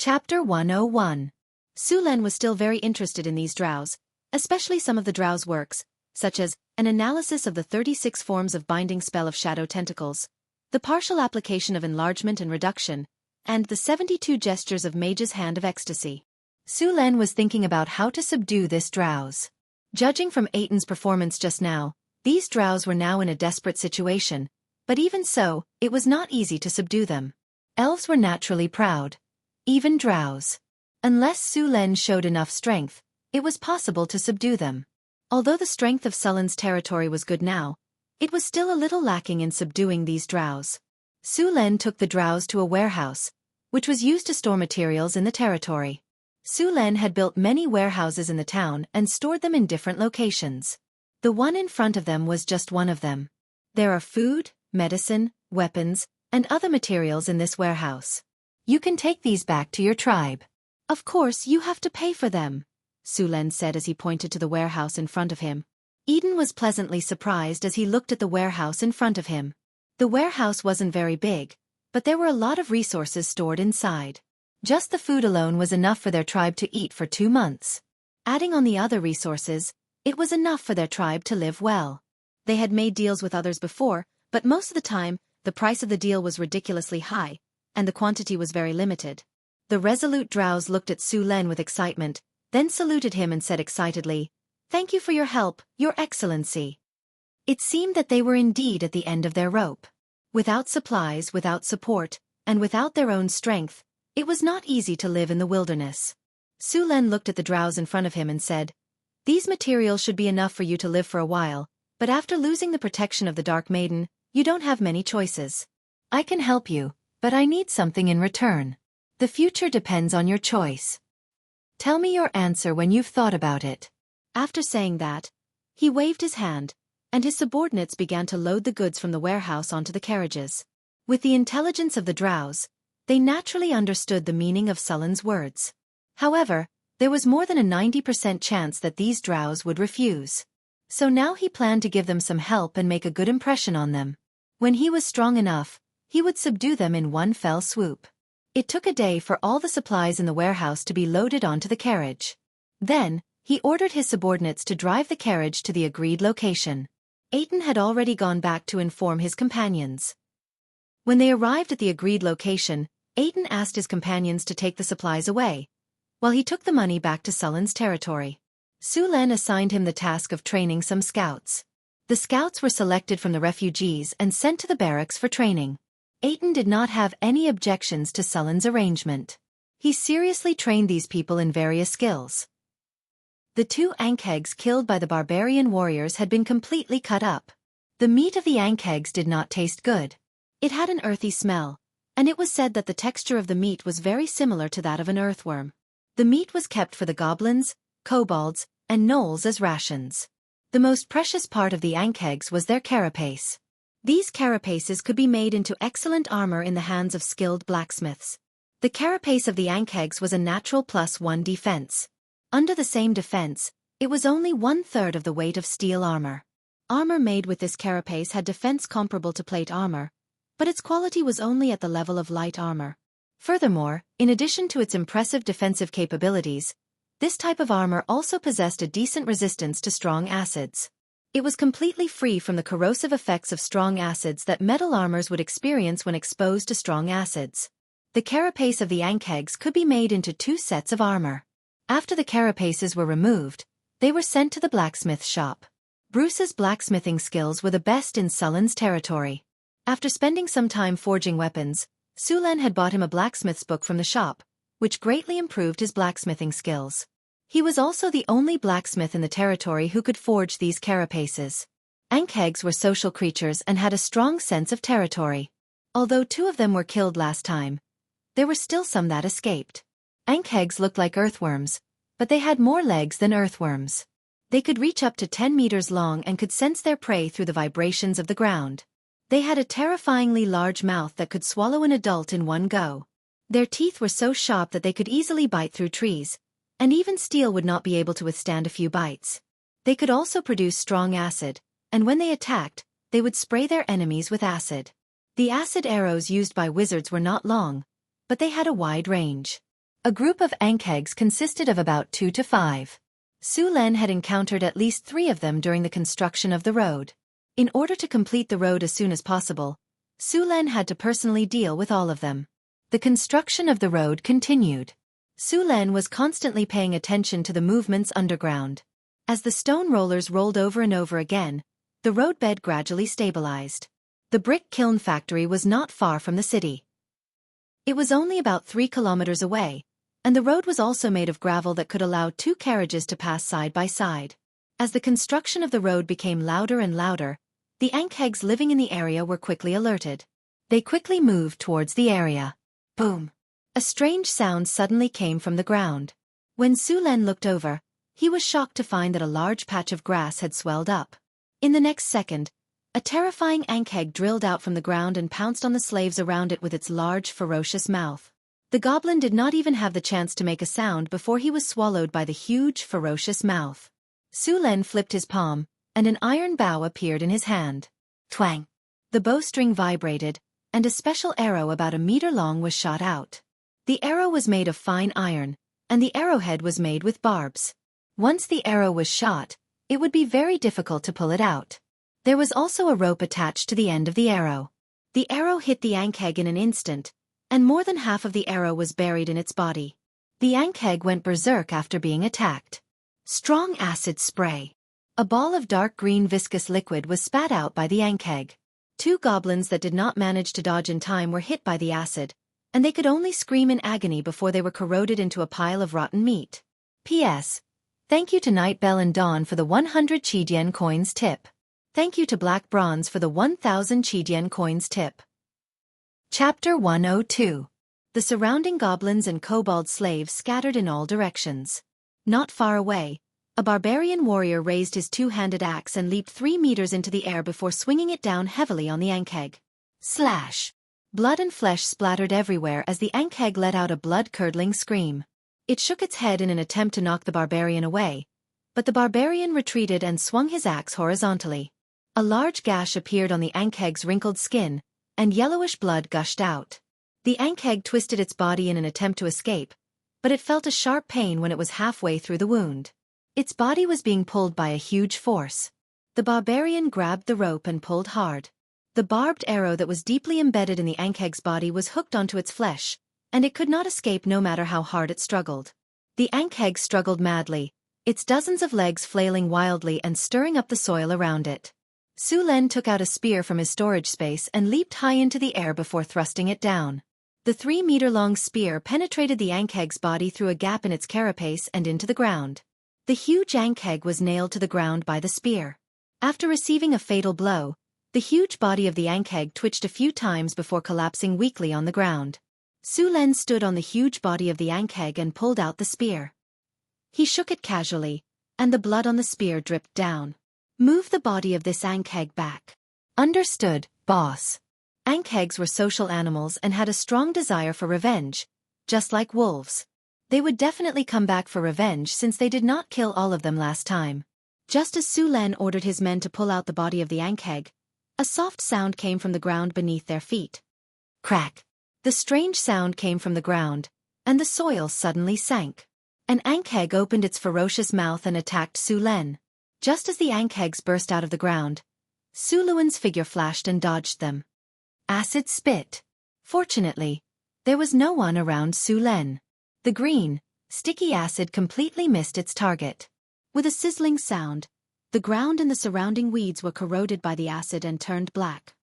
Chapter 101. Su Len was still very interested in these drows, especially some of the drows' works, such as an analysis of the 36 forms of binding spell of shadow tentacles, the partial application of enlargement and reduction, and the 72 gestures of Mage's Hand of Ecstasy. Su Len was thinking about how to subdue this drows. Judging from Aiton's performance just now, these drows were now in a desperate situation, but even so, it was not easy to subdue them. Elves were naturally proud. Even drows. Unless Su Len showed enough strength, it was possible to subdue them. Although the strength of Sullen's territory was good now, it was still a little lacking in subduing these drows. Su Len took the drows to a warehouse, which was used to store materials in the territory. Su Len had built many warehouses in the town and stored them in different locations. The one in front of them was just one of them. There are food, medicine, weapons, and other materials in this warehouse. You can take these back to your tribe. Of course, you have to pay for them, Su Len said as he pointed to the warehouse in front of him. Aiton was pleasantly surprised as he looked at the warehouse in front of him. The warehouse wasn't very big, but there were a lot of resources stored inside. Just the food alone was enough for their tribe to eat for 2 months. Adding on the other resources, it was enough for their tribe to live well. They had made deals with others before, but most of the time, the price of the deal was ridiculously high, and the quantity was very limited. The resolute drows looked at Su Len with excitement, then saluted him and said excitedly, "Thank you for your help, Your Excellency." It seemed that they were indeed at the end of their rope. Without supplies, without support, and without their own strength, it was not easy to live in the wilderness. Su Len looked at the drows in front of him and said, "These materials should be enough for you to live for a while, but after losing the protection of the Dark Maiden, you don't have many choices. I can help you, but I need something in return. The future depends on your choice. Tell me your answer when you've thought about it." After saying that, he waved his hand, and his subordinates began to load the goods from the warehouse onto the carriages. With the intelligence of the drows, they naturally understood the meaning of Sullen's words. However, there was more than a 90% chance that these drows would refuse. So now he planned to give them some help and make a good impression on them. When he was strong enough, he would subdue them in one fell swoop. It took a day for all the supplies in the warehouse to be loaded onto the carriage. Then, he ordered his subordinates to drive the carriage to the agreed location. Aiton had already gone back to inform his companions. When they arrived at the agreed location, Aiton asked his companions to take the supplies away, while he took the money back to Sullen's territory. Su Len assigned him the task of training some scouts. The scouts were selected from the refugees and sent to the barracks for training. Aiton did not have any objections to Sullen's arrangement. He seriously trained these people in various skills. The 2 Ankhegs killed by the barbarian warriors had been completely cut up. The meat of the Ankhegs did not taste good. It had an earthy smell, and it was said that the texture of the meat was very similar to that of an earthworm. The meat was kept for the goblins, kobolds, and gnolls as rations. The most precious part of the Ankhegs was their carapace. These carapaces could be made into excellent armor in the hands of skilled blacksmiths. The carapace of the Ankhegs was a natural +1 defense. Under the same defense, it was only 1/3 of the weight of steel armor. Armor made with this carapace had defense comparable to plate armor, but its quality was only at the level of light armor. Furthermore, in addition to its impressive defensive capabilities, this type of armor also possessed a decent resistance to strong acids. It was completely free from the corrosive effects of strong acids that metal armors would experience when exposed to strong acids. The carapace of the Ankhegs could be made into 2 sets of armor. After the carapaces were removed, they were sent to the blacksmith shop. Bruce's blacksmithing skills were the best in Sullen's territory. After spending some time forging weapons, Su Len had bought him a blacksmith's book from the shop, which greatly improved his blacksmithing skills. He was also the only blacksmith in the territory who could forge these carapaces. Ankhegs were social creatures and had a strong sense of territory. Although 2 of them were killed last time, there were still some that escaped. Ankhegs looked like earthworms, but they had more legs than earthworms. They could reach up to 10 meters long and could sense their prey through the vibrations of the ground. They had a terrifyingly large mouth that could swallow an adult in one go. Their teeth were so sharp that they could easily bite through trees, and even steel would not be able to withstand a few bites. They could also produce strong acid, and when they attacked, they would spray their enemies with acid. The acid arrows used by wizards were not long, but they had a wide range. A group of Ankhegs consisted of about 2 to 5. Su Len had encountered at least 3 of them during the construction of the road. In order to complete the road as soon as possible, Su Len had to personally deal with all of them. The construction of the road continued. Su Len was constantly paying attention to the movements underground. As the stone rollers rolled over and over again, the roadbed gradually stabilized. The brick kiln factory was not far from the city. It was only about 3 kilometers away, and the road was also made of gravel that could allow 2 carriages to pass side by side. As the construction of the road became louder and louder, the Ankhegs living in the area were quickly alerted. They quickly moved towards the area. Boom! A strange sound suddenly came from the ground. When Su Len looked over, he was shocked to find that a large patch of grass had swelled up. In the next second, a terrifying Ankheg drilled out from the ground and pounced on the slaves around it with its large, ferocious mouth. The goblin did not even have the chance to make a sound before he was swallowed by the huge, ferocious mouth. Su Len flipped his palm, and an iron bow appeared in his hand. Twang! The bowstring vibrated, and a special arrow about a meter long was shot out. The arrow was made of fine iron, and the arrowhead was made with barbs. Once the arrow was shot, it would be very difficult to pull it out. There was also a rope attached to the end of the arrow. The arrow hit the Ankheg in an instant, and more than half of the arrow was buried in its body. The Ankheg went berserk after being attacked. Strong acid spray. A ball of dark green viscous liquid was spat out by the Ankheg. 2 goblins that did not manage to dodge in time were hit by the acid, and they could only scream in agony before they were corroded into a pile of rotten meat. P.S. Thank you to Night Bell and Dawn for the 100 Qidian coins tip. Thank you to Black Bronze for the 1000 Qidian coins tip. Chapter 102. The surrounding goblins and kobold slaves scattered in all directions. Not far away, a barbarian warrior raised his 2-handed axe and leaped 3 meters into the air before swinging it down heavily on the Ankheg. Slash! Blood and flesh splattered everywhere as the Ankheg let out a blood-curdling scream. It shook its head in an attempt to knock the barbarian away, but the barbarian retreated and swung his axe horizontally. A large gash appeared on the Ankheg's wrinkled skin, and yellowish blood gushed out. The Ankheg twisted its body in an attempt to escape, but it felt a sharp pain when it was halfway through the wound. Its body was being pulled by a huge force. The barbarian grabbed the rope and pulled hard. The barbed arrow that was deeply embedded in the Ankheg's body was hooked onto its flesh, and it could not escape no matter how hard it struggled. The Ankheg struggled madly, its dozens of legs flailing wildly and stirring up the soil around it. Su Len took out a spear from his storage space and leaped high into the air before thrusting it down. The 3-meter-long spear penetrated the Ankheg's body through a gap in its carapace and into the ground. The huge Ankheg was nailed to the ground by the spear. After receiving a fatal blow, the huge body of the Ankheg twitched a few times before collapsing weakly on the ground. Su Len stood on the huge body of the Ankheg and pulled out the spear. He shook it casually, and the blood on the spear dripped down. Move the body of this Ankheg back. Understood, boss. Ankhegs were social animals and had a strong desire for revenge, just like wolves. They would definitely come back for revenge since they did not kill all of them last time. Just as Su Len ordered his men to pull out the body of the Ankheg, a soft sound came from the ground beneath their feet. Crack! The strange sound came from the ground, and the soil suddenly sank. An Ankheg opened its ferocious mouth and attacked Su Len. Just as the Ankhegs burst out of the ground, Su Luen's figure flashed and dodged them. Acid spit. Fortunately, there was no one around Su Len. The green, sticky acid completely missed its target. With a sizzling sound, the ground and the surrounding weeds were corroded by the acid and turned black.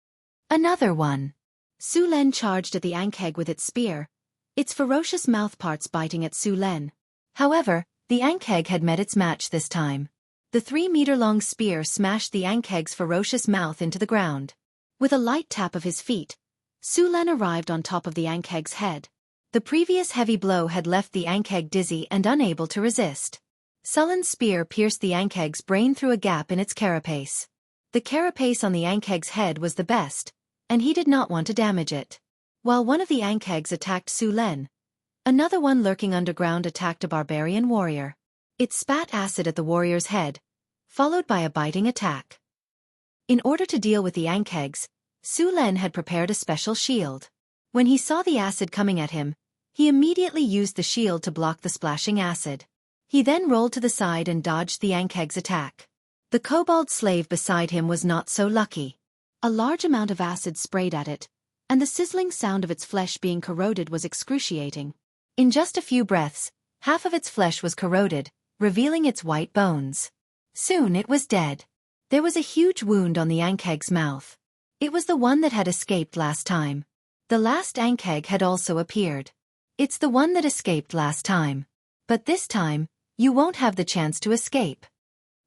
Another one. Su Len charged at the Ankheg with its spear, its ferocious mouthparts biting at Su Len. However, the Ankheg had met its match this time. The 3-meter-long spear smashed the Ankheg's ferocious mouth into the ground. With a light tap of his feet, Su Len arrived on top of the Ankheg's head. The previous heavy blow had left the Ankheg dizzy and unable to resist. Sullen's spear pierced the Ankheg's brain through a gap in its carapace. The carapace on the Ankheg's head was the best, and he did not want to damage it. While one of the Ankhegs attacked Su Len, another one lurking underground attacked a barbarian warrior. It spat acid at the warrior's head, followed by a biting attack. In order to deal with the Ankhegs, Su Len had prepared a special shield. When he saw the acid coming at him, He immediately used the shield to block the splashing acid. He then rolled to the side and dodged the Ankheg's attack. The kobold slave beside him was not so lucky. A large amount of acid sprayed at it, and the sizzling sound of its flesh being corroded was excruciating. In just a few breaths, half of its flesh was corroded, revealing its white bones. Soon it was dead. There was a huge wound on the Ankheg's mouth. It was the one that had escaped last time. The last Ankheg had also appeared. It's the one that escaped last time. But this time, you won't have the chance to escape.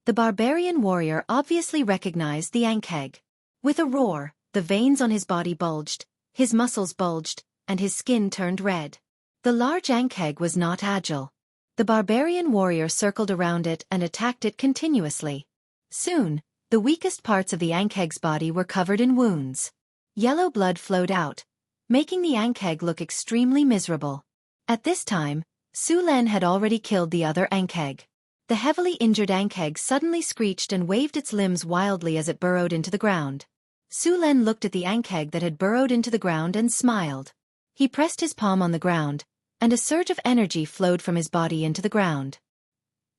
The barbarian warrior obviously recognized the Ankheg. With a roar, the veins on his body bulged, his muscles bulged, and his skin turned red. The large Ankheg was not agile. The barbarian warrior circled around it and attacked it continuously. Soon, the weakest parts of the Ankheg's body were covered in wounds. Yellow blood flowed out, making the Ankheg look extremely miserable. At this time, Su Len had already killed the other Ankheg. The heavily injured Ankheg suddenly screeched and waved its limbs wildly as it burrowed into the ground. Su Len looked at the Ankheg that had burrowed into the ground and smiled. He pressed his palm on the ground, and a surge of energy flowed from his body into the ground.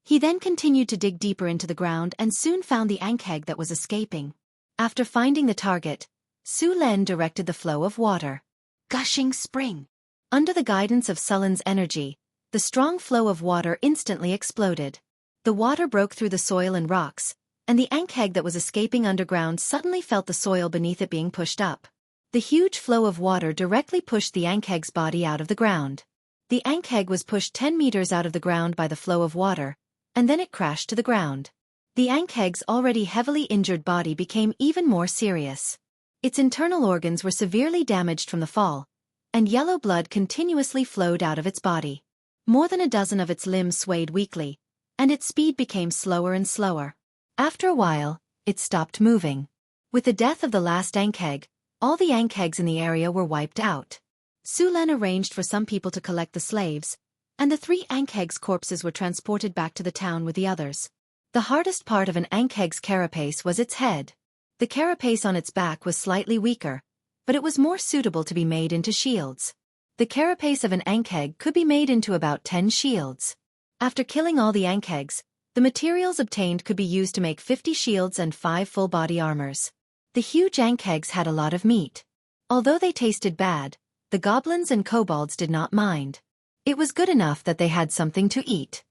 He then continued to dig deeper into the ground and soon found the Ankheg that was escaping. After finding the target, Su Len directed the flow of water. Gushing spring. Under the guidance of Sulen's energy, the strong flow of water instantly exploded. The water broke through the soil and rocks, and the Ankheg that was escaping underground suddenly felt the soil beneath it being pushed up. The huge flow of water directly pushed the Ankheg's body out of the ground. The Ankheg was pushed 10 meters out of the ground by the flow of water, and then it crashed to the ground. The Ankheg's already heavily injured body became even more serious. Its internal organs were severely damaged from the fall, and yellow blood continuously flowed out of its body. More than a dozen of its limbs swayed weakly, and its speed became slower and slower. After a while, it stopped moving. With the death of the last Ankheg, all the Ankhegs in the area were wiped out. Su Len arranged for some people to collect the slaves, and the 3 Ankheg's corpses were transported back to the town with the others. The hardest part of an Ankheg's carapace was its head. The carapace on its back was slightly weaker, but it was more suitable to be made into shields. The carapace of an Ankheg could be made into about 10 shields. After killing all the Ankhegs, the materials obtained could be used to make 50 shields and 5 full-body armors. The huge Ankhegs had a lot of meat. Although they tasted bad, the goblins and kobolds did not mind. It was good enough that they had something to eat.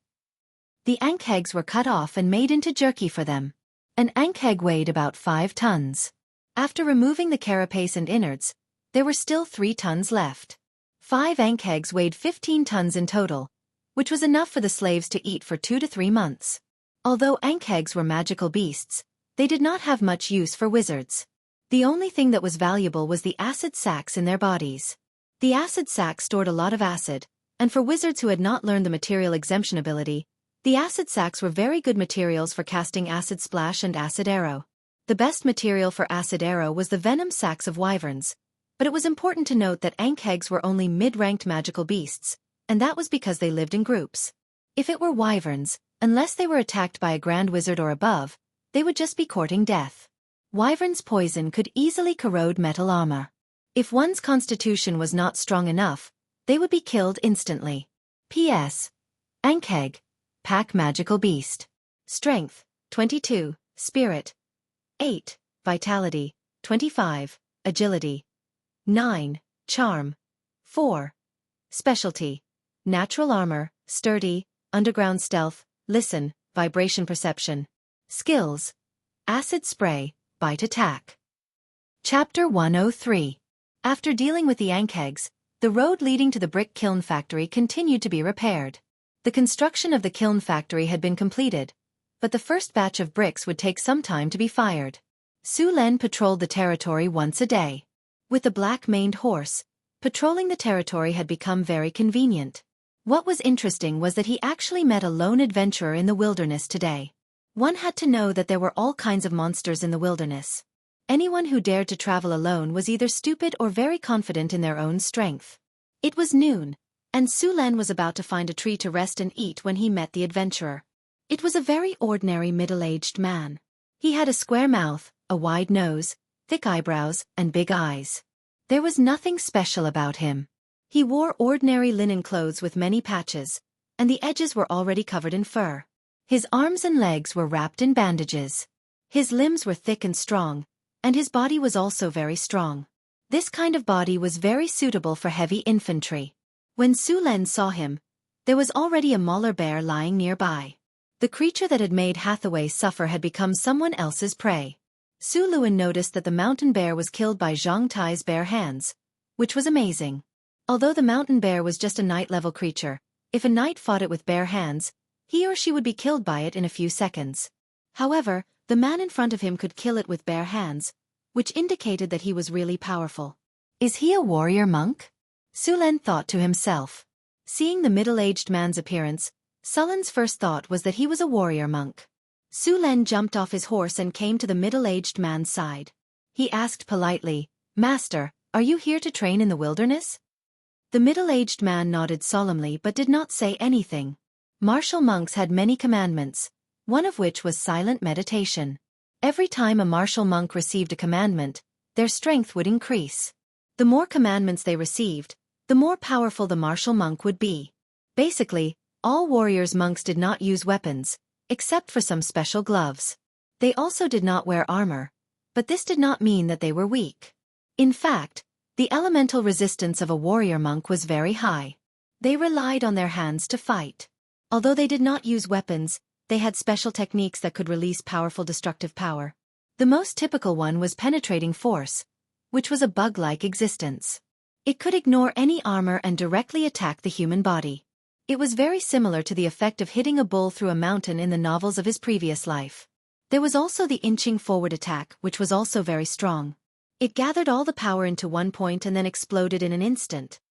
The Ankhegs were cut off and made into jerky for them. An Ankheg weighed about 5 tons. After removing the carapace and innards, there were still 3 tons left. 5 Ankhegs weighed 15 tons in total, which was enough for the slaves to eat for 2 to 3 months. Although Ankhegs were magical beasts, they did not have much use for wizards. The only thing that was valuable was the acid sacs in their bodies. The acid sacs stored a lot of acid, and for wizards who had not learned the material exemption ability, the acid sacs were very good materials for casting acid splash and acid arrow. The best material for acid arrow was the venom sacs of wyverns, but it was important to note that Ankhegs were only mid-ranked magical beasts, and that was because they lived in groups. If it were wyverns, unless they were attacked by a grand wizard or above, they would just be courting death. Wyvern's poison could easily corrode metal armor. If one's constitution was not strong enough, they would be killed instantly. P.S. Ankheg. Pack magical beast. Strength, 22, Spirit, 8, Vitality, 25, Agility, 9, Charm, 4, Specialty, Natural Armor, Sturdy, Underground Stealth, Listen, Vibration Perception. Skills, Acid Spray, Bite Attack. Chapter 103. After dealing with the Ankhegs, the road leading to the brick kiln factory continued to be repaired. The construction of the kiln factory had been completed, but the first batch of bricks would take some time to be fired. Su Len patrolled the territory once a day. With the black-maned horse, patrolling the territory had become very convenient. What was interesting was that he actually met a lone adventurer in the wilderness today. One had to know that there were all kinds of monsters in the wilderness. Anyone who dared to travel alone was either stupid or very confident in their own strength. It was noon, and Su Len was about to find a tree to rest and eat when he met the adventurer. It was a very ordinary middle-aged man. He had a square mouth, a wide nose, thick eyebrows, and big eyes. There was nothing special about him. He wore ordinary linen clothes with many patches, and the edges were already covered in fur. His arms and legs were wrapped in bandages. His limbs were thick and strong, and his body was also very strong. This kind of body was very suitable for heavy infantry. When Su Len saw him, there was already a mauler bear lying nearby. The creature that had made Hathaway suffer had become someone else's prey. Su Luan noticed that the mountain bear was killed by Zhang Tai's bare hands, which was amazing. Although the mountain bear was just a knight-level creature, if a knight fought it with bare hands, he or she would be killed by it in a few seconds. However, the man in front of him could kill it with bare hands, which indicated that he was really powerful. Is he a warrior monk? Su Len thought to himself. Seeing the middle-aged man's appearance, Su Len's first thought was that he was a warrior monk. Su Len jumped off his horse and came to the middle-aged man's side. He asked politely, "Master, are you here to train in the wilderness?" The middle-aged man nodded solemnly but did not say anything. Martial monks had many commandments, one of which was silent meditation. Every time a martial monk received a commandment, their strength would increase. The more commandments they received, the more powerful the martial monk would be. Basically, all warriors monks did not use weapons, except for some special gloves. They also did not wear armor, but this did not mean that they were weak. In fact, the elemental resistance of a warrior monk was very high. They relied on their hands to fight. Although they did not use weapons, they had special techniques that could release powerful destructive power. The most typical one was penetrating force, which was a bug-like existence. It could ignore any armor and directly attack the human body. It was very similar to the effect of hitting a bull through a mountain in the novels of his previous life. There was also the inching forward attack, which was also very strong. It gathered all the power into one point and then exploded in an instant.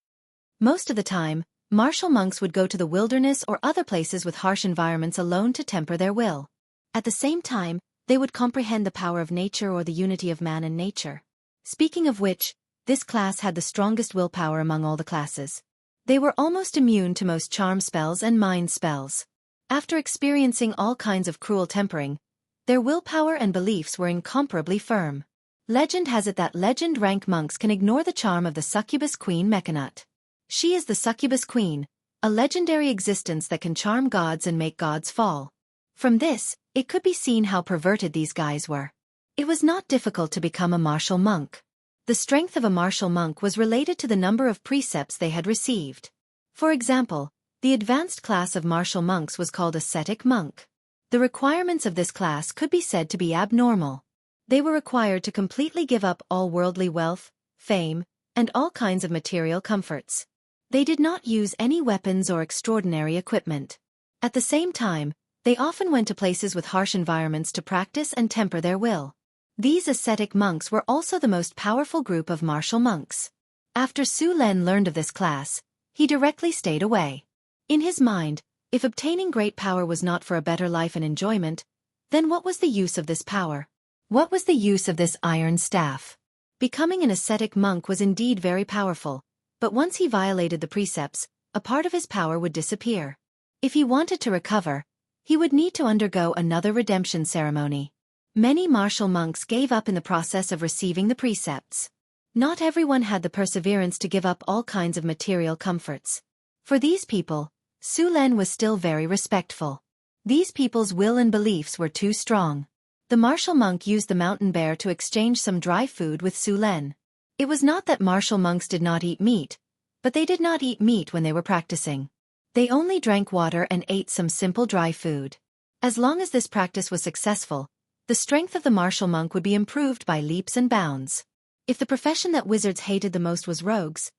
Most of the time, martial monks would go to the wilderness or other places with harsh environments alone to temper their will. At the same time, they would comprehend the power of nature or the unity of man and nature. Speaking of which, this class had the strongest willpower among all the classes. They were almost immune to most charm spells and mind spells. After experiencing all kinds of cruel tempering, their willpower and beliefs were incomparably firm. Legend has it that legend rank monks can ignore the charm of the succubus queen Mechanut. She is the succubus queen, a legendary existence that can charm gods and make gods fall. From this, it could be seen how perverted these guys were. It was not difficult to become a martial monk. The strength of a martial monk was related to the number of precepts they had received. For example, the advanced class of martial monks was called ascetic monk. The requirements of this class could be said to be abnormal. They were required to completely give up all worldly wealth, fame, and all kinds of material comforts. They did not use any weapons or extraordinary equipment. At the same time, they often went to places with harsh environments to practice and temper their will. These ascetic monks were also the most powerful group of martial monks. After Su Len learned of this class, he directly stayed away. In his mind, if obtaining great power was not for a better life and enjoyment, then what was the use of this power? What was the use of this iron staff? Becoming an ascetic monk was indeed very powerful, but once he violated the precepts, a part of his power would disappear. If he wanted to recover, he would need to undergo another redemption ceremony. Many martial monks gave up in the process of receiving the precepts. Not everyone had the perseverance to give up all kinds of material comforts. For these people, Su Len was still very respectful. These people's will and beliefs were too strong. The martial monk used the mountain bear to exchange some dry food with Su Len. It was not that martial monks did not eat meat, but they did not eat meat when they were practicing. They only drank water and ate some simple dry food. As long as this practice was successful, the strength of the martial monk would be improved by leaps and bounds. If the profession that wizards hated the most was rogues,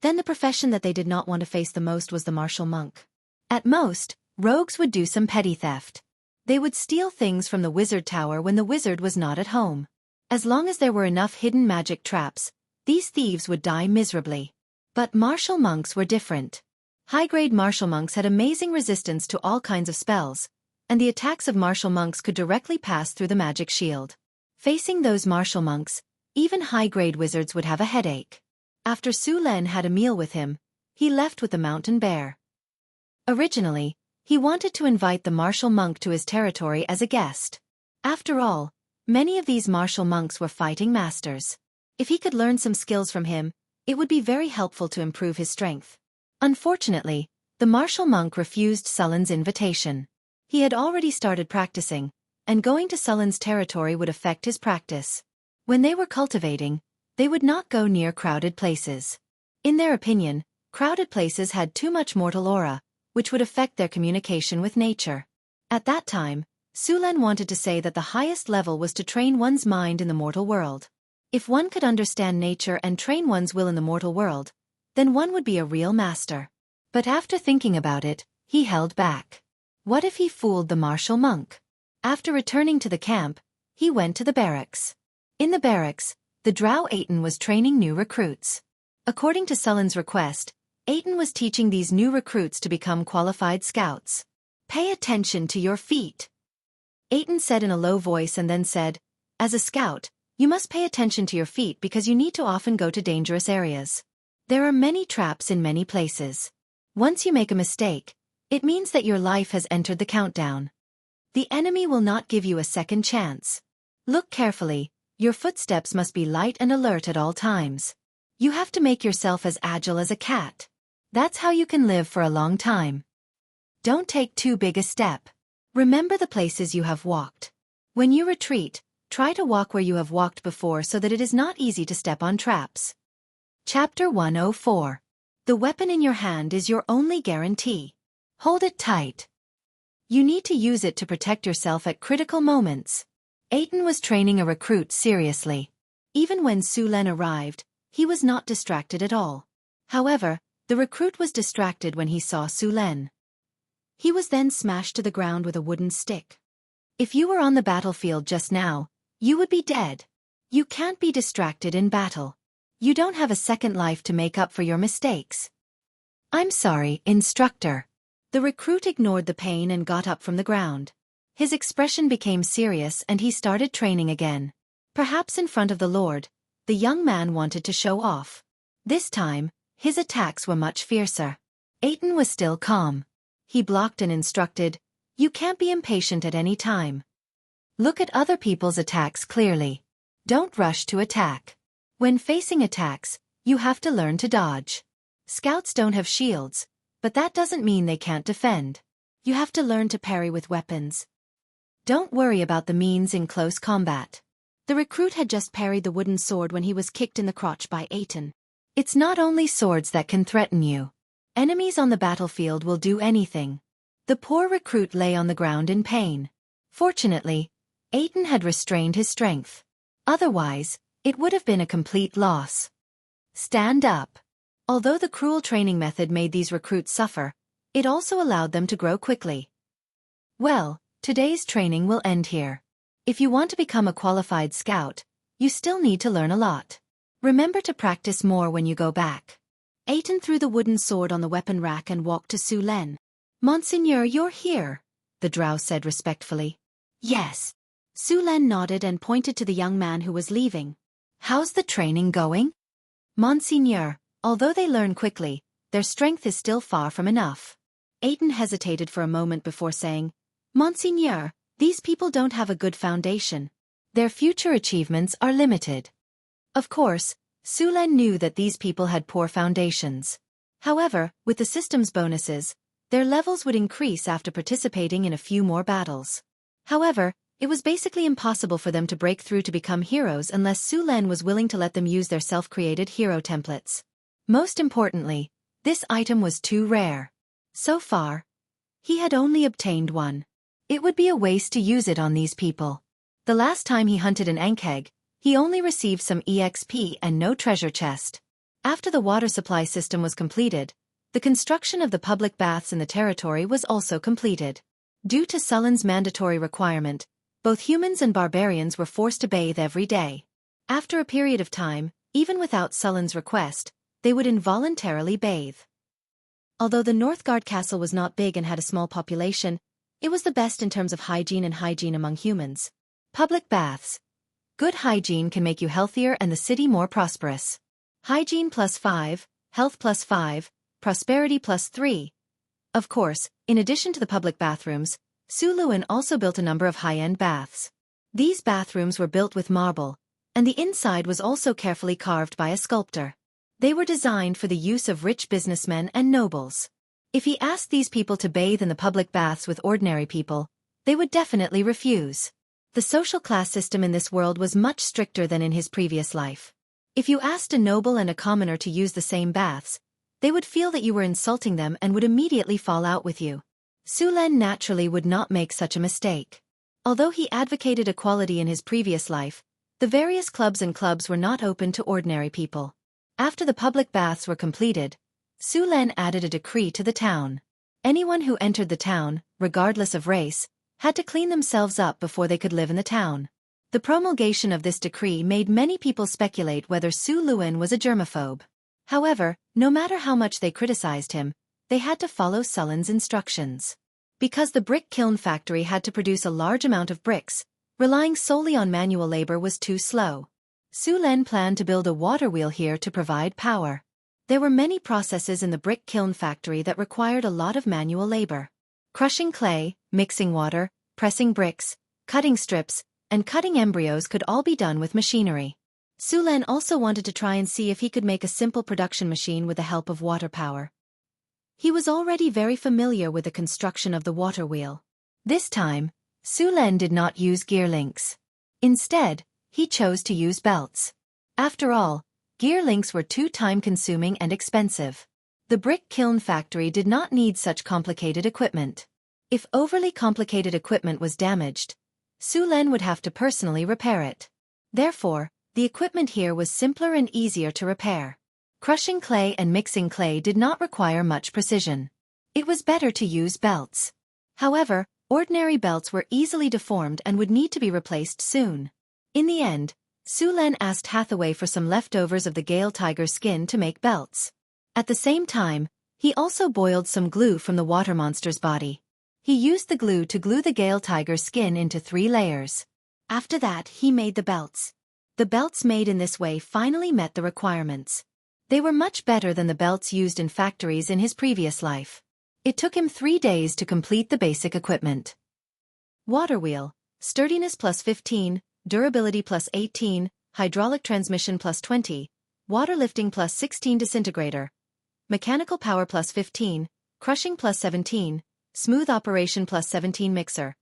then the profession that they did not want to face the most was the martial monk. At most, rogues would do some petty theft. They would steal things from the wizard tower when the wizard was not at home. As long as there were enough hidden magic traps, these thieves would die miserably. But martial monks were different. High-grade martial monks had amazing resistance to all kinds of spells, and the attacks of martial monks could directly pass through the magic shield. Facing those martial monks, even high-grade wizards would have a headache. After Su Len had a meal with him, he left with the mountain bear. Originally, he wanted to invite the martial monk to his territory as a guest. After all, many of these martial monks were fighting masters. If he could learn some skills from him, It would be very helpful to improve his strength. Unfortunately, the martial monk refused Sullen's invitation. He had already started practicing, and going to Sullen's territory would affect his practice. When they were cultivating, they would not go near crowded places. In their opinion, crowded places had too much mortal aura, which would affect their communication with nature. At that time, Sulen wanted to say that the highest level was to train one's mind in the mortal world. If one could understand nature and train one's will in the mortal world, then one would be a real master. But after thinking about it, he held back. What if he fooled the martial monk? After returning to the camp, he went to the barracks. In the barracks, the drow Aten was training new recruits. According to Sullen's request, Aten was teaching these new recruits to become qualified scouts. Pay attention to your feet, Aten said in a low voice, and then said, as a scout, you must pay attention to your feet because you need to often go to dangerous areas. There are many traps in many places. Once you make a mistake, it means that your life has entered the countdown. The enemy will not give you a second chance. Look carefully, your footsteps must be light and alert at all times. You have to make yourself as agile as a cat. That's how you can live for a long time. Don't take too big a step. Remember the places you have walked. When you retreat, try to walk where you have walked before so that it is not easy to step on traps. Chapter 104. The weapon in your hand is your only guarantee. Hold it tight. You need to use it to protect yourself at critical moments. Aten was training a recruit seriously. Even when Sulen arrived, he was not distracted at all. However, the recruit was distracted when he saw Sulen. He was then smashed to the ground with a wooden stick. If you were on the battlefield just now, you would be dead. You can't be distracted in battle. You don't have a second life to make up for your mistakes. I'm sorry, instructor. The recruit ignored the pain and got up from the ground. His expression became serious and he started training again. Perhaps in front of the Lord, the young man wanted to show off. This time, his attacks were much fiercer. Aten was still calm. He blocked and instructed, you can't be impatient at any time. Look at other people's attacks clearly. Don't rush to attack. When facing attacks, you have to learn to dodge. Scouts don't have shields, but that doesn't mean they can't defend. You have to learn to parry with weapons. Don't worry about the means in close combat. The recruit had just parried the wooden sword when he was kicked in the crotch by Aten. It's not only swords that can threaten you. Enemies on the battlefield will do anything. The poor recruit lay on the ground in pain. Fortunately, Aten had restrained his strength. Otherwise, it would have been a complete loss. Stand up. Although the cruel training method made these recruits suffer, it also allowed them to grow quickly. Well, today's training will end here. If you want to become a qualified scout, you still need to learn a lot. Remember to practice more when you go back. Aten threw the wooden sword on the weapon rack and walked to Sulen. Monseigneur, you're here, the drow said respectfully. Yes. Sulen nodded and pointed to the young man who was leaving. How's the training going? Monseigneur, although they learn quickly, their strength is still far from enough. Aten hesitated for a moment before saying, Monseigneur, these people don't have a good foundation. Their future achievements are limited. Of course, Sulen knew that these people had poor foundations. However, with the system's bonuses, their levels would increase after participating in a few more battles. However, it was basically impossible for them to break through to become heroes unless Sulen was willing to let them use their self-created hero templates. Most importantly, this item was too rare. So far, he had only obtained one. It would be a waste to use it on these people. The last time he hunted an Ankheg, he only received some EXP and no treasure chest. After the water supply system was completed, the construction of the public baths in the territory was also completed. Due to Sullen's mandatory requirement, both humans and barbarians were forced to bathe every day. After a period of time, even without Sullen's request, they would involuntarily bathe. Although the Northgard castle was not big and had a small population, it was the best in terms of hygiene and hygiene among humans. Public baths. Good hygiene can make you healthier and the city more prosperous. Hygiene +5, health +5, prosperity +3. Of course, in addition to the public bathrooms, Suluin also built a number of high-end baths. These bathrooms were built with marble, and the inside was also carefully carved by a sculptor. They were designed for the use of rich businessmen and nobles. If he asked these people to bathe in the public baths with ordinary people, they would definitely refuse. The social class system in this world was much stricter than in his previous life. If you asked a noble and a commoner to use the same baths, they would feel that you were insulting them and would immediately fall out with you. Su Len naturally would not make such a mistake. Although he advocated equality in his previous life, the various clubs were not open to ordinary people. After the public baths were completed, Su Len added a decree to the town. Anyone who entered the town, regardless of race, had to clean themselves up before they could live in the town. The promulgation of this decree made many people speculate whether Su Luen was a germaphobe. However, no matter how much they criticized him, they had to follow Sullen's instructions. Because the brick kiln factory had to produce a large amount of bricks, relying solely on manual labor was too slow. Su Len planned to build a water wheel here to provide power. There were many processes in the brick kiln factory that required a lot of manual labor. Crushing clay, mixing water, pressing bricks, cutting strips, and cutting embryos could all be done with machinery. Su Len also wanted to try and see if he could make a simple production machine with the help of water power. He was already very familiar with the construction of the water wheel. This time, Su Len did not use gear links. Instead, he chose to use belts. After all, gear links were too time-consuming and expensive. The brick kiln factory did not need such complicated equipment. If overly complicated equipment was damaged, Su Len would have to personally repair it. Therefore, the equipment here was simpler and easier to repair. Crushing clay and mixing clay did not require much precision. It was better to use belts. However, ordinary belts were easily deformed and would need to be replaced soon. In the end, Su Len asked Hathaway for some leftovers of the Gale tiger skin to make belts. At the same time, he also boiled some glue from the water monster's body. He used the glue to glue the Gale tiger skin into 3 layers. After that, he made the belts. The belts made in this way finally met the requirements. They were much better than the belts used in factories in his previous life. It took him 3 days to complete the basic equipment. Water wheel, sturdiness plus 15, durability plus 18, hydraulic transmission plus 20, water lifting plus 16 disintegrator, mechanical power plus 15, crushing plus 17, smooth operation plus 17 mixer,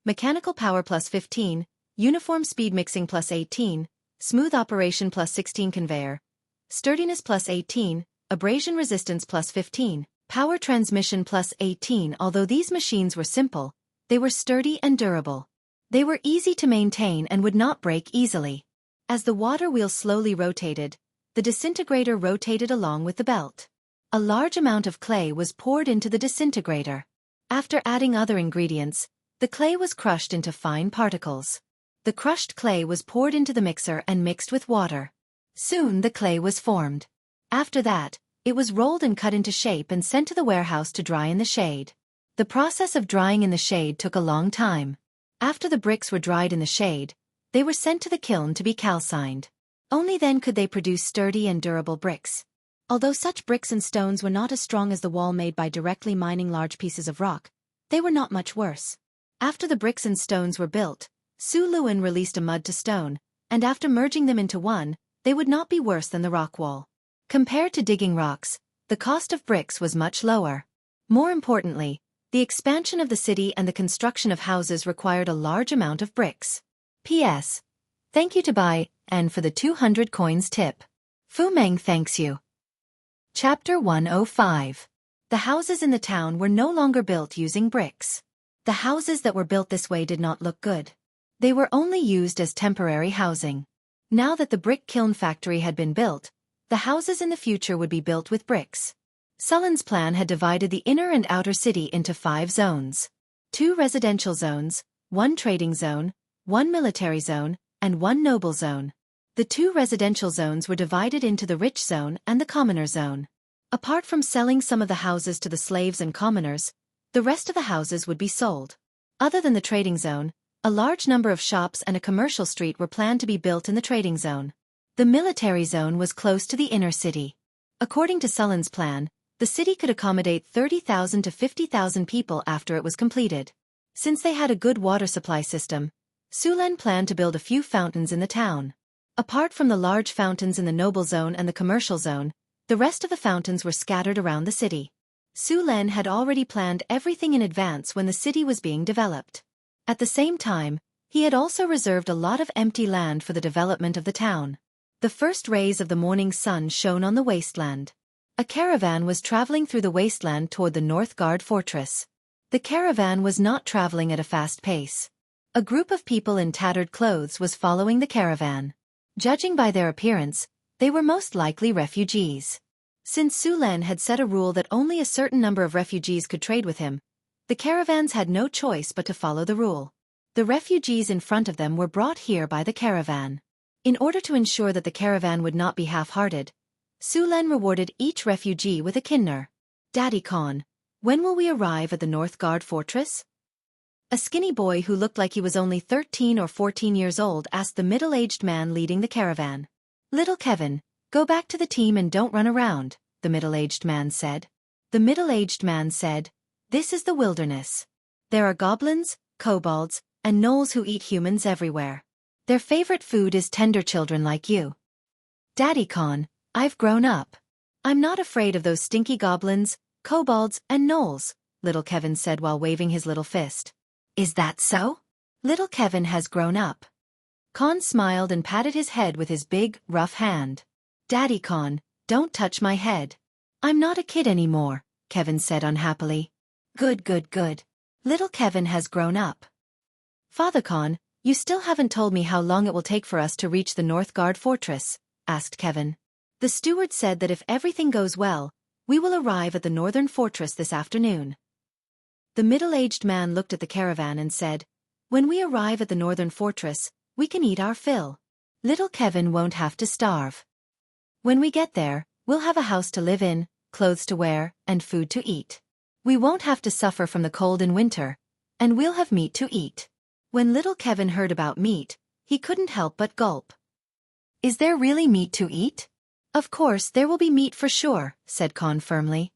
mechanical power plus 15, uniform speed mixing plus 18, smooth operation plus 16 conveyor, sturdiness plus 18, abrasion resistance plus 15, power transmission plus 18. Although these machines were simple, they were sturdy and durable. They were easy to maintain and would not break easily. As the water wheel slowly rotated, the disintegrator rotated along with the belt. A large amount of clay was poured into the disintegrator. After adding other ingredients, the clay was crushed into fine particles. The crushed clay was poured into the mixer and mixed with water. Soon the clay was formed. After that, it was rolled and cut into shape and sent to the warehouse to dry in the shade. The process of drying in the shade took a long time. After the bricks were dried in the shade, they were sent to the kiln to be calcined. Only then could they produce sturdy and durable bricks. Although such bricks and stones were not as strong as the wall made by directly mining large pieces of rock, they were not much worse. After the bricks and stones were built, Su Luen released a mud to stone, and after merging them into one, they would not be worse than the rock wall. Compared to digging rocks, the cost of bricks was much lower. More importantly, the expansion of the city and the construction of houses required a large amount of bricks. P.S. Thank you to Bai N for the 200 coins tip. Fu Meng thanks you. Chapter 105. The houses in the town were no longer built using bricks. The houses that were built this way did not look good. They were only used as temporary housing. Now that the brick kiln factory had been built, the houses in the future would be built with bricks. Sullen's plan had divided the inner and outer city into 5 zones. 2 residential zones, 1 trading zone, 1 military zone, and 1 noble zone. The 2 residential zones were divided into the rich zone and the commoner zone. Apart from selling some of the houses to the slaves and commoners, the rest of the houses would be sold. Other than the trading zone, a large number of shops and a commercial street were planned to be built in the trading zone. The military zone was close to the inner city. According to Sullen's plan, the city could accommodate 30,000 to 50,000 people after it was completed. Since they had a good water supply system, Su Len planned to build a few fountains in the town. Apart from the large fountains in the noble zone and the commercial zone, the rest of the fountains were scattered around the city. Su Len had already planned everything in advance when the city was being developed. At the same time, he had also reserved a lot of empty land for the development of the town. The first rays of the morning sun shone on the wasteland. A caravan was traveling through the wasteland toward the North Guard fortress. The caravan was not traveling at a fast pace. A group of people in tattered clothes was following the caravan. Judging by their appearance, they were most likely refugees. Since Su Len had set a rule that only a certain number of refugees could trade with him, the caravans had no choice but to follow the rule. The refugees in front of them were brought here by the caravan. In order to ensure that the caravan would not be half-hearted, Su Len rewarded each refugee with a kinner. "Daddy Khan, when will we arrive at the North Guard fortress?" A skinny boy who looked like he was only 13 or 14 years old asked the middle-aged man leading the caravan. "Little Kevin, go back to the team and don't run around," the middle-aged man said. The middle-aged man said, "This is the wilderness. There are goblins, kobolds, and gnolls who eat humans everywhere. Their favorite food is tender children like you." "Daddy Khan, I've grown up. I'm not afraid of those stinky goblins, kobolds, and gnolls," little Kevin said while waving his little fist. "Is that so?" Little Kevin has grown up. Khan smiled and patted his head with his big, rough hand. "Daddy Khan, don't touch my head. I'm not a kid anymore," Kevin said unhappily. "Good, good, good. Little Kevin has grown up." "Father Khan, you still haven't told me how long it will take for us to reach the North Guard fortress," asked Kevin. "The steward said that if everything goes well, we will arrive at the northern fortress this afternoon." The middle-aged man looked at the caravan and said, "When we arrive at the northern fortress, we can eat our fill. Little Kevin won't have to starve. When we get there, we'll have a house to live in, clothes to wear, and food to eat. We won't have to suffer from the cold in winter, and we'll have meat to eat." When little Kevin heard about meat, he couldn't help but gulp. "Is there really meat to eat?" "Of course there will be meat for sure," said Khan firmly.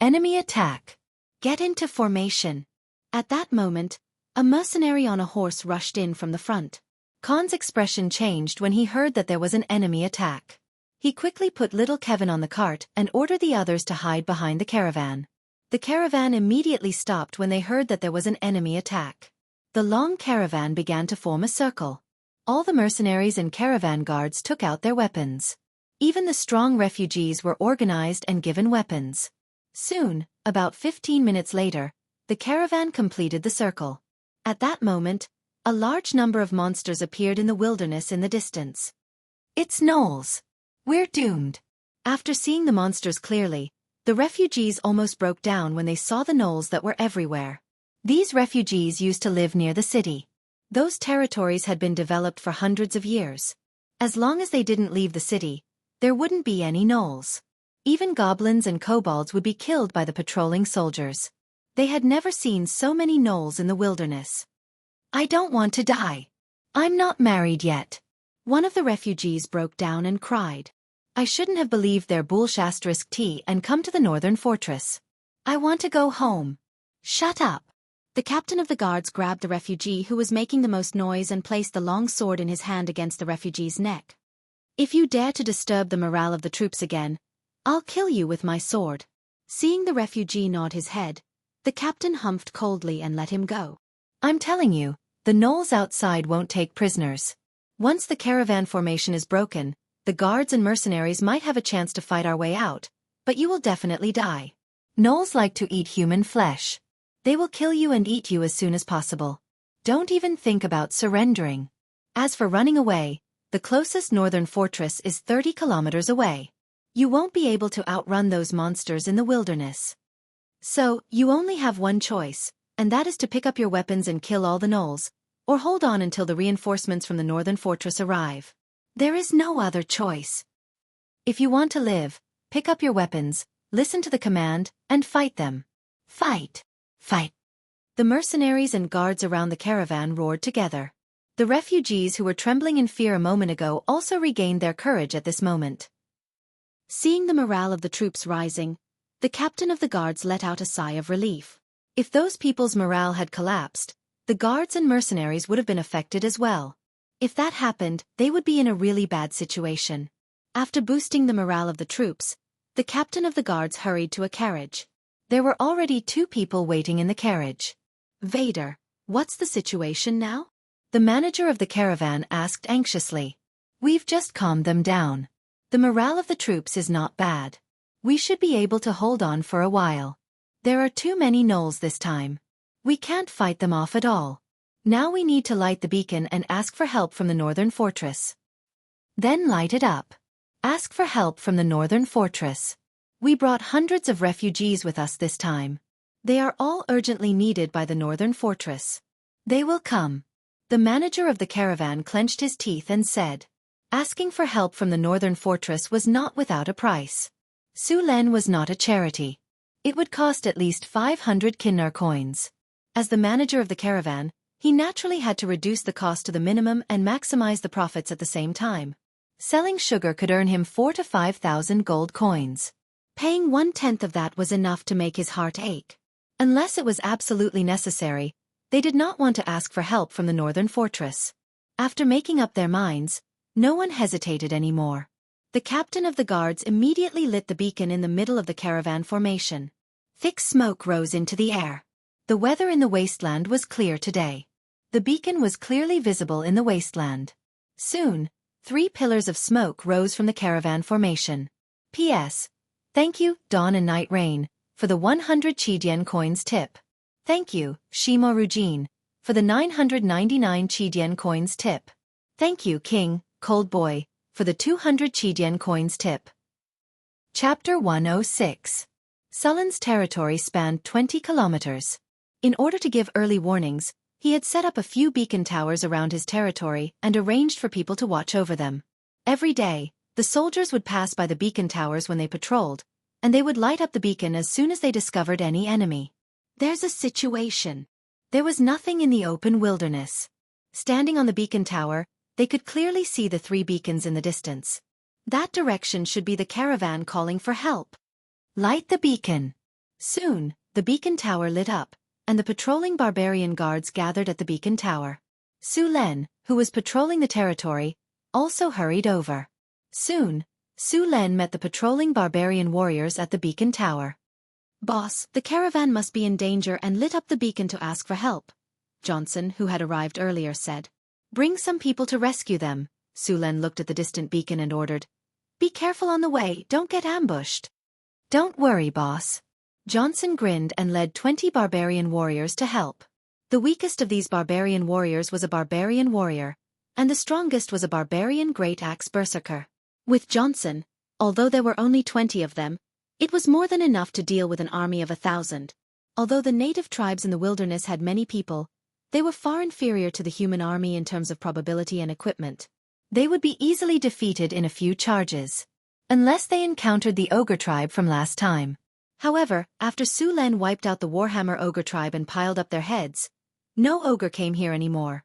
"Enemy attack. Get into formation." At that moment, a mercenary on a horse rushed in from the front. Khan's expression changed when he heard that there was an enemy attack. He quickly put little Kevin on the cart and ordered the others to hide behind the caravan. The caravan immediately stopped when they heard that there was an enemy attack. The long caravan began to form a circle. All the mercenaries and caravan guards took out their weapons. Even the strong refugees were organized and given weapons. Soon, about 15 minutes later, the caravan completed the circle. At that moment, a large number of monsters appeared in the wilderness in the distance. "It's gnolls. We're doomed." After seeing the monsters clearly, the refugees almost broke down when they saw the gnolls that were everywhere. These refugees used to live near the city. Those territories had been developed for hundreds of years. As long as they didn't leave the city, there wouldn't be any gnolls. Even goblins and kobolds would be killed by the patrolling soldiers. They had never seen so many gnolls in the wilderness. "I don't want to die. I'm not married yet." One of the refugees broke down and cried. "I shouldn't have believed their bull** tea and come to the northern fortress. I want to go home." "Shut up." The captain of the guards grabbed the refugee who was making the most noise and placed the long sword in his hand against the refugee's neck. "If you dare to disturb the morale of the troops again, I'll kill you with my sword." Seeing the refugee nod his head, the captain humphed coldly and let him go. "I'm telling you, the gnolls outside won't take prisoners. Once the caravan formation is broken, the guards and mercenaries might have a chance to fight our way out, but you will definitely die. Gnolls like to eat human flesh. They will kill you and eat you as soon as possible. Don't even think about surrendering. As for running away, the closest northern fortress is 30 kilometers away. You won't be able to outrun those monsters in the wilderness. So, you only have one choice, and that is to pick up your weapons and kill all the gnolls, or hold on until the reinforcements from the northern fortress arrive. There is no other choice. If you want to live, pick up your weapons, listen to the command, and fight them. Fight! Fight!" The mercenaries and guards around the caravan roared together. The refugees who were trembling in fear a moment ago also regained their courage at this moment. Seeing the morale of the troops rising, the captain of the guards let out a sigh of relief. If those people's morale had collapsed, the guards and mercenaries would have been affected as well. If that happened, they would be in a really bad situation. After boosting the morale of the troops, the captain of the guards hurried to a carriage. There were already 2 people waiting in the carriage. Vader, what's the situation now? The manager of the caravan asked anxiously. We've just calmed them down. The morale of the troops is not bad. We should be able to hold on for a while. There are too many gnolls this time. We can't fight them off at all. Now we need to light the beacon and ask for help from the northern fortress. Then light it up. Ask for help from the northern fortress. We brought hundreds of refugees with us this time. They are all urgently needed by the northern fortress. They will come. The manager of the caravan clenched his teeth and said, asking for help from the northern fortress was not without a price. Sulen was not a charity. It would cost at least 500 Kinnar coins. As the manager of the caravan, he naturally had to reduce the cost to the minimum and maximize the profits at the same time. Selling sugar could earn him 4,000 to 5,000 gold coins. Paying 1/10 of that was enough to make his heart ache. Unless it was absolutely necessary, they did not want to ask for help from the northern fortress. After making up their minds, no one hesitated anymore. The captain of the guards immediately lit the beacon in the middle of the caravan formation. Thick smoke rose into the air. The weather in the wasteland was clear today. The beacon was clearly visible in the wasteland. Soon, 3 pillars of smoke rose from the caravan formation. P.S. Thank you, Dawn and Night Rain, for the 100 Chidien coins tip. Thank you, Shimo Rujin, for the 999 Chidien coins tip. Thank you, King, Cold Boy, for the 200 Chidien coins tip. Chapter 106. Sullen's territory spanned 20 kilometers. In order to give early warnings, he had set up a few beacon towers around his territory and arranged for people to watch over them. Every day, the soldiers would pass by the beacon towers when they patrolled, and they would light up the beacon as soon as they discovered any enemy. There's a situation. There was nothing in the open wilderness. Standing on the beacon tower, they could clearly see the 3 beacons in the distance. That direction should be the caravan calling for help. Light the beacon. Soon, the beacon tower lit up, and the patrolling barbarian guards gathered at the beacon tower. Su Len, who was patrolling the territory, also hurried over. Soon, Su Len met the patrolling barbarian warriors at the beacon tower. Boss, the caravan must be in danger and lit up the beacon to ask for help. Johnson, who had arrived earlier, said. Bring some people to rescue them. Su Len looked at the distant beacon and ordered. Be careful on the way, don't get ambushed. Don't worry, boss. Johnson grinned and led 20 barbarian warriors to help. The weakest of these barbarian warriors was a barbarian warrior, and the strongest was a barbarian great axe berserker. With Johnson, although there were only 20 of them, it was more than enough to deal with an army of 1,000. Although the native tribes in the wilderness had many people, they were far inferior to the human army in terms of probability and equipment. They would be easily defeated in a few charges, unless they encountered the ogre tribe from last time. However, after Su Len wiped out the Warhammer ogre tribe and piled up their heads, no ogre came here anymore.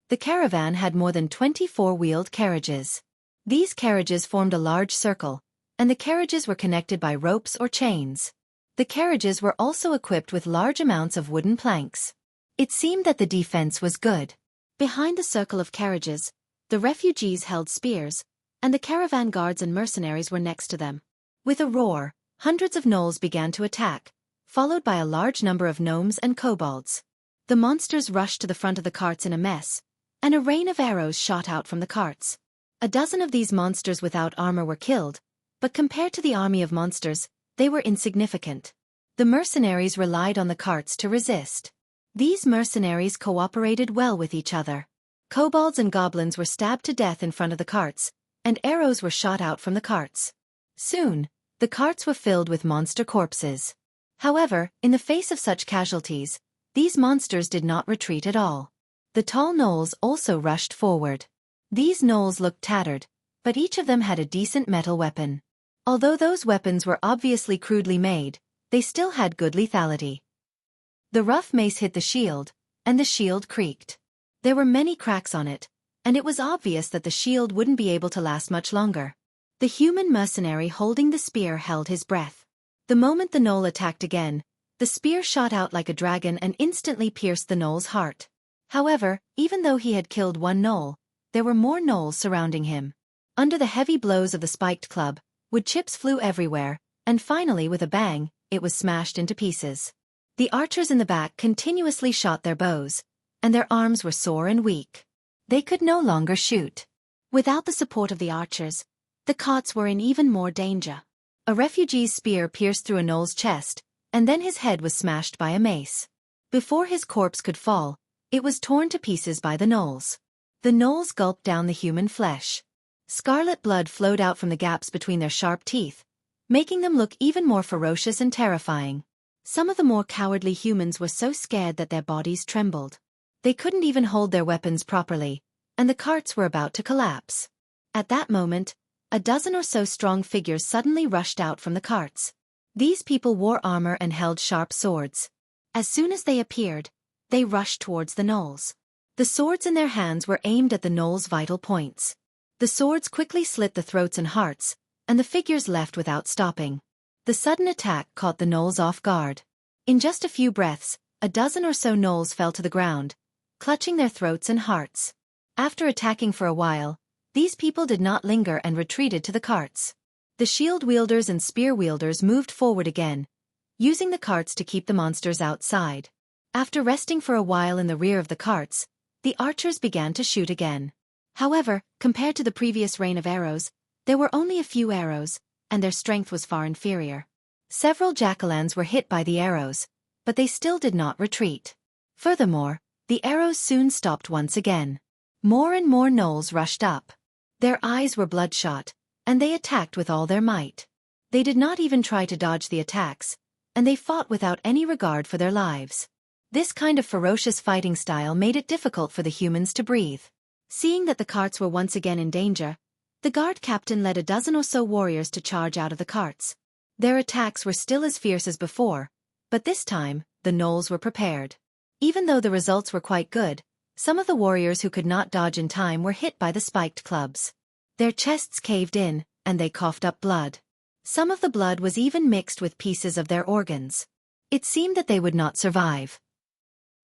The caravan had more than 24-wheeled carriages. These carriages formed a large circle, and the carriages were connected by ropes or chains. The carriages were also equipped with large amounts of wooden planks. It seemed that the defense was good. Behind the circle of carriages, the refugees held spears, and the caravan guards and mercenaries were next to them. With a roar, hundreds of gnolls began to attack, followed by a large number of gnomes and kobolds. The monsters rushed to the front of the carts in a mess, and a rain of arrows shot out from the carts. A dozen of these monsters without armor were killed, but compared to the army of monsters, they were insignificant. The mercenaries relied on the carts to resist. These mercenaries cooperated well with each other. Kobolds and goblins were stabbed to death in front of the carts, and arrows were shot out from the carts. Soon, the carts were filled with monster corpses. However, in the face of such casualties, these monsters did not retreat at all. The tall gnolls also rushed forward. These gnolls looked tattered, but each of them had a decent metal weapon. Although those weapons were obviously crudely made, they still had good lethality. The rough mace hit the shield, and the shield creaked. There were many cracks on it, and it was obvious that the shield wouldn't be able to last much longer. The human mercenary holding the spear held his breath. The moment the gnoll attacked again, the spear shot out like a dragon and instantly pierced the gnoll's heart. However, even though he had killed one gnoll, there were more gnolls surrounding him. Under the heavy blows of the spiked club, wood chips flew everywhere, and finally with a bang, it was smashed into pieces. The archers in the back continuously shot their bows, and their arms were sore and weak. They could no longer shoot. Without the support of the archers, the Cots were in even more danger. A refugee's spear pierced through a gnoll's chest, and then his head was smashed by a mace. Before his corpse could fall, it was torn to pieces by the gnolls. The gnolls gulped down the human flesh. Scarlet blood flowed out from the gaps between their sharp teeth, making them look even more ferocious and terrifying. Some of the more cowardly humans were so scared that their bodies trembled. They couldn't even hold their weapons properly, and the carts were about to collapse. At that moment, a dozen or so strong figures suddenly rushed out from the carts. These people wore armor and held sharp swords. As soon as they appeared, they rushed towards the gnolls. The swords in their hands were aimed at the gnolls' vital points. The swords quickly slit the throats and hearts, and the figures left without stopping. The sudden attack caught the gnolls off guard. In just a few breaths, a dozen or so gnolls fell to the ground, clutching their throats and hearts. After attacking for a while, these people did not linger and retreated to the carts. The shield wielders and spear wielders moved forward again, using the carts to keep the monsters outside. After resting for a while in the rear of the carts, the archers began to shoot again. However, compared to the previous rain of arrows, there were only a few arrows, and their strength was far inferior. Several jack-o'-lanterns were hit by the arrows, but they still did not retreat. Furthermore, the arrows soon stopped once again. More and more gnolls rushed up. Their eyes were bloodshot, and they attacked with all their might. They did not even try to dodge the attacks, and they fought without any regard for their lives. This kind of ferocious fighting style made it difficult for the humans to breathe. Seeing that the carts were once again in danger, the guard captain led a dozen or so warriors to charge out of the carts. Their attacks were still as fierce as before, but this time, the gnolls were prepared. Even though the results were quite good, some of the warriors who could not dodge in time were hit by the spiked clubs. Their chests caved in, and they coughed up blood. Some of the blood was even mixed with pieces of their organs. It seemed that they would not survive.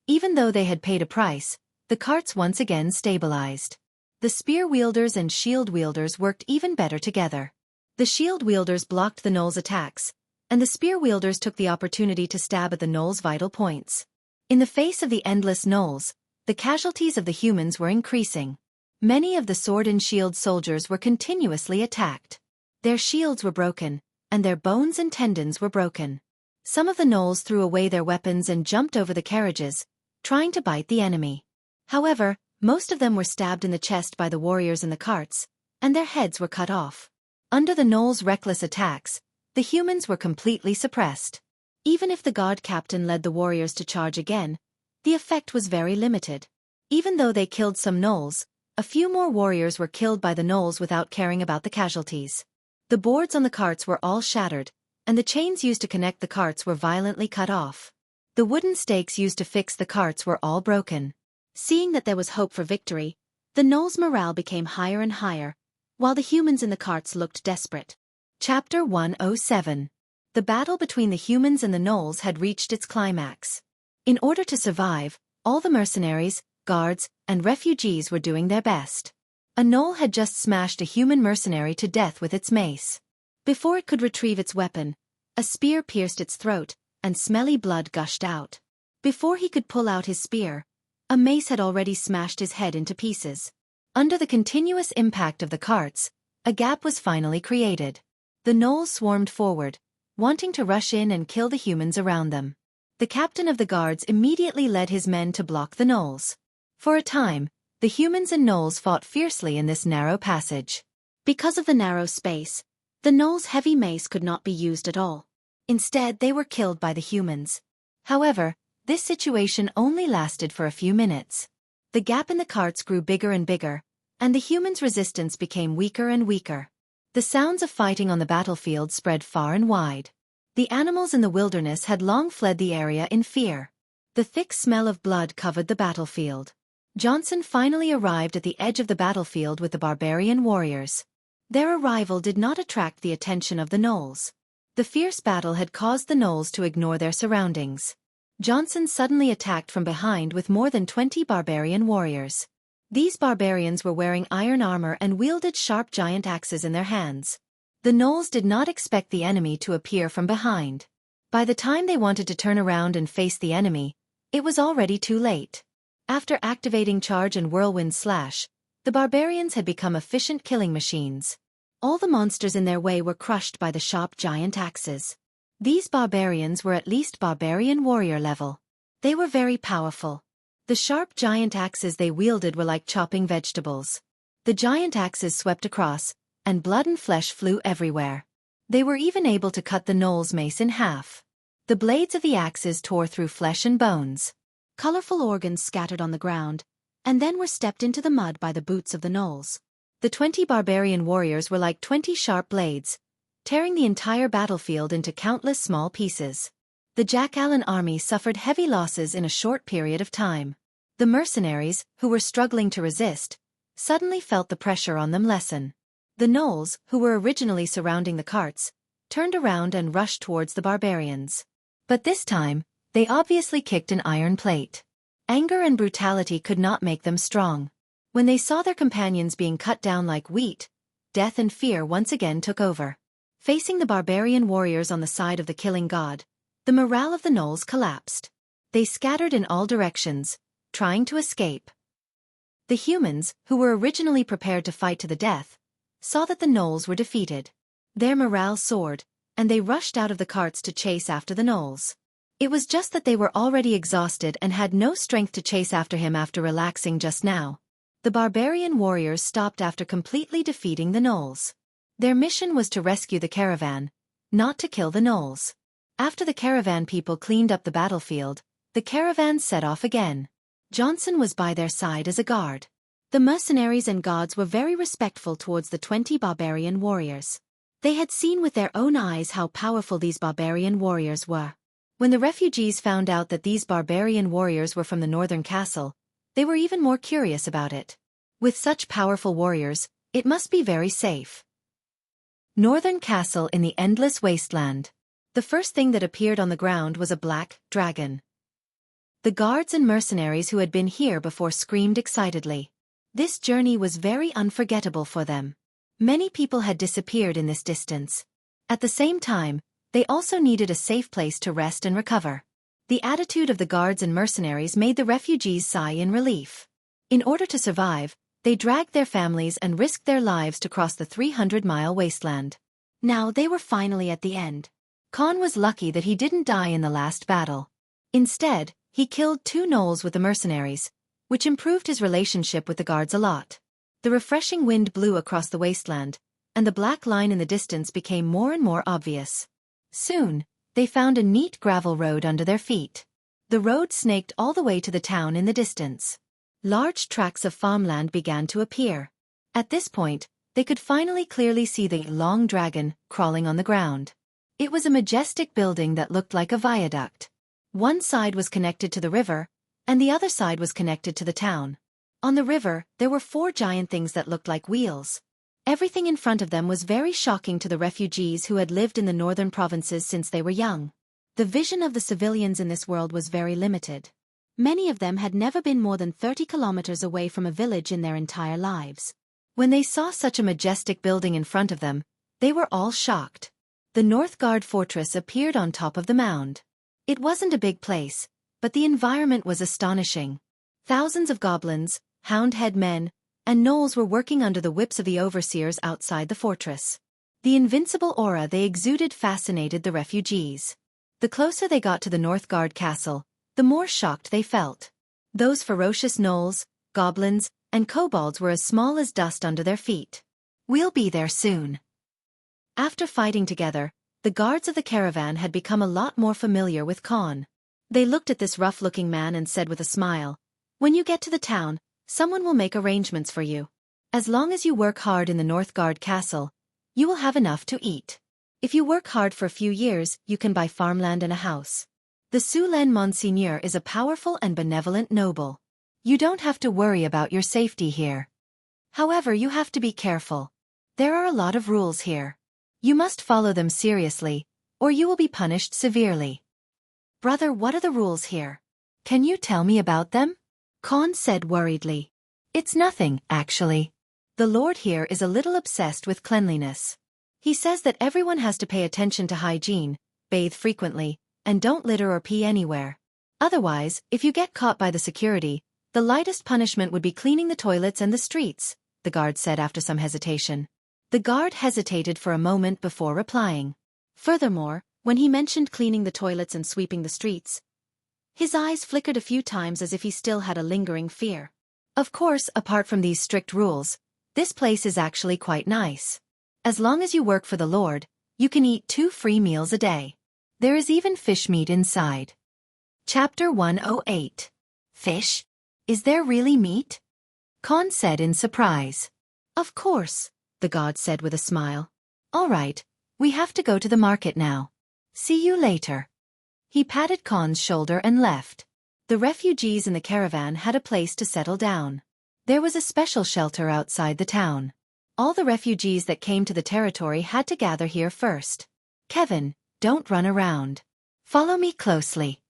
Even though they had paid a price, the carts once again stabilized. The spear wielders and shield wielders worked even better together. The shield wielders blocked the gnolls' attacks, and the spear wielders took the opportunity to stab at the gnolls' vital points. In the face of the endless gnolls, the casualties of the humans were increasing. Many of the sword and shield soldiers were continuously attacked. Their shields were broken, and their bones and tendons were broken. Some of the gnolls threw away their weapons and jumped over the carriages, trying to bite the enemy. However, most of them were stabbed in the chest by the warriors in the carts, and their heads were cut off. Under the gnolls' reckless attacks, the humans were completely suppressed. Even if the guard captain led the warriors to charge again, the effect was very limited. Even though they killed some gnolls, a few more warriors were killed by the gnolls without caring about the casualties. The boards on the carts were all shattered, and the chains used to connect the carts were violently cut off. The wooden stakes used to fix the carts were all broken. Seeing that there was hope for victory, the gnolls' morale became higher and higher, while the humans in the carts looked desperate. Chapter 107. The battle between the humans and the gnolls had reached its climax. In order to survive, all the mercenaries, guards, and refugees were doing their best. A gnoll had just smashed a human mercenary to death with its mace. Before it could retrieve its weapon, a spear pierced its throat, and smelly blood gushed out. Before he could pull out his spear, a mace had already smashed his head into pieces. Under the continuous impact of the carts, a gap was finally created. The gnolls swarmed forward, wanting to rush in and kill the humans around them. The captain of the guards immediately led his men to block the gnolls. For a time, the humans and gnolls fought fiercely in this narrow passage. Because of the narrow space, the gnolls' heavy mace could not be used at all. Instead, they were killed by the humans. However, this situation only lasted for a few minutes. The gap in the carts grew bigger and bigger, and the humans' resistance became weaker and weaker. The sounds of fighting on the battlefield spread far and wide. The animals in the wilderness had long fled the area in fear. The thick smell of blood covered the battlefield. Johnson finally arrived at the edge of the battlefield with the barbarian warriors. Their arrival did not attract the attention of the gnolls. The fierce battle had caused the gnolls to ignore their surroundings. Johnson suddenly attacked from behind with more than 20 barbarian warriors. These barbarians were wearing iron armor and wielded sharp giant axes in their hands. The gnolls did not expect the enemy to appear from behind. By the time they wanted to turn around and face the enemy, it was already too late. After activating Charge and Whirlwind Slash, the barbarians had become efficient killing machines. All the monsters in their way were crushed by the sharp giant axes. These barbarians were at least barbarian warrior level. They were very powerful. The sharp giant axes they wielded were like chopping vegetables. The giant axes swept across, and blood and flesh flew everywhere. They were even able to cut the gnoll's mace in half. The blades of the axes tore through flesh and bones. Colorful organs scattered on the ground, and then were stepped into the mud by the boots of the gnolls. The 20 barbarian warriors were like 20 sharp blades, tearing the entire battlefield into countless small pieces. The Jack Allen army suffered heavy losses in a short period of time. The mercenaries, who were struggling to resist, suddenly felt the pressure on them lessen. The gnolls, who were originally surrounding the carts, turned around and rushed towards the barbarians. But this time, they obviously kicked an iron plate. Anger and brutality could not make them strong. When they saw their companions being cut down like wheat, death and fear once again took over. Facing the barbarian warriors on the side of the killing god, the morale of the gnolls collapsed. They scattered in all directions, trying to escape. The humans, who were originally prepared to fight to the death, saw that the gnolls were defeated. Their morale soared, and they rushed out of the carts to chase after the gnolls. It was just that they were already exhausted and had no strength to chase after him after relaxing just now. The barbarian warriors stopped after completely defeating the gnolls. Their mission was to rescue the caravan, not to kill the gnolls. After the caravan people cleaned up the battlefield, the caravan set off again. Johnson was by their side as a guard. The mercenaries and gods were very respectful towards the 20 barbarian warriors. They had seen with their own eyes how powerful these barbarian warriors were. When the refugees found out that these barbarian warriors were from the northern castle, they were even more curious about it. With such powerful warriors, it must be very safe. Northern Castle in the Endless Wasteland. The first thing that appeared on the ground was a black dragon. The guards and mercenaries who had been here before screamed excitedly. This journey was very unforgettable for them. Many people had disappeared in this distance. At the same time, they also needed a safe place to rest and recover. The attitude of the guards and mercenaries made the refugees sigh in relief. In order to survive, they dragged their families and risked their lives to cross the 300-mile wasteland. Now they were finally at the end. Khan was lucky that he didn't die in the last battle. Instead, he killed 2 gnolls with the mercenaries, which improved his relationship with the guards a lot. The refreshing wind blew across the wasteland, and the black line in the distance became more and more obvious. Soon, they found a neat gravel road under their feet. The road snaked all the way to the town in the distance. Large tracts of farmland began to appear. At this point, they could finally clearly see the long dragon crawling on the ground. It was a majestic building that looked like a viaduct. One side was connected to the river, and the other side was connected to the town. On the river, there were 4 giant things that looked like wheels. Everything in front of them was very shocking to the refugees who had lived in the northern provinces since they were young. The vision of the civilians in this world was very limited. Many of them had never been more than 30 kilometers away from a village in their entire lives. When they saw such a majestic building in front of them, they were all shocked. The Northgard Fortress appeared on top of the mound. It wasn't a big place, but the environment was astonishing. Thousands of goblins, hound-head men, and gnolls were working under the whips of the overseers outside the fortress. The invincible aura they exuded fascinated the refugees. The closer they got to the Northgard castle, the more shocked they felt. Those ferocious gnolls, goblins, and kobolds were as small as dust under their feet. "We'll be there soon." After fighting together, the guards of the caravan had become a lot more familiar with Khan. They looked at this rough-looking man and said with a smile, "When you get to the town, someone will make arrangements for you. As long as you work hard in the Northgard Castle, you will have enough to eat. If you work hard for a few years, you can buy farmland and a house. The Sulen Monseigneur is a powerful and benevolent noble. You don't have to worry about your safety here. However, you have to be careful. There are a lot of rules here. You must follow them seriously, or you will be punished severely." Brother, what are the rules here? Can you tell me about them? Khan said worriedly. It's nothing, actually. The Lord here is a little obsessed with cleanliness. He says that everyone has to pay attention to hygiene, bathe frequently, and don't litter or pee anywhere. Otherwise, if you get caught by the security, the lightest punishment would be cleaning the toilets and the streets, the guard said after some hesitation. The guard hesitated for a moment before replying. Furthermore, when he mentioned cleaning the toilets and sweeping the streets, his eyes flickered a few times as if he still had a lingering fear. Of course, apart from these strict rules, this place is actually quite nice. As long as you work for the Lord, you can eat 2 free meals a day. There is even fish meat inside. Chapter 108. Fish? Is there really meat? Khan said in surprise. Of course, the god said with a smile. All right, we have to go to the market now. See you later. He patted Khan's shoulder and left. The refugees in the caravan had a place to settle down. There was a special shelter outside the town. All the refugees that came to the territory had to gather here first. Kevin, don't run around. Follow me closely,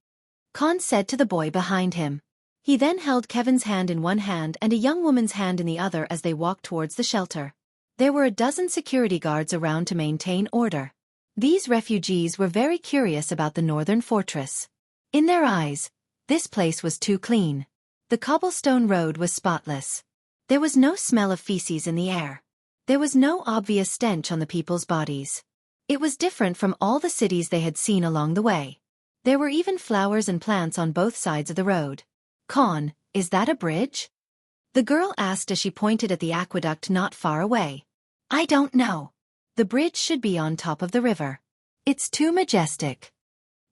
Khan said to the boy behind him. He then held Kevin's hand in one hand and a young woman's hand in the other as they walked towards the shelter. There were a dozen security guards around to maintain order. These refugees were very curious about the northern fortress. In their eyes, this place was too clean. The cobblestone road was spotless. There was no smell of feces in the air. There was no obvious stench on the people's bodies. It was different from all the cities they had seen along the way. There were even flowers and plants on both sides of the road. Khan, is that a bridge? The girl asked as she pointed at the aqueduct not far away. I don't know. The bridge should be on top of the river. It's too majestic.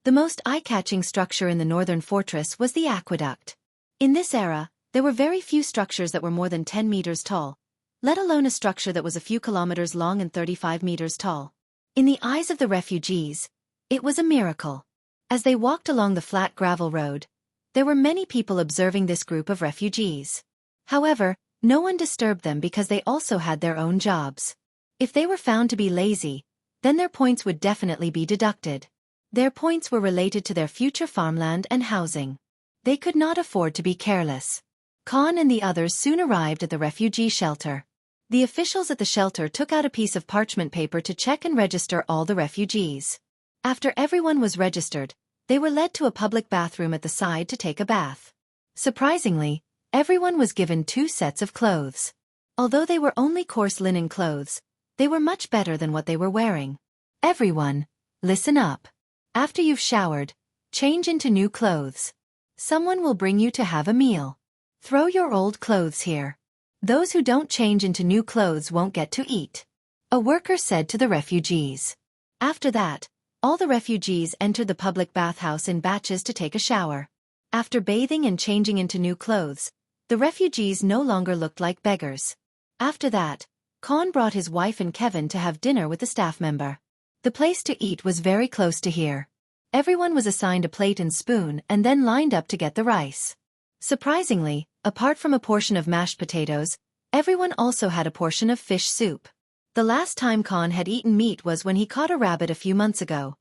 The most eye-catching structure in the northern fortress was the aqueduct. In this era, there were very few structures that were more than 10 meters tall, let alone a structure that was a few kilometers long and 35 meters tall. In the eyes of the refugees, it was a miracle. As they walked along the flat gravel road, there were many people observing this group of refugees. However, no one disturbed them because they also had their own jobs. If they were found to be lazy, then their points would definitely be deducted. Their points were related to their future farmland and housing. They could not afford to be careless. Khan and the others soon arrived at the refugee shelter. The officials at the shelter took out a piece of parchment paper to check and register all the refugees. After everyone was registered, they were led to a public bathroom at the side to take a bath. Surprisingly, everyone was given 2 sets of clothes. Although they were only coarse linen clothes, they were much better than what they were wearing. Everyone, listen up. After you've showered, change into new clothes. Someone will bring you to have a meal. Throw your old clothes here. Those who don't change into new clothes won't get to eat, a worker said to the refugees. After that, all the refugees entered the public bathhouse in batches to take a shower. After bathing and changing into new clothes, the refugees no longer looked like beggars. After that, Khan brought his wife and Kevin to have dinner with a staff member. The place to eat was very close to here. Everyone was assigned a plate and spoon and then lined up to get the rice. Surprisingly, apart from a portion of mashed potatoes, everyone also had a portion of fish soup. The last time Khan had eaten meat was when he caught a rabbit a few months ago.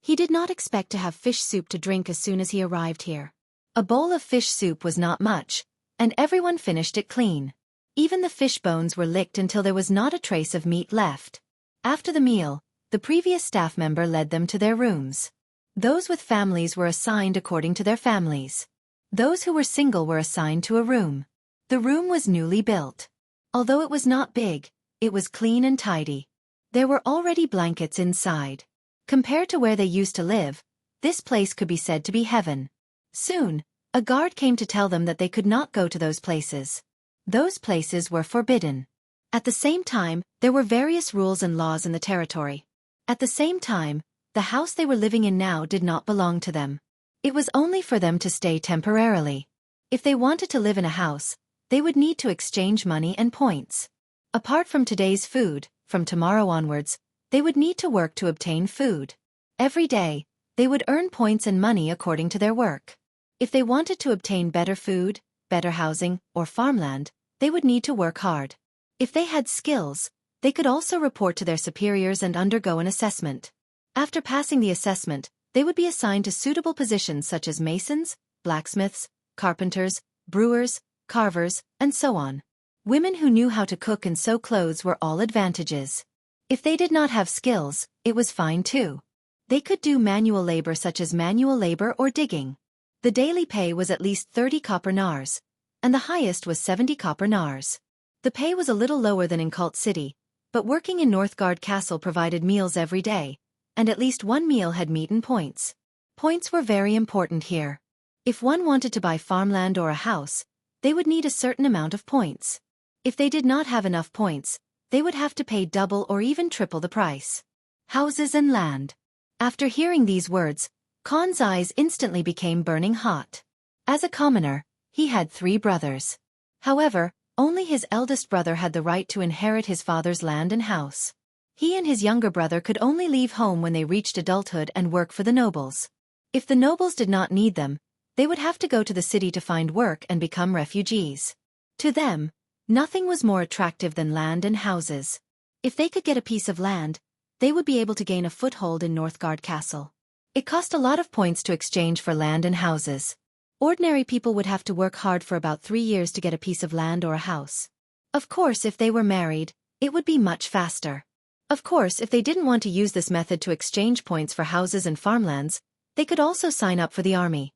He did not expect to have fish soup to drink as soon as he arrived here. A bowl of fish soup was not much, and everyone finished it clean. Even the fish bones were licked until there was not a trace of meat left. After the meal, the previous staff member led them to their rooms. Those with families were assigned according to their families. Those who were single were assigned to a room. The room was newly built. Although it was not big, it was clean and tidy. There were already blankets inside. Compared to where they used to live, this place could be said to be heaven. Soon, a guard came to tell them that they could not go to those places. Those places were forbidden. At the same time, there were various rules and laws in the territory. At the same time, the house they were living in now did not belong to them. It was only for them to stay temporarily. If they wanted to live in a house, they would need to exchange money and points. Apart from today's food, from tomorrow onwards, they would need to work to obtain food. Every day, they would earn points and money according to their work. If they wanted to obtain better food, better housing, or farmland, they would need to work hard. If they had skills, they could also report to their superiors and undergo an assessment. After passing the assessment, they would be assigned to suitable positions such as masons, blacksmiths, carpenters, brewers, carvers, and so on. Women who knew how to cook and sew clothes were all advantages. If they did not have skills, it was fine too. They could do manual labor such as manual labor or digging. The daily pay was at least 30 copper nars, and the highest was 70 copper nars. The pay was a little lower than in Cult City, but working in Northgard Castle provided meals every day, and at least one meal had meat and points. Points were very important here. If one wanted to buy farmland or a house, they would need a certain amount of points. If they did not have enough points, they would have to pay double or even triple the price. Houses and land. After hearing these words, Khan's eyes instantly became burning hot. As a commoner, he had 3 brothers. However, only his eldest brother had the right to inherit his father's land and house. He and his younger brother could only leave home when they reached adulthood and work for the nobles. If the nobles did not need them, they would have to go to the city to find work and become refugees. To them, nothing was more attractive than land and houses. If they could get a piece of land, they would be able to gain a foothold in Northgard Castle. It cost a lot of points to exchange for land and houses. Ordinary people would have to work hard for about 3 years to get a piece of land or a house. Of course, if they were married, it would be much faster. Of course, if they didn't want to use this method to exchange points for houses and farmlands, they could also sign up for the army.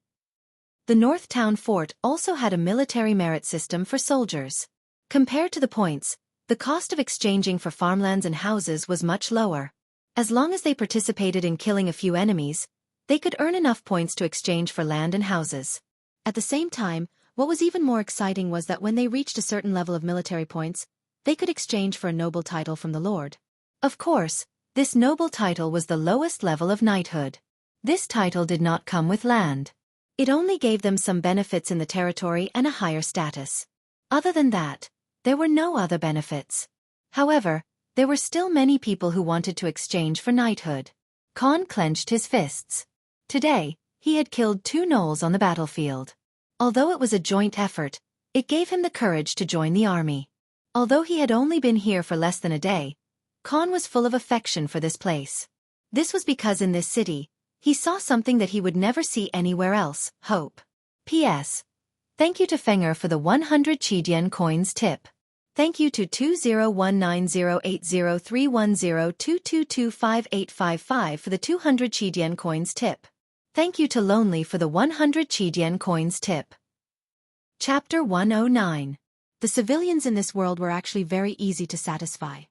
The North Town Fort also had a military merit system for soldiers. Compared to the points, the cost of exchanging for farmlands and houses was much lower. As long as they participated in killing a few enemies, they could earn enough points to exchange for land and houses. At the same time, what was even more exciting was that when they reached a certain level of military points, they could exchange for a noble title from the lord. Of course, this noble title was the lowest level of knighthood. This title did not come with land. It only gave them some benefits in the territory and a higher status. Other than that, there were no other benefits. However, there were still many people who wanted to exchange for knighthood. Khan clenched his fists. Today, he had killed 2 gnolls on the battlefield. Although it was a joint effort, it gave him the courage to join the army. Although he had only been here for less than a day, Khan was full of affection for this place. This was because in this city, he saw something that he would never see anywhere else: hope. P.S. Thank you to Fenger for the 100 Chidian coins tip. Thank you to 201908031022258555 for the 200 Chidian coins tip. Thank you to Lonely for the 100 Chidian coins tip. Chapter 109. The civilians in this world were actually very easy to satisfy.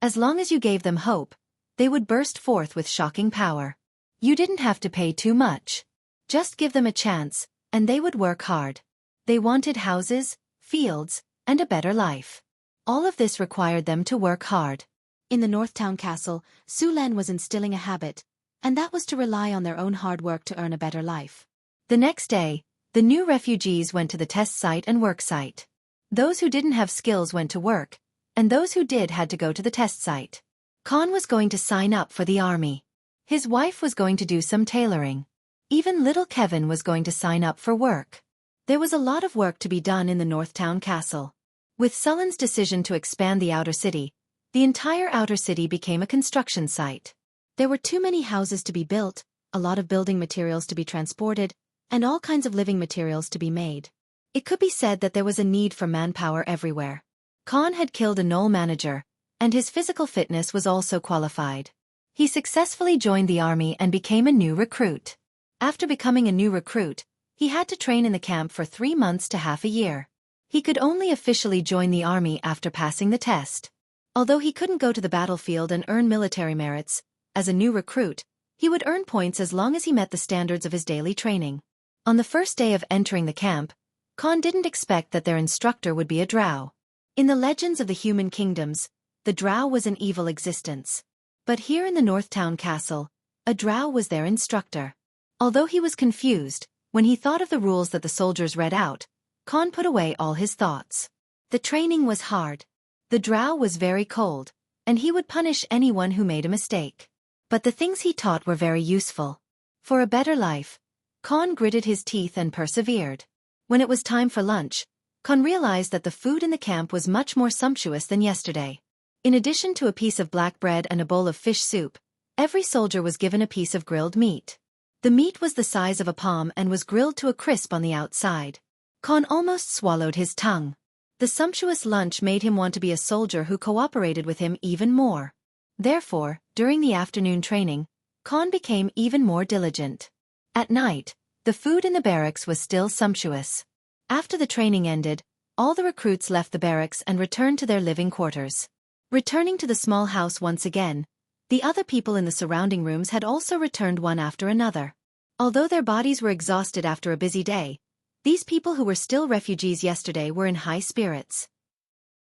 As long as you gave them hope, they would burst forth with shocking power. You didn't have to pay too much. Just give them a chance, and they would work hard. They wanted houses, fields, and a better life. All of this required them to work hard. In the Northtown Castle, Sulan was instilling a habit, and that was to rely on their own hard work to earn a better life. The next day, the new refugees went to the test site and work site. Those who didn't have skills went to work, and those who did had to go to the test site. Khan was going to sign up for the army. His wife was going to do some tailoring. Even little Kevin was going to sign up for work. There was a lot of work to be done in the Northtown Castle. With Sullen's decision to expand the outer city, the entire outer city became a construction site. There were too many houses to be built, a lot of building materials to be transported, and all kinds of living materials to be made. It could be said that there was a need for manpower everywhere. Khan had killed a gnoll manager, and his physical fitness was also qualified. He successfully joined the army and became a new recruit. After becoming a new recruit, he had to train in the camp for 3 months to half a year. He could only officially join the army after passing the test. Although he couldn't go to the battlefield and earn military merits, as a new recruit, he would earn points as long as he met the standards of his daily training. On the first day of entering the camp, Khan didn't expect that their instructor would be a drow. In the legends of the human kingdoms, the drow was an evil existence. But here in the Northtown Castle, a drow was their instructor. Although he was confused, when he thought of the rules that the soldiers read out, Khan put away all his thoughts. The training was hard. The drow was very cold, and he would punish anyone who made a mistake. But the things he taught were very useful. For a better life, Khan gritted his teeth and persevered. When it was time for lunch, Khan realized that the food in the camp was much more sumptuous than yesterday. In addition to a piece of black bread and a bowl of fish soup, every soldier was given a piece of grilled meat. The meat was the size of a palm and was grilled to a crisp on the outside. Khan almost swallowed his tongue. The sumptuous lunch made him want to be a soldier who cooperated with him even more. Therefore, during the afternoon training, Khan became even more diligent. At night, the food in the barracks was still sumptuous. After the training ended, all the recruits left the barracks and returned to their living quarters. Returning to the small house once again, the other people in the surrounding rooms had also returned one after another. Although their bodies were exhausted after a busy day, these people who were still refugees yesterday were in high spirits.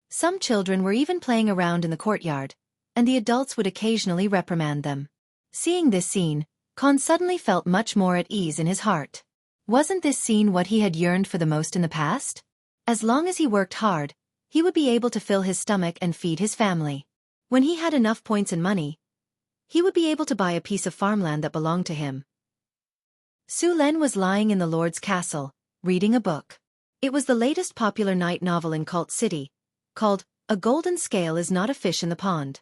Some children were even playing around in the courtyard, and the adults would occasionally reprimand them. Seeing this scene, Khan suddenly felt much more at ease in his heart. Wasn't this scene what he had yearned for the most in the past? As long as he worked hard, he would be able to fill his stomach and feed his family. When he had enough points and money, he would be able to buy a piece of farmland that belonged to him. Su Len was lying in the Lord's castle, reading a book. It was the latest popular night novel in Cult City, called A Golden Scale Is Not a Fish in the Pond.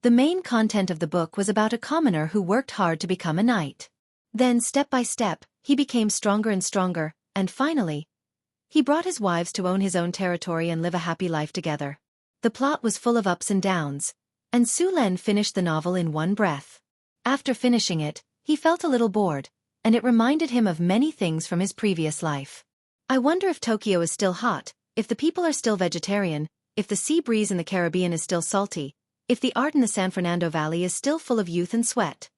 The main content of the book was about a commoner who worked hard to become a knight. Then, step by step, he became stronger and stronger, and finally, he brought his wives to own his own territory and live a happy life together. The plot was full of ups and downs, and Su Len finished the novel in one breath. After finishing it, he felt a little bored, and it reminded him of many things from his previous life. I wonder if Tokyo is still hot, if the people are still vegetarian, if the sea breeze in the Caribbean is still salty, if the art in the San Fernando Valley is still full of youth and sweat.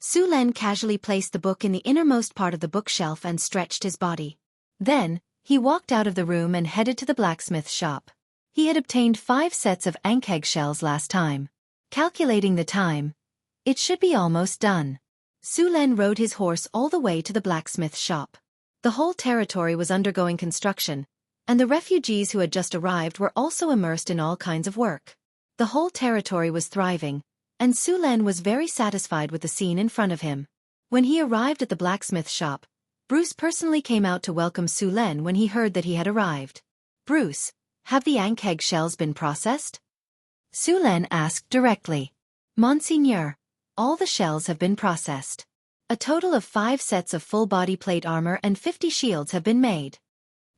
Su Len casually placed the book in the innermost part of the bookshelf and stretched his body. Then, he walked out of the room and headed to the blacksmith shop. He had obtained 5 sets of ankeg shells last time. Calculating the time, it should be almost done. Su Len rode his horse all the way to the blacksmith shop. The whole territory was undergoing construction, and the refugees who had just arrived were also immersed in all kinds of work. The whole territory was thriving, and Su Len was very satisfied with the scene in front of him. When he arrived at the blacksmith shop, Bruce personally came out to welcome Su Len when he heard that he had arrived. "Bruce, have the ankeg shells been processed?" Su Len asked directly. "Monseigneur, all the shells have been processed. A total of 5 sets of full-body plate armor and 50 shields have been made,"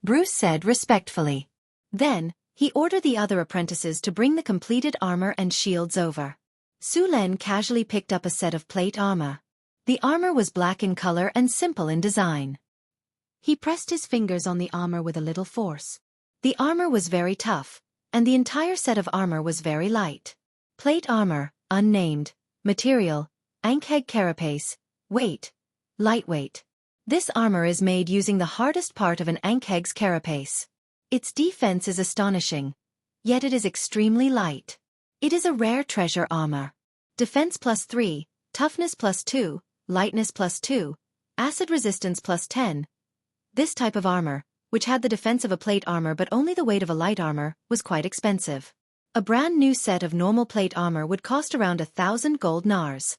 Bruce said respectfully. Then, he ordered the other apprentices to bring the completed armor and shields over. Su Len casually picked up a set of plate armor. The armor was black in color and simple in design. He pressed his fingers on the armor with a little force. The armor was very tough, and the entire set of armor was very light. Plate armor, unnamed. Material, ankeg carapace. Weight, lightweight. This armor is made using the hardest part of an ankeg's carapace. Its defense is astonishing, yet it is extremely light. It is a rare treasure armor. Defense +3, toughness +2, lightness +2, acid resistance +10. This type of armor, which had the defense of a plate armor but only the weight of a light armor, was quite expensive. A brand new set of normal plate armor would cost around 1,000 gold nars.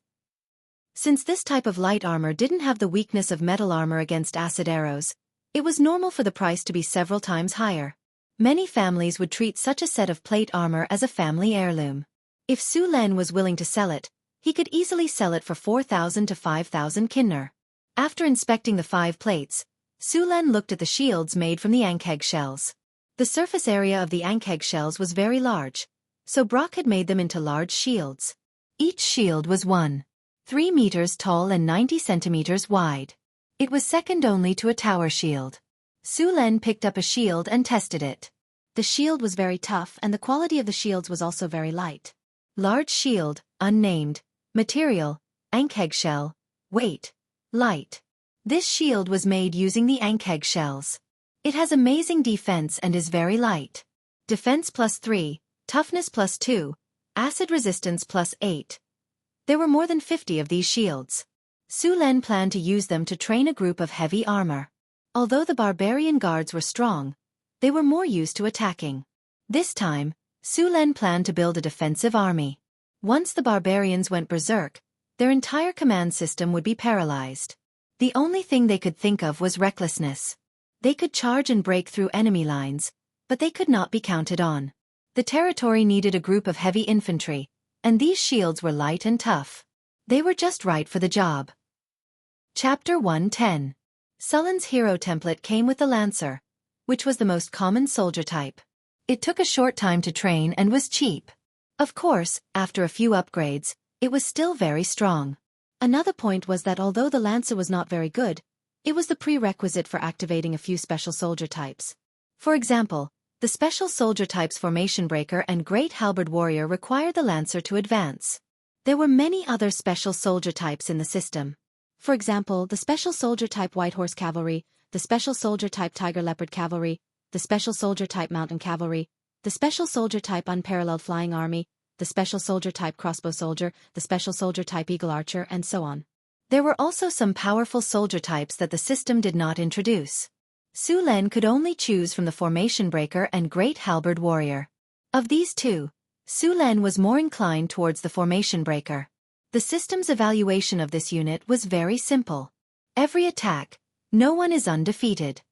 Since this type of light armor didn't have the weakness of metal armor against acid arrows, it was normal for the price to be several times higher. Many families would treat such a set of plate armor as a family heirloom. If Su Len was willing to sell it, he could easily sell it for 4,000 to 5,000 kinner. After inspecting the 5 plates, Su Len looked at the shields made from the ankeg shells. The surface area of the ankeg shells was very large, so Brock had made them into large shields. Each shield was 1.3 meters tall and 90 centimeters wide. It was second only to a tower shield. Su Len picked up a shield and tested it. The shield was very tough and the quality of the shields was also very light. Large shield, unnamed. Material, ankeg shell. Weight, light. This shield was made using the ankeg shells. It has amazing defense and is very light. Defense +3, toughness +2, acid resistance +8. There were more than 50 of these shields. Su Len planned to use them to train a group of heavy armor. Although the barbarian guards were strong, they were more used to attacking. This time, Su Len planned to build a defensive army. Once the barbarians went berserk, their entire command system would be paralyzed. The only thing they could think of was recklessness. They could charge and break through enemy lines, but they could not be counted on. The territory needed a group of heavy infantry, and these shields were light and tough. They were just right for the job. Chapter 110. Sullen's hero template came with the Lancer, which was the most common soldier type. It took a short time to train and was cheap. Of course, after a few upgrades, it was still very strong. Another point was that although the Lancer was not very good, it was the prerequisite for activating a few special soldier types. For example, the special soldier types Formation Breaker and Great Halberd Warrior required the Lancer to advance. There were many other special soldier types in the system. For example, the special soldier type White Horse Cavalry, the special soldier type Tiger Leopard Cavalry, the special soldier type Mountain Cavalry, the special soldier type Unparalleled Flying Army, the special soldier type Crossbow Soldier, the special soldier type Eagle Archer, and so on. There were also some powerful soldier types that the system did not introduce. Su Lin could only choose from the Formation Breaker and Great Halberd Warrior. Of these two, Su Lin was more inclined towards the Formation Breaker. The system's evaluation of this unit was very simple. Every attack, no one is undefeated.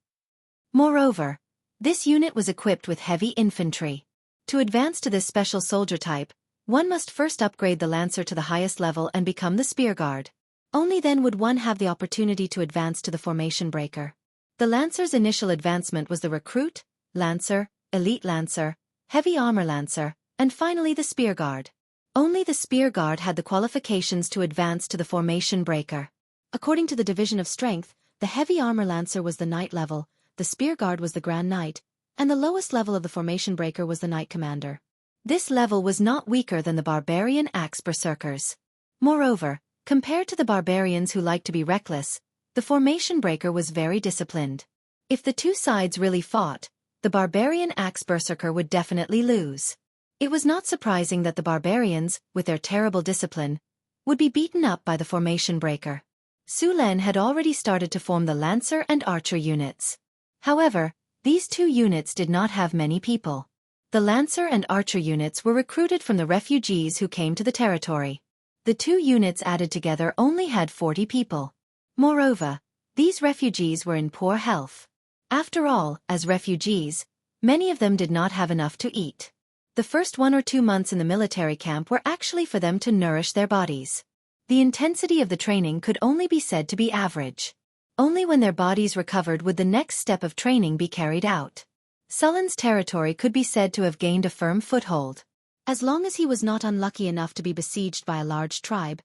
Moreover, this unit was equipped with heavy infantry. To advance to this special soldier type, one must first upgrade the Lancer to the highest level and become the Spear Guard. Only then would one have the opportunity to advance to the Formation Breaker. The Lancer's initial advancement was the Recruit, Lancer, Elite Lancer, Heavy Armor Lancer, and finally the Spear Guard. Only the Spear Guard had the qualifications to advance to the Formation Breaker. According to the division of strength, the Heavy Armor Lancer was the Knight level, the Spear Guard was the Grand Knight, and the lowest level of the Formation Breaker was the Knight Commander. This level was not weaker than the Barbarian Axe Berserkers. Moreover, compared to the Barbarians who liked to be reckless, the Formation Breaker was very disciplined. If the two sides really fought, the Barbarian Axe Berserker would definitely lose. It was not surprising that the Barbarians, with their terrible discipline, would be beaten up by the Formation Breaker. Su Lin had already started to form the Lancer and Archer units. However, these two units did not have many people. The Lancer and Archer units were recruited from the refugees who came to the territory. The two units added together only had 40 people. Moreover, these refugees were in poor health. After all, as refugees, many of them did not have enough to eat. The first 1 or 2 months in the military camp were actually for them to nourish their bodies. The intensity of the training could only be said to be average. Only when their bodies recovered would the next step of training be carried out. Sullen's territory could be said to have gained a firm foothold. As long as he was not unlucky enough to be besieged by a large tribe,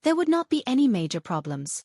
there would not be any major problems.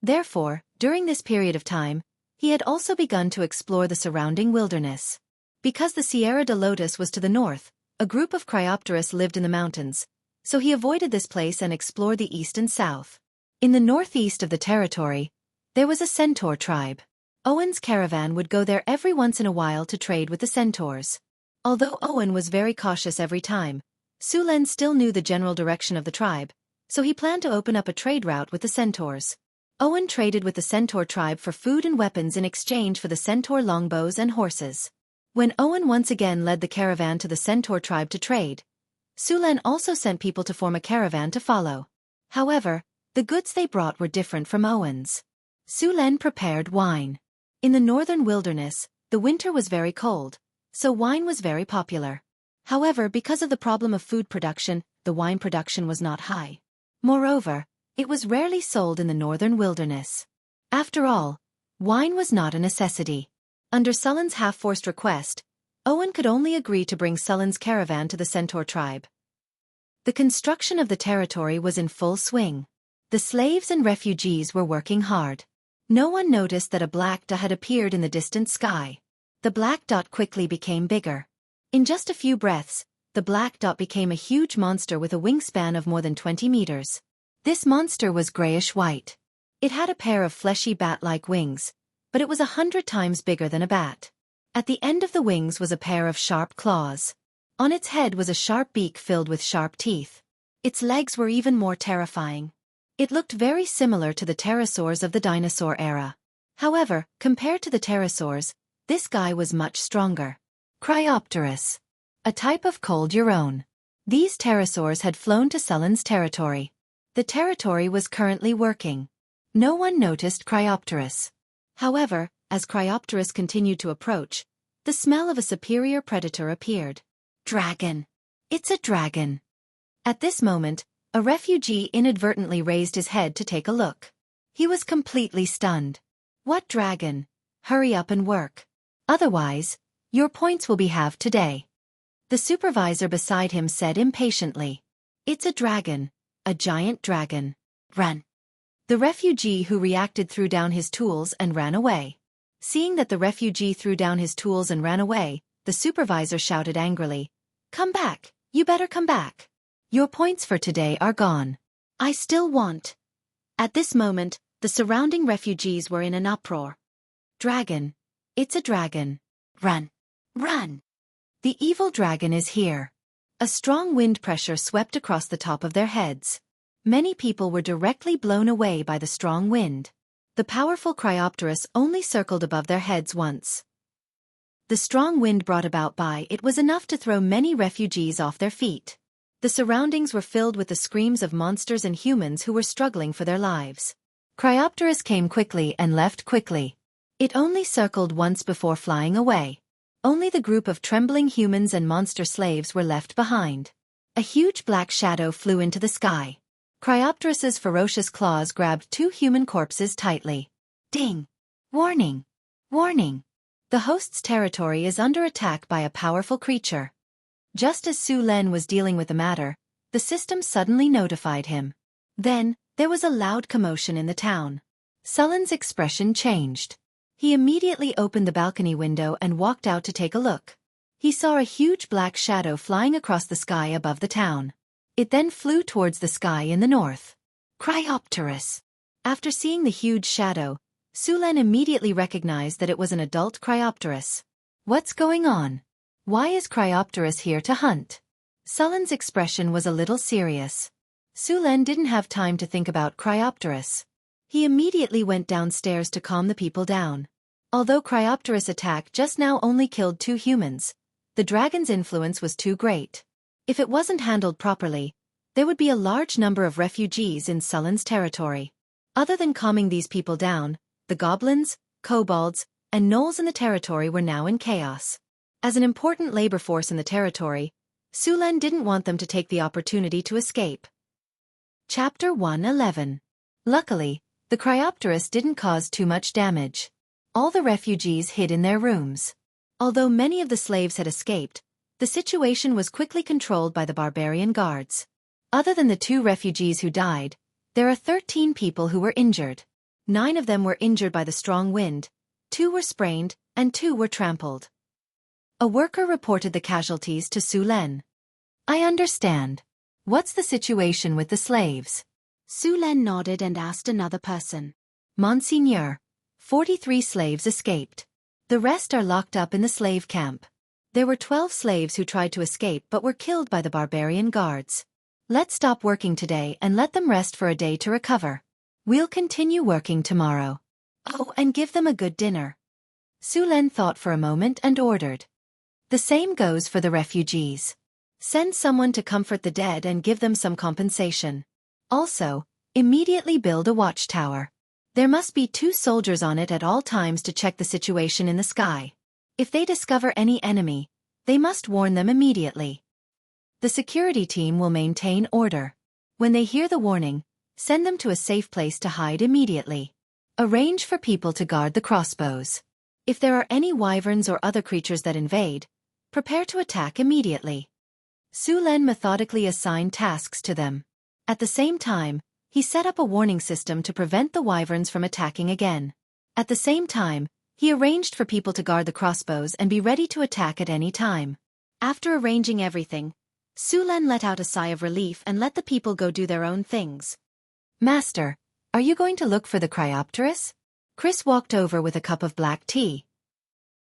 Therefore, during this period of time, he had also begun to explore the surrounding wilderness. Because the Sierra de Lotus was to the north, a group of Cryopteris lived in the mountains, so he avoided this place and explored the east and south. In the northeast of the territory, there was a Centaur tribe. Owen's caravan would go there every once in a while to trade with the Centaurs. Although Owen was very cautious every time, Su Lin still knew the general direction of the tribe, so he planned to open up a trade route with the Centaurs. Owen traded with the Centaur tribe for food and weapons in exchange for the Centaur longbows and horses. When Owen once again led the caravan to the Centaur tribe to trade, Su Lin also sent people to form a caravan to follow. However, the goods they brought were different from Owen's. Su Lin prepared wine. In the northern wilderness, the winter was very cold, so wine was very popular. However, because of the problem of food production, the wine production was not high. Moreover, it was rarely sold in the northern wilderness. After all, wine was not a necessity. Under Sullen's half-forced request, Owen could only agree to bring Sullen's caravan to the Centaur tribe. The construction of the territory was in full swing. The slaves and refugees were working hard. No one noticed that a black dot had appeared in the distant sky. The black dot quickly became bigger. In just a few breaths, the black dot became a huge monster with a wingspan of more than 20 meters. This monster was grayish-white. It had a pair of fleshy bat-like wings, but it was 100 times bigger than a bat. At the end of the wings was a pair of sharp claws. On its head was a sharp beak filled with sharp teeth. Its legs were even more terrifying. It looked very similar to the pterosaurs of the dinosaur era. However, compared to the pterosaurs, this guy was much stronger. Cryopteris. A type of cold Euron. These pterosaurs had flown to Sullen's territory. The territory was currently working. No one noticed Cryopteris. However, as Cryopteris continued to approach, the smell of a superior predator appeared. Dragon. It's a dragon. At this moment, a refugee inadvertently raised his head to take a look. He was completely stunned. What dragon? Hurry up and work. Otherwise, your points will be halved today. The supervisor beside him said impatiently. It's a dragon, a giant dragon. Run. The refugee who reacted threw down his tools and ran away. Seeing that the refugee threw down his tools and ran away, the supervisor shouted angrily, "Come back, you better come back. Your points for today are gone." I still want. At this moment, the surrounding refugees were in an uproar. Dragon. It's a dragon. Run. Run. The evil dragon is here. A strong wind pressure swept across the top of their heads. Many people were directly blown away by the strong wind. The powerful Cryopteris only circled above their heads once. The strong wind brought about by it was enough to throw many refugees off their feet. The surroundings were filled with the screams of monsters and humans who were struggling for their lives. Cryopteris came quickly and left quickly. It only circled once before flying away. Only the group of trembling humans and monster slaves were left behind. A huge black shadow flew into the sky. Cryopteris's ferocious claws grabbed 2 human corpses tightly. Ding! Warning! Warning! The host's territory is under attack by a powerful creature. Just as Su Len was dealing with the matter, the system suddenly notified him. Then, there was a loud commotion in the town. Sullen's expression changed. He immediately opened the balcony window and walked out to take a look. He saw a huge black shadow flying across the sky above the town. It then flew towards the sky in the north. Cryopteris. After seeing the huge shadow, Su Len immediately recognized that it was an adult Cryopteris. What's going on? Why is Cryopteris here to hunt? Sullen's expression was a little serious. Su Len didn't have time to think about Cryopteris. He immediately went downstairs to calm the people down. Although Cryopteris' attack just now only killed 2 humans, the dragon's influence was too great. If it wasn't handled properly, there would be a large number of refugees in Sullen's territory. Other than calming these people down, the goblins, kobolds, and gnolls in the territory were now in chaos. As an important labor force in the territory, Su Len didn't want them to take the opportunity to escape. Chapter 111. Luckily, the Cryopteris didn't cause too much damage. All the refugees hid in their rooms. Although many of the slaves had escaped, the situation was quickly controlled by the barbarian guards. Other than the 2 refugees who died, there are 13 people who were injured. 9 of them were injured by the strong wind, 2 were sprained, and 2 were trampled. A worker reported the casualties to Su Len. I understand. What's the situation with the slaves? Su Len nodded and asked another person. Monseigneur, 43 slaves escaped. The rest are locked up in the slave camp. There were 12 slaves who tried to escape but were killed by the barbarian guards. Let's stop working today and let them rest for a day to recover. We'll continue working tomorrow. Oh, and give them a good dinner. Su Len thought for a moment and ordered. The same goes for the refugees. Send someone to comfort the dead and give them some compensation. Also, immediately build a watchtower. There must be 2 soldiers on it at all times to check the situation in the sky. If they discover any enemy, they must warn them immediately. The security team will maintain order. When they hear the warning, send them to a safe place to hide immediately. Arrange for people to guard the crossbows. If there are any wyverns or other creatures that invade, prepare to attack immediately. Su Len methodically assigned tasks to them. At the same time, he set up a warning system to prevent the wyverns from attacking again. At the same time, he arranged for people to guard the crossbows and be ready to attack at any time. After arranging everything, Su Len let out a sigh of relief and let the people go do their own things. Master, are you going to look for the Cryopteris? Chris walked over with a cup of black tea.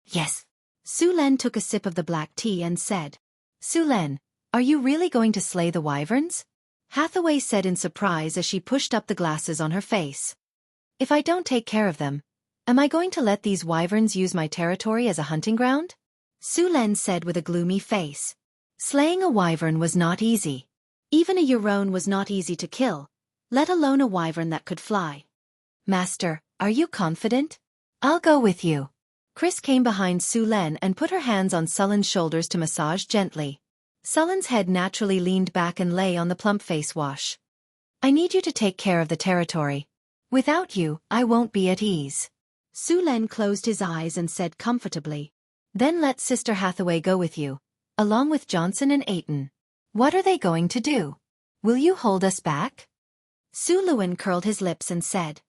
Yes. Su Len took a sip of the black tea and said, Su Len, are you really going to slay the wyverns? Hathaway said in surprise as she pushed up the glasses on her face. If I don't take care of them, am I going to let these wyverns use my territory as a hunting ground? Su Len said with a gloomy face. Slaying a wyvern was not easy. Even a Euron was not easy to kill, let alone a wyvern that could fly. Master, are you confident? I'll go with you. Chris came behind Su Len and put her hands on Sullen's shoulders to massage gently. Sullen's head naturally leaned back and lay on the plump face wash. I need you to take care of the territory. Without you, I won't be at ease. Su Len closed his eyes and said comfortably. Then let Sister Hathaway go with you, along with Johnson and Aiton. What are they going to do? Will you hold us back? Su Luen curled his lips and said.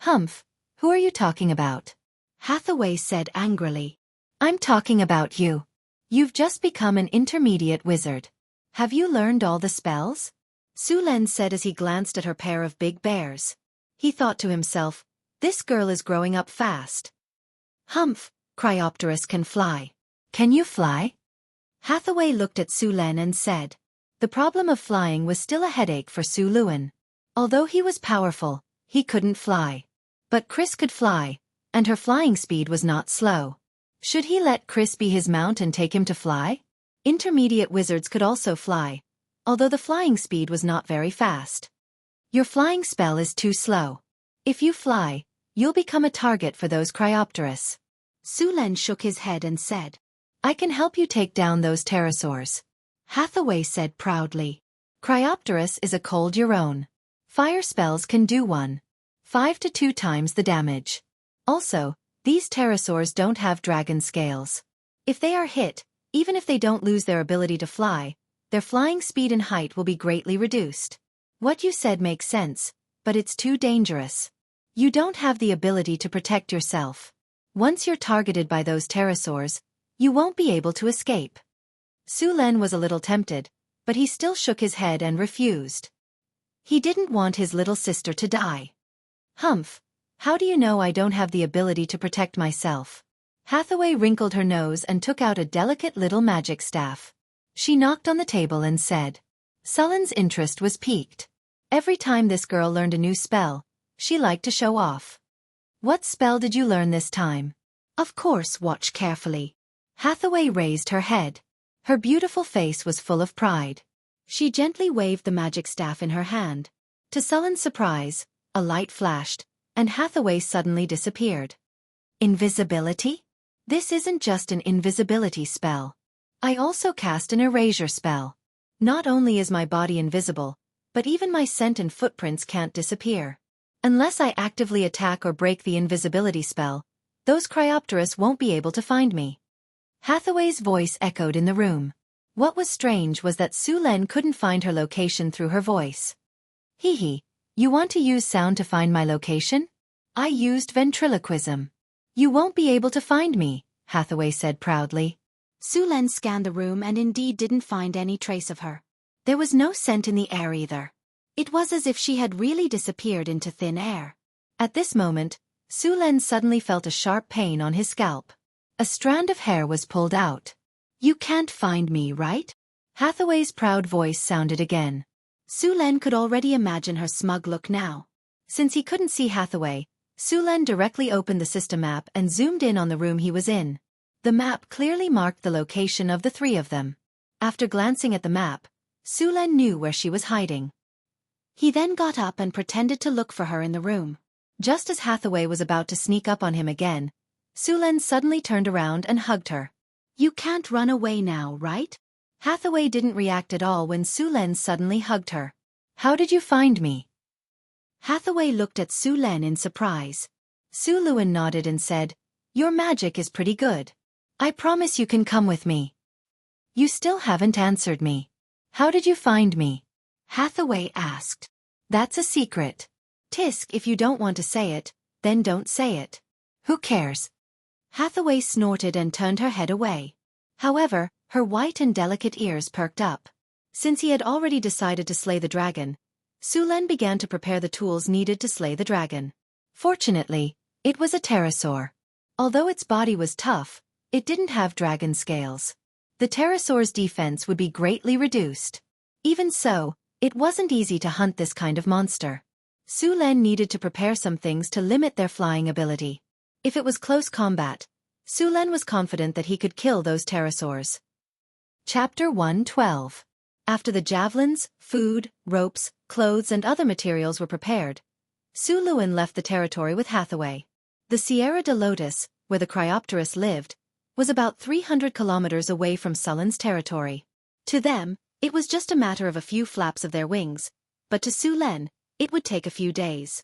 Humph, who are you talking about? Hathaway said angrily. I'm talking about you. You've just become an intermediate wizard. Have you learned all the spells? Su Len said as he glanced at her pair of big bears. He thought to himself, this girl is growing up fast. Humph, Cryopterus can fly. Can you fly? Hathaway looked at Su Len and said. The problem of flying was still a headache for Su Luen. Although he was powerful, he couldn't fly. But Chris could fly, and her flying speed was not slow. Should he let Chris be his mount and take him to fly? Intermediate wizards could also fly, although the flying speed was not very fast. Your flying spell is too slow. If you fly, you'll become a target for those Cryopterus. Su Len shook his head and said. I can help you take down those pterosaurs. Hathaway said proudly. Cryopterus is a cold your own. Fire spells can do 1.5 to 2 times the damage. Also, these pterosaurs don't have dragon scales. If they are hit, even if they don't lose their ability to fly, their flying speed and height will be greatly reduced. What you said makes sense, but it's too dangerous. You don't have the ability to protect yourself. Once you're targeted by those pterosaurs, you won't be able to escape. Su Len was a little tempted, but he still shook his head and refused. He didn't want his little sister to die. Humph, how do you know I don't have the ability to protect myself? Hathaway wrinkled her nose and took out a delicate little magic staff. She knocked on the table and said. Sullen's interest was piqued. Every time this girl learned a new spell, she liked to show off. What spell did you learn this time? Of course, watch carefully. Hathaway raised her head. Her beautiful face was full of pride. She gently waved the magic staff in her hand. To Sullen's surprise, a light flashed, and Hathaway suddenly disappeared. Invisibility? This isn't just an invisibility spell. I also cast an erasure spell. Not only is my body invisible, but even my scent and footprints can't disappear. Unless I actively attack or break the invisibility spell, those Cryopterus won't be able to find me. Hathaway's voice echoed in the room. What was strange was that Su Len couldn't find her location through her voice. Hee hee, you want to use sound to find my location? I used ventriloquism. You won't be able to find me, Hathaway said proudly. Su Len scanned the room and indeed didn't find any trace of her. There was no scent in the air either. It was as if she had really disappeared into thin air. At this moment, Su Len suddenly felt a sharp pain on his scalp. A strand of hair was pulled out. You can't find me, right? Hathaway's proud voice sounded again. Su Len could already imagine her smug look now. Since he couldn't see Hathaway, Su Len directly opened the system map and zoomed in on the room he was in. The map clearly marked the location of the 3 of them. After glancing at the map, Su Len knew where she was hiding. He then got up and pretended to look for her in the room. Just as Hathaway was about to sneak up on him again, Su Len suddenly turned around and hugged her. You can't run away now, right? Hathaway didn't react at all when Su Len suddenly hugged her. How did you find me? Hathaway looked at Su Len in surprise. Su Luen nodded and said, Your magic is pretty good. I promise you can come with me. You still haven't answered me. How did you find me? Hathaway asked. That's a secret. Tisk, if you don't want to say it, then don't say it. Who cares? Hathaway snorted and turned her head away. However, her white and delicate ears perked up. Since he had already decided to slay the dragon, Su Len began to prepare the tools needed to slay the dragon. Fortunately, it was a pterosaur. Although its body was tough, it didn't have dragon scales. The pterosaur's defense would be greatly reduced. Even so, it wasn't easy to hunt this kind of monster. Su Len needed to prepare some things to limit their flying ability. If it was close combat, Su Len was confident that he could kill those pterosaurs. Chapter 112. After the javelins, food, ropes, clothes and other materials were prepared, Su Luen left the territory with Hathaway. The Sierra de Lotus, where the Cryopterus lived, was about 300 kilometers away from Sullen's territory. To them, it was just a matter of a few flaps of their wings, but to Su Len, it would take a few days.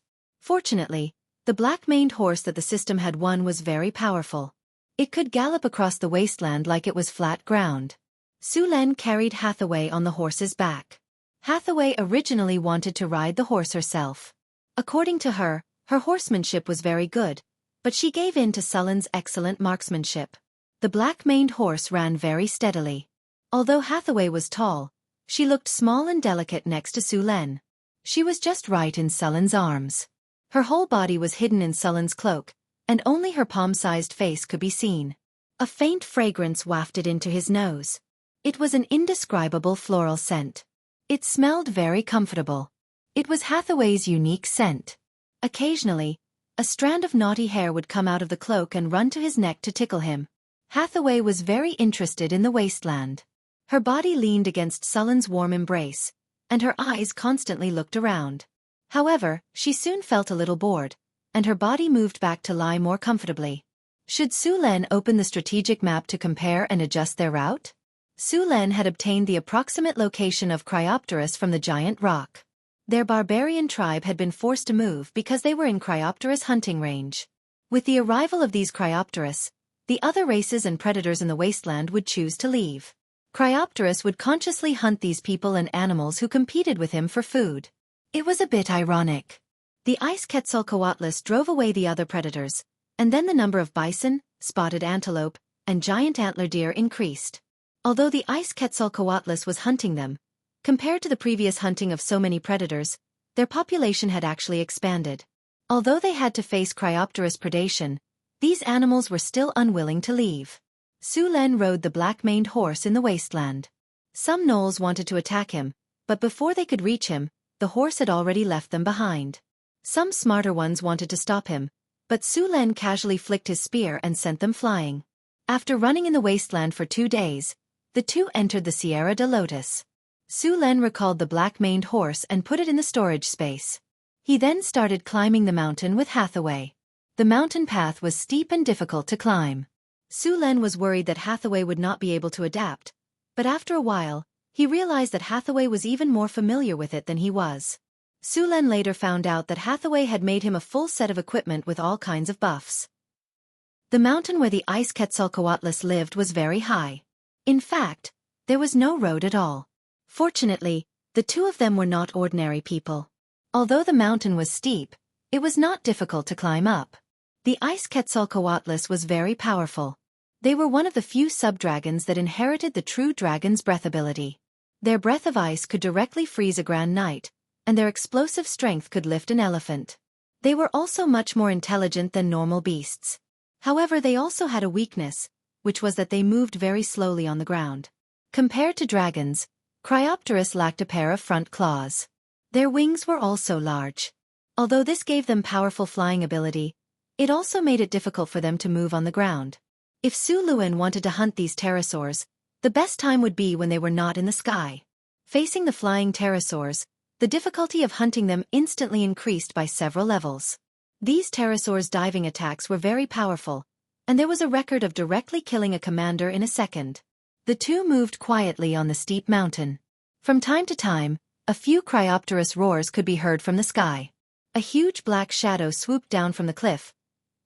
Fortunately, the black-maned horse that the system had won was very powerful. It could gallop across the wasteland like it was flat ground. Su Len carried Hathaway on the horse's back. Hathaway originally wanted to ride the horse herself. According to her, her horsemanship was very good, but she gave in to Sullen's excellent marksmanship. The black-maned horse ran very steadily. Although Hathaway was tall, she looked small and delicate next to Su Len. She was just right in Sullen's arms. Her whole body was hidden in Sullen's cloak, and only her palm-sized face could be seen. A faint fragrance wafted into his nose. It was an indescribable floral scent. It smelled very comfortable. It was Hathaway's unique scent. Occasionally, a strand of naughty hair would come out of the cloak and run to his neck to tickle him. Hathaway was very interested in the wasteland. Her body leaned against Sullen's warm embrace, and her eyes constantly looked around. However, she soon felt a little bored, and her body moved back to lie more comfortably. Should Su Len open the strategic map to compare and adjust their route? Su Len had obtained the approximate location of Cryopteris from the giant rock. Their barbarian tribe had been forced to move because they were in Cryopteris hunting range. With the arrival of these Cryopteris, the other races and predators in the wasteland would choose to leave. Cryopteris would consciously hunt these people and animals who competed with him for food. It was a bit ironic. The ice Quetzalcoatlus drove away the other predators, and then the number of bison, spotted antelope, and giant antler deer increased. Although the ice Quetzalcoatlus was hunting them, compared to the previous hunting of so many predators, their population had actually expanded. Although they had to face Cryopteris predation, these animals were still unwilling to leave. Su Len rode the black-maned horse in the wasteland. Some gnolls wanted to attack him, but before they could reach him, the horse had already left them behind. Some smarter ones wanted to stop him, but Su Len casually flicked his spear and sent them flying. After running in the wasteland for 2 days, the two entered the Sierra de Lotus. Su Len recalled the black-maned horse and put it in the storage space. He then started climbing the mountain with Hathaway. The mountain path was steep and difficult to climb. Su Len was worried that Hathaway would not be able to adapt, but after a while, he realized that Hathaway was even more familiar with it than he was. Su Len later found out that Hathaway had made him a full set of equipment with all kinds of buffs. The mountain where the ice Quetzalcoatlus lived was very high. In fact, there was no road at all. Fortunately, the two of them were not ordinary people. Although the mountain was steep, it was not difficult to climb up. The ice Quetzalcoatlus was very powerful. They were one of the few sub-dragons that inherited the true dragon's breath ability. Their breath of ice could directly freeze a grand knight, and their explosive strength could lift an elephant. They were also much more intelligent than normal beasts. However, they also had a weakness, which was that they moved very slowly on the ground. Compared to dragons, Cryopteris lacked a pair of front claws. Their wings were also large. Although this gave them powerful flying ability, it also made it difficult for them to move on the ground. If Su Len wanted to hunt these pterosaurs, the best time would be when they were not in the sky. Facing the flying pterosaurs, the difficulty of hunting them instantly increased by several levels. These pterosaurs' diving attacks were very powerful, and there was a record of directly killing a commander in a second. The two moved quietly on the steep mountain. From time to time, a few Cryopteris roars could be heard from the sky. A huge black shadow swooped down from the cliff,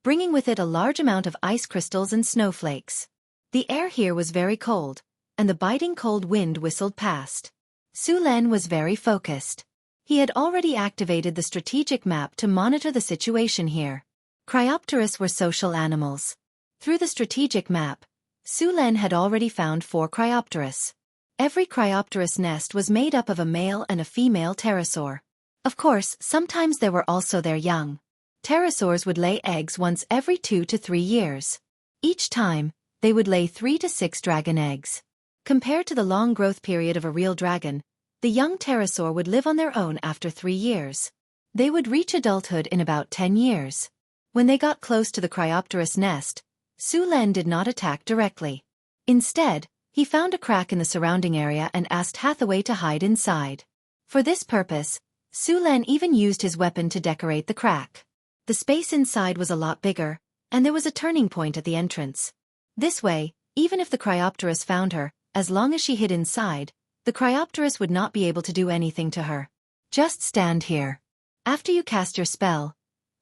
bringing with it a large amount of ice crystals and snowflakes. The air here was very cold, and the biting cold wind whistled past. Su Len was very focused. He had already activated the strategic map to monitor the situation here. Cryopteris were social animals. Through the strategic map, Su Len had already found 4 Cryopteris. Every Cryopteris nest was made up of a male and a female pterosaur. Of course, sometimes there were also their young. Pterosaurs would lay eggs once every 2 to 3 years. Each time, they would lay 3 to 6 dragon eggs. Compared to the long growth period of a real dragon, the young pterosaur would live on their own after 3 years. They would reach adulthood in about 10 years. When they got close to the Cryopteris nest, Su Len did not attack directly. Instead, he found a crack in the surrounding area and asked Hathaway to hide inside. For this purpose, Su Len even used his weapon to decorate the crack. The space inside was a lot bigger, and there was a turning point at the entrance. This way, even if the Cryopteris found her, as long as she hid inside, the Cryopteris would not be able to do anything to her. Just stand here. After you cast your spell,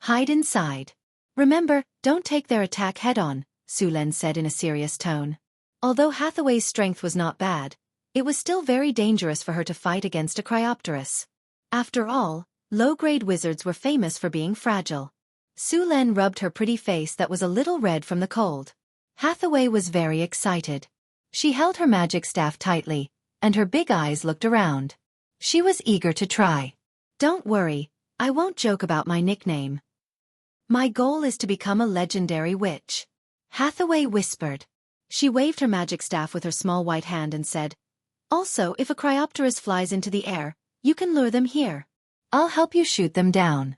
Hide inside. Remember, don't take their attack head-on, Sulen said in a serious tone. Although Hathaway's strength was not bad, it was still very dangerous for her to fight against a Cryopterus. After all, low-grade wizards were famous for being fragile. Sulen rubbed her pretty face that was a little red from the cold. Hathaway was very excited. She held her magic staff tightly, and her big eyes looked around. She was eager to try. Don't worry, I won't joke about my nickname. My goal is to become a legendary witch. Hathaway whispered. She waved her magic staff with her small white hand and said, Also, if a Cryopterus flies into the air, you can lure them here. I'll help you shoot them down.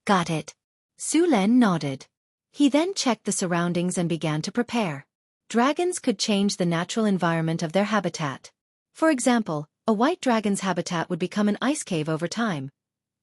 Got it. Sulen nodded. He then checked the surroundings and began to prepare. Dragons could change the natural environment of their habitat. For example, a white dragon's habitat would become an ice cave over time.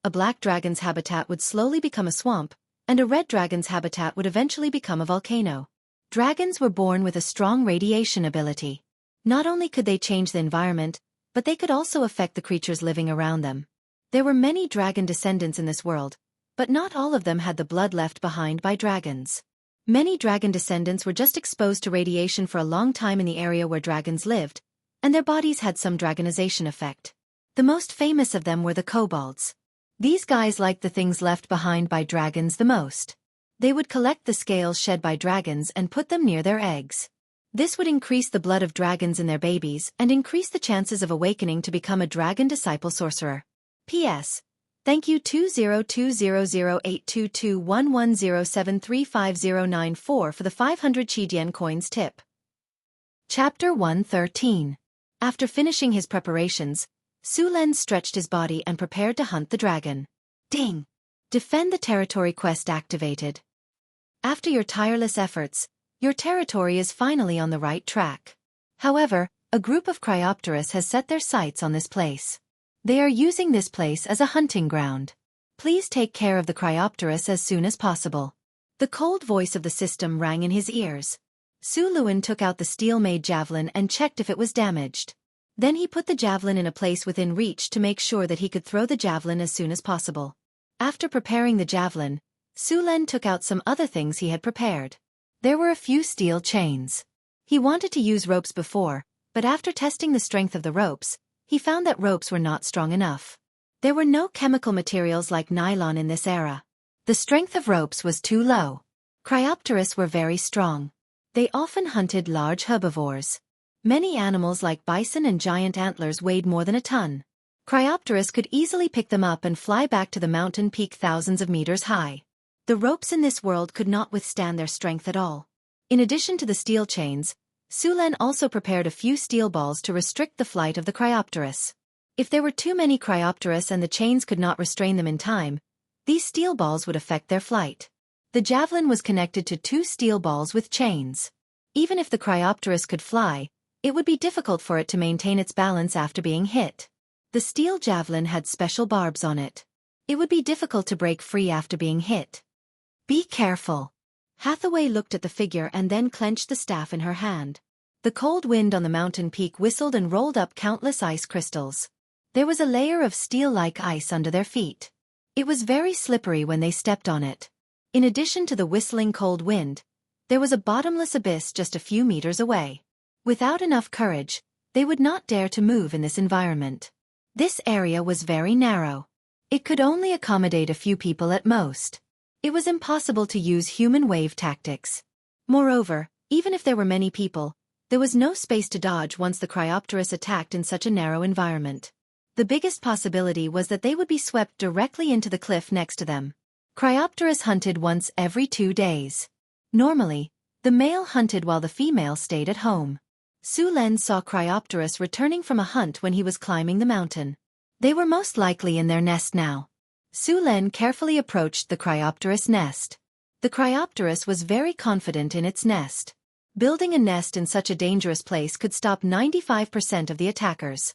A black dragon's habitat would slowly become a swamp, and a red dragon's habitat would eventually become a volcano. Dragons were born with a strong radiation ability. Not only could they change the environment, but they could also affect the creatures living around them. There were many dragon descendants in this world, but not all of them had the blood left behind by dragons. Many dragon descendants were just exposed to radiation for a long time in the area where dragons lived, and their bodies had some dragonization effect. The most famous of them were the kobolds. These guys liked the things left behind by dragons the most. They would collect the scales shed by dragons and put them near their eggs. This would increase the blood of dragons in their babies and increase the chances of awakening to become a dragon disciple sorcerer. P.S. Thank you 20200822110735094 for the 500 Qidian coins tip. Chapter 113. After finishing his preparations, Sulen stretched his body and prepared to hunt the dragon. Ding! Defend the territory quest activated. After your tireless efforts, your territory is finally on the right track. However, a group of Cryopterus has set their sights on this place. They are using this place as a hunting ground. Please take care of the Cryopterus as soon as possible. The cold voice of the system rang in his ears. Su Luan took out the steel-made javelin and checked if it was damaged. Then he put the javelin in a place within reach to make sure that he could throw the javelin as soon as possible. After preparing the javelin, Sulen took out some other things he had prepared. There were a few steel chains. He wanted to use ropes before, but after testing the strength of the ropes, he found that ropes were not strong enough. There were no chemical materials like nylon in this era. The strength of ropes was too low. Cryopterus were very strong. They often hunted large herbivores. Many animals like bison and giant antlers weighed more than a ton. Cryopterus could easily pick them up and fly back to the mountain peak thousands of meters high. The ropes in this world could not withstand their strength at all. In addition to the steel chains, Sulen also prepared a few steel balls to restrict the flight of the Cryopterus. If there were too many Cryopterus and the chains could not restrain them in time, these steel balls would affect their flight. The javelin was connected to 2 steel balls with chains. Even if the Cryopterus could fly, it would be difficult for it to maintain its balance after being hit. The steel javelin had special barbs on it. It would be difficult to break free after being hit. Be careful. Hathaway looked at the figure and then clenched the staff in her hand. The cold wind on the mountain peak whistled and rolled up countless ice crystals. There was a layer of steel-like ice under their feet. It was very slippery when they stepped on it. In addition to the whistling cold wind, there was a bottomless abyss just a few meters away. Without enough courage, they would not dare to move in this environment. This area was very narrow. It could only accommodate a few people at most. It was impossible to use human wave tactics. Moreover, even if there were many people, there was no space to dodge once the Cryopterus attacked in such a narrow environment. The biggest possibility was that they would be swept directly into the cliff next to them. Cryopterus hunted once every 2 days. Normally, the male hunted while the female stayed at home. Sulen saw Cryopterus returning from a hunt when he was climbing the mountain. They were most likely in their nest now. Sulen carefully approached the Cryopterus nest. The Cryopterus was very confident in its nest. Building a nest in such a dangerous place could stop 95% of the attackers.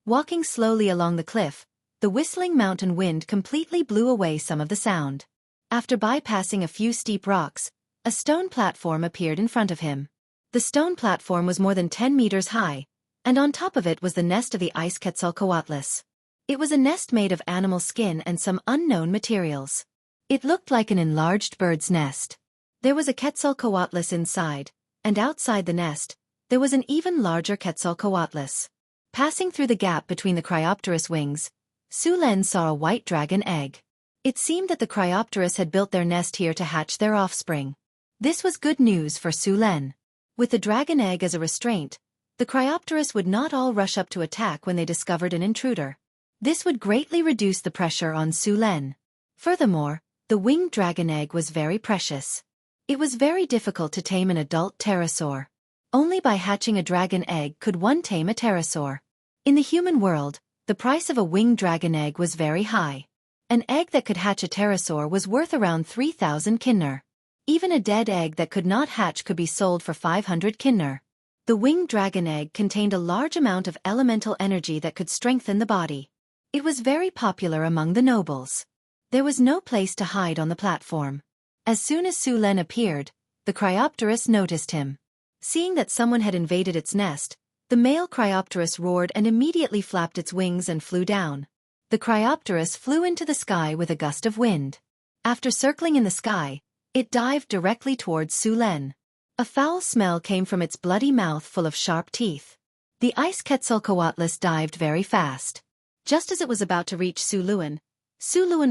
Walking slowly along the cliff, the whistling mountain wind completely blew away some of the sound. After bypassing a few steep rocks, a stone platform appeared in front of him. The stone platform was more than 10 meters high, and on top of it was the nest of the ice Quetzalcoatlus. It was a nest made of animal skin and some unknown materials. It looked like an enlarged bird's nest. There was a Quetzalcoatlus inside, and outside the nest, there was an even larger Quetzalcoatlus. Passing through the gap between the Cryopterus wings, Su Len saw a white dragon egg. It seemed that the Cryopterus had built their nest here to hatch their offspring. This was good news for Su Len. With the dragon egg as a restraint, the Cryopterus would not all rush up to attack when they discovered an intruder. This would greatly reduce the pressure on Su Len. Furthermore, the winged dragon egg was very precious. It was very difficult to tame an adult pterosaur. Only by hatching a dragon egg could one tame a pterosaur. In the human world, the price of a winged dragon egg was very high. An egg that could hatch a pterosaur was worth around 3,000 kinner. Even a dead egg that could not hatch could be sold for 500 kinner. The winged dragon egg contained a large amount of elemental energy that could strengthen the body. It was very popular among the nobles. There was no place to hide on the platform. As soon as Su Len appeared, the Cryopterus noticed him. Seeing that someone had invaded its nest, the male Cryopterus roared and immediately flapped its wings and flew down. The Cryopterus flew into the sky with a gust of wind. After circling in the sky, it dived directly towards Su Len. A foul smell came from its bloody mouth full of sharp teeth. The ice Quetzalcoatlus dived very fast. Just as it was about to reach Su Len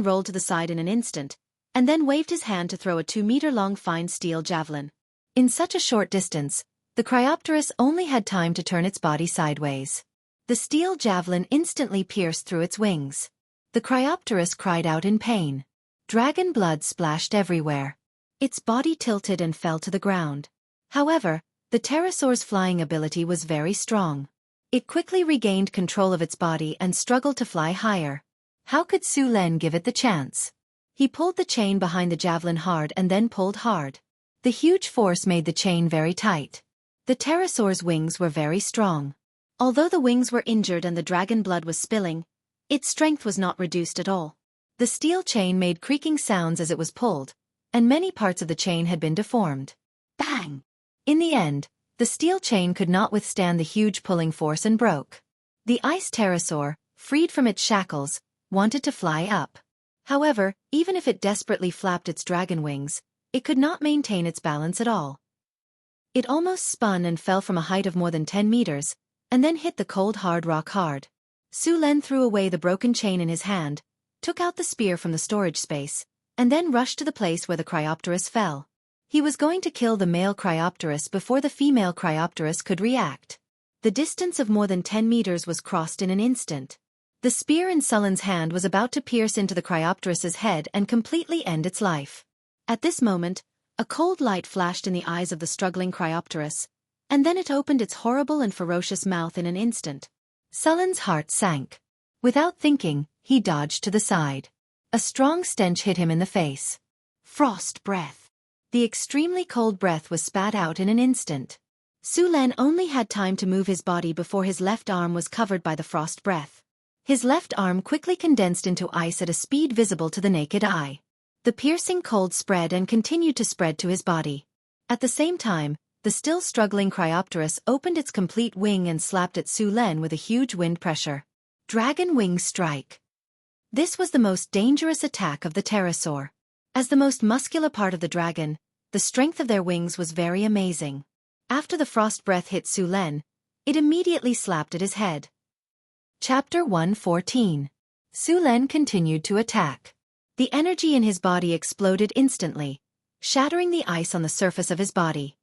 rolled to the side in an instant, and then waved his hand to throw a 2-meter-long fine steel javelin. In such a short distance, the Cryopterus only had time to turn its body sideways. The steel javelin instantly pierced through its wings. The Cryopterus cried out in pain. Dragon blood splashed everywhere. Its body tilted and fell to the ground. However, the pterosaur's flying ability was very strong. It quickly regained control of its body and struggled to fly higher. How could Su Len give it the chance? He pulled the chain behind the javelin hard and then pulled hard. The huge force made the chain very tight. The pterosaur's wings were very strong. Although the wings were injured and the dragon blood was spilling, its strength was not reduced at all. The steel chain made creaking sounds as it was pulled, and many parts of the chain had been deformed. Bang! In the end, the steel chain could not withstand the huge pulling force and broke. The ice pterosaur, freed from its shackles, wanted to fly up. However, even if it desperately flapped its dragon wings, it could not maintain its balance at all. It almost spun and fell from a height of more than 10 meters, and then hit the cold hard rock hard. Su Len threw away the broken chain in his hand, took out the spear from the storage space, and then rushed to the place where the Cryopterus fell. He was going to kill the male Cryopterus before the female Cryopterus could react. The distance of more than 10 meters was crossed in an instant. The spear in Su Len's hand was about to pierce into the Cryopterus's head and completely end its life. At this moment, a cold light flashed in the eyes of the struggling Cryopterus, and then it opened its horrible and ferocious mouth in an instant. Su Len's heart sank. Without thinking, he dodged to the side. A strong stench hit him in the face. Frost breath. The extremely cold breath was spat out in an instant. Su Len only had time to move his body before his left arm was covered by the frost breath. His left arm quickly condensed into ice at a speed visible to the naked eye. The piercing cold spread and continued to spread to his body. At the same time, the still struggling Cryopterus opened its complete wing and slapped at Su Len with a huge wind pressure. Dragon Wing Strike. This was the most dangerous attack of the pterosaur. As the most muscular part of the dragon, the strength of their wings was very amazing. After the frost breath hit Su Len, it immediately slapped at his head. Chapter 114. Su Len continued to attack. The energy in his body exploded instantly, shattering the ice on the surface of his body.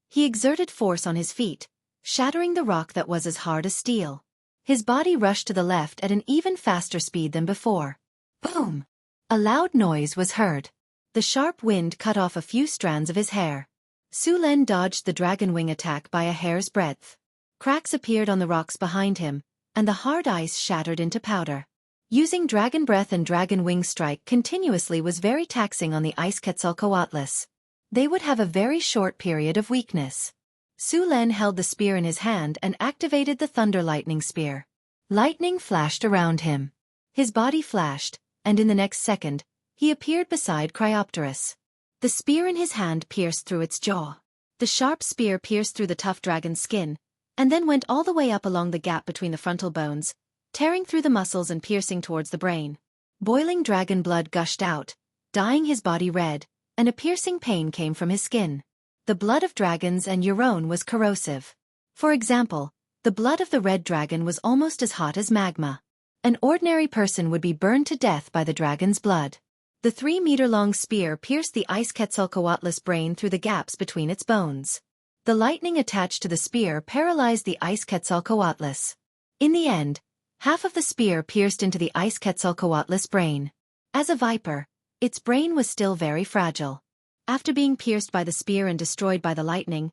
He exerted force on his feet, shattering the rock that was as hard as steel. His body rushed to the left at an even faster speed than before. Boom! A loud noise was heard. The sharp wind cut off a few strands of his hair. Su Len dodged the dragon wing attack by a hair's breadth. Cracks appeared on the rocks behind him, and the hard ice shattered into powder. Using dragon breath and dragon wing strike continuously was very taxing on the ice Quetzalcoatlus. They would have a very short period of weakness. Su Len held the spear in his hand and activated the thunder lightning spear. Lightning flashed around him. His body flashed, and in the next second, he appeared beside Cryopterus. The spear in his hand pierced through its jaw. The sharp spear pierced through the tough dragon's skin, and then went all the way up along the gap between the frontal bones, tearing through the muscles and piercing towards the brain. Boiling dragon blood gushed out, dyeing his body red, and a piercing pain came from his skin. The blood of dragons and Euron was corrosive. For example, the blood of the red dragon was almost as hot as magma. An ordinary person would be burned to death by the dragon's blood. The 3-meter-long spear pierced the ice Quetzalcoatl's brain through the gaps between its bones. The lightning attached to the spear paralyzed the ice Quetzalcoatl. In the end, half of the spear pierced into the ice Quetzalcoatl's brain. As a viper, its brain was still very fragile. After being pierced by the spear and destroyed by the lightning,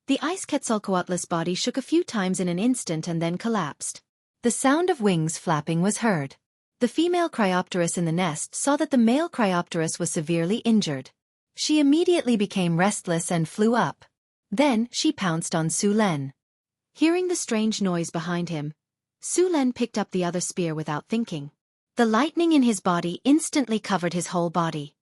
the ice Quetzalcoatl's body shook a few times in an instant and then collapsed. The sound of wings flapping was heard. The female Cryopteris in the nest saw that the male Cryopteris was severely injured. She immediately became restless and flew up. Then she pounced on Su Len. Hearing the strange noise behind him, Su Len picked up the other spear without thinking. The lightning in his body instantly covered his whole body.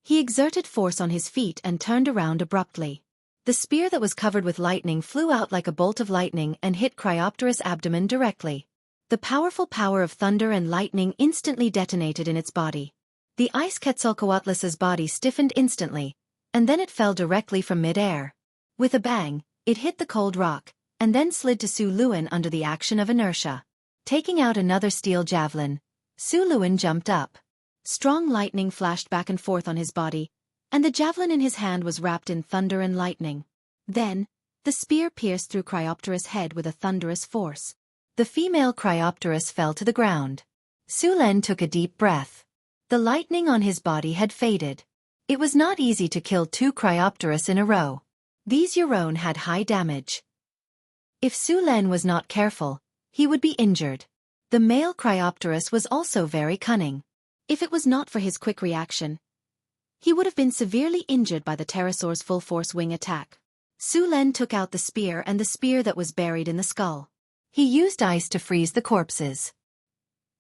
He exerted force on his feet and turned around abruptly. The spear that was covered with lightning flew out like a bolt of lightning and hit Cryopteris' abdomen directly. The powerful power of thunder and lightning instantly detonated in its body. The ice Quetzalcoatl's body stiffened instantly, and then it fell directly from mid-air. With a bang, it hit the cold rock, and then slid to Su Luen under the action of inertia. Taking out another steel javelin, Su Luen jumped up. Strong lightning flashed back and forth on his body, and the javelin in his hand was wrapped in thunder and lightning. Then, the spear pierced through Cryopteris' head with a thunderous force. The female Cryopteris fell to the ground. Su Len took a deep breath. The lightning on his body had faded. It was not easy to kill 2 Cryopteris in a row. These Euron had high damage. If Su Len was not careful, he would be injured. The male Cryopteris was also very cunning. If it was not for his quick reaction, he would have been severely injured by the pterosaur's full-force wing attack. Su Len took out the spear and the spear that was buried in the skull. He used ice to freeze the corpses.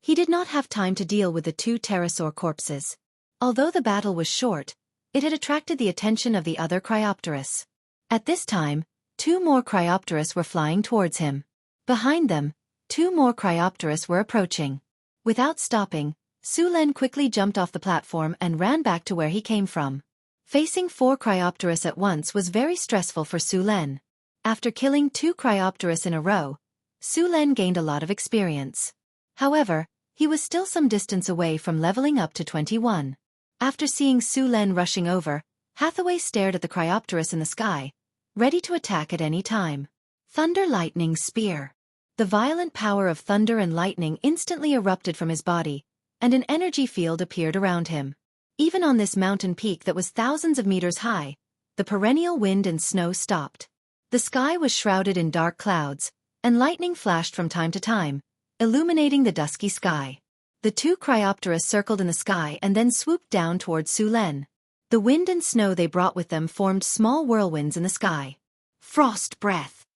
He did not have time to deal with the 2 pterosaur corpses. Although the battle was short, it had attracted the attention of the other Cryopteris. At this time, 2 more Cryopteris were flying towards him. Behind them, 2 more Cryopteris were approaching. Without stopping, Su Len quickly jumped off the platform and ran back to where he came from. Facing 4 Cryopteris at once was very stressful for Su Len. After killing 2 Cryopteris in a row, Su Len gained a lot of experience. However, he was still some distance away from leveling up to 21. After seeing Su Len rushing over, Hathaway stared at the Cryopteris in the sky, ready to attack at any time. Thunder Lightning Spear. The violent power of thunder and lightning instantly erupted from his body, and an energy field appeared around him. Even on this mountain peak that was thousands of meters high, the perennial wind and snow stopped. The sky was shrouded in dark clouds, and lightning flashed from time to time, illuminating the dusky sky. The 2 Cryopteris circled in the sky and then swooped down towards Su Len. The wind and snow they brought with them formed small whirlwinds in the sky. Frost Breath.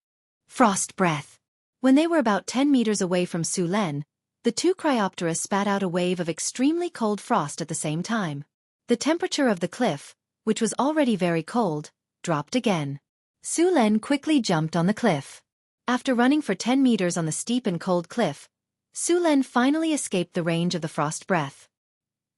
Frost Breath. When they were about 10 meters away from Su Len, the 2 Cryopteris spat out a wave of extremely cold frost at the same time. The temperature of the cliff, which was already very cold, dropped again. Su Len quickly jumped on the cliff. After running for 10 meters on the steep and cold cliff, Su Len finally escaped the range of the frost breath.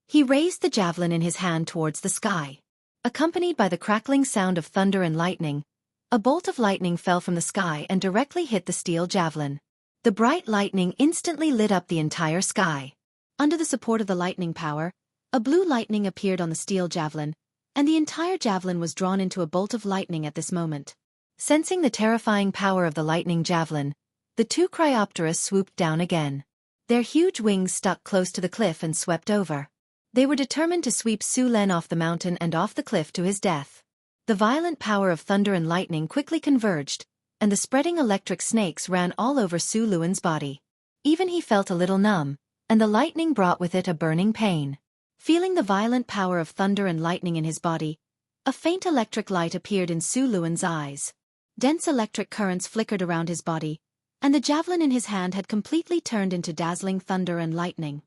He raised the javelin in his hand towards the sky. Accompanied by the crackling sound of thunder and lightning, a bolt of lightning fell from the sky and directly hit the steel javelin. The bright lightning instantly lit up the entire sky. Under the support of the lightning power, a blue lightning appeared on the steel javelin, and the entire javelin was drawn into a bolt of lightning at this moment. Sensing the terrifying power of the lightning javelin, the 2 Cryopteris swooped down again. Their huge wings stuck close to the cliff and swept over. They were determined to sweep Su Len off the mountain and off the cliff to his death. The violent power of thunder and lightning quickly converged, and the spreading electric snakes ran all over Su Luen's body. Even he felt a little numb, and the lightning brought with it a burning pain. Feeling the violent power of thunder and lightning in his body, a faint electric light appeared in Su Luen's eyes. Dense electric currents flickered around his body, and the javelin in his hand had completely turned into dazzling thunder and lightning.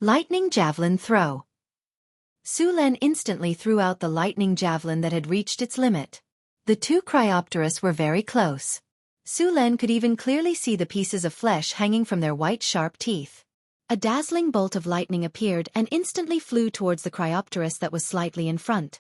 Lightning Javelin Throw. Su Len instantly threw out the lightning javelin that had reached its limit. The 2 Cryopteris were very close. Su Len could even clearly see the pieces of flesh hanging from their white sharp teeth. A dazzling bolt of lightning appeared and instantly flew towards the Cryopteris that was slightly in front.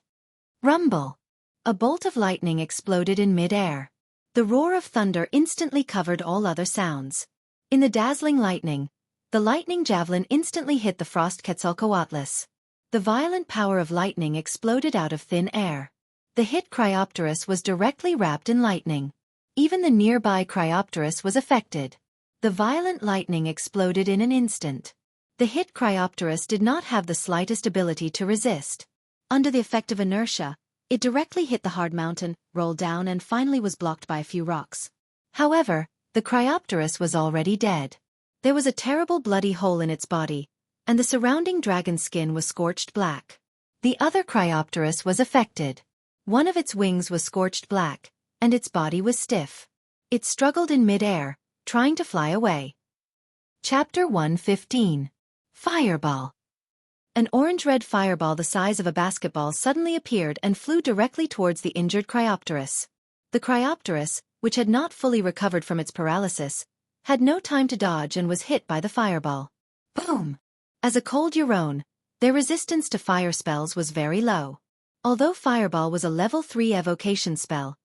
Rumble! A bolt of lightning exploded in mid-air. The roar of thunder instantly covered all other sounds. In the dazzling lightning, the lightning javelin instantly hit the frost Quetzalcoatlus. The violent power of lightning exploded out of thin air. The hit Cryopteris was directly wrapped in lightning. Even the nearby Cryopteris was affected. The violent lightning exploded in an instant. The hit Cryopteris did not have the slightest ability to resist. Under the effect of inertia, it directly hit the hard mountain, rolled down and finally was blocked by a few rocks. However, the Cryopteris was already dead. There was a terrible bloody hole in its body, and the surrounding dragon skin was scorched black. The other Cryopteris was affected. One of its wings was scorched black, and its body was stiff. It struggled in mid-air, trying to fly away. Chapter 115. Fireball. An orange-red fireball the size of a basketball suddenly appeared and flew directly towards the injured Cryopteris. The Cryopteris, which had not fully recovered from its paralysis, had no time to dodge and was hit by the fireball. Boom! As a cold Euron, their resistance to fire spells was very low. Although Fireball was a level 3 evocation spell,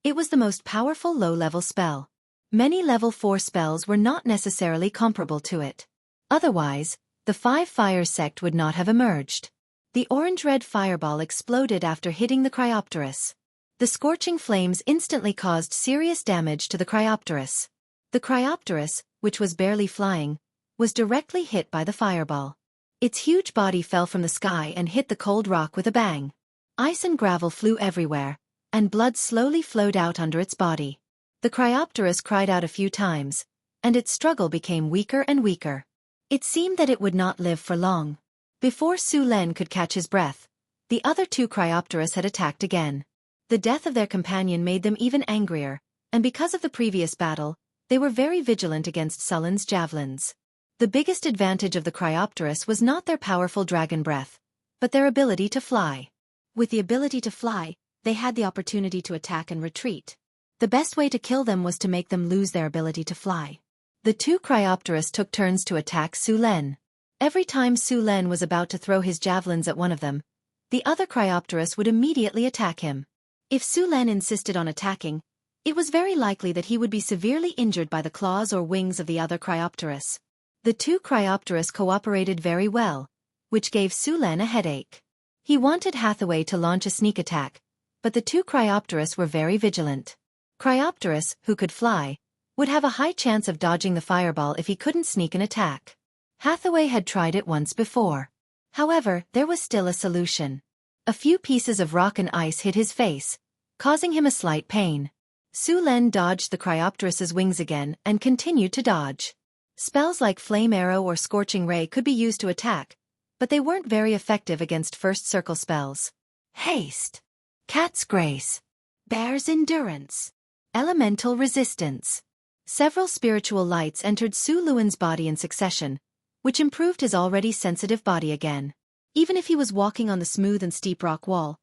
it was the most powerful low-level spell. Many level 4 spells were not necessarily comparable to it. Otherwise, the Five Fires sect would not have emerged. The orange-red fireball exploded after hitting the Cryopteris. The scorching flames instantly caused serious damage to the Cryopteris. The Cryopteris, which was barely flying, was directly hit by the fireball. Its huge body fell from the sky and hit the cold rock with a bang. Ice and gravel flew everywhere, and blood slowly flowed out under its body. The Cryopteris cried out a few times, and its struggle became weaker and weaker. It seemed that it would not live for long. Before Su Len could catch his breath, the other two Cryopteris had attacked again. The death of their companion made them even angrier, and because of the previous battle, they were very vigilant against Sullen's javelins. The biggest advantage of the Cryopteris was not their powerful dragon breath, but their ability to fly. With the ability to fly, they had the opportunity to attack and retreat. The best way to kill them was to make them lose their ability to fly. The two Cryopteris took turns to attack Su Len. Every time Su Len was about to throw his javelins at one of them, the other Cryopteris would immediately attack him. If Su Len insisted on attacking, it was very likely that he would be severely injured by the claws or wings of the other Cryopteris. The two Cryopteris cooperated very well, which gave Su Len a headache. He wanted Hathaway to launch a sneak attack, but the two Cryopteris were very vigilant. Cryopteris, who could fly, would have a high chance of dodging the fireball if he couldn't sneak an attack. Hathaway had tried it once before. However, there was still a solution. A few pieces of rock and ice hit his face, causing him a slight pain. Su Len dodged the Cryopteris's wings again and continued to dodge. Spells like Flame Arrow or Scorching Ray could be used to attack, but they weren't very effective against first circle spells. Haste. Cat's Grace. Bear's Endurance. Elemental Resistance. Several spiritual lights entered Su Luan's body in succession, which improved his already sensitive body again. Even if he was walking on the smooth and steep rock wall,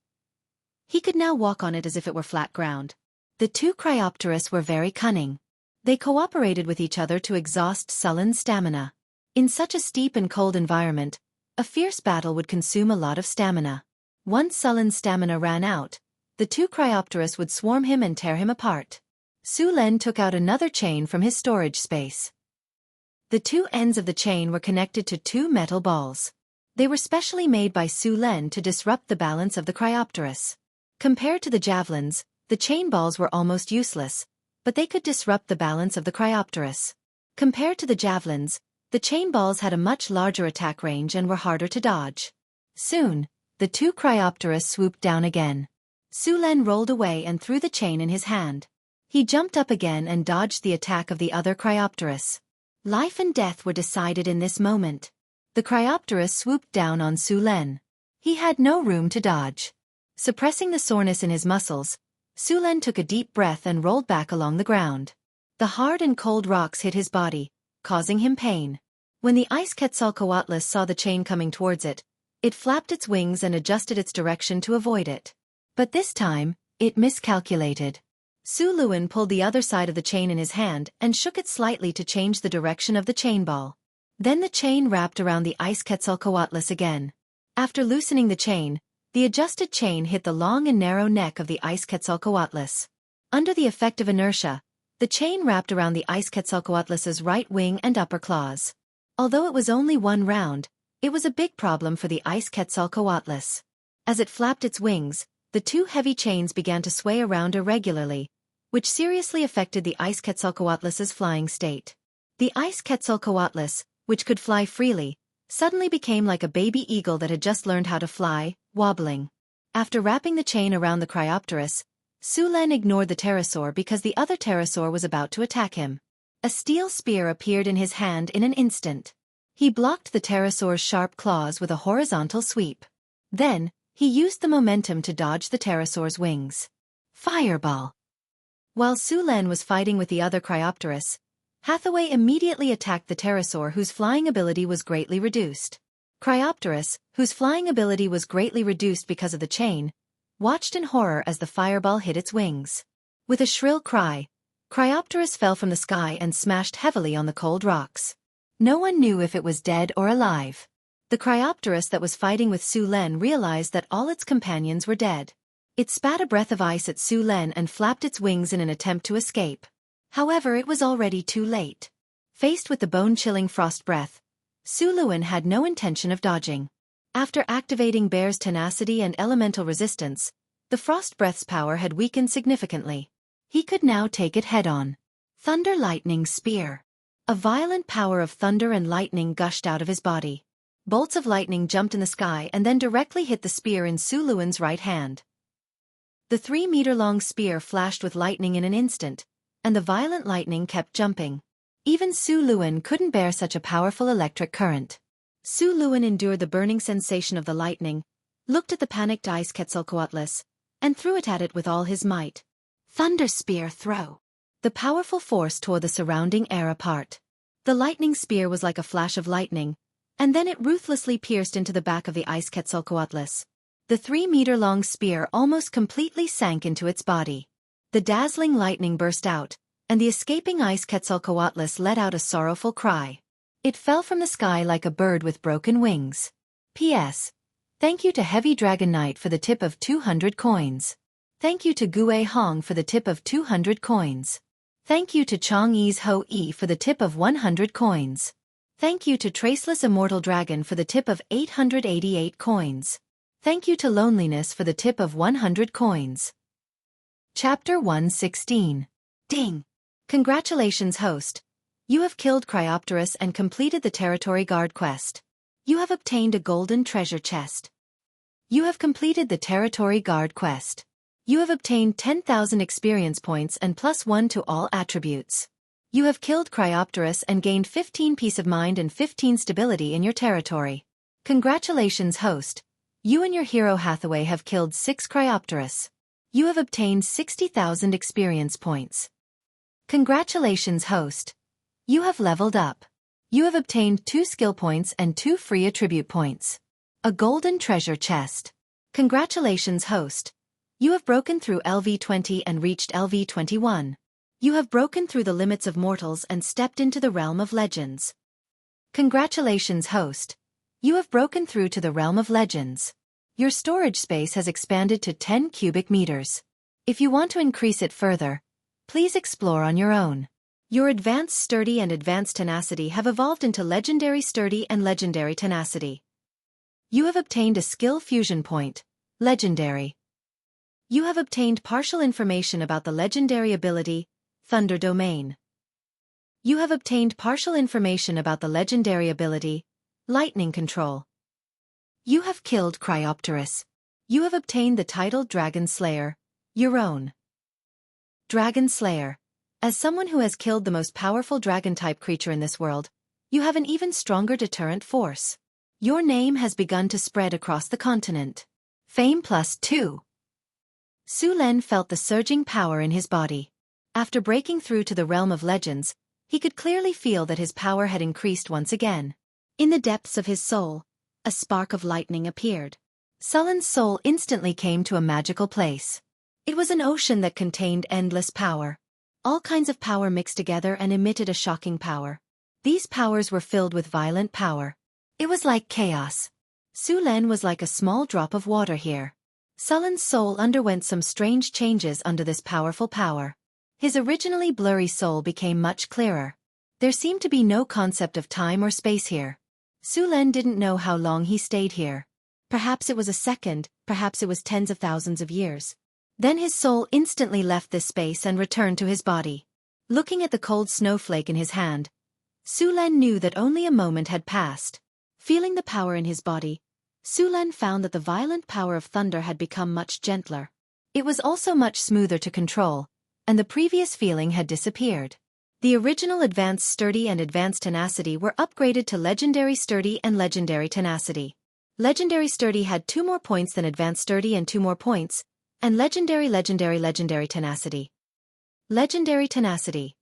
he could now walk on it as if it were flat ground. The two Cryopteris were very cunning. They cooperated with each other to exhaust Sullen's stamina. In such a steep and cold environment, a fierce battle would consume a lot of stamina. Once Sullen's stamina ran out, the two Cryopteris would swarm him and tear him apart. Su Len took out another chain from his storage space. The two ends of the chain were connected to two metal balls. They were specially made by Su Len to disrupt the balance of the Cryopteris. Compared to the javelins, the chain balls were almost useless, but they could disrupt the balance of the Cryopteris. Compared to the javelins, the chain balls had a much larger attack range and were harder to dodge. Soon, the two Cryopteris swooped down again. Su Len rolled away and threw the chain in his hand. He jumped up again and dodged the attack of the other Cryopteris. Life and death were decided in this moment. The Cryopteris swooped down on Su Len. He had no room to dodge. Suppressing the soreness in his muscles, Su Len took a deep breath and rolled back along the ground. The hard and cold rocks hit his body, causing him pain. When the ice Quetzalcoatlus saw the chain coming towards it, it flapped its wings and adjusted its direction to avoid it. But this time, it miscalculated. Su Luan pulled the other side of the chain in his hand and shook it slightly to change the direction of the chain ball. Then the chain wrapped around the ice Quetzalcoatlus again. After loosening the chain, the adjusted chain hit the long and narrow neck of the ice Quetzalcoatlus. Under the effect of inertia, the chain wrapped around the ice Quetzalcoatlus's right wing and upper claws. Although it was only one round, it was a big problem for the ice Quetzalcoatlus. As it flapped its wings, the two heavy chains began to sway around irregularly, which seriously affected the ice Quetzalcoatlus's flying state. The ice Quetzalcoatlus, which could fly freely, suddenly became like a baby eagle that had just learned how to fly, wobbling. After wrapping the chain around the Cryopterus, Sulen ignored the pterosaur because the other pterosaur was about to attack him. A steel spear appeared in his hand in an instant. He blocked the pterosaur's sharp claws with a horizontal sweep. Then, he used the momentum to dodge the pterosaur's wings. Fireball! While Sulen was fighting with the other Cryopterus, Hathaway immediately attacked the pterosaur whose flying ability was greatly reduced. Cryopterus, whose flying ability was greatly reduced because of the chain, watched in horror as the fireball hit its wings. With a shrill cry, Cryopterus fell from the sky and smashed heavily on the cold rocks. No one knew if it was dead or alive. The Cryopterus that was fighting with Sulen realized that all its companions were dead. It spat a breath of ice at Sulen and flapped its wings in an attempt to escape. However, it was already too late. Faced with the bone-chilling frost breath, Suluin had no intention of dodging. After activating Bear's tenacity and elemental resistance, the frost breath's power had weakened significantly. He could now take it head-on. Thunder Lightning Spear. A violent power of thunder and lightning gushed out of his body. Bolts of lightning jumped in the sky and then directly hit the spear in Suluin's right hand. The 3-meter-long spear flashed with lightning in an instant, and the violent lightning kept jumping. Even Suluin couldn't bear such a powerful electric current. Suluin endured the burning sensation of the lightning, looked at the panicked ice Quetzalcoatlus, and threw it at it with all his might. Thunder Spear Throw. The powerful force tore the surrounding air apart. The lightning spear was like a flash of lightning, and then it ruthlessly pierced into the back of the ice Quetzalcoatlus. The 3-meter-long spear almost completely sank into its body. The dazzling lightning burst out, and the escaping ice Quetzalcoatlus let out a sorrowful cry. It fell from the sky like a bird with broken wings. P.S. Thank you to Heavy Dragon Knight for the tip of 200 coins. Thank you to Gue Hong for the tip of 200 coins. Thank you to Chang'e's Ho Yi for the tip of 100 coins. Thank you to Traceless Immortal Dragon for the tip of 888 coins. Thank you to Loneliness for the tip of 100 coins. Chapter 116. Ding! Congratulations, host. You have killed Cryopterus and completed the Territory Guard quest. You have obtained a golden treasure chest. You have completed the Territory Guard quest. You have obtained 10,000 experience points and +1 to all attributes. You have killed Cryopterus and gained 15 peace of mind and 15 stability in your territory. Congratulations, host. You and your hero Hathaway have killed 6 Cryopterus. You have obtained 60,000 experience points. Congratulations, host. You have leveled up. You have obtained 2 skill points and 2 free attribute points. A golden treasure chest. Congratulations, host. You have broken through LV20 and reached LV21. You have broken through the limits of mortals and stepped into the realm of legends. Congratulations, host. You have broken through to the realm of legends. Your storage space has expanded to 10 cubic meters. If you want to increase it further, please explore on your own. Your Advanced Sturdy and Advanced Tenacity have evolved into Legendary Sturdy and Legendary Tenacity. You have obtained a Skill Fusion Point, Legendary. You have obtained partial information about the legendary ability, Thunder Domain. You have obtained partial information about the legendary ability, Lightning Control. You have killed Cryopterus. You have obtained the title Dragon Slayer, your own. Dragon Slayer. As someone who has killed the most powerful dragon-type creature in this world, you have an even stronger deterrent force. Your name has begun to spread across the continent. Fame +2. Sulen felt the surging power in his body. After breaking through to the realm of legends, he could clearly feel that his power had increased once again. In the depths of his soul, a spark of lightning appeared. Sulen's soul instantly came to a magical place. It was an ocean that contained endless power. All kinds of power mixed together and emitted a shocking power. These powers were filled with violent power. It was like chaos. Su Len was like a small drop of water here. Sullen's soul underwent some strange changes under this powerful power. His originally blurry soul became much clearer. There seemed to be no concept of time or space here. Su Len didn't know how long he stayed here. Perhaps it was a second, perhaps it was tens of thousands of years. Then his soul instantly left this space and returned to his body. Looking at the cold snowflake in his hand, Su Len knew that only a moment had passed. Feeling the power in his body, Su Len found that the violent power of thunder had become much gentler. It was also much smoother to control, and the previous feeling had disappeared. The original Advanced Sturdy and Advanced Tenacity were upgraded to Legendary Sturdy and Legendary Tenacity. Legendary Sturdy had 2 more points than Advanced Sturdy and 2 more points, and Legendary Tenacity. Legendary Tenacity.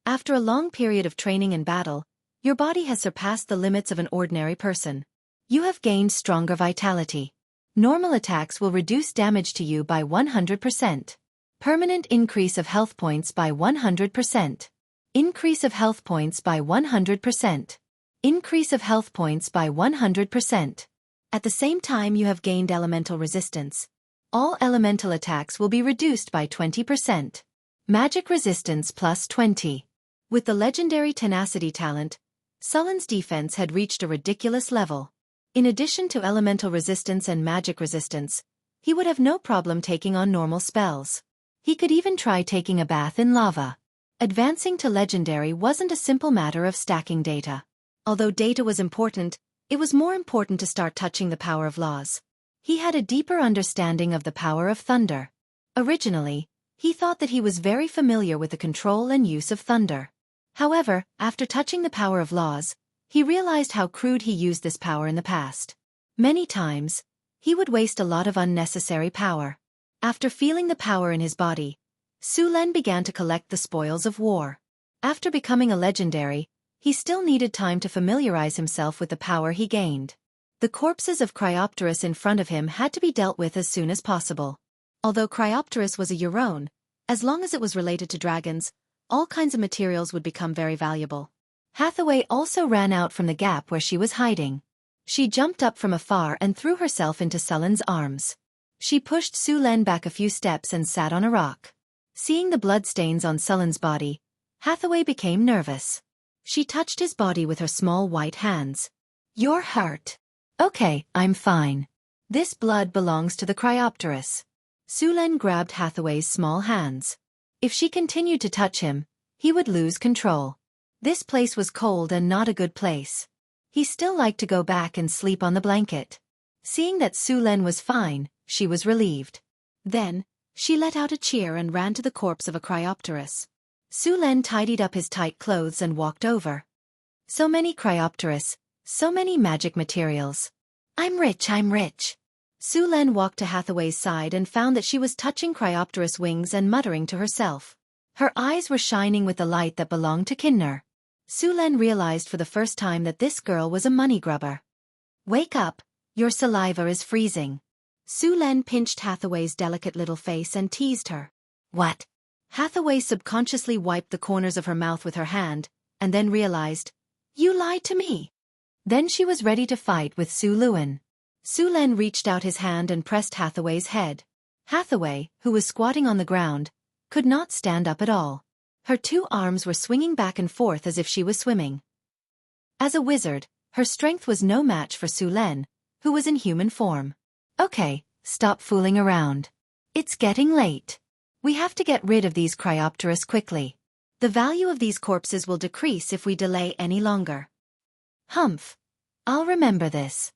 After a long period of training and battle, your body has surpassed the limits of an ordinary person. You have gained stronger vitality. Normal attacks will reduce damage to you by 100%. Permanent increase of health points by 100%. Increase of health points by 100%. Increase of health points by 100%. At the same time you have gained elemental resistance. All elemental attacks will be reduced by 20%. Magic resistance plus 20. With the Legendary Tenacity talent, Sullen's defense had reached a ridiculous level. In addition to elemental resistance and magic resistance, he would have no problem taking on normal spells. He could even try taking a bath in lava. Advancing to Legendary wasn't a simple matter of stacking data. Although data was important, it was more important to start touching the power of laws. He had a deeper understanding of the power of thunder. Originally, he thought that he was very familiar with the control and use of thunder. However, after touching the power of laws, he realized how crude he used this power in the past. Many times, he would waste a lot of unnecessary power. After feeling the power in his body, Su Len began to collect the spoils of war. After becoming a legendary, he still needed time to familiarize himself with the power he gained. The corpses of Cryopteris in front of him had to be dealt with as soon as possible. Although Cryopteris was a Euron, as long as it was related to dragons, all kinds of materials would become very valuable. Hathaway also ran out from the gap where she was hiding. She jumped up from afar and threw herself into Sullen's arms. She pushed Su Len back a few steps and sat on a rock. Seeing the bloodstains on Sullen's body, Hathaway became nervous. She touched his body with her small white hands. "You're hurt." "Okay, I'm fine. This blood belongs to the Cryopteris." Su Len grabbed Hathaway's small hands. If she continued to touch him, he would lose control. This place was cold and not a good place. He still liked to go back and sleep on the blanket. Seeing that Su Len was fine, she was relieved. Then, she let out a cheer and ran to the corpse of a Cryopteris. Su Len tidied up his tight clothes and walked over. So many Cryopteris, so many magic materials. I'm rich. Su Len walked to Hathaway's side and found that she was touching Cryopteris' wings and muttering to herself. Her eyes were shining with the light that belonged to Kinner. Su Len realized for the first time that this girl was a money grubber. "Wake up, your saliva is freezing." Su Len pinched Hathaway's delicate little face and teased her. "What?" Hathaway subconsciously wiped the corners of her mouth with her hand, and then realized, "You lied to me." Then she was ready to fight with Su Luen. Su Len reached out his hand and pressed Hathaway's head. Hathaway, who was squatting on the ground, could not stand up at all. Her 2 arms were swinging back and forth as if she was swimming. As a wizard, her strength was no match for Su Len, who was in human form. "Okay, stop fooling around. It's getting late. We have to get rid of these Cryopteris quickly. The value of these corpses will decrease if we delay any longer." "Humph. I'll remember this.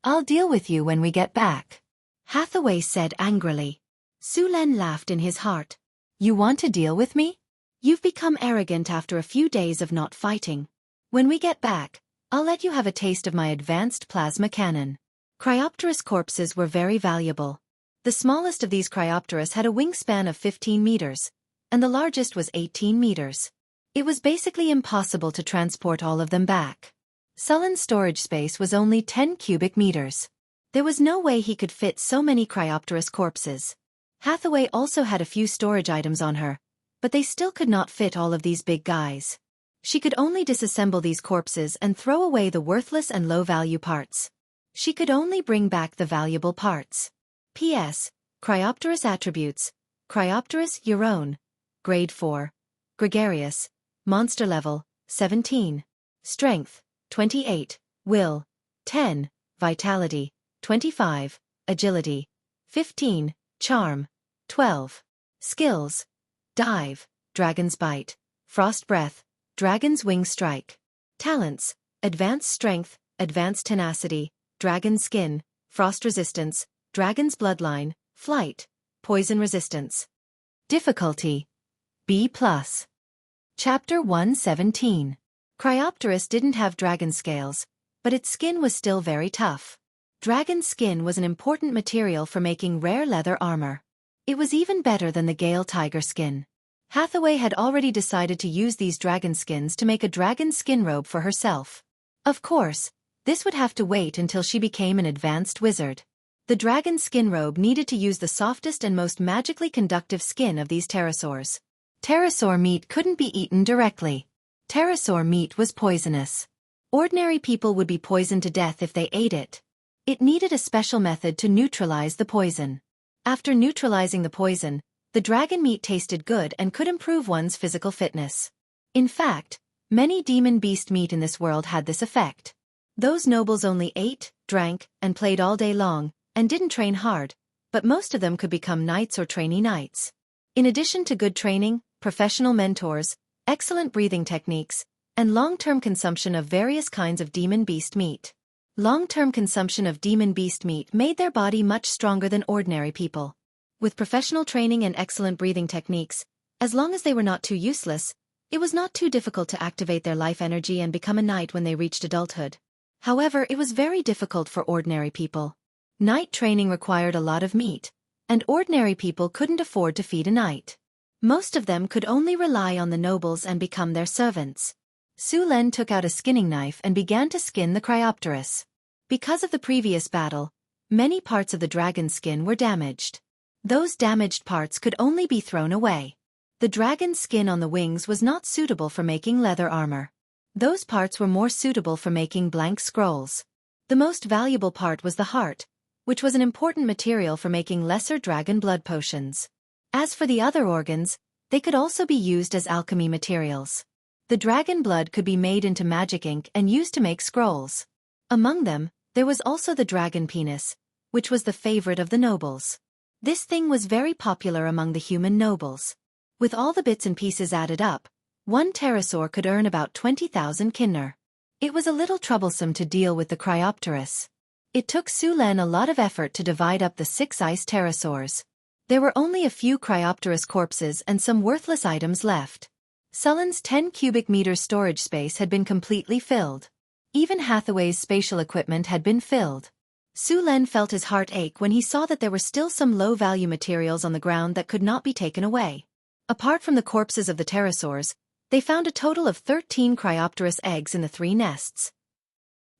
I'll deal with you when we get back," Hathaway said angrily. Su Len laughed in his heart. "You want to deal with me? You've become arrogant after a few days of not fighting. When we get back, I'll let you have a taste of my advanced plasma cannon." Cryopteris corpses were very valuable. The smallest of these Cryopteris had a wingspan of 15 meters, and the largest was 18 meters. It was basically impossible to transport all of them back. Sullen's storage space was only 10 cubic meters. There was no way he could fit so many Cryopteris corpses. Hathaway also had a few storage items on her, but they still could not fit all of these big guys. She could only disassemble these corpses and throw away the worthless and low-value parts. She could only bring back the valuable parts. P.S. Cryopteris attributes. Cryopteris Eurone. Grade 4. Gregarious. Monster level, 17. Strength, 28. Will, 10. Vitality, 25. Agility, 15. Charm, 12. Skills. Dive, Dragon's Bite. Frost Breath, Dragon's Wing Strike. Talents, Advanced Strength, Advanced Tenacity, Dragon Skin, Frost Resistance, Dragon's Bloodline, Flight, Poison Resistance. Difficulty, B+. Chapter 117. Cryopteris didn't have dragon scales, but its skin was still very tough. Dragon skin was an important material for making rare leather armor. It was even better than the Gale tiger skin. Hathaway had already decided to use these dragon skins to make a dragon skin robe for herself. Of course, this would have to wait until she became an advanced wizard. The dragon skin robe needed to use the softest and most magically conductive skin of these pterosaurs. Pterosaur meat couldn't be eaten directly. Pterosaur meat was poisonous. Ordinary people would be poisoned to death if they ate it. It needed a special method to neutralize the poison. After neutralizing the poison, the dragon meat tasted good and could improve one's physical fitness. In fact, many demon beast meat in this world had this effect. Those nobles only ate, drank, and played all day long, and didn't train hard, but most of them could become knights or trainee knights. In addition to good training, professional mentors, excellent breathing techniques, and long-term consumption of various kinds of demon beast meat. Long-term consumption of demon beast meat made their body much stronger than ordinary people. With professional training and excellent breathing techniques, as long as they were not too useless, it was not too difficult to activate their life energy and become a knight when they reached adulthood. However, it was very difficult for ordinary people. Knight training required a lot of meat, and ordinary people couldn't afford to feed a knight. Most of them could only rely on the nobles and become their servants. Su Len took out a skinning knife and began to skin the Cryopteris. Because of the previous battle, many parts of the dragon skin were damaged. Those damaged parts could only be thrown away. The dragon skin on the wings was not suitable for making leather armor. Those parts were more suitable for making blank scrolls. The most valuable part was the heart, which was an important material for making lesser dragon blood potions. As for the other organs, they could also be used as alchemy materials. The dragon blood could be made into magic ink and used to make scrolls. Among them, there was also the dragon penis, which was the favorite of the nobles. This thing was very popular among the human nobles. With all the bits and pieces added up, one pterosaur could earn about 20,000 kinner. It was a little troublesome to deal with the Cryopteris. It took Su Len a lot of effort to divide up the 6 ice pterosaurs. There were only a few Cryopteris corpses and some worthless items left. Sullen's 10 cubic meters storage space had been completely filled. Even Hathaway's spatial equipment had been filled. Su Len felt his heart ache when he saw that there were still some low-value materials on the ground that could not be taken away. Apart from the corpses of the pterosaurs, they found a total of 13 Cryopteris eggs in the 3 nests.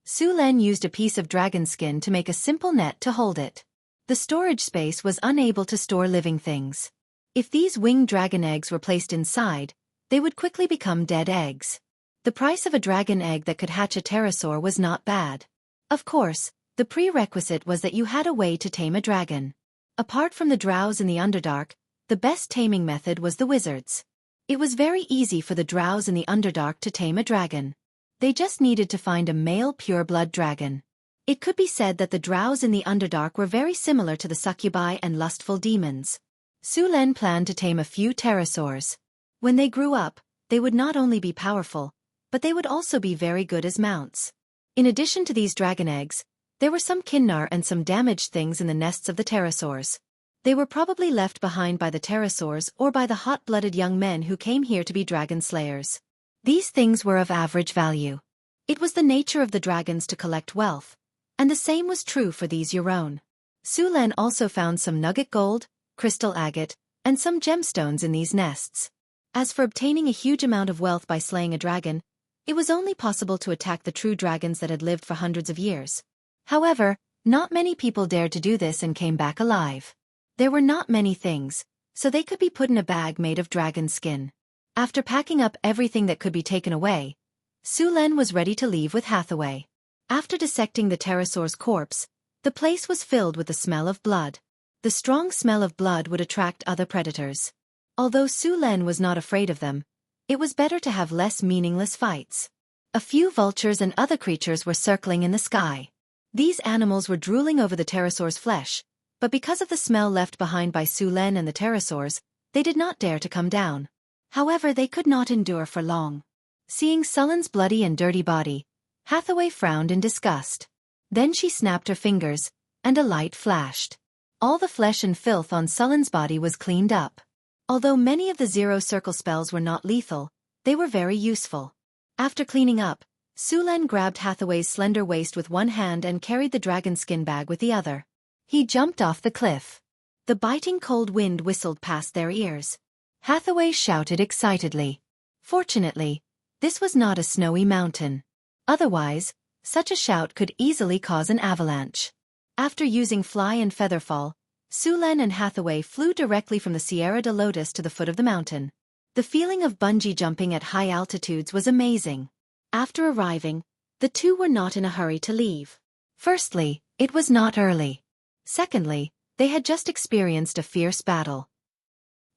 Su Len used a piece of dragon skin to make a simple net to hold it. The storage space was unable to store living things. If these winged dragon eggs were placed inside, they would quickly become dead eggs. The price of a dragon egg that could hatch a pterosaur was not bad. Of course, the prerequisite was that you had a way to tame a dragon. Apart from the drows in the Underdark, the best taming method was the wizards. It was very easy for the drows in the Underdark to tame a dragon. They just needed to find a male pure-blood dragon. It could be said that the drows in the Underdark were very similar to the succubi and lustful demons. Su Len planned to tame a few pterosaurs. When they grew up, they would not only be powerful, but they would also be very good as mounts. In addition to these dragon eggs, there were some kinnar and some damaged things in the nests of the pterosaurs. They were probably left behind by the pterosaurs or by the hot-blooded young men who came here to be dragon slayers. These things were of average value. It was the nature of the dragons to collect wealth, and the same was true for these Eurone. Su Len also found some nugget gold, crystal agate, and some gemstones in these nests. As for obtaining a huge amount of wealth by slaying a dragon, it was only possible to attack the true dragons that had lived for hundreds of years. However, not many people dared to do this and came back alive. There were not many things, so they could be put in a bag made of dragon skin. After packing up everything that could be taken away, Su Len was ready to leave with Hathaway. After dissecting the pterosaur's corpse, the place was filled with the smell of blood. The strong smell of blood would attract other predators. Although Su Len was not afraid of them, it was better to have less meaningless fights. A few vultures and other creatures were circling in the sky. These animals were drooling over the pterosaur's flesh, but because of the smell left behind by Su Len and the pterosaurs, they did not dare to come down. However, they could not endure for long. Seeing Sullen's bloody and dirty body, Hathaway frowned in disgust. Then she snapped her fingers, and a light flashed. All the flesh and filth on Sullen's body was cleaned up. Although many of the Zero Circle spells were not lethal, they were very useful. After cleaning up, Su Len grabbed Hathaway's slender waist with one hand and carried the dragon skin bag with the other. He jumped off the cliff. The biting cold wind whistled past their ears. Hathaway shouted excitedly. Fortunately, this was not a snowy mountain. Otherwise, such a shout could easily cause an avalanche. After using fly and feather fall, Su Len and Hathaway flew directly from the Sierra de Lotus to the foot of the mountain. The feeling of bungee jumping at high altitudes was amazing. After arriving, the two were not in a hurry to leave. Firstly, it was not early. Secondly, they had just experienced a fierce battle.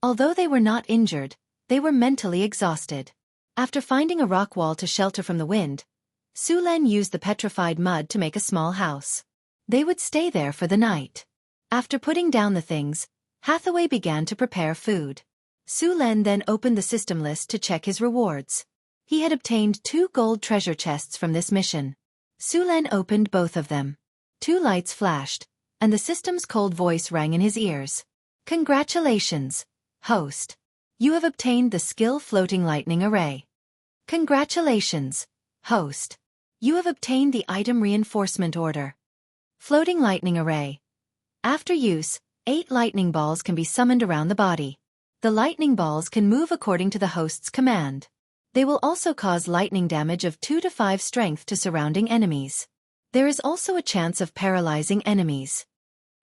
Although they were not injured, they were mentally exhausted. After finding a rock wall to shelter from the wind, Su Len used the petrified mud to make a small house. They would stay there for the night. After putting down the things, Hathaway began to prepare food. Su Len then opened the system list to check his rewards. He had obtained 2 gold treasure chests from this mission. Su Len opened both of them. 2 lights flashed, and the system's cold voice rang in his ears. Congratulations, host. You have obtained the skill Floating Lightning Array. Congratulations, host. You have obtained the item Reinforcement Order. Floating Lightning Array. After use, 8 lightning balls can be summoned around the body. The lightning balls can move according to the host's command. They will also cause lightning damage of 2 to 5 strength to surrounding enemies. There is also a chance of paralyzing enemies.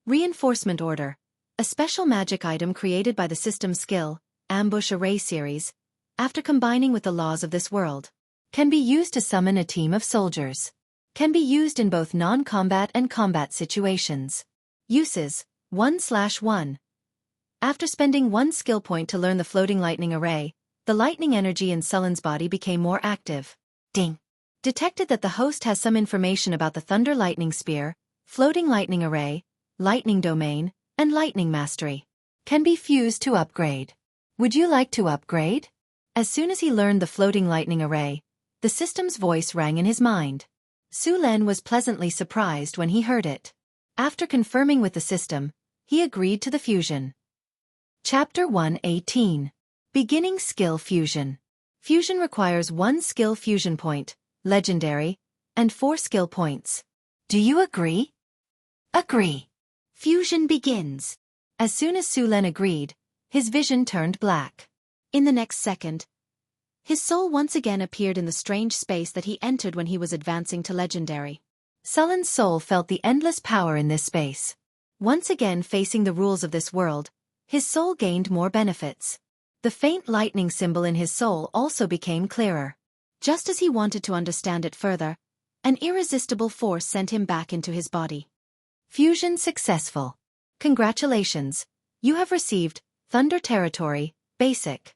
Reinforcement Order. A special magic item created by the system skill, Ambush Array series, after combining with the laws of this world. Can be used to summon a team of soldiers. Can be used in both non-combat and combat situations. Uses: 1/1. After spending 1 skill point to learn the Floating Lightning Array, the lightning energy in Sullen's body became more active. Ding! Detected that the host has some information about the Thunder Lightning Spear, Floating Lightning Array, Lightning Domain, and Lightning Mastery. Can be fused to upgrade. Would you like to upgrade? As soon as he learned the Floating Lightning Array, the system's voice rang in his mind. Su Len was pleasantly surprised when he heard it. After confirming with the system, he agreed to the fusion. Chapter 118. Beginning Skill Fusion. Fusion requires 1 skill fusion point, legendary, and 4 skill points. Do you agree? Agree. Fusion begins. As soon as Su Len agreed, his vision turned black. In the next second, his soul once again appeared in the strange space that he entered when he was advancing to legendary. Sullen's soul felt the endless power in this space. Once again facing the rules of this world, his soul gained more benefits. The faint lightning symbol in his soul also became clearer. Just as he wanted to understand it further, an irresistible force sent him back into his body. Fusion successful. Congratulations, you have received Thunder Territory, Basic.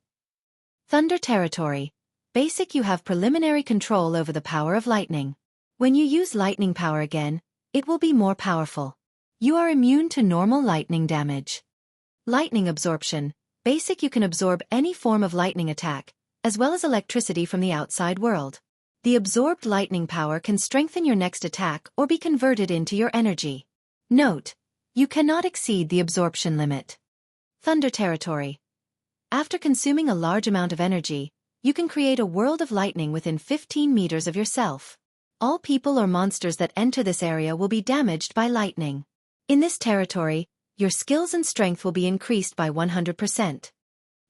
Thunder Territory, Basic. You have preliminary control over the power of lightning. When you use lightning power again, it will be more powerful. You are immune to normal lightning damage. Lightning Absorption, Basic. You can absorb any form of lightning attack, as well as electricity from the outside world. The absorbed lightning power can strengthen your next attack or be converted into your energy. Note: you cannot exceed the absorption limit. Thunder Territory. After consuming a large amount of energy, you can create a world of lightning within 15 meters of yourself. All people or monsters that enter this area will be damaged by lightning. In this territory, your skills and strength will be increased by 100%.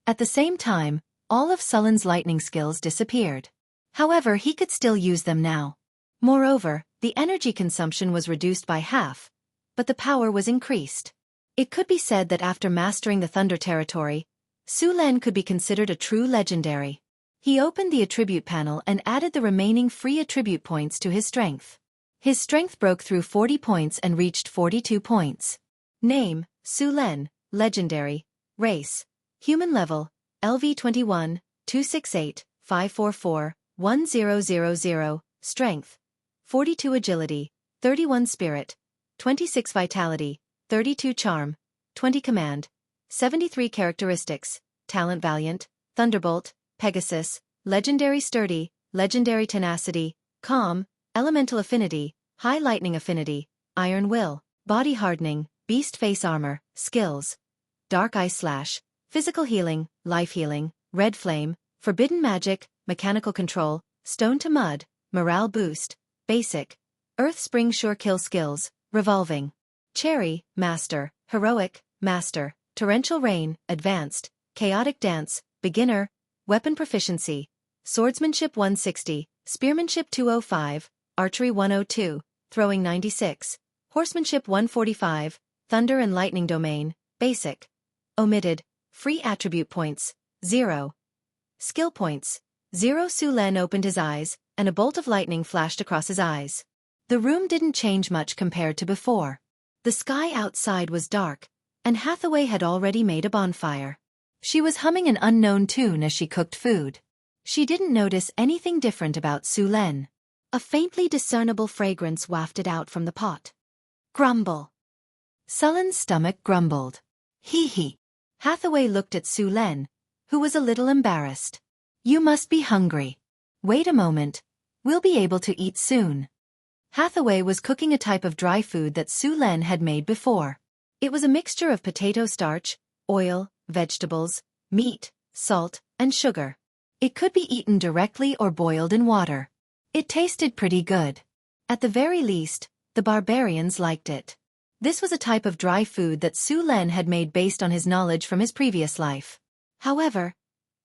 At the same time, all of Sullen's lightning skills disappeared. However, he could still use them now. Moreover, the energy consumption was reduced by half, but the power was increased. It could be said that after mastering the Thunder Territory, Su Len could be considered a true legendary. He opened the attribute panel and added the remaining free attribute points to his strength. His strength broke through 40 points and reached 42 points. Name, Su Len, legendary. Race, human level, LV21, 268, 544, 1000. Strength, 42 agility, 31 spirit, 26 vitality, 32 charm, 20 command, 73 characteristics, talent valiant, thunderbolt, Pegasus, legendary sturdy, legendary tenacity, calm, elemental affinity, high lightning affinity, iron will, body hardening, beast face armor, skills, dark ice slash, physical healing, life healing, red flame, forbidden magic, mechanical control, stone to mud, morale boost, basic, earth spring sure kill skills, revolving, cherry, master, heroic, master, torrential rain, advanced, chaotic dance, beginner, weapon proficiency, swordsmanship 160, spearmanship 205, archery 102, throwing 96, horsemanship 145, thunder and lightning domain, basic, omitted, free attribute points, 0. Skill points, 0. Su Len opened his eyes, and a bolt of lightning flashed across his eyes. The room didn't change much compared to before. The sky outside was dark, and Hathaway had already made a bonfire. She was humming an unknown tune as she cooked food. She didn't notice anything different about Su Len. A faintly discernible fragrance wafted out from the pot. Grumble. Sullen's stomach grumbled. Hee. Hathaway looked at Su Len, who was a little embarrassed. You must be hungry. Wait a moment. We'll be able to eat soon. Hathaway was cooking a type of dry food that Su Len had made before. It was a mixture of potato starch, oil, vegetables, meat, salt, and sugar. It could be eaten directly or boiled in water. It tasted pretty good. At the very least, the barbarians liked it. This was a type of dry food that Su Len had made based on his knowledge from his previous life. However,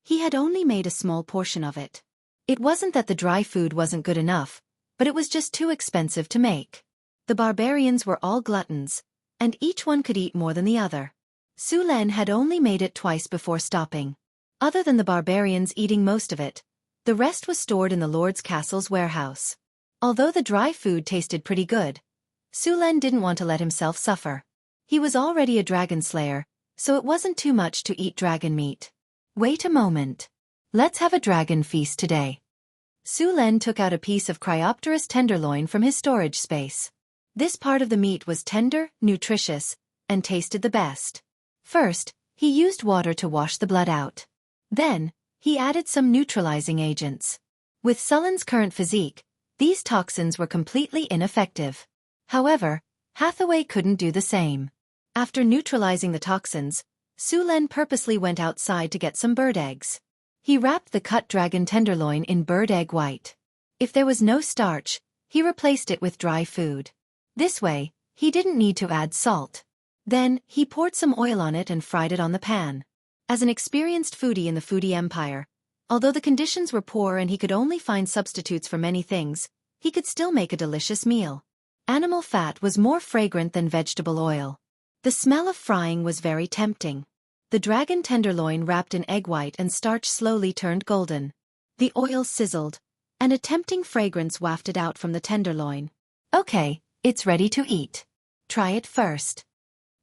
he had only made a small portion of it. It wasn't that the dry food wasn't good enough, but it was just too expensive to make. The barbarians were all gluttons, and each one could eat more than the other. Su Len had only made it twice before stopping. Other than the barbarians eating most of it, the rest was stored in the Lord's Castle's warehouse. Although the dry food tasted pretty good, Su Len didn't want to let himself suffer. He was already a dragon slayer, so it wasn't too much to eat dragon meat. Wait a moment. Let's have a dragon feast today. Su Len took out a piece of Cryopterus tenderloin from his storage space. This part of the meat was tender, nutritious, and tasted the best. First, he used water to wash the blood out. Then, he added some neutralizing agents. With Sullen's current physique, these toxins were completely ineffective. However, Hathaway couldn't do the same. After neutralizing the toxins, Su Len purposely went outside to get some bird eggs. He wrapped the cut dragon tenderloin in bird egg white. If there was no starch, he replaced it with dry food. This way, he didn't need to add salt. Then, he poured some oil on it and fried it on the pan. As an experienced foodie in the foodie empire, although the conditions were poor and he could only find substitutes for many things, he could still make a delicious meal. Animal fat was more fragrant than vegetable oil. The smell of frying was very tempting. The dragon tenderloin wrapped in egg white and starch slowly turned golden. The oil sizzled, and a tempting fragrance wafted out from the tenderloin. Okay, it's ready to eat. Try it first.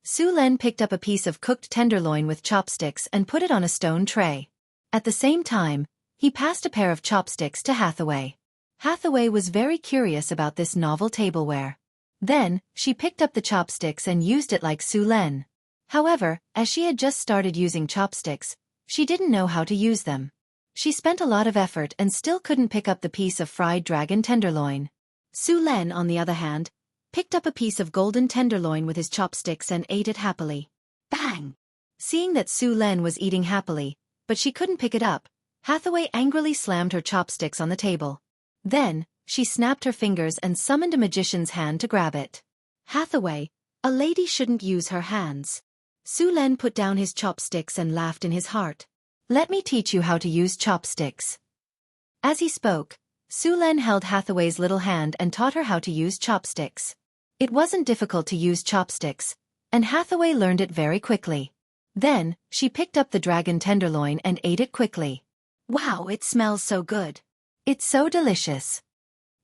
Su Len picked up a piece of cooked tenderloin with chopsticks and put it on a stone tray. At the same time, he passed a pair of chopsticks to Hathaway. Hathaway was very curious about this novel tableware. Then, she picked up the chopsticks and used it like Su Len. However, as she had just started using chopsticks, she didn't know how to use them. She spent a lot of effort and still couldn't pick up the piece of fried dragon tenderloin. Su Len, on the other hand, picked up a piece of golden tenderloin with his chopsticks and ate it happily. Bang! Seeing that Su Len was eating happily, but she couldn't pick it up, Hathaway angrily slammed her chopsticks on the table. Then, she snapped her fingers and summoned a magician's hand to grab it. Hathaway, a lady shouldn't use her hands. Su Len put down his chopsticks and laughed in his heart. Let me teach you how to use chopsticks. As he spoke, Su Len held Hathaway's little hand and taught her how to use chopsticks. It wasn't difficult to use chopsticks, and Hathaway learned it very quickly. Then, she picked up the dragon tenderloin and ate it quickly. Wow, it smells so good. It's so delicious.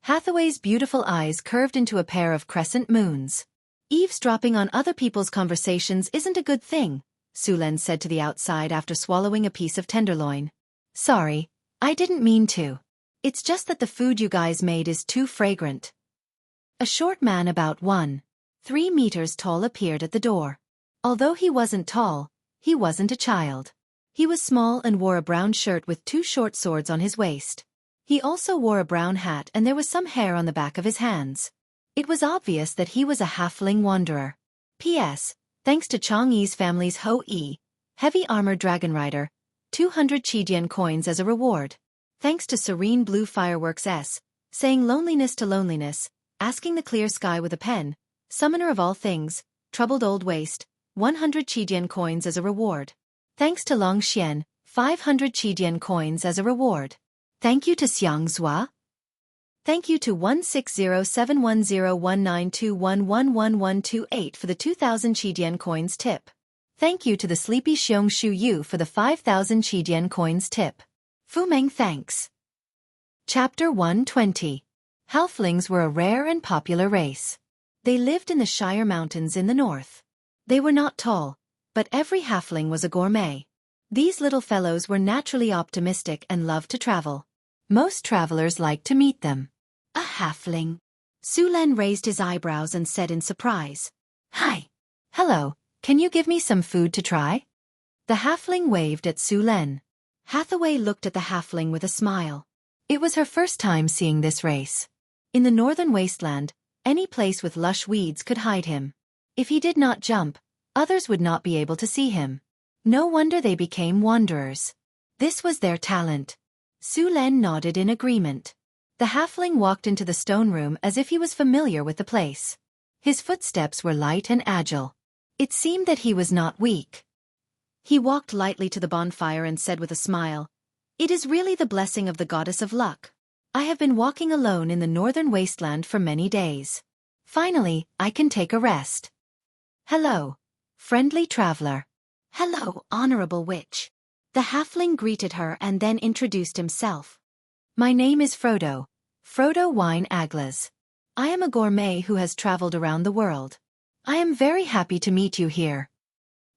Hathaway's beautiful eyes curved into a pair of crescent moons. Eavesdropping on other people's conversations isn't a good thing, Sulen said to the outside after swallowing a piece of tenderloin. Sorry, I didn't mean to. It's just that the food you guys made is too fragrant. A short man about 1.3 meters tall appeared at the door. Although he wasn't tall, he wasn't a child. He was small and wore a brown shirt with 2 short swords on his waist. He also wore a brown hat and there was some hair on the back of his hands. It was obvious that he was a halfling wanderer. P.S. Thanks to Chang'e's family's Ho-E, heavy armored dragon rider, 200 Qidian coins as a reward. Thanks to Serene Blue Fireworks S, saying loneliness to loneliness, asking the clear sky with a pen, summoner of all things, troubled old waste, 100 Qidian coins as a reward. Thanks to Long Xian, 500 Qidian coins as a reward. Thank you to Xiang Zhua. Thank you to 160710192111128 for the 2000 Qidian coins tip. Thank you to the sleepy Xiong Shu Yu for the 5000 Qidian coins tip. Fu Meng thanks. Chapter 120. Halflings were a rare and popular race. They lived in the Shire Mountains in the north. They were not tall, but every halfling was a gourmet. These little fellows were naturally optimistic and loved to travel. Most travelers liked to meet them. A halfling. Sulen raised his eyebrows and said in surprise. Hi. Hello, can you give me some food to try? The halfling waved at Sulen. Hathaway looked at the halfling with a smile. It was her first time seeing this race. In the northern wasteland, any place with lush weeds could hide him. If he did not jump, others would not be able to see him. No wonder they became wanderers. This was their talent. Sulen nodded in agreement. The halfling walked into the stone room as if he was familiar with the place. His footsteps were light and agile. It seemed that he was not weak. He walked lightly to the bonfire and said with a smile, "It is really the blessing of the goddess of luck. I have been walking alone in the northern wasteland for many days. Finally, I can take a rest. Hello, friendly traveler." "Hello, honorable witch." The halfling greeted her and then introduced himself. "My name is Frodo Wine Aglas. I am a gourmet who has traveled around the world. I am very happy to meet you here."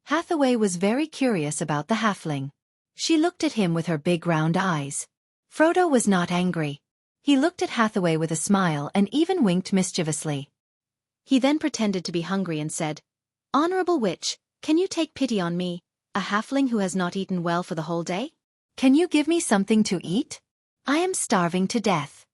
Hathaway was very curious about the halfling. She looked at him with her big round eyes. Frodo was not angry. He looked at Hathaway with a smile and even winked mischievously. He then pretended to be hungry and said, "Honorable witch, can you take pity on me, a halfling who has not eaten well for the whole day? Can you give me something to eat? I am starving to death."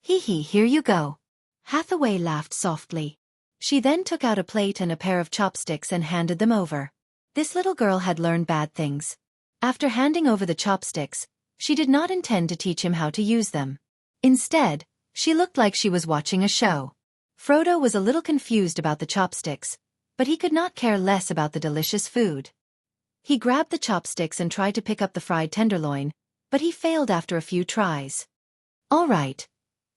"Hee, here you go." Hathaway laughed softly. She then took out a plate and a pair of chopsticks and handed them over. This little girl had learned bad things. After handing over the chopsticks, she did not intend to teach him how to use them. Instead, she looked like she was watching a show. Frodo was a little confused about the chopsticks, but he could not care less about the delicious food. He grabbed the chopsticks and tried to pick up the fried tenderloin, but he failed after a few tries. "All right,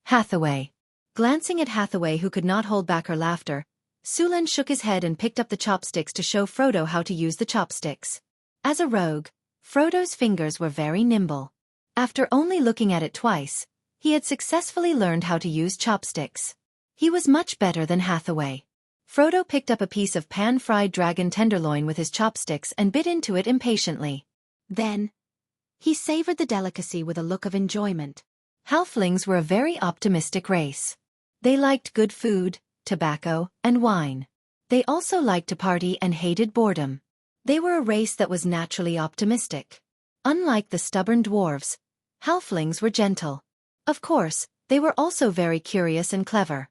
Hathaway." Glancing at Hathaway, who could not hold back her laughter, Sulen shook his head and picked up the chopsticks to show Frodo how to use the chopsticks. As a rogue, Frodo's fingers were very nimble. After only looking at it twice, he had successfully learned how to use chopsticks. He was much better than Hathaway. Frodo picked up a piece of pan-fried dragon tenderloin with his chopsticks and bit into it impatiently. Then, he savored the delicacy with a look of enjoyment. Halflings were a very optimistic race. They liked good food, tobacco, and wine. They also liked to party and hated boredom. They were a race that was naturally optimistic. Unlike the stubborn dwarves, halflings were gentle. Of course, they were also very curious and clever.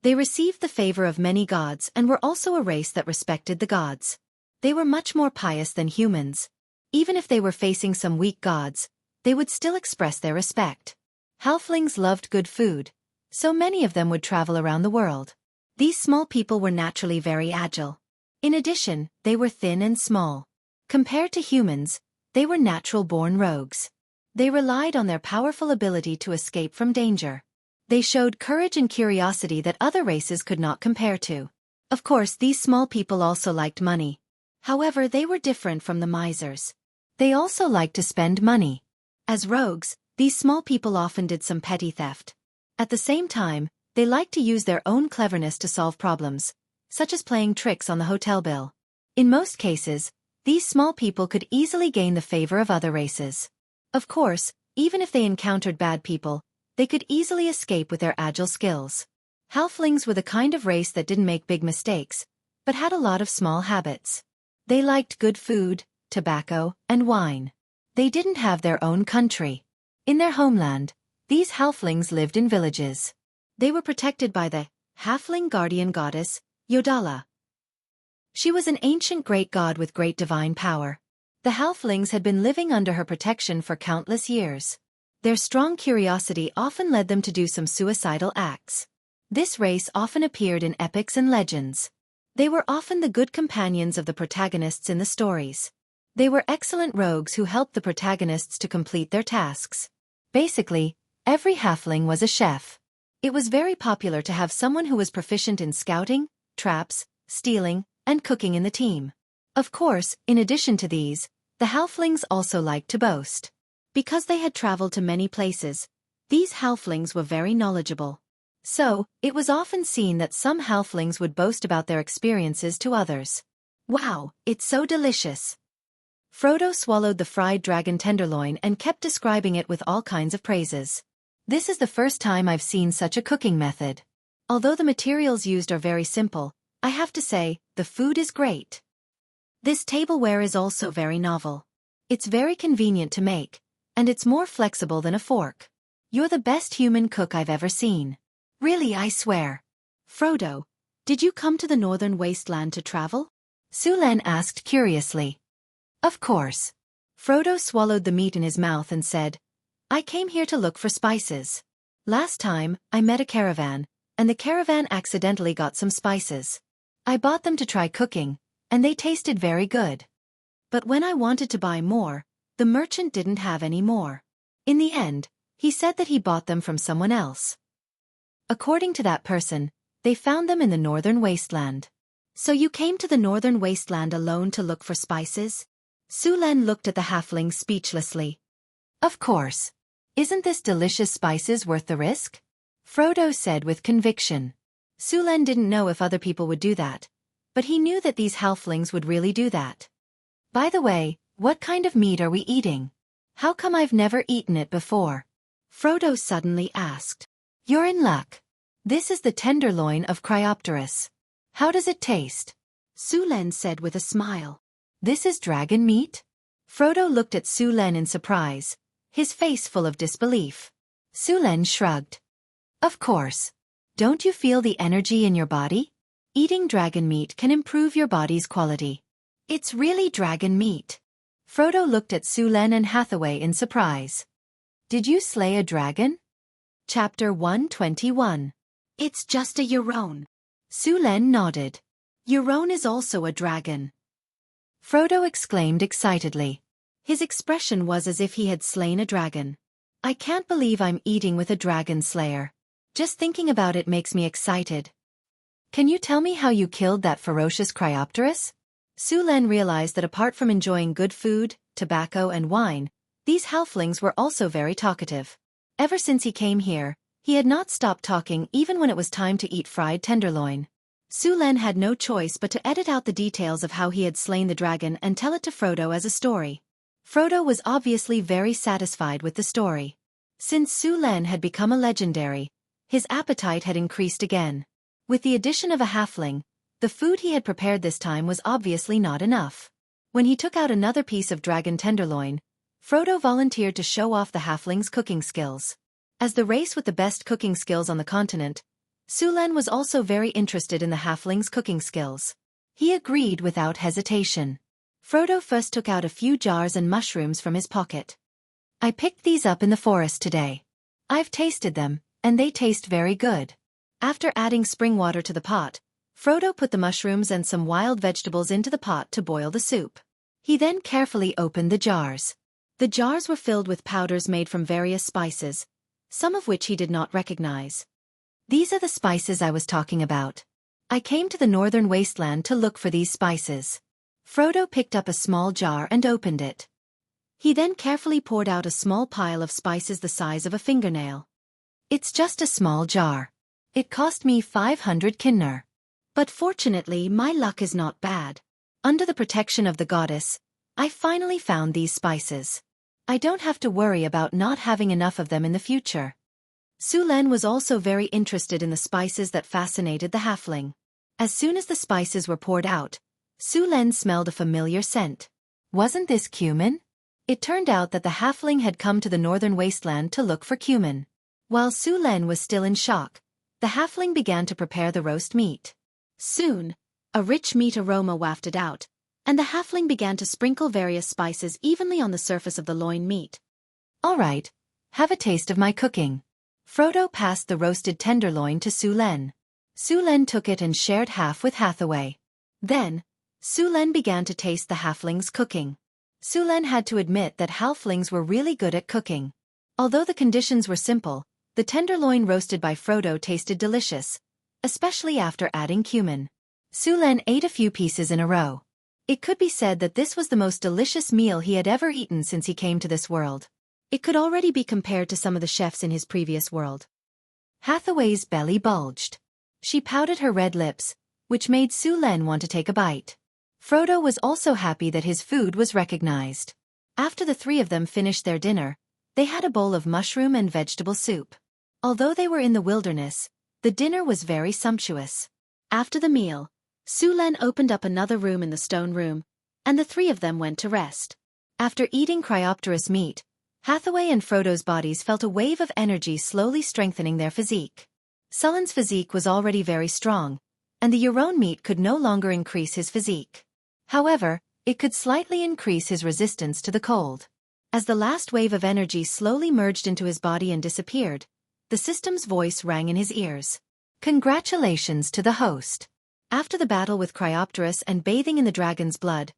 They received the favor of many gods and were also a race that respected the gods. They were much more pious than humans. Even if they were facing some weak gods, they would still express their respect. Halflings loved good food, so many of them would travel around the world. These small people were naturally very agile. In addition, they were thin and small. Compared to humans, they were natural-born rogues. They relied on their powerful ability to escape from danger. They showed courage and curiosity that other races could not compare to. Of course, these small people also liked money. However, they were different from the misers. They also liked to spend money. As rogues, these small people often did some petty theft. At the same time, they liked to use their own cleverness to solve problems, such as playing tricks on the hotel bill. In most cases, these small people could easily gain the favor of other races. Of course, even if they encountered bad people, they could easily escape with their agile skills. Halflings were the kind of race that didn't make big mistakes, but had a lot of small habits. They liked good food, tobacco, and wine. They didn't have their own country. In their homeland, these halflings lived in villages. They were protected by the halfling guardian goddess, Yodala. She was an ancient great god with great divine power. The halflings had been living under her protection for countless years. Their strong curiosity often led them to do some suicidal acts. This race often appeared in epics and legends. They were often the good companions of the protagonists in the stories. They were excellent rogues who helped the protagonists to complete their tasks. Basically, every halfling was a chef. It was very popular to have someone who was proficient in scouting, traps, stealing, and cooking in the team. Of course, in addition to these, the halflings also liked to boast. Because they had traveled to many places, these halflings were very knowledgeable. So, it was often seen that some halflings would boast about their experiences to others. Wow, it's so delicious. Frodo swallowed the fried dragon tenderloin and kept describing it with all kinds of praises. This is the first time I've seen such a cooking method. Although the materials used are very simple, I have to say, the food is great. This tableware is also very novel. It's very convenient to make, and it's more flexible than a fork. You're the best human cook I've ever seen. Really, I swear. Frodo, did you come to the northern wasteland to travel? Sulan asked curiously. Of course. Frodo swallowed the meat in his mouth and said, I came here to look for spices. Last time, I met a caravan, and the caravan accidentally got some spices. I bought them to try cooking, and they tasted very good. But when I wanted to buy more, the merchant didn't have any more. In the end, he said that he bought them from someone else. According to that person, they found them in the northern wasteland. So you came to the northern wasteland alone to look for spices? Sulan looked at the halfling speechlessly. Of course. Isn't this delicious spices worth the risk? Frodo said with conviction. Sulan didn't know if other people would do that, but he knew that these halflings would really do that. By the way, what kind of meat are we eating? How come I've never eaten it before? Frodo suddenly asked. You're in luck. This is the tenderloin of Cryopterus. How does it taste? Sulan said with a smile. This is dragon meat? Frodo looked at Sulan in surprise, his face full of disbelief. Sulan shrugged. Of course. Don't you feel the energy in your body? Eating dragon meat can improve your body's quality. It's really dragon meat. Frodo looked at Sulan and Hathaway in surprise. Did you slay a dragon? Chapter 121. It's just a Euron. Sulan nodded. Euron is also a dragon. Frodo exclaimed excitedly. His expression was as if he had slain a dragon. I can't believe I'm eating with a dragon slayer. Just thinking about it makes me excited. Can you tell me how you killed that ferocious Cryopterus? Sulan realized that apart from enjoying good food, tobacco and wine, these halflings were also very talkative. Ever since he came here, he had not stopped talking even when it was time to eat fried tenderloin. Sulan had no choice but to edit out the details of how he had slain the dragon and tell it to Frodo as a story. Frodo was obviously very satisfied with the story. Since Sulan had become a legendary, his appetite had increased again. With the addition of a halfling, the food he had prepared this time was obviously not enough. When he took out another piece of dragon tenderloin, Frodo volunteered to show off the halfling's cooking skills. As the race with the best cooking skills on the continent, Sulan was also very interested in the halfling's cooking skills. He agreed without hesitation. Frodo first took out a few jars and mushrooms from his pocket. I picked these up in the forest today. I've tasted them, and they taste very good. After adding spring water to the pot, Frodo put the mushrooms and some wild vegetables into the pot to boil the soup. He then carefully opened the jars. The jars were filled with powders made from various spices, some of which he did not recognize. These are the spices I was talking about. I came to the northern wasteland to look for these spices. Frodo picked up a small jar and opened it. He then carefully poured out a small pile of spices the size of a fingernail. It's just a small jar. It cost me 500 kinner. But fortunately my luck is not bad. Under the protection of the goddess, I finally found these spices. I don't have to worry about not having enough of them in the future. Sulen was also very interested in the spices that fascinated the halfling. As soon as the spices were poured out, Sulen smelled a familiar scent. Wasn't this cumin? It turned out that the halfling had come to the northern wasteland to look for cumin. While Sulen was still in shock, the halfling began to prepare the roast meat. Soon, a rich meat aroma wafted out, and the halfling began to sprinkle various spices evenly on the surface of the loin meat. All right, have a taste of my cooking. Frodo passed the roasted tenderloin to Sulen. Sulen took it and shared half with Hathaway. Then, Sulen began to taste the halfling's cooking. Sulen had to admit that halflings were really good at cooking. Although the conditions were simple, the tenderloin roasted by Frodo tasted delicious, especially after adding cumin. Sulen ate a few pieces in a row. It could be said that this was the most delicious meal he had ever eaten since he came to this world. It could already be compared to some of the chefs in his previous world. Hathaway's belly bulged. She pouted her red lips, which made Sulen want to take a bite. Frodo was also happy that his food was recognized. After the three of them finished their dinner, they had a bowl of mushroom and vegetable soup. Although they were in the wilderness, the dinner was very sumptuous. After the meal, Sulen opened up another room in the stone room, and the three of them went to rest. After eating cryopterous meat, Hathaway and Frodo's bodies felt a wave of energy slowly strengthening their physique. Sulen's physique was already very strong, and the Euron meat could no longer increase his physique. However, it could slightly increase his resistance to the cold. As the last wave of energy slowly merged into his body and disappeared, the system's voice rang in his ears. Congratulations to the host. After the battle with Cryopterus and bathing in the dragon's blood,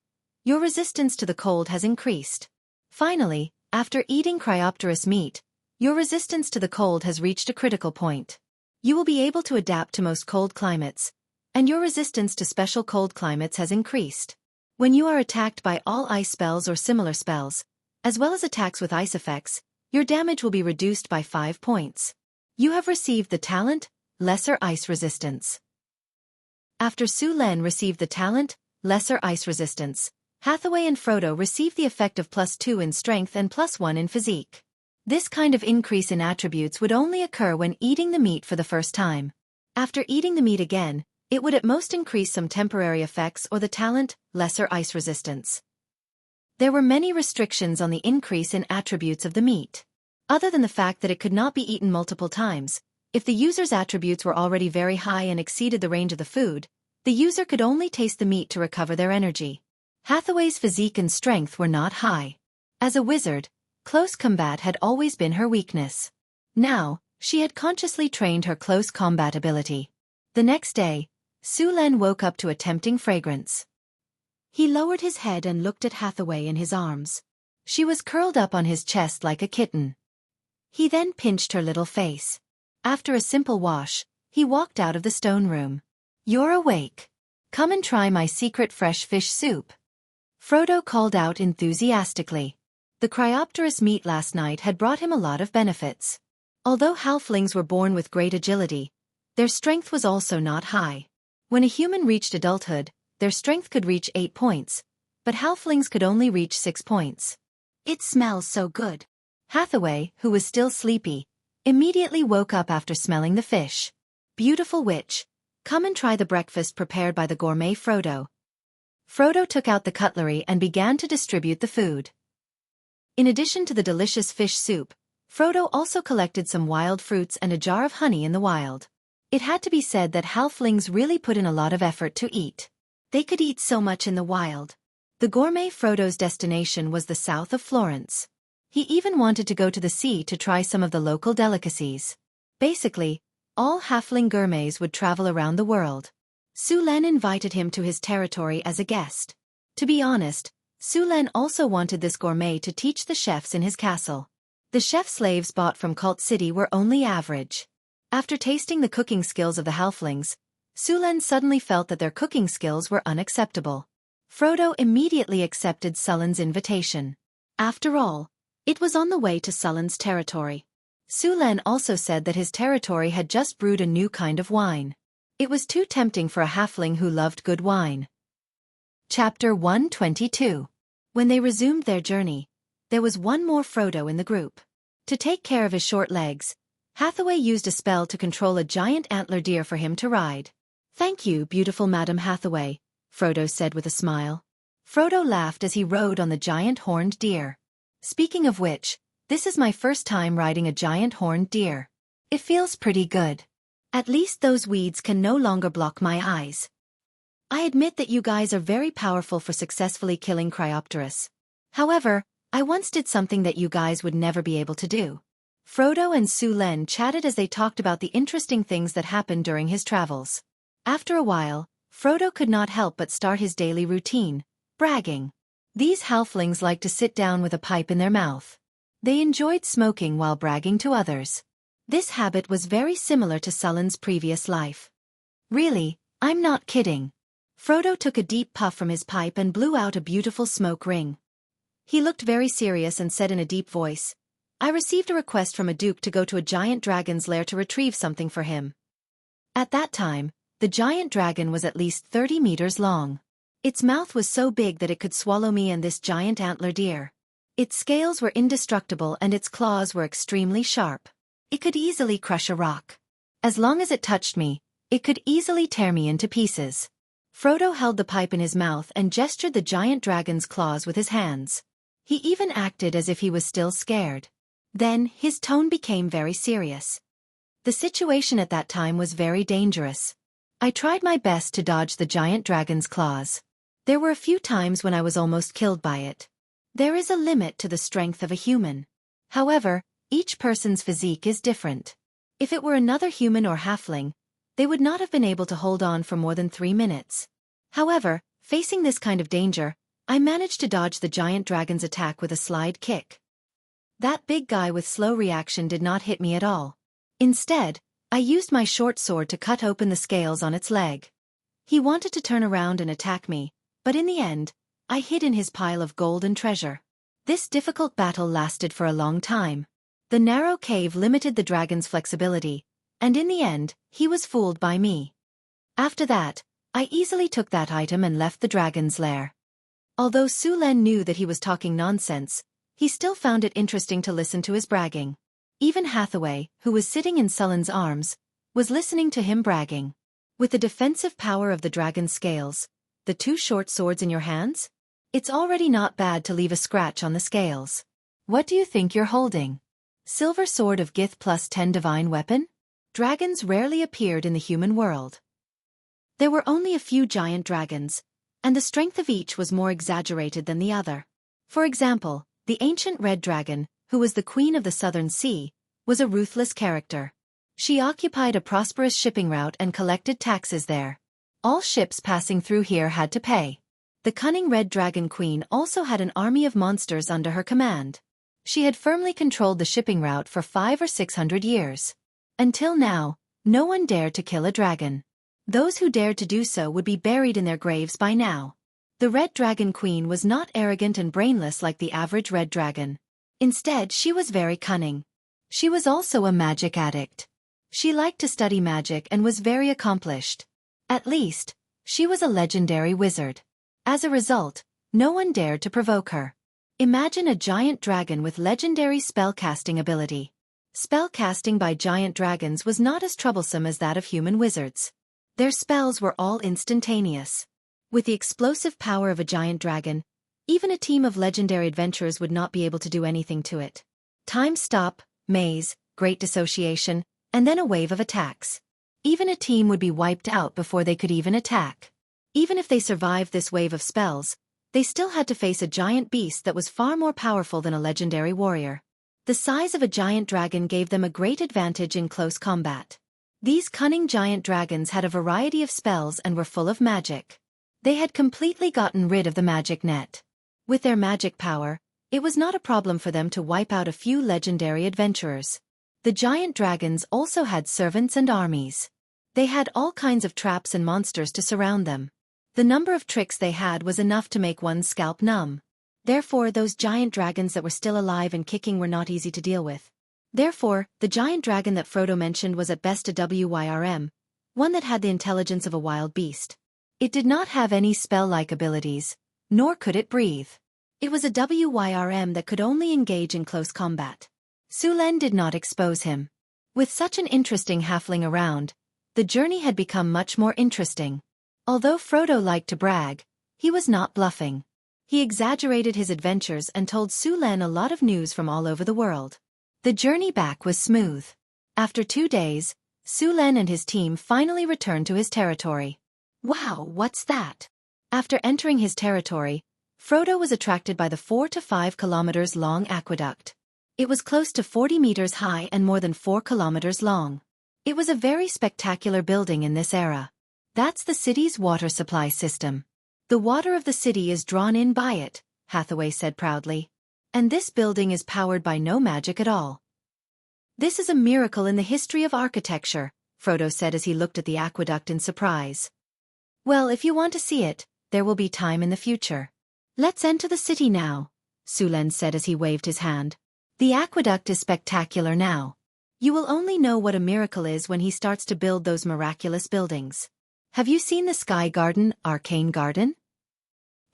your resistance to the cold has increased. Finally, after eating Cryopterus meat, your resistance to the cold has reached a critical point. You will be able to adapt to most cold climates, and your resistance to special cold climates has increased. When you are attacked by all ice spells or similar spells, as well as attacks with ice effects, your damage will be reduced by 5 points. You have received the talent, Lesser Ice Resistance. After Sulen received the talent, Lesser Ice Resistance, Hathaway and Frodo received the effect of +2 in strength and +1 in physique. This kind of increase in attributes would only occur when eating the meat for the first time. After eating the meat again, it would at most increase some temporary effects or the talent, Lesser Ice Resistance. There were many restrictions on the increase in attributes of the meat. Other than the fact that it could not be eaten multiple times, if the user's attributes were already very high and exceeded the range of the food, the user could only taste the meat to recover their energy. Hathaway's physique and strength were not high. As a wizard, close combat had always been her weakness. Now, she had consciously trained her close combat ability. The next day, Sulen woke up to a tempting fragrance. He lowered his head and looked at Hathaway in his arms. She was curled up on his chest like a kitten. He then pinched her little face. After a simple wash, he walked out of the stone room. "You're awake. Come and try my secret fresh fish soup," Frodo called out enthusiastically. The Cryopterus meat last night had brought him a lot of benefits. Although halflings were born with great agility, their strength was also not high. When a human reached adulthood, their strength could reach 8 points, but halflings could only reach 6 points. "It smells so good." Hathaway, who was still sleepy, immediately woke up after smelling the fish. "Beautiful witch, come and try the breakfast prepared by the gourmet Frodo." Frodo took out the cutlery and began to distribute the food. In addition to the delicious fish soup, Frodo also collected some wild fruits and a jar of honey in the wild. It had to be said that halflings really put in a lot of effort to eat. They could eat so much in the wild. The gourmet Frodo's destination was the south of Florence. He even wanted to go to the sea to try some of the local delicacies. Basically, all halfling gourmets would travel around the world. Sulen invited him to his territory as a guest. To be honest, Sulen also wanted this gourmet to teach the chefs in his castle. The chef slaves bought from Cult City were only average. After tasting the cooking skills of the halflings, Sulen suddenly felt that their cooking skills were unacceptable. Frodo immediately accepted Sullen's invitation. After all, it was on the way to Sullen's territory. Sulen also said that his territory had just brewed a new kind of wine. It was too tempting for a halfling who loved good wine. Chapter 122. When they resumed their journey, there was one more Frodo in the group. To take care of his short legs, Hathaway used a spell to control a giant antler deer for him to ride. "Thank you, beautiful Madam Hathaway," Frodo said with a smile. Frodo laughed as he rode on the giant horned deer. "Speaking of which, this is my first time riding a giant horned deer. It feels pretty good. At least those weeds can no longer block my eyes. I admit that you guys are very powerful for successfully killing Cryopterus. However, I once did something that you guys would never be able to do." Frodo and Sulen chatted as they talked about the interesting things that happened during his travels. After a while, Frodo could not help but start his daily routine, bragging. These halflings liked to sit down with a pipe in their mouth. They enjoyed smoking while bragging to others. This habit was very similar to Sullen's previous life. "Really, I'm not kidding." Frodo took a deep puff from his pipe and blew out a beautiful smoke ring. He looked very serious and said in a deep voice, "I received a request from a duke to go to a giant dragon's lair to retrieve something for him." At that time, the giant dragon was at least 30 meters long. Its mouth was so big that it could swallow me and this giant antler deer. Its scales were indestructible and its claws were extremely sharp. It could easily crush a rock. As long as it touched me, it could easily tear me into pieces. Frodo held the pipe in his mouth and gestured the giant dragon's claws with his hands. He even acted as if he was still scared. Then, his tone became very serious. The situation at that time was very dangerous. I tried my best to dodge the giant dragon's claws. There were a few times when I was almost killed by it. There is a limit to the strength of a human. However, each person's physique is different. If it were another human or halfling, they would not have been able to hold on for more than 3 minutes. However, facing this kind of danger, I managed to dodge the giant dragon's attack with a slide kick. That big guy with slow reaction did not hit me at all. Instead, I used my short sword to cut open the scales on its leg. He wanted to turn around and attack me, but in the end, I hid in his pile of gold and treasure. This difficult battle lasted for a long time. The narrow cave limited the dragon's flexibility, and in the end, he was fooled by me. After that, I easily took that item and left the dragon's lair. Although Sulen knew that he was talking nonsense, he still found it interesting to listen to his bragging. Even Hathaway, who was sitting in Sullen's arms, was listening to him bragging. With the defensive power of the dragon's scales, the 2 short swords in your hands? It's already not bad to leave a scratch on the scales. What do you think you're holding? Silver Sword of Gith plus 10 divine weapon? Dragons rarely appeared in the human world. There were only a few giant dragons, and the strength of each was more exaggerated than the other. For example, the ancient red dragon, who was the queen of the southern sea, was a ruthless character. She occupied a prosperous shipping route and collected taxes there. All ships passing through here had to pay. The cunning red dragon queen also had an army of monsters under her command. She had firmly controlled the shipping route for 500 or 600 years. Until now, no one dared to kill a dragon. Those who dared to do so would be buried in their graves by now. The red dragon queen was not arrogant and brainless like the average red dragon. Instead, she was very cunning. She was also a magic addict. She liked to study magic and was very accomplished. At least, she was a legendary wizard. As a result, no one dared to provoke her. Imagine a giant dragon with legendary spellcasting ability. Spellcasting by giant dragons was not as troublesome as that of human wizards. Their spells were all instantaneous. With the explosive power of a giant dragon, even a team of legendary adventurers would not be able to do anything to it. Time stop, maze, great dissociation, and then a wave of attacks. Even a team would be wiped out before they could even attack. Even if they survived this wave of spells, they still had to face a giant beast that was far more powerful than a legendary warrior. The size of a giant dragon gave them a great advantage in close combat. These cunning giant dragons had a variety of spells and were full of magic. They had completely gotten rid of the magic net. With their magic power, it was not a problem for them to wipe out a few legendary adventurers. The giant dragons also had servants and armies. They had all kinds of traps and monsters to surround them. The number of tricks they had was enough to make one's scalp numb. Therefore, those giant dragons that were still alive and kicking were not easy to deal with. Therefore, the giant dragon that Frodo mentioned was at best a WYRM, one that had the intelligence of a wild beast. It did not have any spell-like abilities, nor could it breathe. It was a WYRM that could only engage in close combat. Sulen did not expose him. With such an interesting halfling around, the journey had become much more interesting. Although Frodo liked to brag, he was not bluffing. He exaggerated his adventures and told Sulen a lot of news from all over the world. The journey back was smooth. After 2 days, Sulen and his team finally returned to his territory. Wow, what's that? After entering his territory, Frodo was attracted by the 4 to 5 kilometers long aqueduct. It was close to 40 meters high and more than 4 kilometers long. It was a very spectacular building in this era. That's the city's water supply system. The water of the city is drawn in by it, Hathaway said proudly. And this building is powered by no magic at all. This is a miracle in the history of architecture, Frodo said as he looked at the aqueduct in surprise. Well, if you want to see it, there will be time in the future. Let's enter the city now, Sulen said as he waved his hand. The aqueduct is spectacular now. You will only know what a miracle is when he starts to build those miraculous buildings. Have you seen the Sky Garden, Arcane Garden?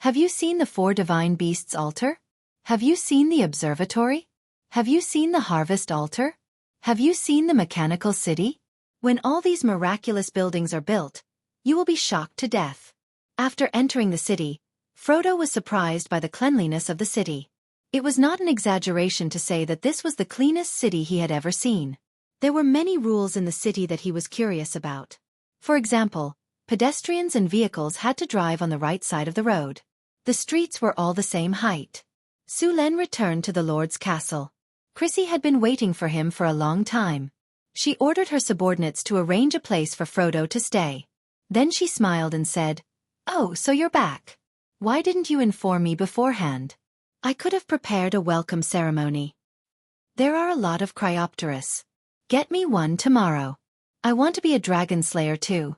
Have you seen the 4 Divine Beasts altar? Have you seen the observatory? Have you seen the Harvest altar? Have you seen the Mechanical City? When all these miraculous buildings are built, you will be shocked to death. After entering the city, Frodo was surprised by the cleanliness of the city. It was not an exaggeration to say that this was the cleanest city he had ever seen. There were many rules in the city that he was curious about. For example, pedestrians and vehicles had to drive on the right side of the road. The streets were all the same height. Sulen returned to the Lord's castle. Chrissy had been waiting for him for a long time. She ordered her subordinates to arrange a place for Frodo to stay. Then she smiled and said, "Oh, so you're back. Why didn't you inform me beforehand? I could have prepared a welcome ceremony. There are a lot of Cryopteris. Get me one tomorrow. I want to be a dragon slayer too.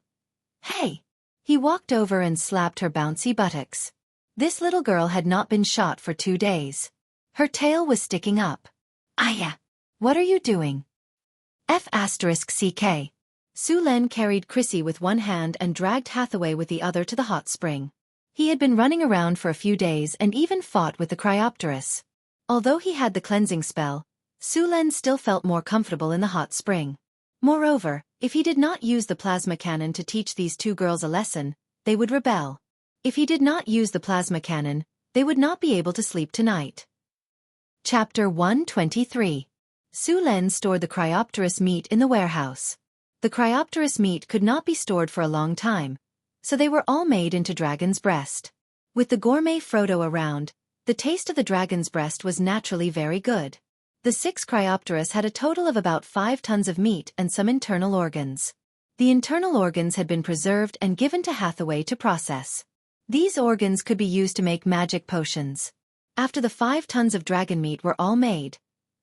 Hey!" He walked over and slapped her bouncy buttocks. This little girl had not been shot for 2 days. Her tail was sticking up. "Aya! What are you doing?" F***CK. Sulen carried Chrissy with one hand and dragged Hathaway with the other to the hot spring. He had been running around for a few days and even fought with the Cryopteris. Although he had the cleansing spell, Sulen still felt more comfortable in the hot spring. Moreover, if he did not use the plasma cannon to teach these 2 girls a lesson, they would rebel. If he did not use the plasma cannon, they would not be able to sleep tonight. Chapter 123. Sulen stored the Cryopteris meat in the warehouse. The Cryopteris meat could not be stored for a long time, so they were all made into dragon's breast. With the gourmet Frodo around, the taste of the dragon's breast was naturally very good. The 6 Cryopteris had a total of about 5 tons of meat and some internal organs. The internal organs had been preserved and given to Hathaway to process. These organs could be used to make magic potions. After the 5 tons of dragon meat were all made,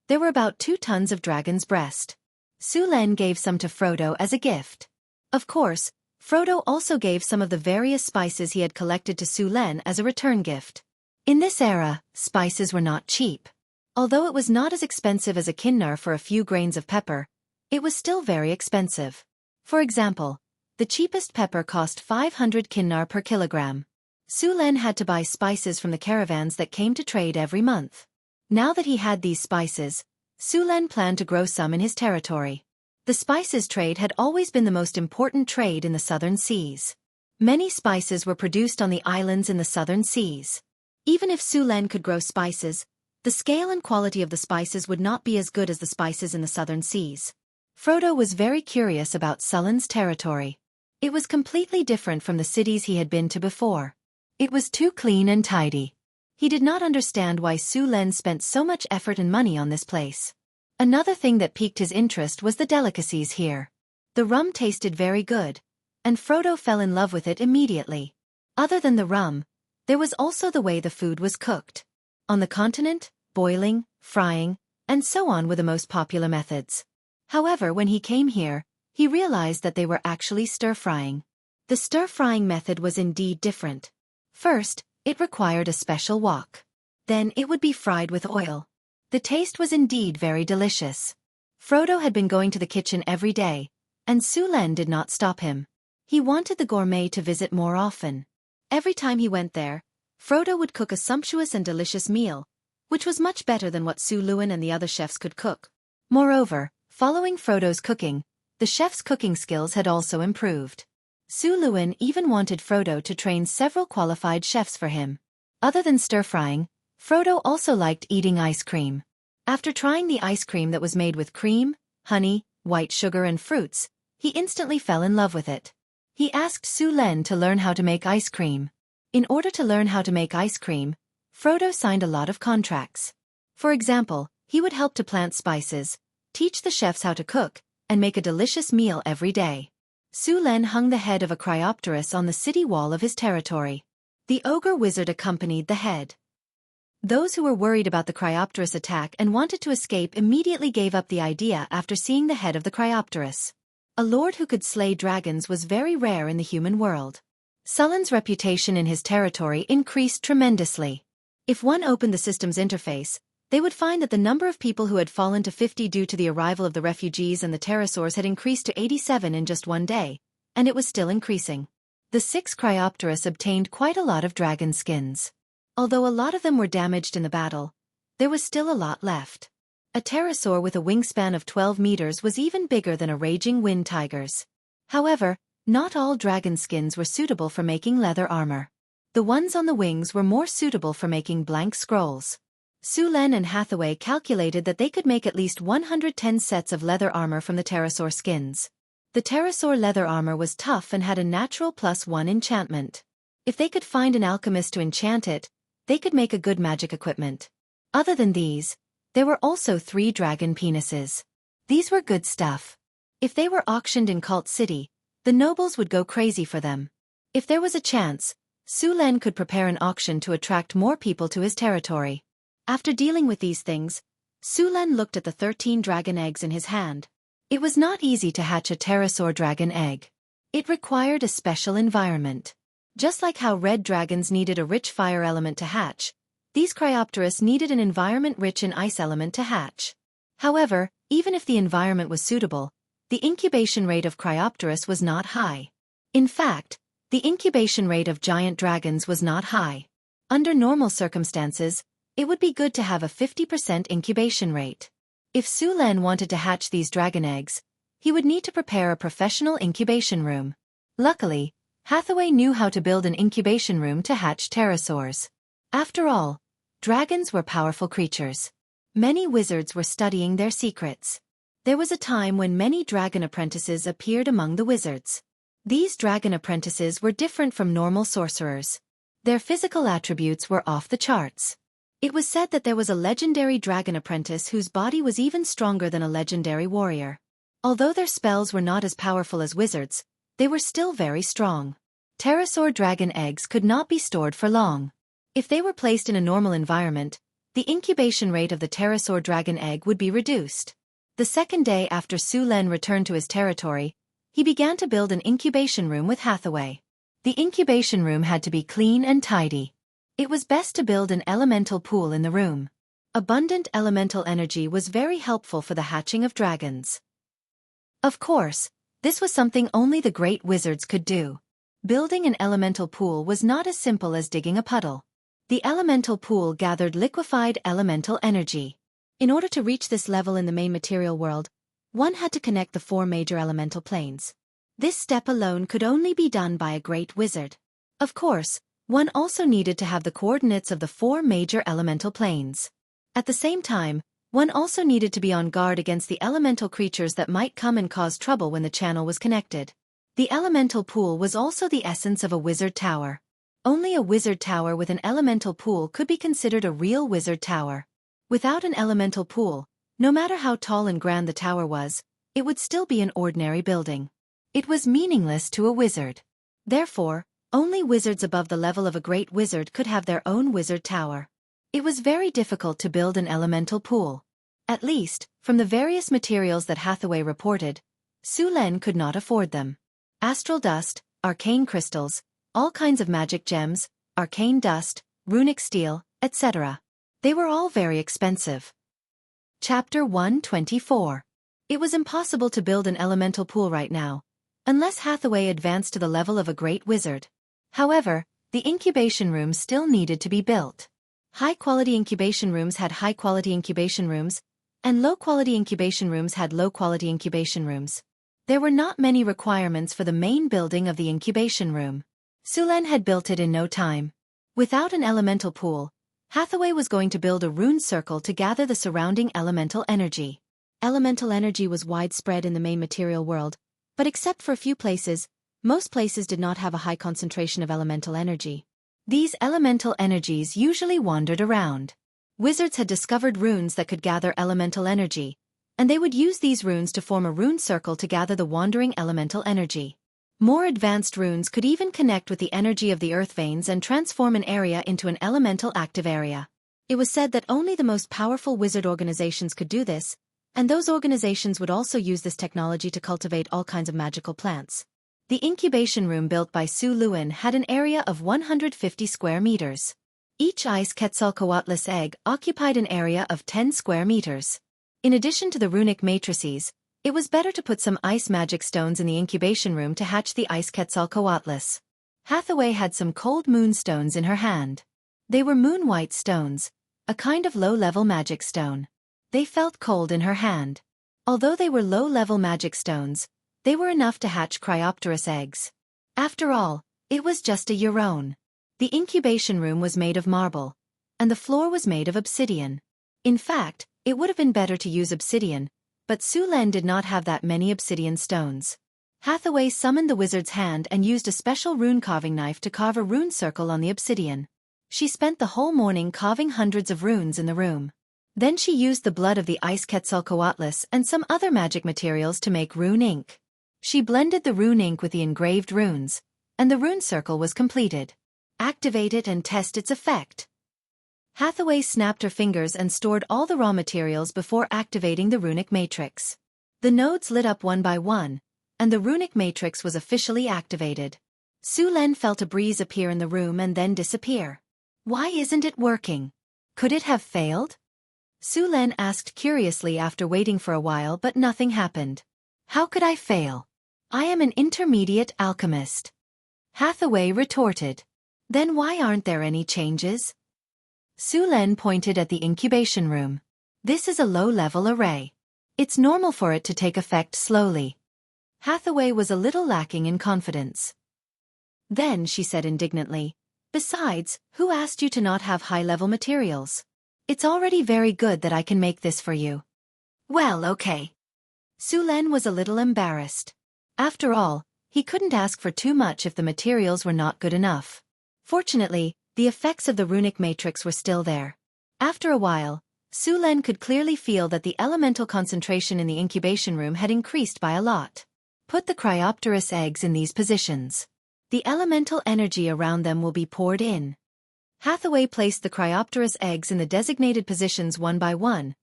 there were about 2 tons of dragon's breast. Sulen gave some to Frodo as a gift. Of course, Frodo also gave some of the various spices he had collected to Sulen as a return gift. In this era, spices were not cheap. Although it was not as expensive as a kinnar for a few grains of pepper, it was still very expensive. For example, the cheapest pepper cost 500 kinnar per kilogram. Sulen had to buy spices from the caravans that came to trade every month. Now that he had these spices, Sulen planned to grow some in his territory. The spices trade had always been the most important trade in the southern seas. Many spices were produced on the islands in the southern seas. Even if Sulen could grow spices, the scale and quality of the spices would not be as good as the spices in the southern seas. Frodo was very curious about Sulen's territory. It was completely different from the cities he had been to before. It was too clean and tidy. He did not understand why Sulen spent so much effort and money on this place. Another thing that piqued his interest was the delicacies here. The rum tasted very good, and Frodo fell in love with it immediately. Other than the rum, there was also the way the food was cooked. On the continent, boiling, frying, and so on were the most popular methods. However, when he came here, he realized that they were actually stir-frying. The stir-frying method was indeed different. First, it required a special wok. Then it would be fried with oil. The taste was indeed very delicious. Frodo had been going to the kitchen every day, and Sulen did not stop him. He wanted the gourmet to visit more often. Every time he went there, Frodo would cook a sumptuous and delicious meal, which was much better than what Su Luen and the other chefs could cook. Moreover, following Frodo's cooking, the chef's cooking skills had also improved. Su Luen even wanted Frodo to train several qualified chefs for him. Other than stir-frying, Frodo also liked eating ice cream. After trying the ice cream that was made with cream, honey, white sugar and fruits, he instantly fell in love with it. He asked Su Len to learn how to make ice cream. In order to learn how to make ice cream, Frodo signed a lot of contracts. For example, he would help to plant spices, teach the chefs how to cook, and make a delicious meal every day. Su Len hung the head of a Cryopterus on the city wall of his territory. The ogre wizard accompanied the head. Those who were worried about the Cryopterus attack and wanted to escape immediately gave up the idea after seeing the head of the Cryopterus. A lord who could slay dragons was very rare in the human world. Sullen's reputation in his territory increased tremendously. If one opened the system's interface, they would find that the number of people who had fallen to 50 due to the arrival of the refugees and the pterosaurs had increased to 87 in just one day, and it was still increasing. The 6 Cryopterus obtained quite a lot of dragon skins. Although a lot of them were damaged in the battle, there was still a lot left. A pterosaur with a wingspan of 12 meters was even bigger than a raging wind tiger's. However, not all dragon skins were suitable for making leather armor. The ones on the wings were more suitable for making blank scrolls. Su Len and Hathaway calculated that they could make at least 110 sets of leather armor from the pterosaur skins. The pterosaur leather armor was tough and had a natural +1 enchantment. If they could find an alchemist to enchant it, they could make a good magic equipment. Other than these, there were also 3 dragon penises. These were good stuff. If they were auctioned in Cult City, the nobles would go crazy for them. If there was a chance, Su Len could prepare an auction to attract more people to his territory. After dealing with these things, Su Len looked at the 13 dragon eggs in his hand. It was not easy to hatch a pterosaur dragon egg. It required a special environment. Just like how red dragons needed a rich fire element to hatch, these Cryopterus needed an environment rich in ice element to hatch. However, even if the environment was suitable, the incubation rate of Cryopterus was not high. In fact, the incubation rate of giant dragons was not high. Under normal circumstances, it would be good to have a 50% incubation rate. If Su Len wanted to hatch these dragon eggs, he would need to prepare a professional incubation room. Luckily, Hathaway knew how to build an incubation room to hatch pterosaurs. After all, dragons were powerful creatures. Many wizards were studying their secrets. There was a time when many dragon apprentices appeared among the wizards. These dragon apprentices were different from normal sorcerers. Their physical attributes were off the charts. It was said that there was a legendary dragon apprentice whose body was even stronger than a legendary warrior. Although their spells were not as powerful as wizards, they were still very strong. Pterosaur dragon eggs could not be stored for long. If they were placed in a normal environment, the incubation rate of the pterosaur dragon egg would be reduced. The second day after Su Len returned to his territory, he began to build an incubation room with Hathaway. The incubation room had to be clean and tidy. It was best to build an elemental pool in the room. Abundant elemental energy was very helpful for the hatching of dragons. Of course, this was something only the great wizards could do. Building an elemental pool was not as simple as digging a puddle. The elemental pool gathered liquefied elemental energy. In order to reach this level in the main material world, one had to connect the 4 major elemental planes. This step alone could only be done by a great wizard. Of course, one also needed to have the coordinates of the 4 major elemental planes. At the same time, one also needed to be on guard against the elemental creatures that might come and cause trouble when the channel was connected. The elemental pool was also the essence of a wizard tower. Only a wizard tower with an elemental pool could be considered a real wizard tower. Without an elemental pool, no matter how tall and grand the tower was, it would still be an ordinary building. It was meaningless to a wizard. Therefore, only wizards above the level of a great wizard could have their own wizard tower. It was very difficult to build an elemental pool. At least, from the various materials that Hathaway reported, Su Len could not afford them. Astral dust, arcane crystals, all kinds of magic gems, arcane dust, runic steel, etc. They were all very expensive. Chapter 124. It was impossible to build an elemental pool right now, unless Hathaway advanced to the level of a great wizard. However, the incubation rooms still needed to be built. High-quality incubation rooms had high-quality incubation rooms, and low-quality incubation rooms had low-quality incubation rooms. There were not many requirements for the main building of the incubation room. Sulen had built it in no time. Without an elemental pool, Hathaway was going to build a rune circle to gather the surrounding elemental energy. Elemental energy was widespread in the main material world, but except for a few places, most places did not have a high concentration of elemental energy. These elemental energies usually wandered around. Wizards had discovered runes that could gather elemental energy, and they would use these runes to form a rune circle to gather the wandering elemental energy. More advanced runes could even connect with the energy of the earth veins and transform an area into an elemental active area. It was said that only the most powerful wizard organizations could do this, and those organizations would also use this technology to cultivate all kinds of magical plants. The incubation room built by Su Luan had an area of 150 square meters. Each ice Quetzalcoatlus egg occupied an area of 10 square meters. In addition to the runic matrices, it was better to put some ice magic stones in the incubation room to hatch the ice Quetzalcoatlus. Hathaway had some cold moonstones in her hand. They were moon-white stones, a kind of low-level magic stone. They felt cold in her hand. Although they were low-level magic stones, they were enough to hatch Cryopterus eggs. After all, it was just a Euron. The incubation room was made of marble, and the floor was made of obsidian. In fact, it would have been better to use obsidian, but Sulen did not have that many obsidian stones. Hathaway summoned the wizard's hand and used a special rune carving knife to carve a rune circle on the obsidian. She spent the whole morning carving hundreds of runes in the room. Then she used the blood of the ice Quetzalcoatlus and some other magic materials to make rune ink. She blended the rune ink with the engraved runes, and the rune circle was completed. Activate it and test its effect. Hathaway snapped her fingers and stored all the raw materials before activating the runic matrix. The nodes lit up one by one, and the runic matrix was officially activated. Sulen felt a breeze appear in the room and then disappear. Why isn't it working? Could it have failed? Sulen asked curiously after waiting for a while, but nothing happened. How could I fail? I am an intermediate alchemist. Hathaway retorted. Then why aren't there any changes? Sulen pointed at the incubation room. This is a low-level array. It's normal for it to take effect slowly. Hathaway was a little lacking in confidence. Then she said indignantly, besides, who asked you to not have high-level materials? It's already very good that I can make this for you. Well, okay. Sulen was a little embarrassed. After all, he couldn't ask for too much if the materials were not good enough. Fortunately, the effects of the runic matrix were still there. After a while, Sulen could clearly feel that the elemental concentration in the incubation room had increased by a lot. Put the Cryopterus eggs in these positions. The elemental energy around them will be poured in. Hathaway placed the Cryopterus eggs in the designated positions one by one,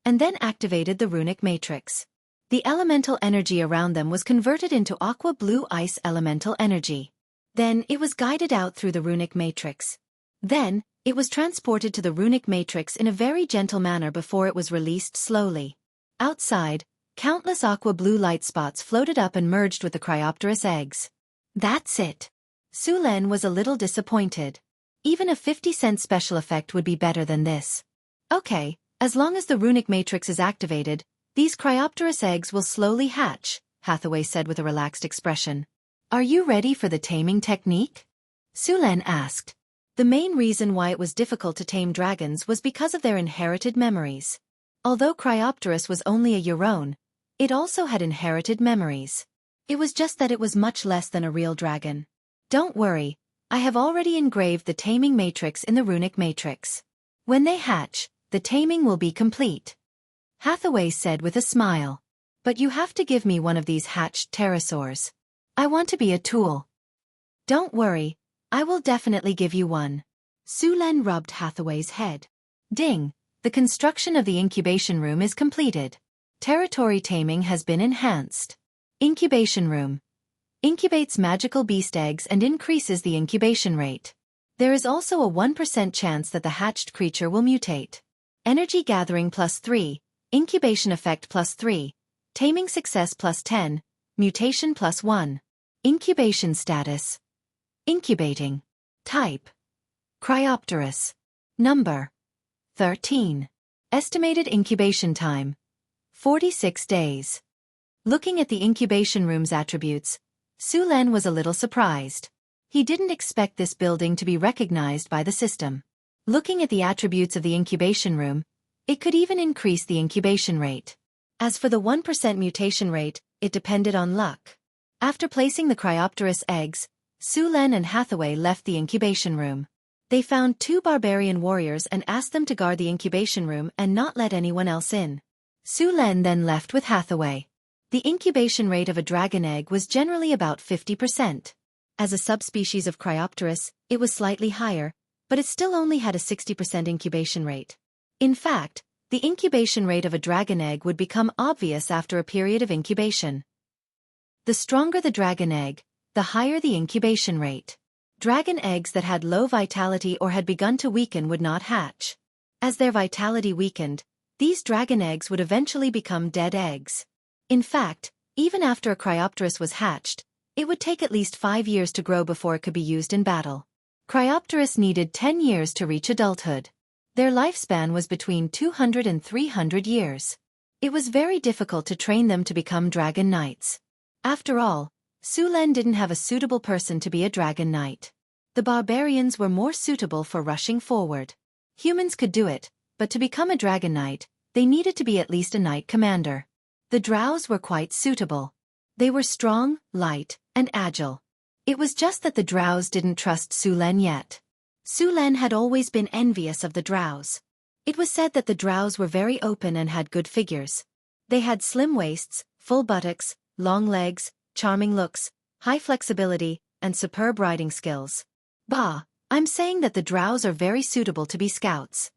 and then activated the runic matrix. The elemental energy around them was converted into aqua-blue ice elemental energy. Then it was guided out through the runic matrix. Then, it was transported to the runic matrix in a very gentle manner before it was released slowly. Outside, countless aqua-blue light spots floated up and merged with the Cryopterus eggs. That's it. Sulen was a little disappointed. Even a 50-cent special effect would be better than this. Okay, as long as the runic matrix is activated, these Cryopterus eggs will slowly hatch, Hathaway said with a relaxed expression. Are you ready for the taming technique? Sulen asked. The main reason why it was difficult to tame dragons was because of their inherited memories. Although Cryopterus was only a Euron, it also had inherited memories. It was just that it was much less than a real dragon. Don't worry, I have already engraved the taming matrix in the runic matrix. When they hatch, the taming will be complete. Hathaway said with a smile. But you have to give me one of these hatched pterosaurs. I want to be a tool. Don't worry, I will definitely give you one. Sulen rubbed Hathaway's head. Ding, the construction of the incubation room is completed. Territory taming has been enhanced. Incubation room. Incubates magical beast eggs and increases the incubation rate. There is also a 1% chance that the hatched creature will mutate. Energy gathering +3, incubation effect +3, taming success +10, mutation +1. Incubation status. Incubating. Type. Cryopterus. Number. 13. Estimated incubation time. 46 days. Looking at the incubation room's attributes, Su Len was a little surprised. He didn't expect this building to be recognized by the system. Looking at the attributes of the incubation room, it could even increase the incubation rate. As for the 1% mutation rate, it depended on luck. After placing the Cryopterus eggs, Su Len and Hathaway left the incubation room. They found 2 barbarian warriors and asked them to guard the incubation room and not let anyone else in. Su Len then left with Hathaway. The incubation rate of a dragon egg was generally about 50%. As a subspecies of Cryopterus, it was slightly higher, but it still only had a 60% incubation rate. In fact, the incubation rate of a dragon egg would become obvious after a period of incubation. The stronger the dragon egg, the higher the incubation rate. Dragon eggs that had low vitality or had begun to weaken would not hatch. As their vitality weakened, these dragon eggs would eventually become dead eggs. In fact, even after a Cryopterus was hatched, it would take at least 5 years to grow before it could be used in battle. Cryopterus needed 10 years to reach adulthood. Their lifespan was between 200 and 300 years. It was very difficult to train them to become dragon knights. After all, Su Len didn't have a suitable person to be a dragon knight. The barbarians were more suitable for rushing forward. Humans could do it, but to become a dragon knight, they needed to be at least a knight commander. The drows were quite suitable. They were strong, light, and agile. It was just that the drows didn't trust Su Len yet. Su Len had always been envious of the drows. It was said that the drows were very open and had good figures. They had slim waists, full buttocks, long legs, charming looks, high flexibility, and superb riding skills. Bah, I'm saying that the drows are very suitable to be scouts.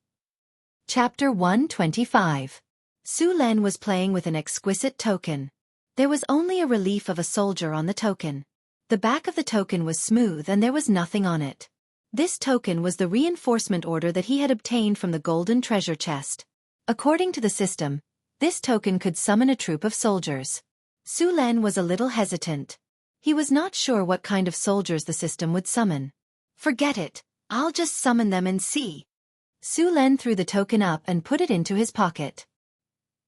Chapter 125. Su Len was playing with an exquisite token. There was only a relief of a soldier on the token. The back of the token was smooth and there was nothing on it. This token was the reinforcement order that he had obtained from the golden treasure chest. According to the system, this token could summon a troop of soldiers. Su Len was a little hesitant. He was not sure what kind of soldiers the system would summon. Forget it, I'll just summon them and see. Su Len threw the token up and put it into his pocket.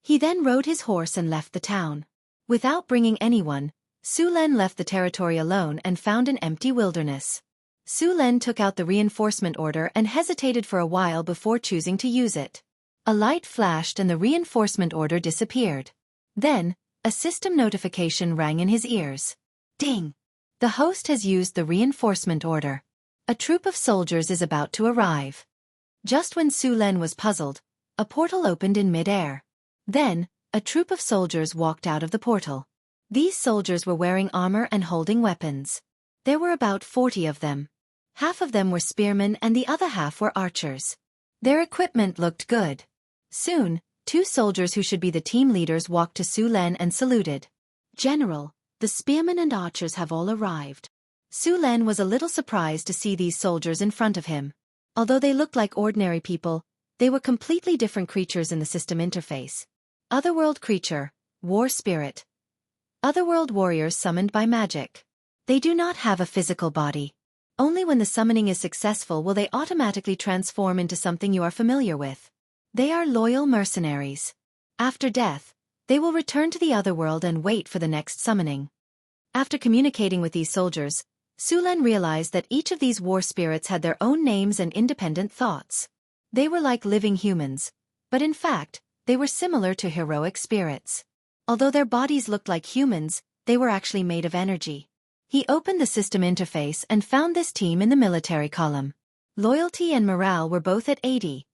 He then rode his horse and left the town. Without bringing anyone, Su Len left the territory alone and found an empty wilderness. Su Len took out the reinforcement order and hesitated for a while before choosing to use it. A light flashed and the reinforcement order disappeared. Then, a system notification rang in his ears. Ding! The host has used the reinforcement order. A troop of soldiers is about to arrive. Just when Su Len was puzzled, a portal opened in mid-air. Then, a troop of soldiers walked out of the portal. These soldiers were wearing armor and holding weapons. There were about 40 of them. Half of them were spearmen and the other half were archers. Their equipment looked good. Soon, 2 soldiers who should be the team leaders walked to Su Len and saluted. General, the spearmen and archers have all arrived. Su Len was a little surprised to see these soldiers in front of him. Although they looked like ordinary people, they were completely different creatures in the system interface. Otherworld creature, war spirit. Otherworld warriors summoned by magic. They do not have a physical body. Only when the summoning is successful will they automatically transform into something you are familiar with. They are loyal mercenaries. After death, they will return to the otherworld and wait for the next summoning. After communicating with these soldiers, Su Len realized that each of these war spirits had their own names and independent thoughts. They were like living humans, but in fact, they were similar to heroic spirits. Although their bodies looked like humans, they were actually made of energy. He opened the system interface and found this team in the military column. Loyalty and morale were both at 80,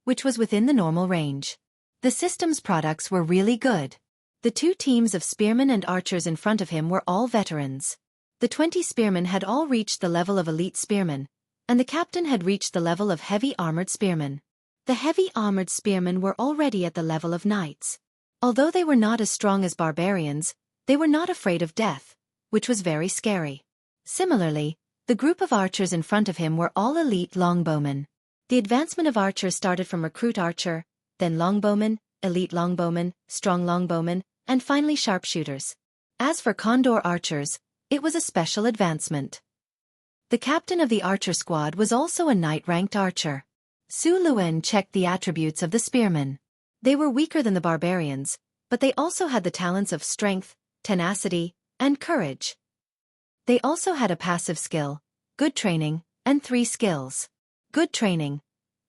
which was within the normal range. The system's products were really good. The 2 teams of spearmen and archers in front of him were all veterans. The 20 spearmen had all reached the level of elite spearmen, and the captain had reached the level of heavy armored spearmen. The heavy armored spearmen were already at the level of knights. Although they were not as strong as barbarians, they were not afraid of death, which was very scary. Similarly, the group of archers in front of him were all elite longbowmen. The advancement of archers started from recruit archer, then longbowman, elite longbowman, strong longbowman, and finally sharpshooters. As for condor archers, it was a special advancement. The captain of the archer squad was also a knight-ranked archer. Su Luen checked the attributes of the spearmen. They were weaker than the barbarians, but they also had the talents of strength, tenacity, and courage. They also had a passive skill, good training, and 3 skills. Good training.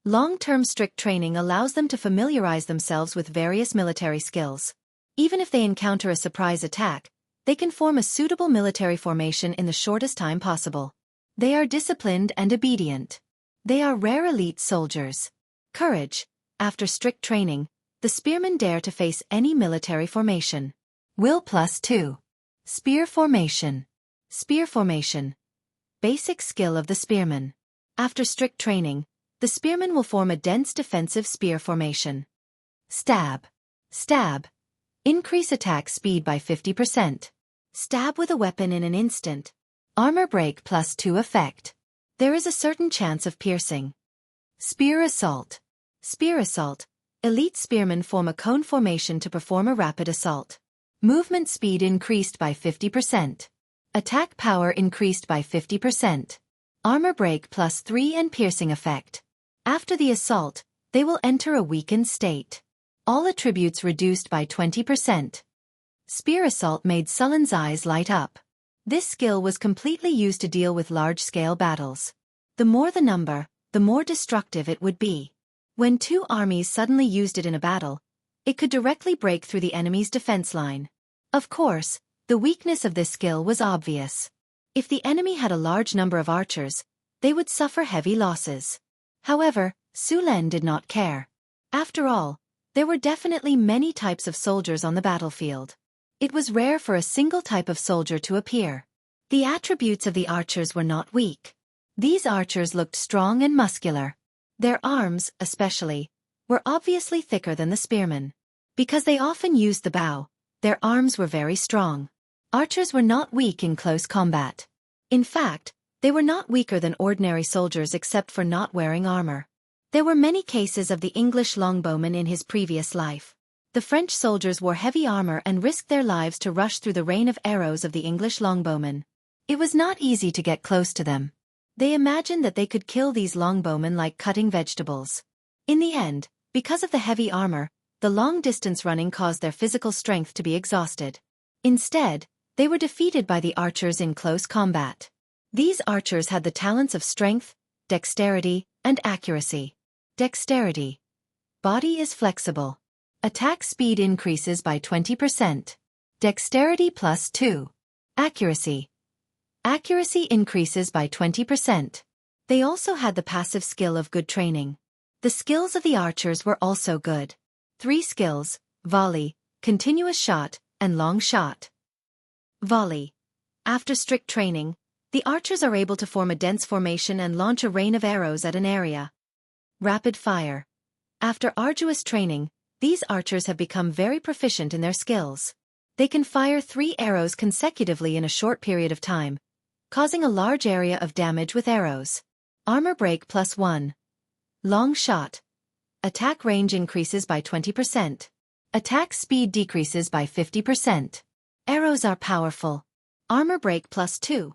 Long-term strict training allows them to familiarize themselves with various military skills. Even if they encounter a surprise attack, they can form a suitable military formation in the shortest time possible. They are disciplined and obedient. They are rare elite soldiers. Courage. After strict training, the spearmen dare to face any military formation. Will +2. Spear formation. Spear formation. Basic skill of the spearman. After strict training, the spearman will form a dense defensive spear formation. Stab. Stab. Increase attack speed by 50%. Stab with a weapon in an instant. Armor break +2 effect. There is a certain chance of piercing. Spear assault. Spear assault. Elite spearmen form a cone formation to perform a rapid assault. Movement speed increased by 50%. Attack power increased by 50%. Armor break +3 and piercing effect. After the assault, they will enter a weakened state. All attributes reduced by 20%. Spear assault made Sullen's eyes light up. This skill was completely used to deal with large-scale battles. The more the number, the more destructive it would be. When 2 armies suddenly used it in a battle, it could directly break through the enemy's defense line. Of course, the weakness of this skill was obvious. If the enemy had a large number of archers, they would suffer heavy losses. However, Su Len did not care. After all, there were definitely many types of soldiers on the battlefield. It was rare for a single type of soldier to appear. The attributes of the archers were not weak. These archers looked strong and muscular. Their arms, especially, were obviously thicker than the spearmen. Because they often used the bow, their arms were very strong. Archers were not weak in close combat. In fact, they were not weaker than ordinary soldiers except for not wearing armor. There were many cases of the English longbowman in his previous life. The French soldiers wore heavy armor and risked their lives to rush through the rain of arrows of the English longbowmen. It was not easy to get close to them. They imagined that they could kill these longbowmen like cutting vegetables. In the end, because of the heavy armor, the long-distance running caused their physical strength to be exhausted. Instead, they were defeated by the archers in close combat. These archers had the talents of strength, dexterity, and accuracy. Dexterity. Body is flexible. Attack speed increases by 20%. Dexterity +2. Accuracy. Accuracy increases by 20%. They also had the passive skill of good training. The skills of the archers were also good. 3 skills: volley, continuous shot, and long shot. Volley. After strict training, the archers are able to form a dense formation and launch a rain of arrows at an area. Rapid fire. After arduous training, these archers have become very proficient in their skills. They can fire 3 arrows consecutively in a short period of time, causing a large area of damage with arrows. Armor break +1. Long shot. Attack range increases by 20%. Attack speed decreases by 50%. Arrows are powerful. Armor break +2.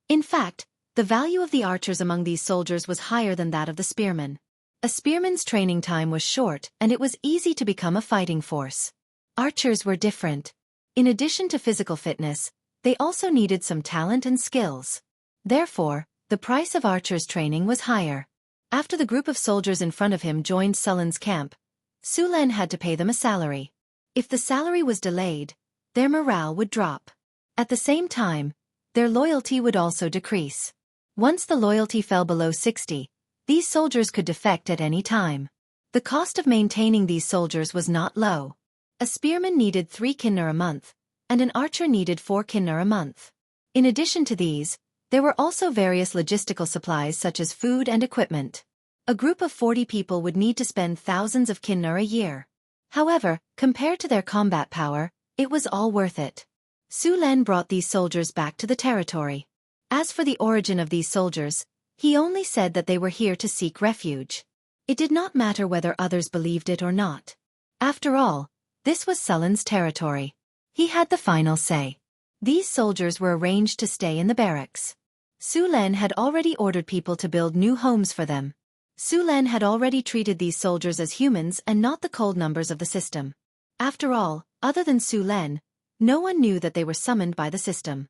In fact, the value of the archers among these soldiers was higher than that of the spearmen. A spearman's training time was short and it was easy to become a fighting force. Archers were different. In addition to physical fitness, they also needed some talent and skills. Therefore, the price of archers' training was higher. After the group of soldiers in front of him joined Sullen's camp, Su Len had to pay them a salary. If the salary was delayed, their morale would drop. At the same time, their loyalty would also decrease. Once the loyalty fell below 60, these soldiers could defect at any time. The cost of maintaining these soldiers was not low. A spearman needed 3 kinner a month, and an archer needed 4 kinner a month. In addition to these, there were also various logistical supplies such as food and equipment. A group of 40 people would need to spend thousands of kinner a year. However, compared to their combat power, it was all worth it. Su Len brought these soldiers back to the territory. As for the origin of these soldiers, he only said that they were here to seek refuge. It did not matter whether others believed it or not. After all, this was Su Len's territory. He had the final say. These soldiers were arranged to stay in the barracks. Su Len had already ordered people to build new homes for them. Su Len had already treated these soldiers as humans and not the cold numbers of the system. After all, other than Su Len, no one knew that they were summoned by the system.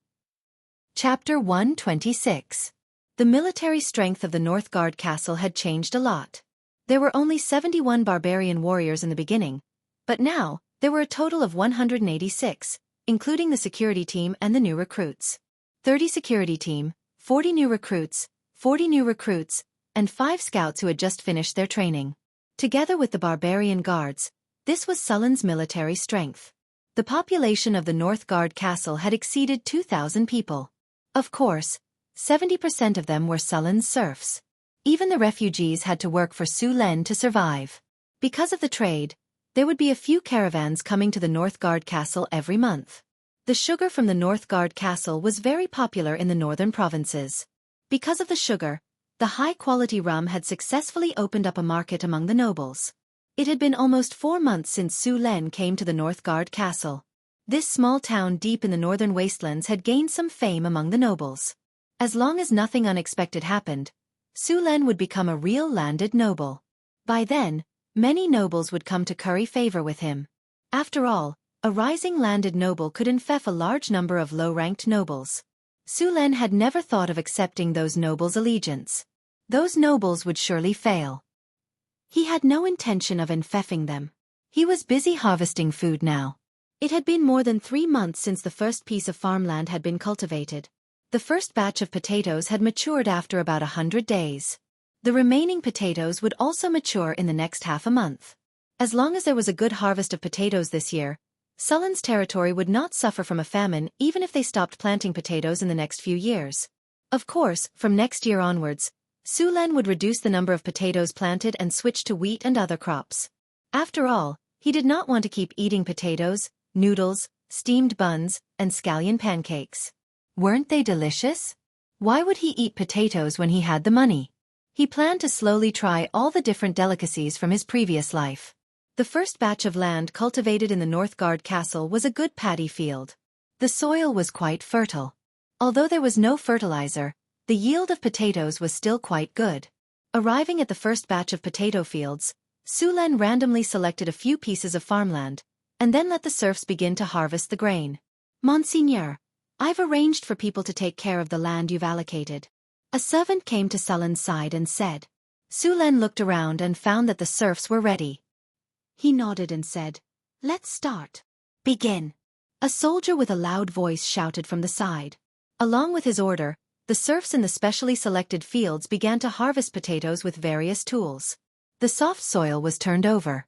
Chapter 126. The military strength of the North Guard Castle had changed a lot. There were only 71 barbarian warriors in the beginning, but now, there were a total of 186, including the security team and the new recruits. 30 security team, 40 new recruits, 40 new recruits, and 5 scouts who had just finished their training. Together with the barbarian guards, this was Su Len's military strength. The population of the North Guard Castle had exceeded 2,000 people. Of course, 70% of them were Su Len's serfs. Even the refugees had to work for Su Len to survive. Because of the trade, there would be a few caravans coming to the North Guard Castle every month. The sugar from the North Guard Castle was very popular in the northern provinces. Because of the sugar, the high-quality rum had successfully opened up a market among the nobles. It had been almost 4 months since Su Len came to the North Guard Castle. This small town deep in the northern wastelands had gained some fame among the nobles. As long as nothing unexpected happened, Su Len would become a real landed noble. By then, many nobles would come to curry favor with him. After all, a rising landed noble could infect a large number of low-ranked nobles. Su Len had never thought of accepting those nobles' allegiance. Those nobles would surely fail. He had no intention of infecting them. He was busy harvesting food now. It had been more than 3 months since the first piece of farmland had been cultivated. The first batch of potatoes had matured after about 100 days. The remaining potatoes would also mature in the next half a month. As long as there was a good harvest of potatoes this year, Su Len's territory would not suffer from a famine even if they stopped planting potatoes in the next few years. Of course, from next year onwards, Su Len would reduce the number of potatoes planted and switch to wheat and other crops. After all, he did not want to keep eating potatoes, noodles, steamed buns, and scallion pancakes. Weren't they delicious? Why would he eat potatoes when he had the money? He planned to slowly try all the different delicacies from his previous life. The first batch of land cultivated in the North Guard Castle was a good paddy field. The soil was quite fertile. Although there was no fertilizer, the yield of potatoes was still quite good. Arriving at the first batch of potato fields, Su Len randomly selected a few pieces of farmland, and then let the serfs begin to harvest the grain. Monseigneur, I've arranged for people to take care of the land you've allocated. A servant came to Su Len's side and said. Su Len looked around and found that the serfs were ready. He nodded and said, "Let's start. Begin." A soldier with a loud voice shouted from the side. Along with his order, the serfs in the specially selected fields began to harvest potatoes with various tools. The soft soil was turned over.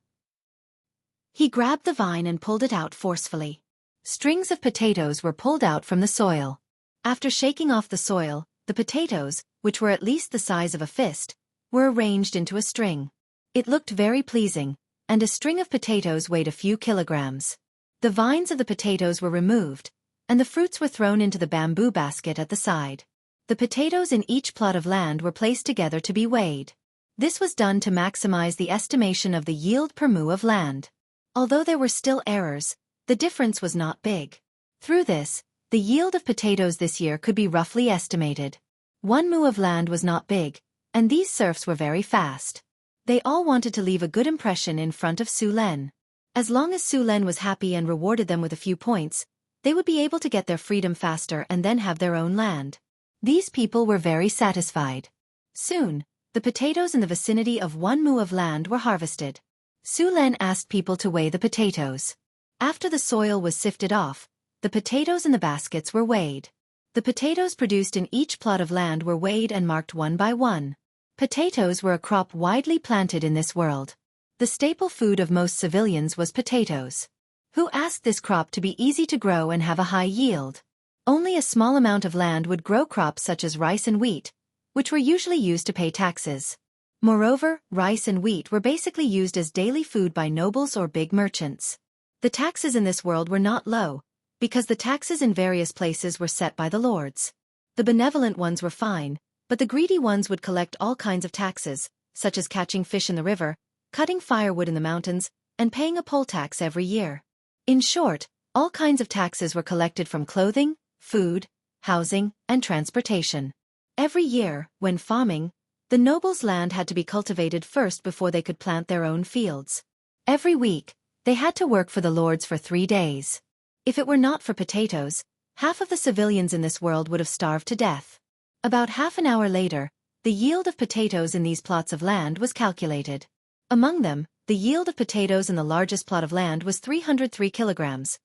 He grabbed the vine and pulled it out forcefully. Strings of potatoes were pulled out from the soil. After shaking off the soil, the potatoes, which were at least the size of a fist, were arranged into a string. It looked very pleasing, and a string of potatoes weighed a few kilograms. The vines of the potatoes were removed, and the fruits were thrown into the bamboo basket at the side. The potatoes in each plot of land were placed together to be weighed. This was done to maximize the estimation of the yield per mu of land. Although there were still errors, the difference was not big. Through this, the yield of potatoes this year could be roughly estimated. 1 mu of land was not big, and these serfs were very fast. They all wanted to leave a good impression in front of Su Len. As long as Su Len was happy and rewarded them with a few points, they would be able to get their freedom faster and then have their own land. These people were very satisfied. Soon, the potatoes in the vicinity of 1 mu of land were harvested. Su Len asked people to weigh the potatoes. After the soil was sifted off, the potatoes in the baskets were weighed. The potatoes produced in each plot of land were weighed and marked one by one. Potatoes were a crop widely planted in this world. The staple food of most civilians was potatoes. Who asked this crop to be easy to grow and have a high yield? Only a small amount of land would grow crops such as rice and wheat, which were usually used to pay taxes. Moreover, rice and wheat were basically used as daily food by nobles or big merchants. The taxes in this world were not low, because the taxes in various places were set by the lords. The benevolent ones were fine, but the greedy ones would collect all kinds of taxes, such as catching fish in the river, cutting firewood in the mountains, and paying a poll tax every year. In short, all kinds of taxes were collected from clothing, food, housing, and transportation. Every year, when farming, the nobles' land had to be cultivated first before they could plant their own fields. Every week, they had to work for the lords for 3 days. If it were not for potatoes, half of the civilians in this world would have starved to death. About half an hour later, the yield of potatoes in these plots of land was calculated. Among them, the yield of potatoes in the largest plot of land was 303 kilograms,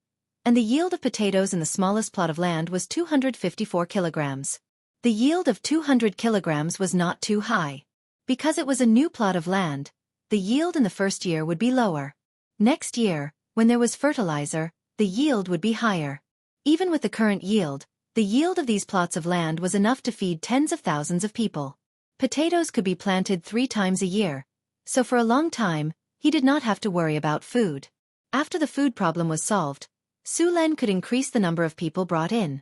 and the yield of potatoes in the smallest plot of land was 254 kilograms. The yield of 200 kilograms was not too high. Because it was a new plot of land, the yield in the first year would be lower. Next year, when there was fertilizer, the yield would be higher. Even with the current yield, the yield of these plots of land was enough to feed tens of thousands of people. Potatoes could be planted 3 times a year, so for a long time, he did not have to worry about food. After the food problem was solved, Su Len could increase the number of people brought in.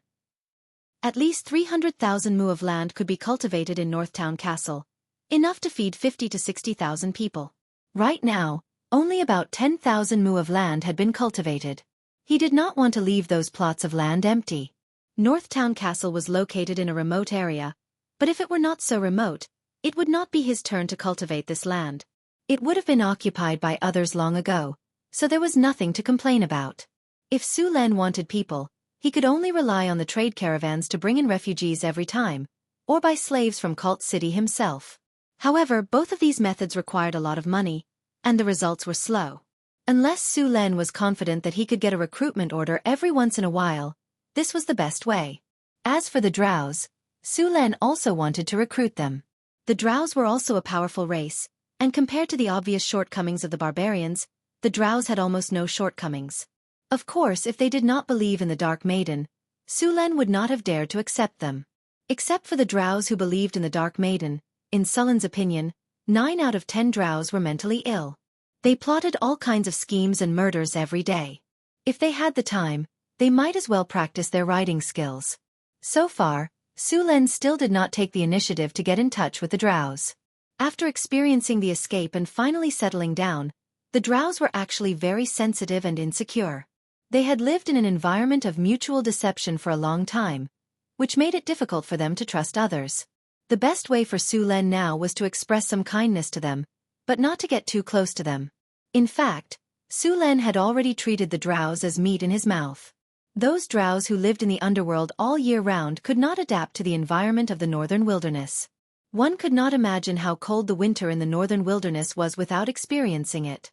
At least 300,000 mu of land could be cultivated in Northtown Castle, enough to feed 50 to 60,000 people. Right now, only about 10,000 mu of land had been cultivated. He did not want to leave those plots of land empty. Northtown Castle was located in a remote area, but if it were not so remote, it would not be his turn to cultivate this land. It would have been occupied by others long ago, so there was nothing to complain about. If Su Len wanted people, he could only rely on the trade caravans to bring in refugees every time, or buy slaves from Cult City himself. However, both of these methods required a lot of money, and the results were slow. Unless Su Len was confident that he could get a recruitment order every once in a while, this was the best way. As for the drows, Su Len also wanted to recruit them. The drows were also a powerful race, and compared to the obvious shortcomings of the barbarians, the drows had almost no shortcomings. Of course, if they did not believe in the Dark Maiden, Su Len would not have dared to accept them. Except for the drows who believed in the Dark Maiden, in Sullen's opinion, 9 out of 10 drows were mentally ill. They plotted all kinds of schemes and murders every day. If they had the time, they might as well practice their riding skills. So far, Su Len still did not take the initiative to get in touch with the drows. After experiencing the escape and finally settling down, the drows were actually very sensitive and insecure. They had lived in an environment of mutual deception for a long time, which made it difficult for them to trust others. The best way for Su Len now was to express some kindness to them, but not to get too close to them. In fact, Su Len had already treated the drows as meat in his mouth. Those drows who lived in the underworld all year round could not adapt to the environment of the northern wilderness. One could not imagine how cold the winter in the northern wilderness was without experiencing it.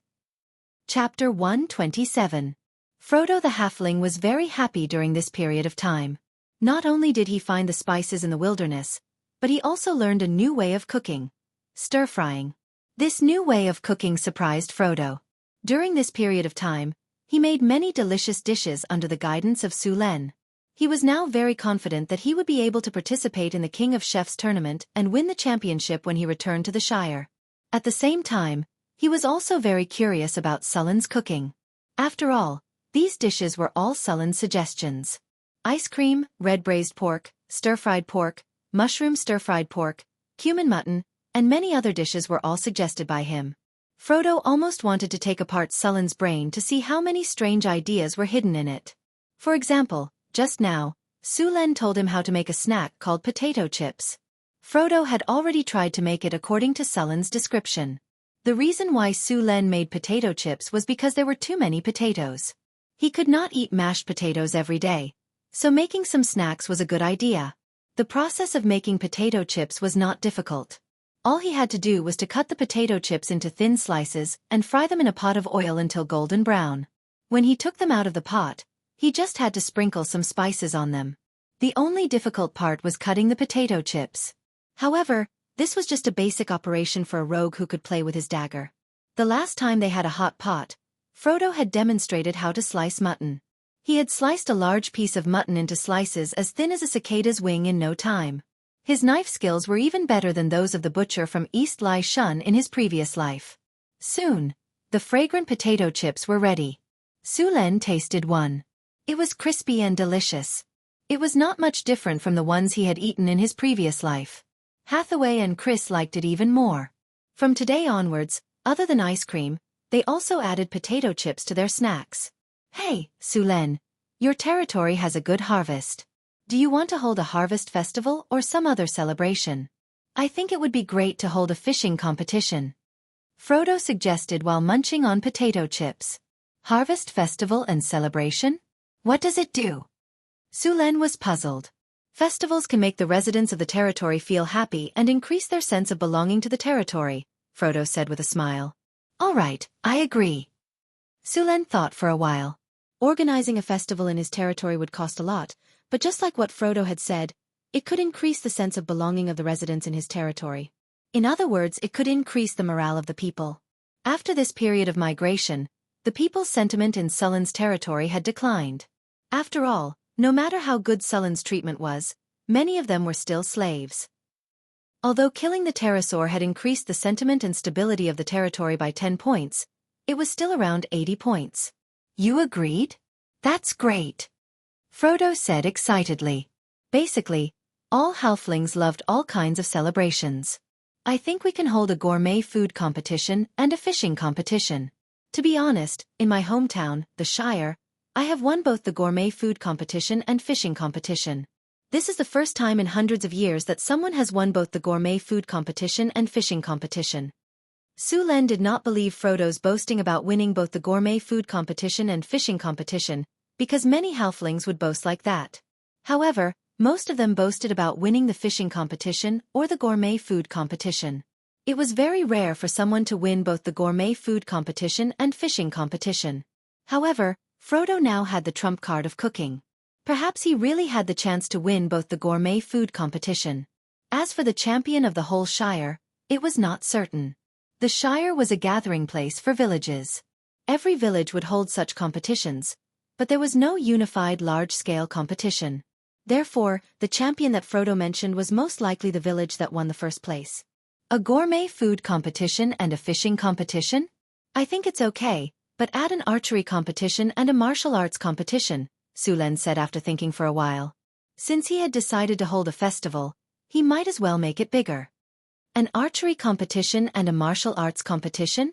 Chapter 127. Frodo the Halfling was very happy during this period of time. Not only did he find the spices in the wilderness, but he also learned a new way of cooking: stir-frying. This new way of cooking surprised Frodo. During this period of time, he made many delicious dishes under the guidance of Su Len. He was now very confident that he would be able to participate in the King of Chefs tournament and win the championship when he returned to the Shire. At the same time, he was also very curious about Sullen's cooking. After all, these dishes were all Sullen's suggestions. Ice cream, red braised pork, stir-fried pork, mushroom stir-fried pork, cumin mutton, and many other dishes were all suggested by him. Frodo almost wanted to take apart Sullen's brain to see how many strange ideas were hidden in it. For example, just now, Su Len told him how to make a snack called potato chips. Frodo had already tried to make it according to Sullen's description. The reason why Su Len made potato chips was because there were too many potatoes. He could not eat mashed potatoes every day, so making some snacks was a good idea. The process of making potato chips was not difficult. All he had to do was to cut the potato chips into thin slices and fry them in a pot of oil until golden brown. When he took them out of the pot, he just had to sprinkle some spices on them. The only difficult part was cutting the potato chips. However, this was just a basic operation for a rogue who could play with his dagger. The last time they had a hot pot, Frodo had demonstrated how to slice mutton. He had sliced a large piece of mutton into slices as thin as a cicada's wing in no time. His knife skills were even better than those of the butcher from East Lai Shun in his previous life. Soon, the fragrant potato chips were ready. Su Len tasted one. It was crispy and delicious. It was not much different from the ones he had eaten in his previous life. Hathaway and Chris liked it even more. From today onwards, other than ice cream, they also added potato chips to their snacks. Hey, Sulen, your territory has a good harvest. Do you want to hold a harvest festival or some other celebration? I think it would be great to hold a fishing competition. Frodo suggested while munching on potato chips. Harvest festival and celebration? What does it do? Sulen was puzzled. Festivals can make the residents of the territory feel happy and increase their sense of belonging to the territory, Frodo said with a smile. All right, I agree. Sulen thought for a while. Organizing a festival in his territory would cost a lot, but just like what Frodo had said, it could increase the sense of belonging of the residents in his territory. In other words, it could increase the morale of the people. After this period of migration, the people's sentiment in Sullen's territory had declined. After all, no matter how good Sullen's treatment was, many of them were still slaves. Although killing the pterosaur had increased the sentiment and stability of the territory by 10 points, it was still around 80 points. You agreed? That's great. Frodo said excitedly. Basically, all halflings loved all kinds of celebrations. I think we can hold a gourmet food competition and a fishing competition. To be honest, in my hometown, the Shire, I have won both the gourmet food competition and fishing competition. This is the first time in hundreds of years that someone has won both the gourmet food competition and fishing competition. Sulen did not believe Frodo's boasting about winning both the gourmet food competition and fishing competition, because many halflings would boast like that. However, most of them boasted about winning the fishing competition or the gourmet food competition. It was very rare for someone to win both the gourmet food competition and fishing competition. However, Frodo now had the trump card of cooking. Perhaps he really had the chance to win both the gourmet food competition. As for the champion of the whole Shire, it was not certain. The Shire was a gathering place for villages. Every village would hold such competitions, but there was no unified large-scale competition. Therefore, the champion that Frodo mentioned was most likely the village that won the first place. A gourmet food competition and a fishing competition? I think it's okay, but add an archery competition and a martial arts competition, Sulen said after thinking for a while. Since he had decided to hold a festival, he might as well make it bigger. An archery competition and a martial arts competition?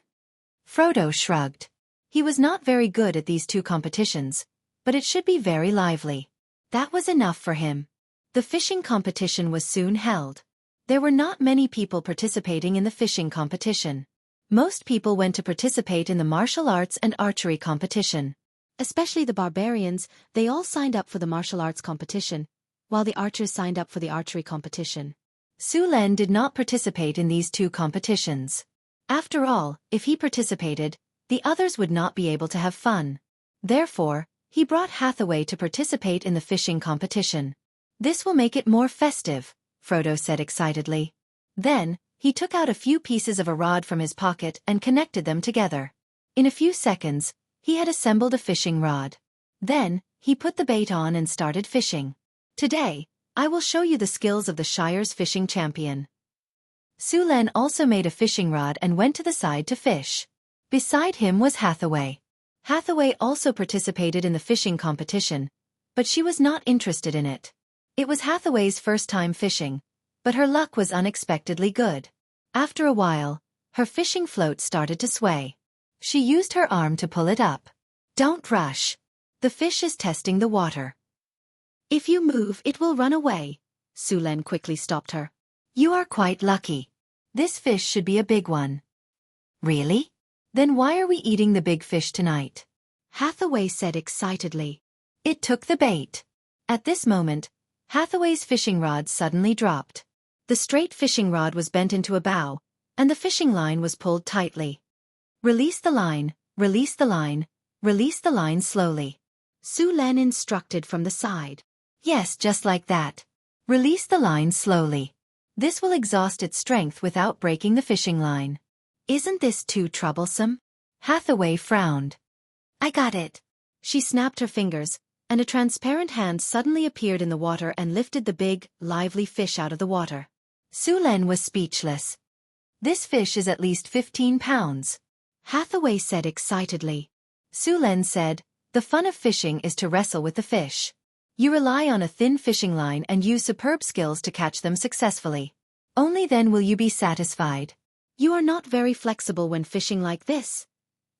Frodo shrugged. He was not very good at these two competitions, but it should be very lively. That was enough for him. The fishing competition was soon held. There were not many people participating in the fishing competition. Most people went to participate in the martial arts and archery competition. Especially the barbarians, they all signed up for the martial arts competition, while the archers signed up for the archery competition. Sulen did not participate in these two competitions. After all, if he participated, the others would not be able to have fun. Therefore, he brought Hathaway to participate in the fishing competition. This will make it more festive, Frodo said excitedly. Then, he took out a few pieces of a rod from his pocket and connected them together. In a few seconds, he had assembled a fishing rod. Then, he put the bait on and started fishing. Today, I will show you the skills of the Shire's fishing champion. Sulen also made a fishing rod and went to the side to fish. Beside him was Hathaway. Hathaway also participated in the fishing competition, but she was not interested in it. It was Hathaway's first time fishing, but her luck was unexpectedly good. After a while, her fishing float started to sway. She used her arm to pull it up. Don't rush. The fish is testing the water. If you move, it will run away. Sulen quickly stopped her. You are quite lucky. This fish should be a big one. Really? Then why are we eating the big fish tonight? Hathaway said excitedly. It took the bait. At this moment, Hathaway's fishing rod suddenly dropped. The straight fishing rod was bent into a bow, and the fishing line was pulled tightly. Release the line, release the line, release the line slowly. Sulen instructed from the side. Yes, just like that. Release the line slowly. This will exhaust its strength without breaking the fishing line. Isn't this too troublesome? Hathaway frowned. I got it. She snapped her fingers, and a transparent hand suddenly appeared in the water and lifted the big, lively fish out of the water. Sulen was speechless. This fish is at least 15 pounds. Hathaway said excitedly. Sulen said, The fun of fishing is to wrestle with the fish. You rely on a thin fishing line and use superb skills to catch them successfully. Only then will you be satisfied. You are not very flexible when fishing like this.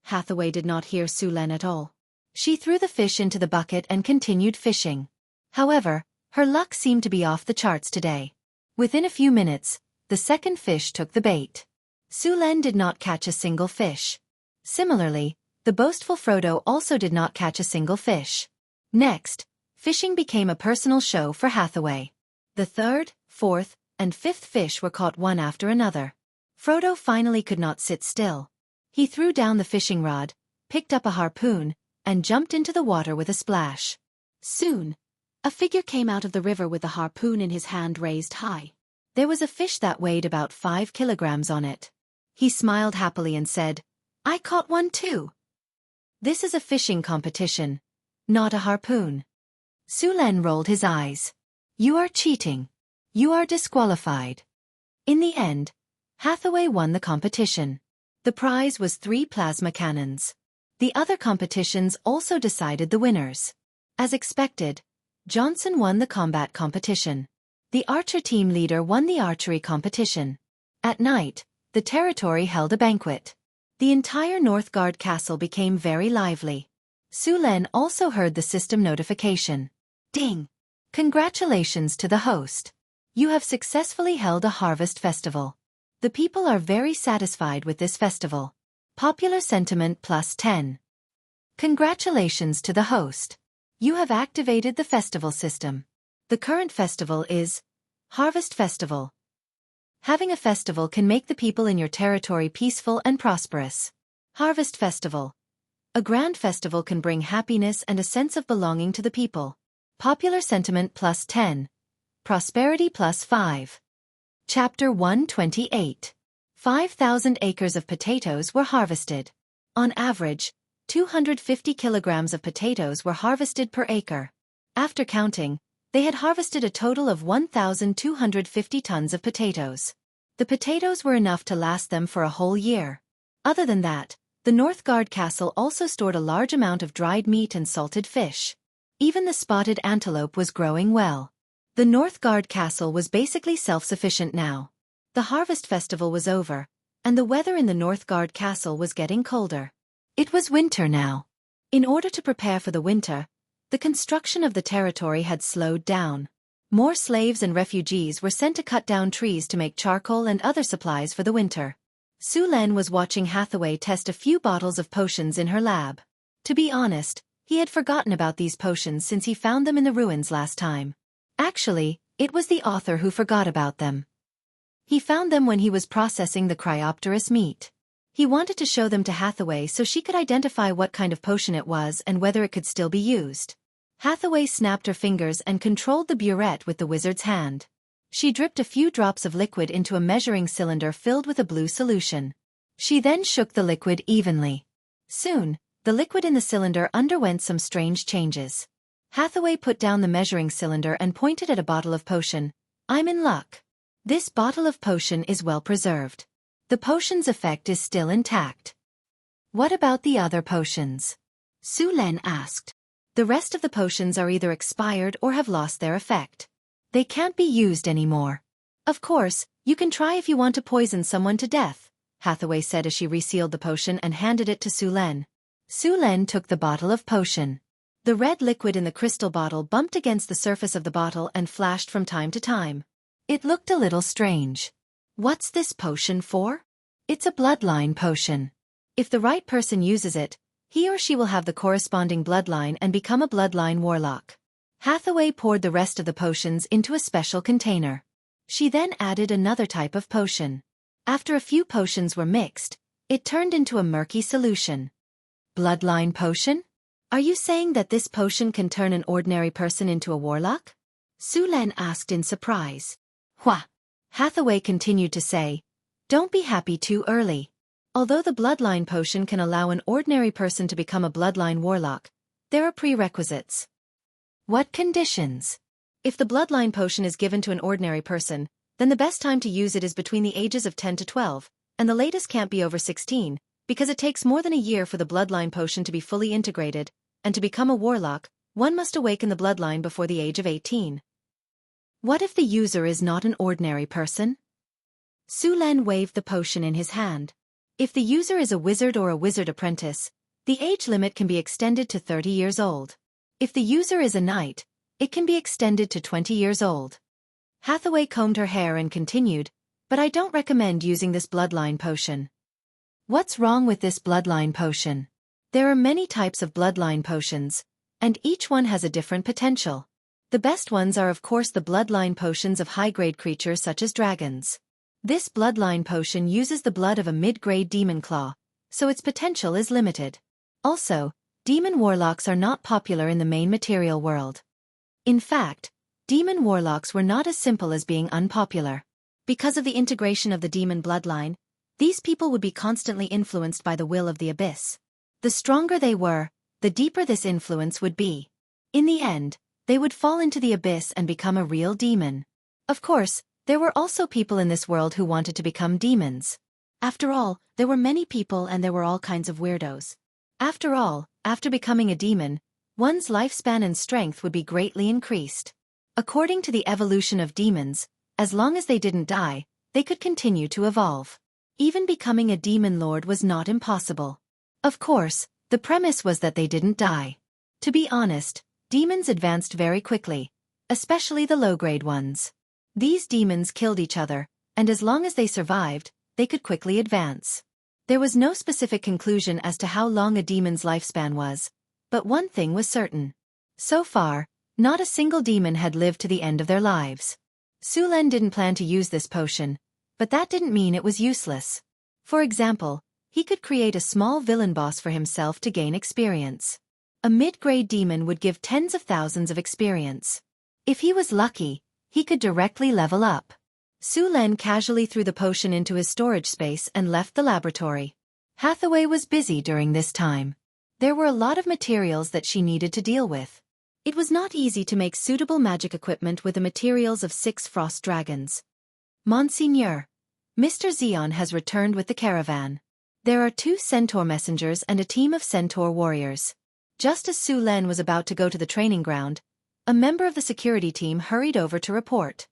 Hathaway did not hear Sulen at all. She threw the fish into the bucket and continued fishing. However, her luck seemed to be off the charts today. Within a few minutes, the second fish took the bait. Sulen did not catch a single fish. Similarly, the boastful Frodo also did not catch a single fish. Next, fishing became a personal show for Hathaway. The third, fourth, and fifth fish were caught one after another. Frodo finally could not sit still. He threw down the fishing rod, picked up a harpoon, and jumped into the water with a splash. Soon, a figure came out of the river with the harpoon in his hand raised high. There was a fish that weighed about 5 kilograms on it. He smiled happily and said, "I caught one too." This is a fishing competition, not a harpoon. Sulen rolled his eyes. You are cheating. You are disqualified. In the end, Hathaway won the competition. The prize was 3 plasma cannons. The other competitions also decided the winners. As expected, Johnson won the combat competition. The archer team leader won the archery competition. At night, the territory held a banquet. The entire Northgard castle became very lively. Sulen also heard the system notification. Ding! Congratulations to the host. You have successfully held a harvest festival. The people are very satisfied with this festival. Popular sentiment +10. Congratulations to the host. You have activated the festival system. The current festival is Harvest Festival. Having a festival can make the people in your territory peaceful and prosperous. Harvest Festival. A grand festival can bring happiness and a sense of belonging to the people. Popular sentiment +10. Prosperity +5. Chapter 128. 5,000 acres of potatoes were harvested. On average, 250 kilograms of potatoes were harvested per acre. After counting, they had harvested a total of 1,250 tons of potatoes. The potatoes were enough to last them for a whole year. Other than that, the Northgard castle also stored a large amount of dried meat and salted fish. Even the spotted antelope was growing well. The Northgard castle was basically self-sufficient now. The harvest festival was over, and the weather in the Northgard castle was getting colder. It was winter now. In order to prepare for the winter, the construction of the territory had slowed down. More slaves and refugees were sent to cut down trees to make charcoal and other supplies for the winter. Sulen was watching Hathaway test a few bottles of potions in her lab. To be honest, he had forgotten about these potions since he found them in the ruins last time. Actually, it was the author who forgot about them. He found them when he was processing the Cryopterus meat. He wanted to show them to Hathaway so she could identify what kind of potion it was and whether it could still be used. Hathaway snapped her fingers and controlled the burette with the wizard's hand. She dripped a few drops of liquid into a measuring cylinder filled with a blue solution. She then shook the liquid evenly. Soon, the liquid in the cylinder underwent some strange changes. Hathaway put down the measuring cylinder and pointed at a bottle of potion. I'm in luck. This bottle of potion is well preserved. The potion's effect is still intact. What about the other potions? Sulen asked. The rest of the potions are either expired or have lost their effect. They can't be used anymore. Of course, you can try if you want to poison someone to death, Hathaway said as she resealed the potion and handed it to Sulen. Sulen took the bottle of potion. The red liquid in the crystal bottle bumped against the surface of the bottle and flashed from time to time. It looked a little strange. What's this potion for? It's a bloodline potion. If the right person uses it, he or she will have the corresponding bloodline and become a bloodline warlock. Hathaway poured the rest of the potions into a special container. She then added another type of potion. After a few potions were mixed, it turned into a murky solution. Bloodline potion? Are you saying that this potion can turn an ordinary person into a warlock? Sulen asked in surprise. Hua! Hathaway continued to say, don't be happy too early. Although the bloodline potion can allow an ordinary person to become a bloodline warlock, there are prerequisites. What conditions? If the bloodline potion is given to an ordinary person, then the best time to use it is between the ages of 10 to 12, and the latest can't be over 16, because it takes more than a year for the bloodline potion to be fully integrated, and to become a warlock, one must awaken the bloodline before the age of 18. What if the user is not an ordinary person? Su Len waved the potion in his hand. If the user is a wizard or a wizard apprentice, the age limit can be extended to 30 years old. If the user is a knight, it can be extended to 20 years old. Hathaway combed her hair and continued, but I don't recommend using this bloodline potion. What's wrong with this bloodline potion? There are many types of bloodline potions, and each one has a different potential. The best ones are of course the bloodline potions of high-grade creatures such as dragons. This bloodline potion uses the blood of a mid-grade demon claw, so its potential is limited. Also, demon warlocks are not popular in the main material world. In fact, demon warlocks were not as simple as being unpopular. Because of the integration of the demon bloodline, these people would be constantly influenced by the will of the abyss. The stronger they were, the deeper this influence would be. In the end, they would fall into the abyss and become a real demon. Of course, there were also people in this world who wanted to become demons. After all, there were many people and there were all kinds of weirdos. After all, after becoming a demon, one's lifespan and strength would be greatly increased. According to the evolution of demons, as long as they didn't die, they could continue to evolve. Even becoming a demon lord was not impossible. Of course, the premise was that they didn't die. To be honest, demons advanced very quickly, especially the low-grade ones. These demons killed each other, and as long as they survived, they could quickly advance. There was no specific conclusion as to how long a demon's lifespan was, but one thing was certain. So far, not a single demon had lived to the end of their lives. Su Len didn't plan to use this potion, but that didn't mean it was useless. For example, he could create a small villain boss for himself to gain experience. A mid-grade demon would give tens of thousands of experience. If he was lucky, he could directly level up. Su Len casually threw the potion into his storage space and left the laboratory. Hathaway was busy during this time. There were a lot of materials that she needed to deal with. It was not easy to make suitable magic equipment with the materials of 6 frost dragons. Monseigneur, Mr. Xion has returned with the caravan. There are 2 centaur messengers and a team of centaur warriors. Just as Su Len was about to go to the training ground, a member of the security team hurried over to report.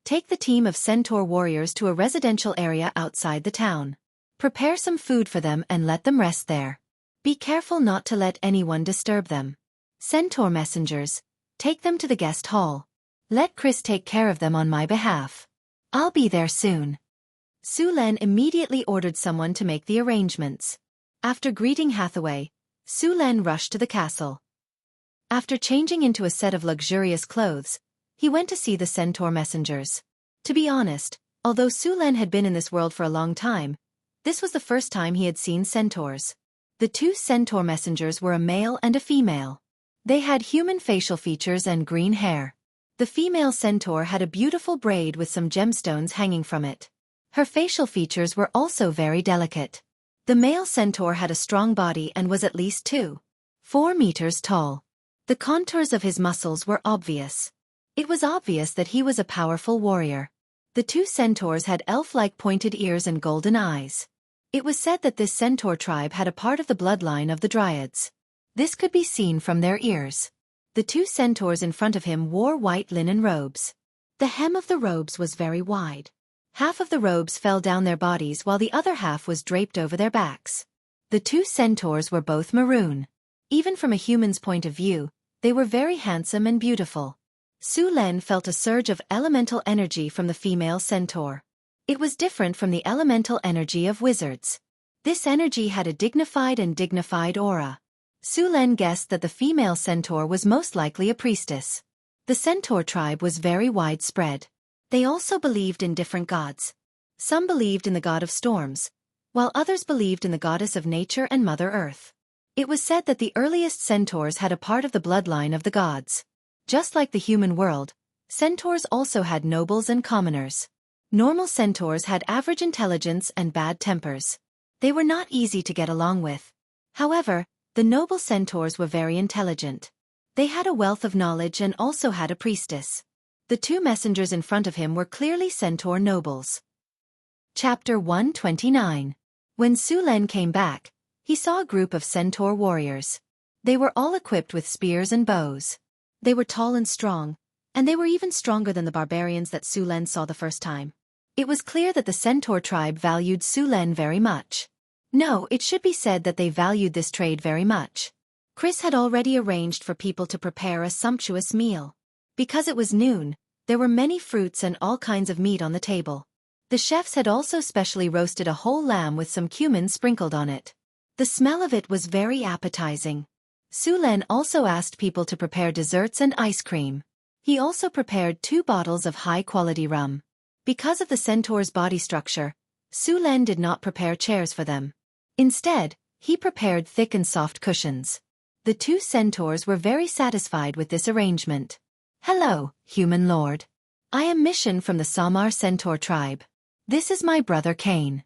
Take the team of centaur warriors to a residential area outside the town. Prepare some food for them and let them rest there. Be careful not to let anyone disturb them. Centaur messengers, take them to the guest hall. Let Chris take care of them on my behalf. I'll be there soon. Su Len immediately ordered someone to make the arrangements. After greeting Hathaway, Su Len rushed to the castle. After changing into a set of luxurious clothes, he went to see the centaur messengers. To be honest, although Su Len had been in this world for a long time, this was the first time he had seen centaurs. The 2 centaur messengers were a male and a female. They had human facial features and green hair. The female centaur had a beautiful braid with some gemstones hanging from it. Her facial features were also very delicate. The male centaur had a strong body and was at least 2.4 meters tall. The contours of his muscles were obvious. It was obvious that he was a powerful warrior. The 2 centaurs had elf-like pointed ears and golden eyes. It was said that this centaur tribe had a part of the bloodline of the Dryads. This could be seen from their ears. The 2 centaurs in front of him wore white linen robes. The hem of the robes was very wide. Half of the robes fell down their bodies while the other half was draped over their backs. The 2 centaurs were both maroon. Even from a human's point of view, they were very handsome and beautiful. Su Len felt a surge of elemental energy from the female centaur. It was different from the elemental energy of wizards. This energy had a dignified aura. Su Len guessed that the female centaur was most likely a priestess. The centaur tribe was very widespread. They also believed in different gods. Some believed in the god of storms, while others believed in the goddess of nature and Mother Earth. It was said that the earliest centaurs had a part of the bloodline of the gods. Just like the human world, centaurs also had nobles and commoners. Normal centaurs had average intelligence and bad tempers. They were not easy to get along with. However, the noble centaurs were very intelligent. They had a wealth of knowledge and also had a priestess. The 2 messengers in front of him were clearly centaur nobles. Chapter 129. When Su Len came back, he saw a group of centaur warriors. They were all equipped with spears and bows. They were tall and strong, and they were even stronger than the barbarians that Su Len saw the first time. It was clear that the centaur tribe valued Su Len very much. No, it should be said that they valued this trade very much. Chris had already arranged for people to prepare a sumptuous meal. Because it was noon, there were many fruits and all kinds of meat on the table. The chefs had also specially roasted a whole lamb with some cumin sprinkled on it. The smell of it was very appetizing. Su Len also asked people to prepare desserts and ice cream. He also prepared 2 bottles of high-quality rum. Because of the centaur's body structure, Su Len did not prepare chairs for them. Instead, he prepared thick and soft cushions. The 2 centaurs were very satisfied with this arrangement. "Hello, human lord. I am Mission from the Samar centaur tribe. This is my brother Cain."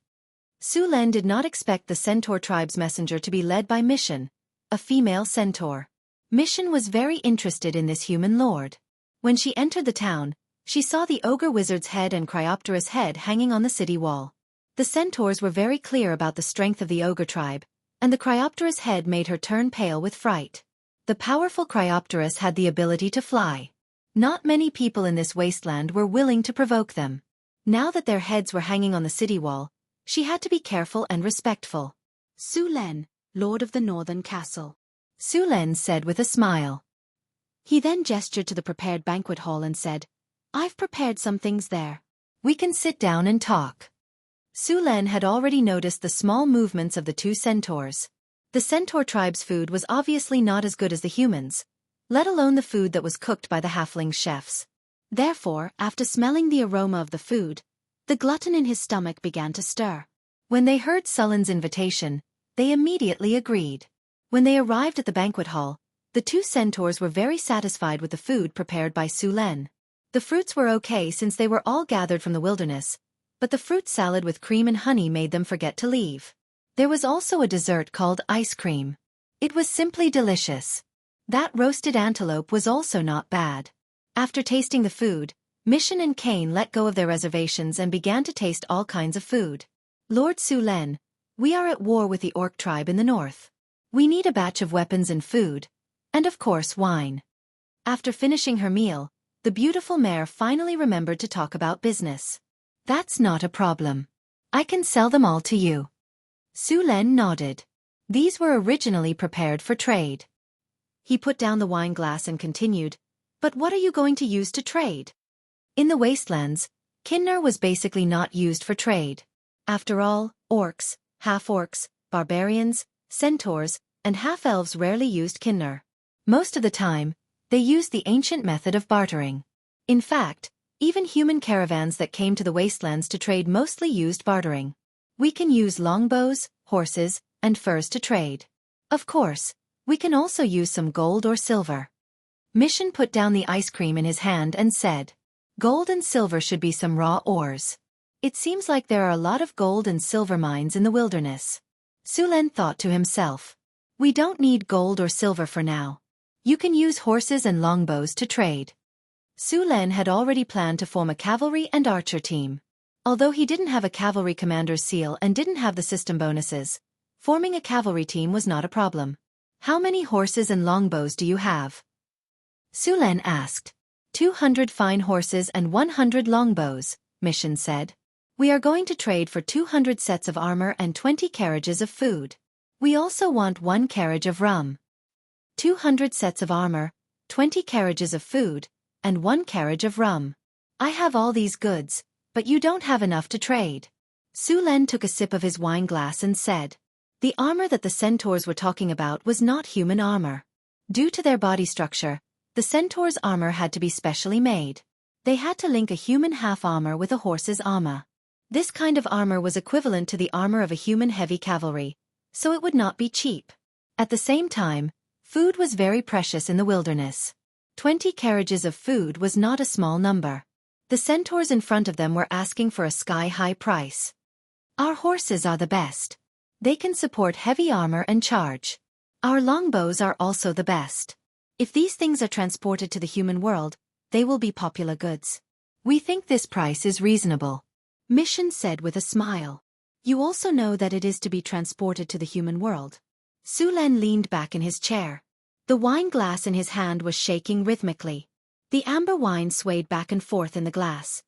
Su Len did not expect the centaur tribe's messenger to be led by Mission, a female centaur. Mission was very interested in this human lord. When she entered the town, she saw the ogre wizard's head and Cryopterus' head hanging on the city wall. The centaurs were very clear about the strength of the ogre tribe, and the Cryopterus' head made her turn pale with fright. The powerful Cryopterus had the ability to fly. Not many people in this wasteland were willing to provoke them. Now that their heads were hanging on the city wall, she had to be careful and respectful. "Su Len, Lord of the Northern Castle," Su Len said with a smile. He then gestured to the prepared banquet hall and said, "I've prepared some things there. We can sit down and talk." Su Len had already noticed the small movements of the 2 centaurs. The centaur tribe's food was obviously not as good as the humans, let alone the food that was cooked by the halfling chefs. Therefore, after smelling the aroma of the food, the glutton in his stomach began to stir. When they heard Sullen's invitation, they immediately agreed. When they arrived at the banquet hall, the 2 centaurs were very satisfied with the food prepared by Su Len. The fruits were okay since they were all gathered from the wilderness, but the fruit salad with cream and honey made them forget to leave. There was also a dessert called ice cream. It was simply delicious. That roasted antelope was also not bad. After tasting the food, Mission and Cain let go of their reservations and began to taste all kinds of food. "Lord Su Len, we are at war with the orc tribe in the north. We need a batch of weapons and food, and of course wine." After finishing her meal, the beautiful mare finally remembered to talk about business. "That's not a problem. I can sell them all to you." Su Len nodded. These were originally prepared for trade. He put down the wine glass and continued, "But what are you going to use to trade?" In the wastelands, Kinner was basically not used for trade. After all, orcs, half-orcs, barbarians, centaurs, and half-elves rarely used Kinner. Most of the time, they used the ancient method of bartering. In fact, even human caravans that came to the wastelands to trade mostly used bartering. We can use longbows, horses, and furs to trade. Of course, we can also use some gold or silver. Mission put down the ice cream in his hand and said, "Gold and silver should be some raw ores. It seems like there are a lot of gold and silver mines in the wilderness." Su Len thought to himself, "We don't need gold or silver for now. You can use horses and longbows to trade." Su Len had already planned to form a cavalry and archer team. Although he didn't have a cavalry commander's seal and didn't have the system bonuses, forming a cavalry team was not a problem. "How many horses and longbows do you have?" Su Len asked. 200 fine horses and 100 longbows, Mission said. "We are going to trade for 200 sets of armor and 20 carriages of food. We also want 1 carriage of rum." 200 sets of armor, 20 carriages of food, and 1 carriage of rum. "I have all these goods, but you don't have enough to trade." Su Len took a sip of his wine glass and said, "The armor that the centaurs were talking about was not human armor. Due to their body structure, the centaur's armor had to be specially made. They had to link a human half-armor with a horse's armor. This kind of armor was equivalent to the armor of a human heavy cavalry, so it would not be cheap. At the same time, food was very precious in the wilderness. 20 carriages of food was not a small number. The centaurs in front of them were asking for a sky-high price. "Our horses are the best. They can support heavy armor and charge. Our longbows are also the best. If these things are transported to the human world, they will be popular goods. We think this price is reasonable," Mission said with a smile. "You also know that it is to be transported to the human world." Su Len leaned back in his chair. The wine glass in his hand was shaking rhythmically. The amber wine swayed back and forth in the glass.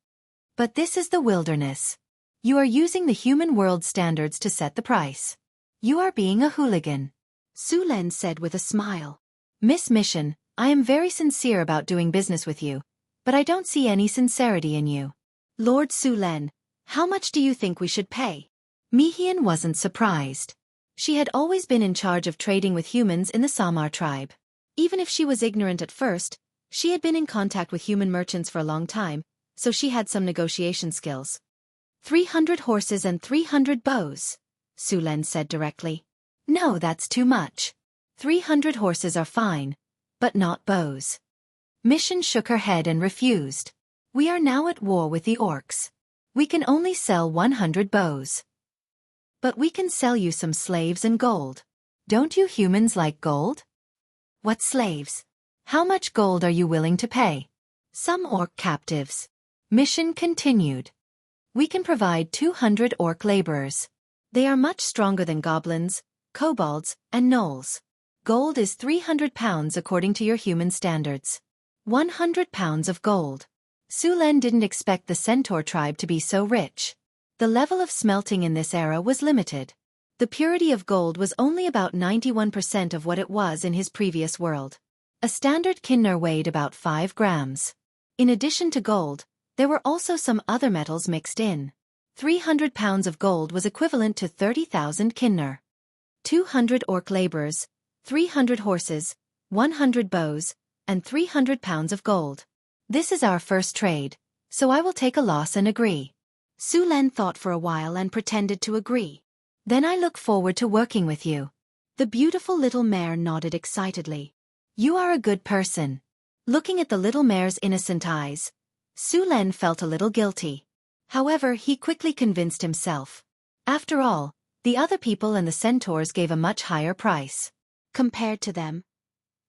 But this is the wilderness. You are using the human world standards to set the price. You are being a hooligan. Su Len said with a smile. Miss Mission, I am very sincere about doing business with you, but I don't see any sincerity in you. Lord Su Len, how much do you think we should pay? Mi-Hien wasn't surprised. She had always been in charge of trading with humans in the Samar tribe. Even if she was ignorant at first, she had been in contact with human merchants for a long time, so she had some negotiation skills. 300 horses and 300 bows, Su Len said directly. No, that's too much. 300 horses are fine, but not bows. Mission shook her head and refused. We are now at war with the orcs. We can only sell 100 bows. But we can sell you some slaves and gold. Don't you humans like gold? What slaves? How much gold are you willing to pay? Some orc captives. Mission continued. We can provide 200 orc laborers. They are much stronger than goblins, kobolds, and gnolls. Gold is 300 pounds according to your human standards. 100 pounds of gold. Su Len didn't expect the centaur tribe to be so rich. The level of smelting in this era was limited. The purity of gold was only about 91% of what it was in his previous world. A standard kinner weighed about 5 grams. In addition to gold, there were also some other metals mixed in. 300 pounds of gold was equivalent to 30,000 kinner. 200 orc laborers, 300 horses, 100 bows, and 300 pounds of gold. This is our first trade, so I will take a loss and agree. Su Len thought for a while and pretended to agree. Then I look forward to working with you. The beautiful little mare nodded excitedly. You are a good person. Looking at the little mare's innocent eyes, Su Len felt a little guilty. However, he quickly convinced himself. After all, the other people and the centaurs gave a much higher price. Compared to them,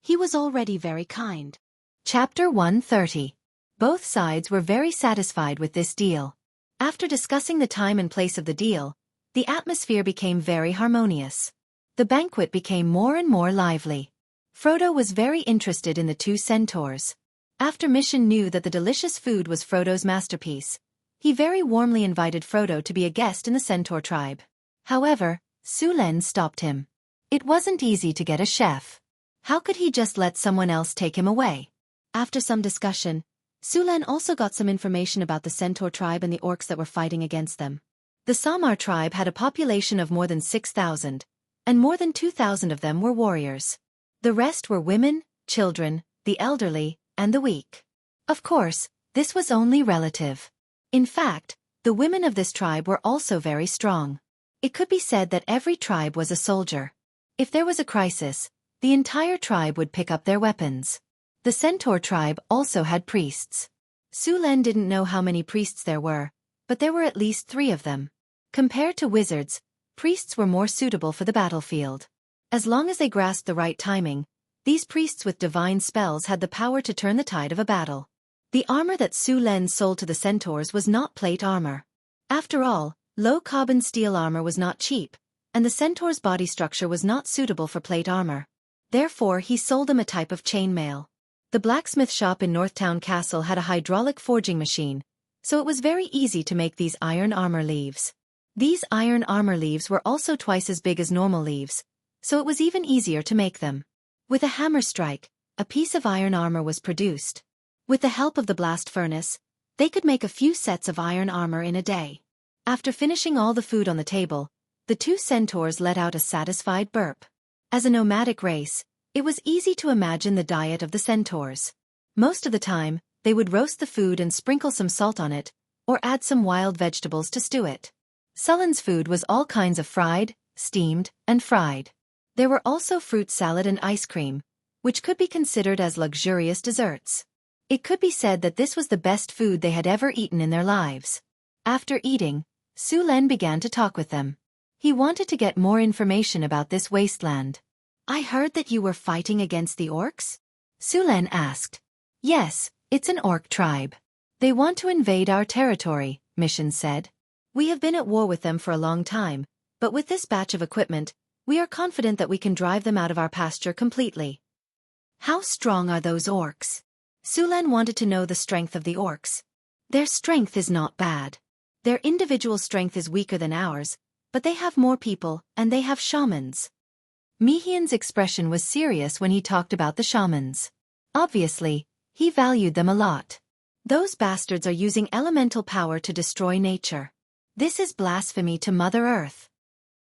he was already very kind. Chapter 130. Both sides were very satisfied with this deal. After discussing the time and place of the deal, the atmosphere became very harmonious. The banquet became more and more lively. Frodo was very interested in the two centaurs. After Mission knew that the delicious food was Frodo's masterpiece, he very warmly invited Frodo to be a guest in the centaur tribe. However, Su Len stopped him. It wasn't easy to get a chef. How could he just let someone else take him away? After some discussion, Su Len also got some information about the centaur tribe and the orcs that were fighting against them. The Samar tribe had a population of more than 6,000, and more than 2,000 of them were warriors. The rest were women, children, the elderly, and the weak. Of course, this was only relative. In fact, the women of this tribe were also very strong. It could be said that every tribe was a soldier. If there was a crisis, the entire tribe would pick up their weapons. The centaur tribe also had priests. Su Len didn't know how many priests there were, but there were at least 3 of them. Compared to wizards, priests were more suitable for the battlefield. As long as they grasped the right timing, these priests with divine spells had the power to turn the tide of a battle. The armor that Su Len sold to the centaurs was not plate armor. After all, low-carbon steel armor was not cheap, and the centaur's body structure was not suitable for plate armor. Therefore, he sold them a type of chainmail. The blacksmith shop in Northtown Castle had a hydraulic forging machine, so it was very easy to make these iron armor leaves. These iron armor leaves were also twice as big as normal leaves, so it was even easier to make them. With a hammer strike, a piece of iron armor was produced. With the help of the blast furnace, they could make a few sets of iron armor in a day. After finishing all the food on the table, the two centaurs let out a satisfied burp. As a nomadic race, it was easy to imagine the diet of the centaurs. Most of the time, they would roast the food and sprinkle some salt on it, or add some wild vegetables to stew it. Sullen's food was all kinds of fried, steamed, and fried. There were also fruit salad and ice cream, which could be considered as luxurious desserts. It could be said that this was the best food they had ever eaten in their lives. After eating, Su Len began to talk with them. He wanted to get more information about this wasteland. I heard that you were fighting against the orcs? Su Len asked. Yes, it's an orc tribe. They want to invade our territory, Mission said. We have been at war with them for a long time, but with this batch of equipment, we are confident that we can drive them out of our pasture completely. How strong are those orcs? Sulan wanted to know the strength of the orcs. Their strength is not bad. Their individual strength is weaker than ours, but they have more people, and they have shamans. Mihian's expression was serious when he talked about the shamans. Obviously, he valued them a lot. Those bastards are using elemental power to destroy nature. This is blasphemy to Mother Earth.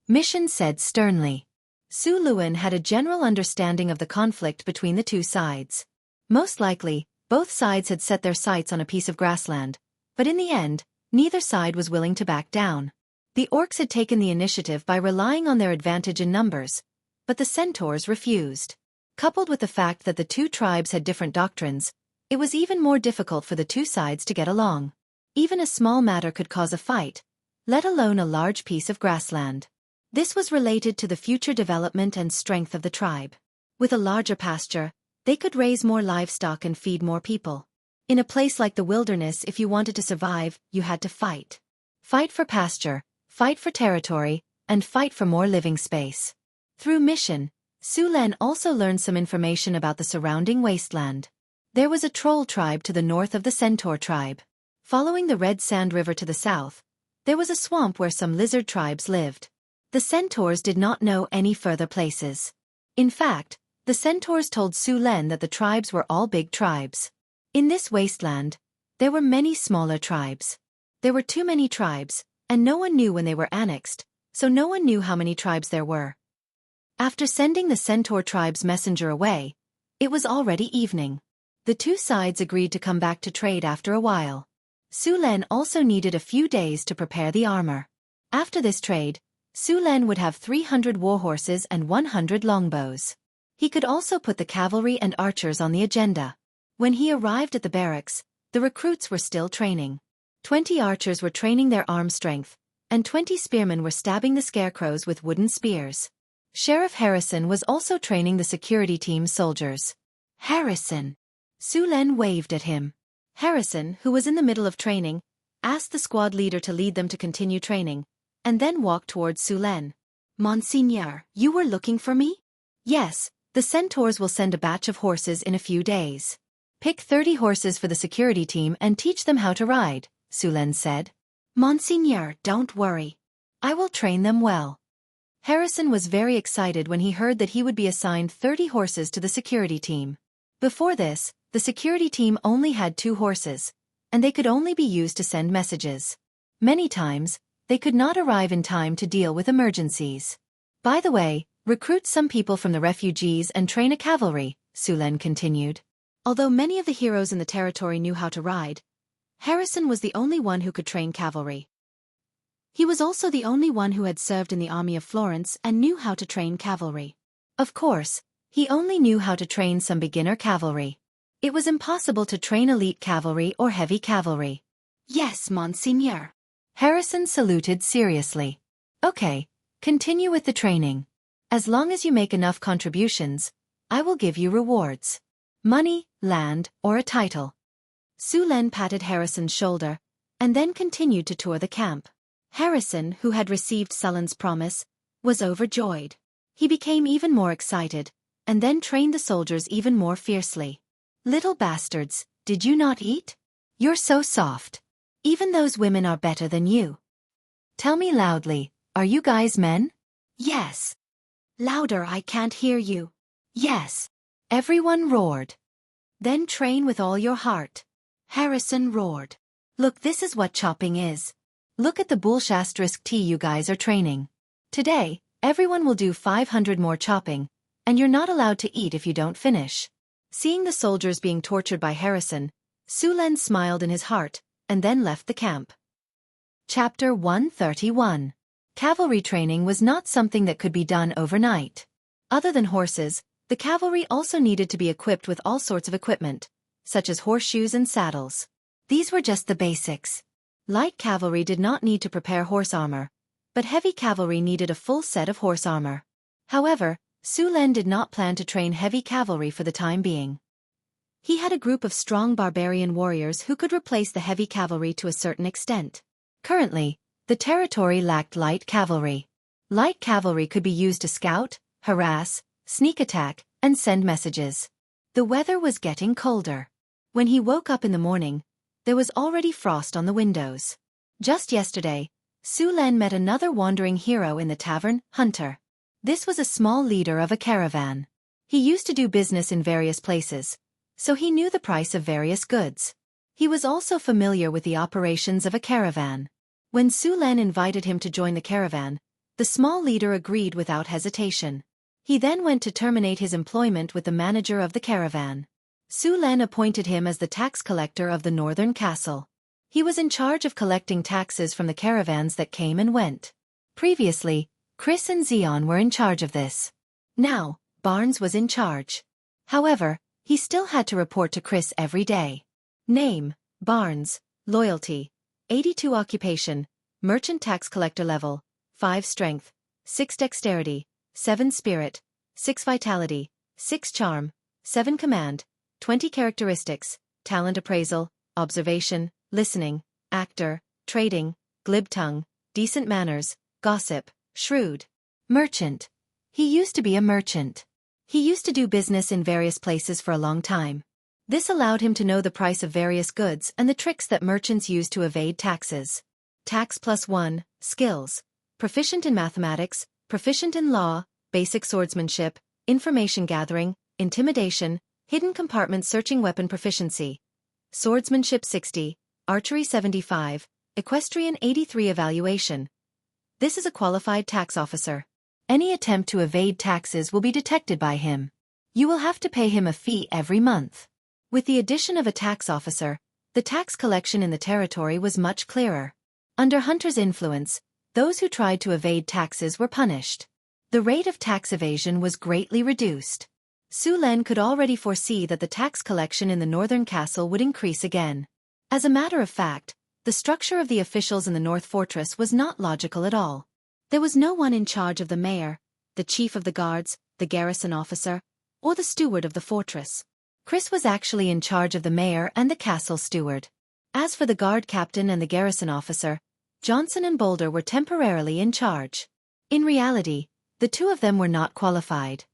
Mission said sternly. Su Luan had a general understanding of the conflict between the two sides. Most likely, both sides had set their sights on a piece of grassland, but in the end, neither side was willing to back down. The orcs had taken the initiative by relying on their advantage in numbers, but the centaurs refused. Coupled with the fact that the two tribes had different doctrines, it was even more difficult for the two sides to get along. Even a small matter could cause a fight, let alone a large piece of grassland. This was related to the future development and strength of the tribe. With a larger pasture, they could raise more livestock and feed more people. In a place like the wilderness, if you wanted to survive, you had to fight. Fight for pasture, fight for territory, and fight for more living space. Through Mission, Su Len also learned some information about the surrounding wasteland. There was a troll tribe to the north of the centaur tribe. Following the Red Sand River to the south, there was a swamp where some lizard tribes lived. The centaurs did not know any further places. In fact, the centaurs told Su Len that the tribes were all big tribes. In this wasteland, there were many smaller tribes. There were too many tribes, and no one knew when they were annexed, so no one knew how many tribes there were. After sending the centaur tribe's messenger away, it was already evening. The two sides agreed to come back to trade after a while. Su Len also needed a few days to prepare the armor. After this trade, Su Len would have 300 warhorses and 100 longbows. He could also put the cavalry and archers on the agenda. When he arrived at the barracks, the recruits were still training. 20 archers were training their arm strength, and 20 spearmen were stabbing the scarecrows with wooden spears. Sheriff Harrison was also training the security team's soldiers. Harrison. Su Len waved at him. Harrison, who was in the middle of training, asked the squad leader to lead them to continue training, and then walked towards Su Len. Monseigneur, you were looking for me? Yes, the centaurs will send a batch of horses in a few days. Pick 30 horses for the security team and teach them how to ride, Su Len said. Monseigneur, don't worry. I will train them well. Harrison was very excited when he heard that he would be assigned 30 horses to the security team. Before this, the security team only had 2 horses, and they could only be used to send messages. Many times, they could not arrive in time to deal with emergencies. By the way, recruit some people from the refugees and train a cavalry, Su Len continued. Although many of the heroes in the territory knew how to ride, Harrison was the only one who could train cavalry. He was also the only one who had served in the army of Florence and knew how to train cavalry. Of course, he only knew how to train some beginner cavalry. It was impossible to train elite cavalry or heavy cavalry. Yes, Monseigneur. Harrison saluted seriously. Okay, continue with the training. As long as you make enough contributions, I will give you rewards. Money, land, or a title. Su Len patted Harrison's shoulder, and then continued to tour the camp. Harrison, who had received Sullen's promise, was overjoyed. He became even more excited, and then trained the soldiers even more fiercely. Little bastards, did you not eat? You're so soft. Even those women are better than you. Tell me loudly, are you guys men? Yes. Louder, I can't hear you. Yes. Everyone roared. Then train with all your heart. Harrison roared. Look, this is what chopping is. Look at the bullshit tea you guys are training. Today, everyone will do 500 more chopping, and you're not allowed to eat if you don't finish. Seeing the soldiers being tortured by Harrison, Su Len smiled in his heart, and then left the camp. Chapter 131. Cavalry training was not something that could be done overnight. Other than horses, the cavalry also needed to be equipped with all sorts of equipment, such as horseshoes and saddles. These were just the basics. Light cavalry did not need to prepare horse armor, but heavy cavalry needed a full set of horse armor. However, Su Len did not plan to train heavy cavalry for the time being. He had a group of strong barbarian warriors who could replace the heavy cavalry to a certain extent. Currently, the territory lacked light cavalry. Light cavalry could be used to scout, harass, sneak attack, and send messages. The weather was getting colder. When he woke up in the morning, there was already frost on the windows. Just yesterday, Su Len met another wandering hero in the tavern, Hunter. This was a small leader of a caravan. He used to do business in various places, so he knew the price of various goods. He was also familiar with the operations of a caravan. When Su Len invited him to join the caravan, the small leader agreed without hesitation. He then went to terminate his employment with the manager of the caravan. Su Len appointed him as the tax collector of the northern castle. He was in charge of collecting taxes from the caravans that came and went. Previously, Chris and Xion were in charge of this. Now, Barnes was in charge. However, he still had to report to Chris every day. Name, Barnes, loyalty, 82 occupation, merchant tax collector level, 5 strength, 6 dexterity, 7 spirit, 6 vitality, 6 charm, 7 command, 20 characteristics, talent appraisal, observation, listening, actor, trading, glib tongue, decent manners, gossip, shrewd. Merchant. He used to be a merchant. He used to do business in various places for a long time. This allowed him to know the price of various goods and the tricks that merchants use to evade taxes. Tax +1, skills. Proficient in mathematics, proficient in law, basic swordsmanship, information gathering, intimidation, hidden compartment searching weapon proficiency. Swordsmanship 60, archery 75, equestrian 83 evaluation. This is a qualified tax officer. Any attempt to evade taxes will be detected by him. You will have to pay him a fee every month. With the addition of a tax officer, the tax collection in the territory was much clearer. Under Hunter's influence, those who tried to evade taxes were punished. The rate of tax evasion was greatly reduced. Su Len could already foresee that the tax collection in the northern castle would increase again. As a matter of fact, the structure of the officials in the North Fortress was not logical at all. There was no one in charge of the mayor, the chief of the guards, the garrison officer, or the steward of the fortress. Chris was actually in charge of the mayor and the castle steward. As for the guard captain and the garrison officer, Johnson and Boulder were temporarily in charge. In reality, the two of them were not qualified.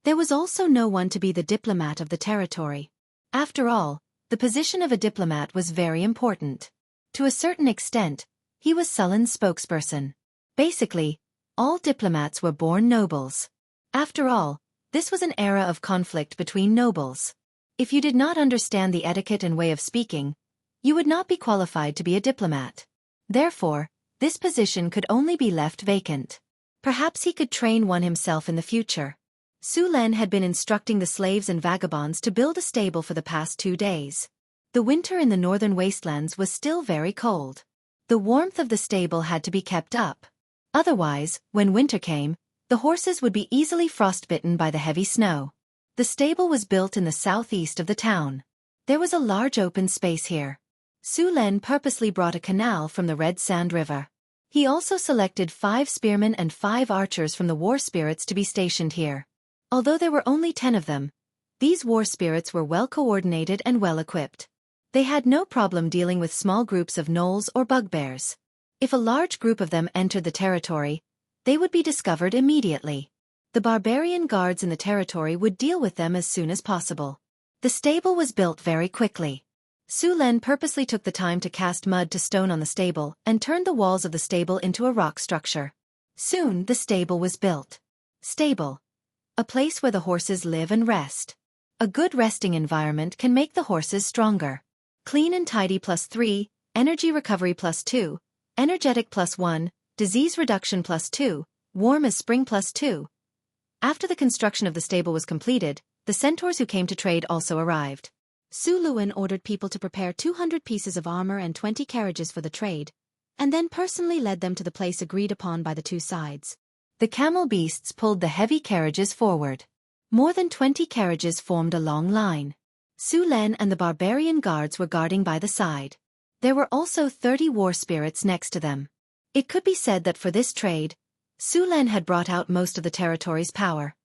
There was also no one to be the diplomat of the territory. After all, the position of a diplomat was very important. To a certain extent, he was Sullen's spokesperson. Basically, all diplomats were born nobles. After all, this was an era of conflict between nobles. If you did not understand the etiquette and way of speaking, you would not be qualified to be a diplomat. Therefore, this position could only be left vacant. Perhaps he could train one himself in the future. Su Len had been instructing the slaves and vagabonds to build a stable for the past 2 days. The winter in the northern wastelands was still very cold. The warmth of the stable had to be kept up. Otherwise, when winter came, the horses would be easily frostbitten by the heavy snow. The stable was built in the southeast of the town. There was a large open space here. Su Len purposely brought a canal from the Red Sand River. He also selected 5 spearmen and 5 archers from the war spirits to be stationed here. Although there were only 10 of them, these war spirits were well coordinated and well equipped. They had no problem dealing with small groups of gnolls or bugbears. If a large group of them entered the territory, they would be discovered immediately. The barbarian guards in the territory would deal with them as soon as possible. The stable was built very quickly. Su Len purposely took the time to cast mud to stone on the stable and turned the walls of the stable into a rock structure. Soon the stable was built. Stable. A place where the horses live and rest. A good resting environment can make the horses stronger. Clean and tidy +3, energy recovery +2, energetic +1, disease reduction +2, warm as spring +2. After the construction of the stable was completed, the centaurs who came to trade also arrived. Su Luen ordered people to prepare 200 pieces of armor and 20 carriages for the trade, and then personally led them to the place agreed upon by the two sides. The camel beasts pulled the heavy carriages forward. More than 20 carriages formed a long line. Su Len and the barbarian guards were guarding by the side. There were also 30 war spirits next to them. It could be said that for this trade, Su Len had brought out most of the territory's power.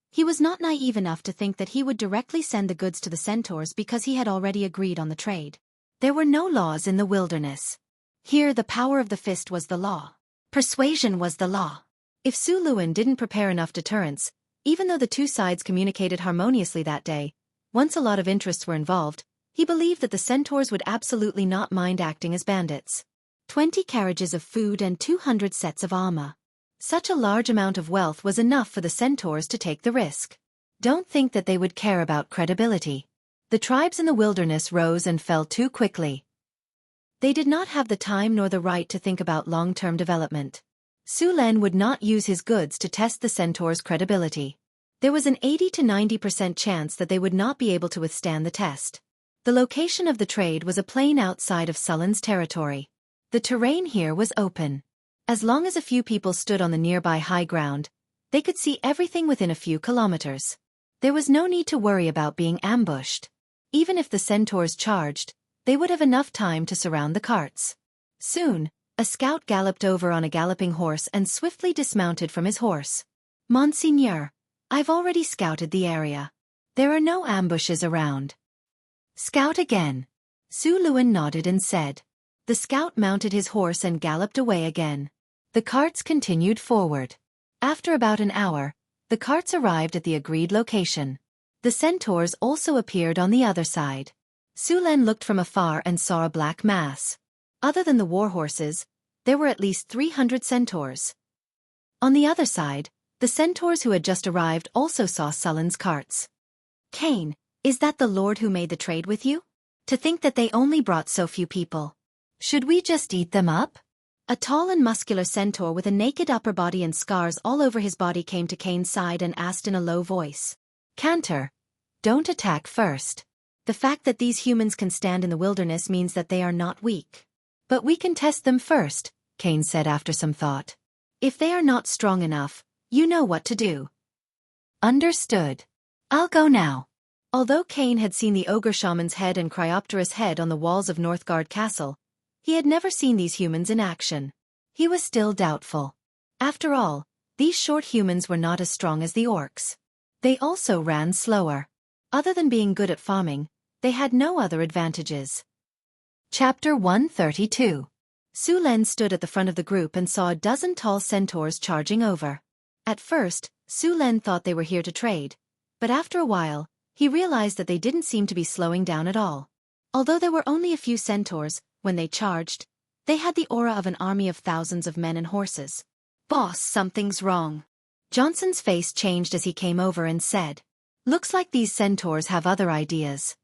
He was not naive enough to think that he would directly send the goods to the centaurs because he had already agreed on the trade. There were no laws in the wilderness. Here the power of the fist was the law. Persuasion was the law. If Su Luen didn't prepare enough deterrents, Even though the two sides communicated harmoniously that day, once a lot of interests were involved, he believed that the centaurs would absolutely not mind acting as bandits. 20 carriages of food and 200 sets of armor. Such a large amount of wealth was enough for the centaurs to take the risk. Don't think that they would care about credibility. The tribes in the wilderness rose and fell too quickly. They did not have the time nor the right to think about long-term development. Su Len would not use his goods to test the centaurs' credibility. There was an 80 to 90% chance that they would not be able to withstand the test. The location of the trade was a plain outside of Sullen's territory. The terrain here was open. As long as a few people stood on the nearby high ground, they could see everything within a few kilometers. There was no need to worry about being ambushed. Even if the centaurs charged, they would have enough time to surround the carts. Soon, a scout galloped over on a galloping horse and swiftly dismounted from his horse. "Monseigneur, I've already scouted the area. There are no ambushes around." "Scout again." Su Luen nodded and said. The scout mounted his horse and galloped away again. The carts continued forward. After about an hour, the carts arrived at the agreed location. The centaurs also appeared on the other side. Su Len looked from afar and saw a black mass. Other than the war horses, there were at least 300 centaurs. On the other side, the centaurs who had just arrived also saw Sullen's carts. "Cain, is that the lord who made the trade with you? To think that they only brought so few people. Should we just eat them up?" A tall and muscular centaur with a naked upper body and scars all over his body came to Cain's side and asked in a low voice. "Cantor, don't attack first. The fact that these humans can stand in the wilderness means that they are not weak. But we can test them first," Cain said after some thought. "If they are not strong enough, you know what to do." "Understood. I'll go now." Although Cain had seen the ogre shaman's head and Cryopterus' head on the walls of Northgard Castle, he had never seen these humans in action. He was still doubtful. After all, these short humans were not as strong as the orcs. They also ran slower. Other than being good at farming, they had no other advantages. Chapter 132. Su Len stood at the front of the group and saw a dozen tall centaurs charging over. At first, Su Len thought they were here to trade, but after a while, he realized that they didn't seem to be slowing down at all. Although there were only a few centaurs, when they charged, they had the aura of an army of thousands of men and horses. "Boss, something's wrong." Johnson's face changed as he came over and said, "Looks like these centaurs have other ideas."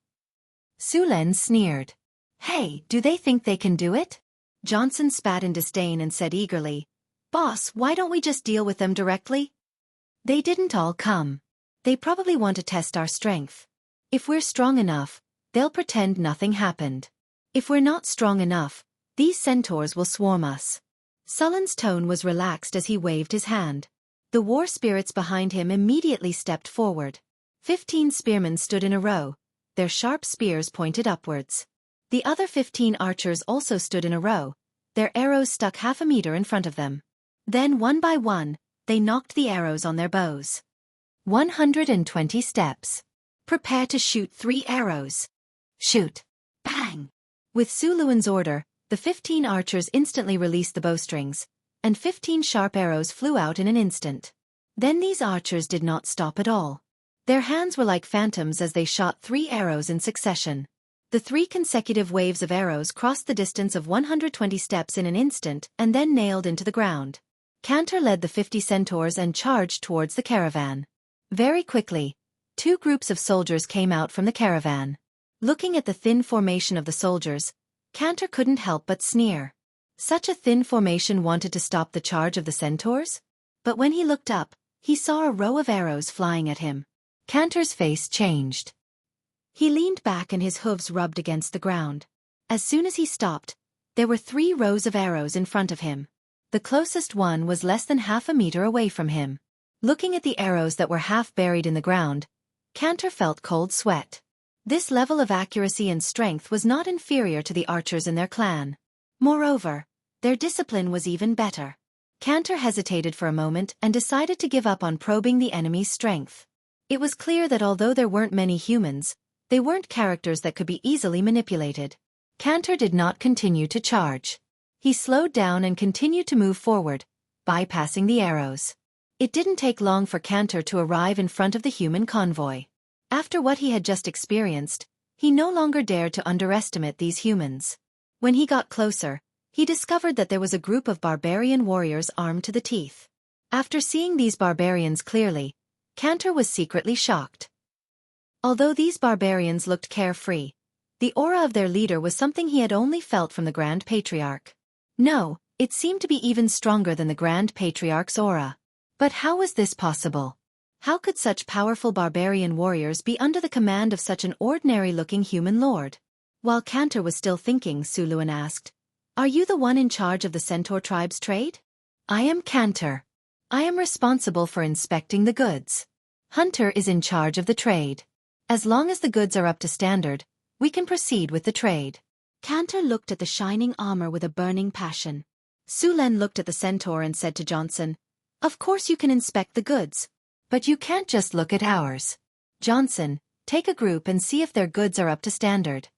Su Len sneered. "Hey, do they think they can do it?" Johnson spat in disdain and said eagerly, "Boss, why don't we just deal with them directly?" "They didn't all come. They probably want to test our strength. If we're strong enough, they'll pretend nothing happened. If we're not strong enough, these centaurs will swarm us." Sullen's tone was relaxed as he waved his hand. The war spirits behind him immediately stepped forward. 15 spearmen stood in a row, their sharp spears pointed upwards. The other 15 archers also stood in a row, their arrows stuck half a meter in front of them. Then one by one, they knocked the arrows on their bows. 120 steps. Prepare to shoot 3 arrows. Shoot. Bang! With Su Luen's order, the 15 archers instantly released the bowstrings, and 15 sharp arrows flew out in an instant. Then these archers did not stop at all. Their hands were like phantoms as they shot 3 arrows in succession. The 3 consecutive waves of arrows crossed the distance of 120 steps in an instant and then nailed into the ground. Cantor led the 50 centaurs and charged towards the caravan. Very quickly, 2 groups of soldiers came out from the caravan. Looking at the thin formation of the soldiers, Cantor couldn't help but sneer. Such a thin formation wanted to stop the charge of the centaurs? But when he looked up, he saw a row of arrows flying at him. Cantor's face changed. He leaned back and his hooves rubbed against the ground. As soon as he stopped, there were 3 rows of arrows in front of him. The closest one was less than half a meter away from him. Looking at the arrows that were half buried in the ground, Cantor felt cold sweat. This level of accuracy and strength was not inferior to the archers in their clan. Moreover, their discipline was even better. Cantor hesitated for a moment and decided to give up on probing the enemy's strength. It was clear that although there weren't many humans, they weren't characters that could be easily manipulated. Cantor did not continue to charge. He slowed down and continued to move forward, bypassing the arrows. It didn't take long for Cantor to arrive in front of the human convoy. After what he had just experienced, he no longer dared to underestimate these humans. When he got closer, he discovered that there was a group of barbarian warriors armed to the teeth. After seeing these barbarians clearly, Cantor was secretly shocked. Although these barbarians looked carefree, the aura of their leader was something he had only felt from the Grand Patriarch. No, it seemed to be even stronger than the Grand Patriarch's aura. But how was this possible? How could such powerful barbarian warriors be under the command of such an ordinary-looking human lord? While Cantor was still thinking, Suluan asked, "Are you the one in charge of the Centaur tribe's trade?" "I am Cantor. I am responsible for inspecting the goods. Hunter is in charge of the trade. As long as the goods are up to standard, we can proceed with the trade." Cantor looked at the shining armor with a burning passion. Suluan looked at the centaur and said to Johnson, "Of course you can inspect the goods. But you can't just look at ours. Johnson, take a group and see if their goods are up to standard."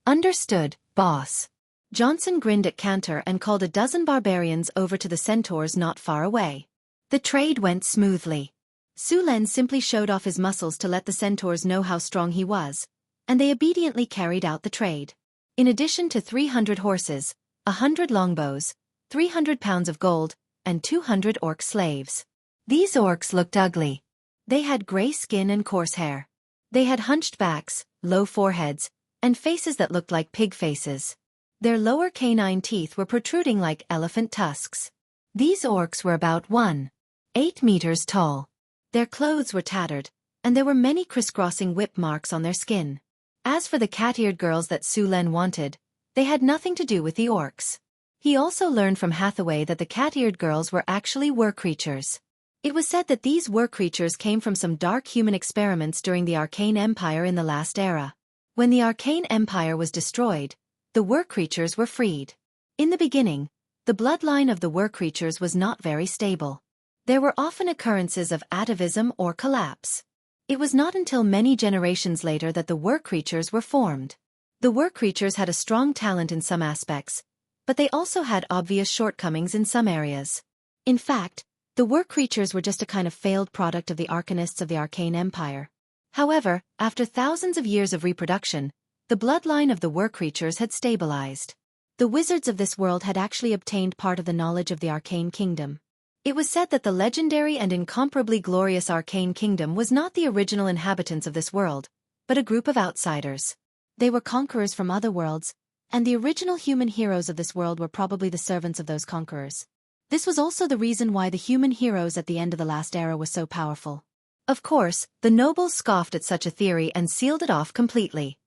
"Understood, boss." Johnson grinned at Cantor and called a dozen barbarians over to the centaurs not far away. The trade went smoothly. Suluan simply showed off his muscles to let the centaurs know how strong he was, and they obediently carried out the trade. In addition to 300 horses, 100 longbows, 300 pounds of gold, and 200 orc slaves. These orcs looked ugly. They had gray skin and coarse hair. They had hunched backs, low foreheads, and faces that looked like pig faces. Their lower canine teeth were protruding like elephant tusks. These orcs were about 1.8 meters tall. Their clothes were tattered, and there were many crisscrossing whip marks on their skin. As for the cat-eared girls that Suluan wanted, they had nothing to do with the orcs. He also learned from Hathaway that the cat-eared girls were actually were-creatures. It was said that these were-creatures came from some dark human experiments during the Arcane Empire in the last era. When the Arcane Empire was destroyed, the were-creatures were freed. In the beginning, the bloodline of the were-creatures was not very stable. There were often occurrences of atavism or collapse. It was not until many generations later that the were-creatures were formed. The were-creatures had a strong talent in some aspects, but they also had obvious shortcomings in some areas. In fact, the were-creatures were just a kind of failed product of the arcanists of the Arcane Empire. However, after thousands of years of reproduction, the bloodline of the were-creatures had stabilized. The wizards of this world had actually obtained part of the knowledge of the Arcane Kingdom. It was said that the legendary and incomparably glorious Arcane Kingdom was not the original inhabitants of this world, but a group of outsiders. They were conquerors from other worlds, and the original human heroes of this world were probably the servants of those conquerors. This was also the reason why the human heroes at the end of the last era were so powerful. Of course, the nobles scoffed at such a theory and sealed it off completely.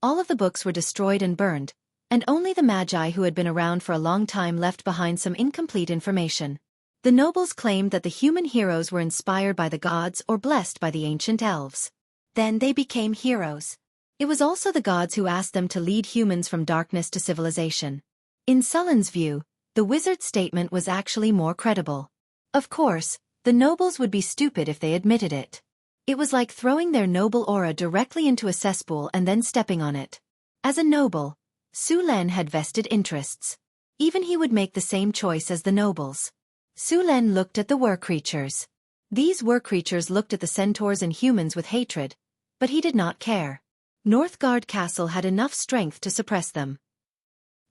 All of the books were destroyed and burned, and only the Magi who had been around for a long time left behind some incomplete information. The nobles claimed that the human heroes were inspired by the gods or blessed by the ancient elves. Then they became heroes. It was also the gods who asked them to lead humans from darkness to civilization. In Sullen's view, the wizard's statement was actually more credible. Of course, the nobles would be stupid if they admitted it. It was like throwing their noble aura directly into a cesspool and then stepping on it. As a noble, Suluan had vested interests. Even he would make the same choice as the nobles. Suluan looked at the were-creatures. These were-creatures looked at the centaurs and humans with hatred, but he did not care. Northgard Castle had enough strength to suppress them.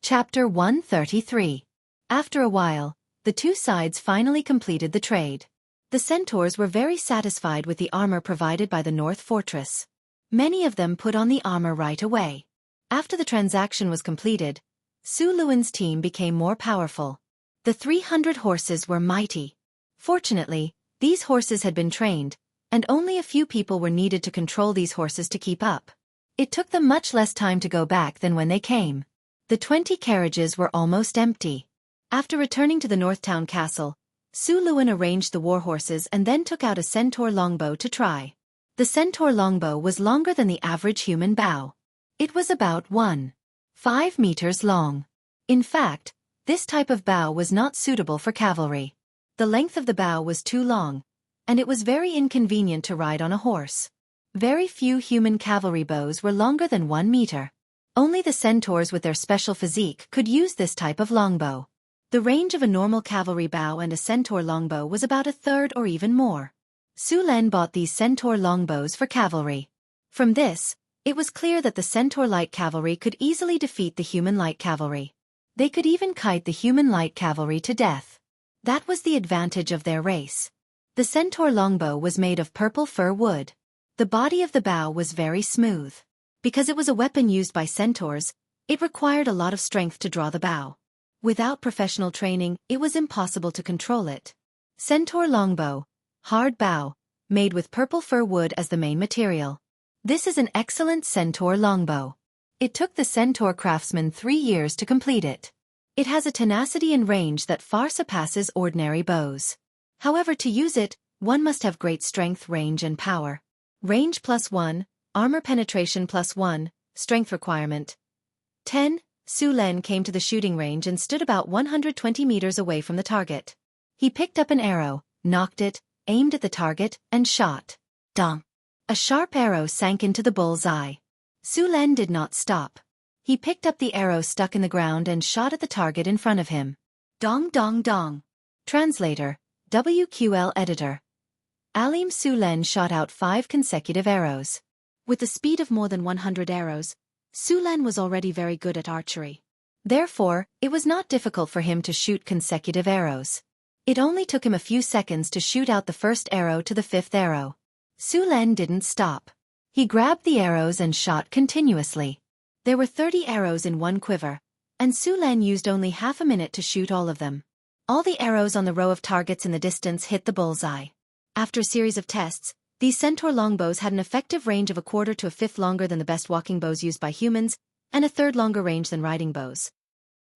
Chapter 133. After a while, the two sides finally completed the trade. The centaurs were very satisfied with the armor provided by the North Fortress. Many of them put on the armor right away. After the transaction was completed, Suluan's team became more powerful. The 300 horses were mighty. Fortunately, these horses had been trained, and only a few people were needed to control these horses to keep up. It took them much less time to go back than when they came. The 20 carriages were almost empty. After returning to the Northtown Castle, Suluan arranged the war horses and then took out a centaur longbow to try. The centaur longbow was longer than the average human bow. It was about 1.5 meters long. In fact, this type of bow was not suitable for cavalry. The length of the bow was too long, and it was very inconvenient to ride on a horse. Very few human cavalry bows were longer than 1 meter. Only the centaurs with their special physique could use this type of longbow. The range of a normal cavalry bow and a centaur longbow was about a third or even more. Su Len bought these centaur longbows for cavalry. From this, it was clear that the centaur light cavalry could easily defeat the human light cavalry. They could even kite the human light cavalry to death. That was the advantage of their race. The centaur longbow was made of purple fir wood. The body of the bow was very smooth. Because it was a weapon used by centaurs, it required a lot of strength to draw the bow. Without professional training, it was impossible to control it. Centaur longbow, hard bow, made with purple fir wood as the main material. This is an excellent centaur longbow. It took the centaur craftsman 3 years to complete it. It has a tenacity and range that far surpasses ordinary bows. However, to use it, one must have great strength, range and power. Range +1, armor penetration +1, strength requirement 10. Su Len came to the shooting range and stood about 120 meters away from the target. He picked up an arrow, knocked it, aimed at the target, and shot. Dong! A sharp arrow sank into the bull's eye. Su Len did not stop. He picked up the arrow stuck in the ground and shot at the target in front of him. Dong dong dong. Translator, WQL Editor. Alim Su Len shot out 5 consecutive arrows. With the speed of more than 100 arrows, Su Len was already very good at archery. Therefore, it was not difficult for him to shoot consecutive arrows. It only took him a few seconds to shoot out the first arrow to the 5th arrow. Su Len didn't stop. He grabbed the arrows and shot continuously. There were 30 arrows in one quiver, and Su Len used only half a minute to shoot all of them. All the arrows on the row of targets in the distance hit the bullseye. After a series of tests, these centaur longbows had an effective range of a quarter to a fifth longer than the best walking bows used by humans, and a third longer range than riding bows.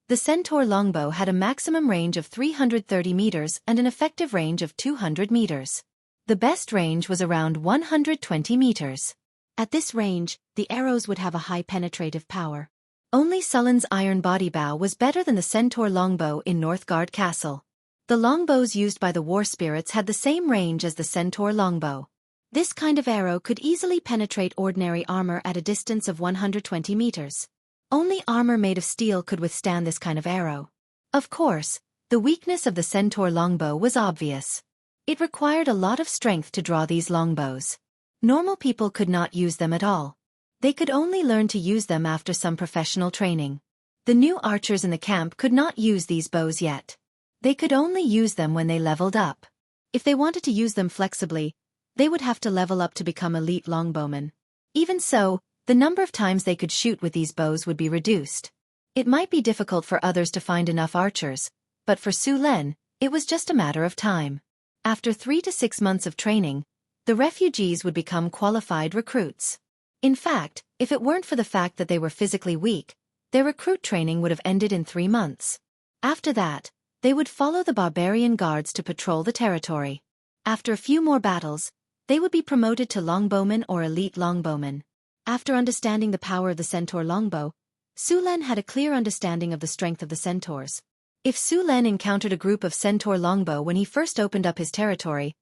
The centaur longbow had a maximum range of 330 meters and an effective range of 200 meters. The best range was around 120 meters. At this range, the arrows would have a high penetrative power. Only Sullen's iron body bow was better than the centaur longbow in Northgard Castle. The longbows used by the war spirits had the same range as the centaur longbow. This kind of arrow could easily penetrate ordinary armor at a distance of 120 meters. Only armor made of steel could withstand this kind of arrow. Of course, the weakness of the centaur longbow was obvious. It required a lot of strength to draw these longbows. Normal people could not use them at all. They could only learn to use them after some professional training. The new archers in the camp could not use these bows yet. They could only use them when they leveled up. If they wanted to use them flexibly, they would have to level up to become elite longbowmen. Even so, the number of times they could shoot with these bows would be reduced. It might be difficult for others to find enough archers, but for Su Len, it was just a matter of time. After 3 to 6 months of training, the refugees would become qualified recruits. In fact, if it weren't for the fact that they were physically weak, their recruit training would have ended in 3 months. After that, they would follow the barbarian guards to patrol the territory. After a few more battles, they would be promoted to longbowmen or elite longbowmen. After understanding the power of the centaur longbow, Su Len had a clear understanding of the strength of the centaurs. If Su Len encountered a group of centaur longbow when he first opened up his territory,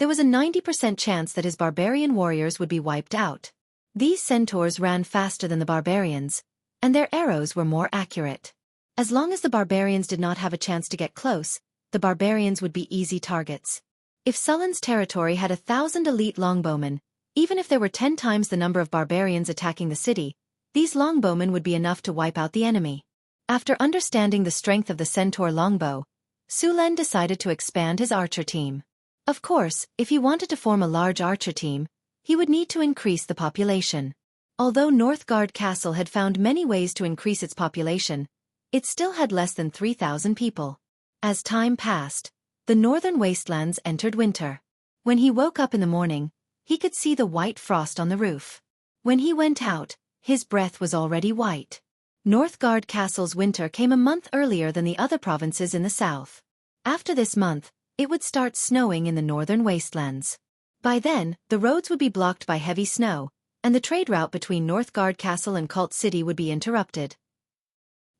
there was a 90% chance that his barbarian warriors would be wiped out. These centaurs ran faster than the barbarians, and their arrows were more accurate. As long as the barbarians did not have a chance to get close, the barbarians would be easy targets. If Sullen's territory had 1,000 elite longbowmen, even if there were 10 times the number of barbarians attacking the city, these longbowmen would be enough to wipe out the enemy. After understanding the strength of the centaur longbow, Su Len decided to expand his archer team. Of course, if he wanted to form a large archer team, he would need to increase the population. Although Northgard Castle had found many ways to increase its population, it still had less than 3,000 people. As time passed, the northern wastelands entered winter. When he woke up in the morning, he could see the white frost on the roof. When he went out, his breath was already white. Northgard Castle's winter came a month earlier than the other provinces in the south. After this month, it would start snowing in the northern wastelands. By then, the roads would be blocked by heavy snow, and the trade route between Northgard Castle and Cult City would be interrupted.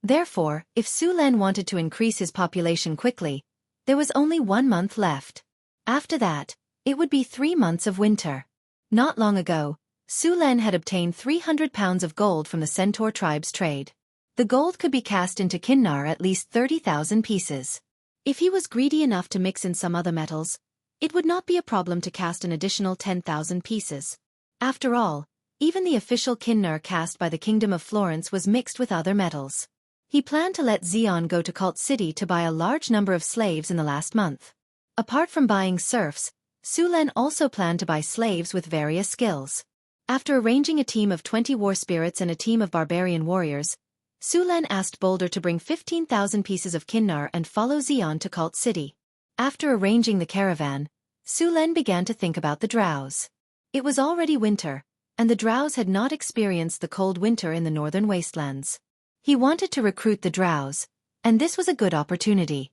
Therefore, if Su Len wanted to increase his population quickly, there was only 1 month left. After that, it would be 3 months of winter. Not long ago, Su Len had obtained 300 pounds of gold from the centaur tribe's trade. The gold could be cast into kinnar at least 30,000 pieces. If he was greedy enough to mix in some other metals, it would not be a problem to cast an additional 10,000 pieces. After all, even the official kinnar cast by the Kingdom of Florence was mixed with other metals. He planned to let Xian go to Cult City to buy a large number of slaves in the last month. Apart from buying serfs, Sulen also planned to buy slaves with various skills. After arranging a team of 20 war spirits and a team of barbarian warriors, Sulen asked Boulder to bring 15,000 pieces of kinnar and follow Xian to Cult City. After arranging the caravan, Sulen began to think about the drows. It was already winter, and the drows had not experienced the cold winter in the northern wastelands. He wanted to recruit the drows, and this was a good opportunity.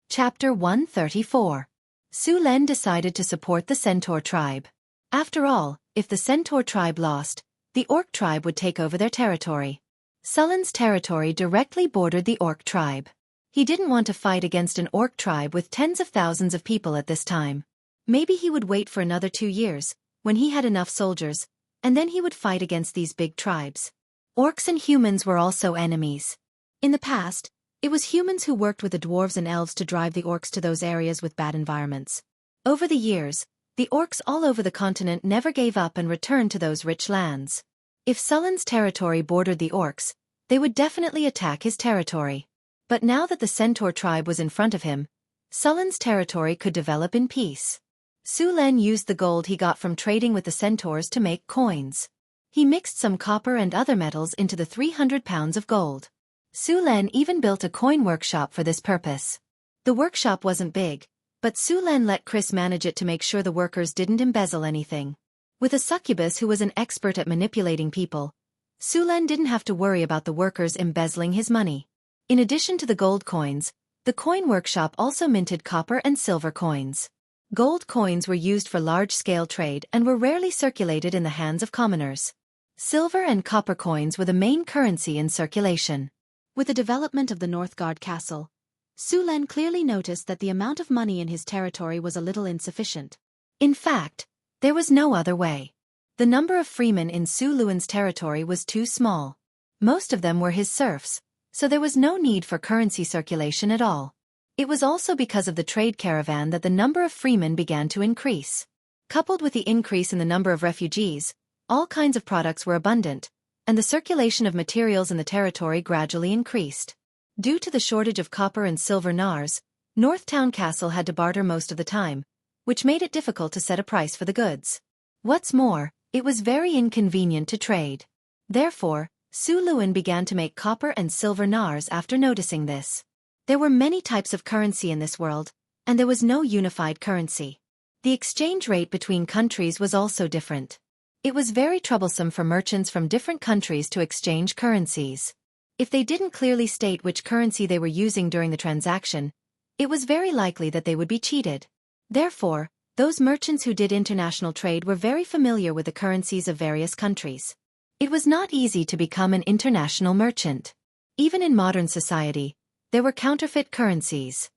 Chapter 134. Sulen decided to support the Centaur tribe. After all, if the Centaur tribe lost, the Orc tribe would take over their territory. Sulen's territory directly bordered the Orc tribe. He didn't want to fight against an Orc tribe with tens of thousands of people at this time. Maybe he would wait for another 2 years, when he had enough soldiers, and then he would fight against these big tribes. Orcs and humans were also enemies. In the past, it was humans who worked with the dwarves and elves to drive the orcs to those areas with bad environments. Over the years, the orcs all over the continent never gave up and returned to those rich lands. If Sulen's territory bordered the orcs, they would definitely attack his territory. But now that the Centaur tribe was in front of him, Sulen's territory could develop in peace. Sulen used the gold he got from trading with the centaurs to make coins. He mixed some copper and other metals into the 300 pounds of gold. Sulen even built a coin workshop for this purpose. The workshop wasn't big, but Sulen let Chris manage it to make sure the workers didn't embezzle anything. With a succubus who was an expert at manipulating people, Sulen didn't have to worry about the workers embezzling his money. In addition to the gold coins, the coin workshop also minted copper and silver coins. Gold coins were used for large-scale trade and were rarely circulated in the hands of commoners. Silver and copper coins were the main currency in circulation. With the development of the Northgard Castle, Sulen clearly noticed that the amount of money in his territory was a little insufficient. In fact, there was no other way. The number of freemen in Sulen's territory was too small. Most of them were his serfs, so there was no need for currency circulation at all. It was also because of the trade caravan that the number of freemen began to increase. Coupled with the increase in the number of refugees, all kinds of products were abundant, and the circulation of materials in the territory gradually increased. Due to the shortage of copper and silver nars, Northtown Castle had to barter most of the time, which made it difficult to set a price for the goods. What's more, it was very inconvenient to trade. Therefore, Sulen began to make copper and silver nars after noticing this. There were many types of currency in this world, and there was no unified currency. The exchange rate between countries was also different. It was very troublesome for merchants from different countries to exchange currencies. If they didn't clearly state which currency they were using during the transaction, it was very likely that they would be cheated. Therefore, those merchants who did international trade were very familiar with the currencies of various countries. It was not easy to become an international merchant. Even in modern society, there were counterfeit currencies.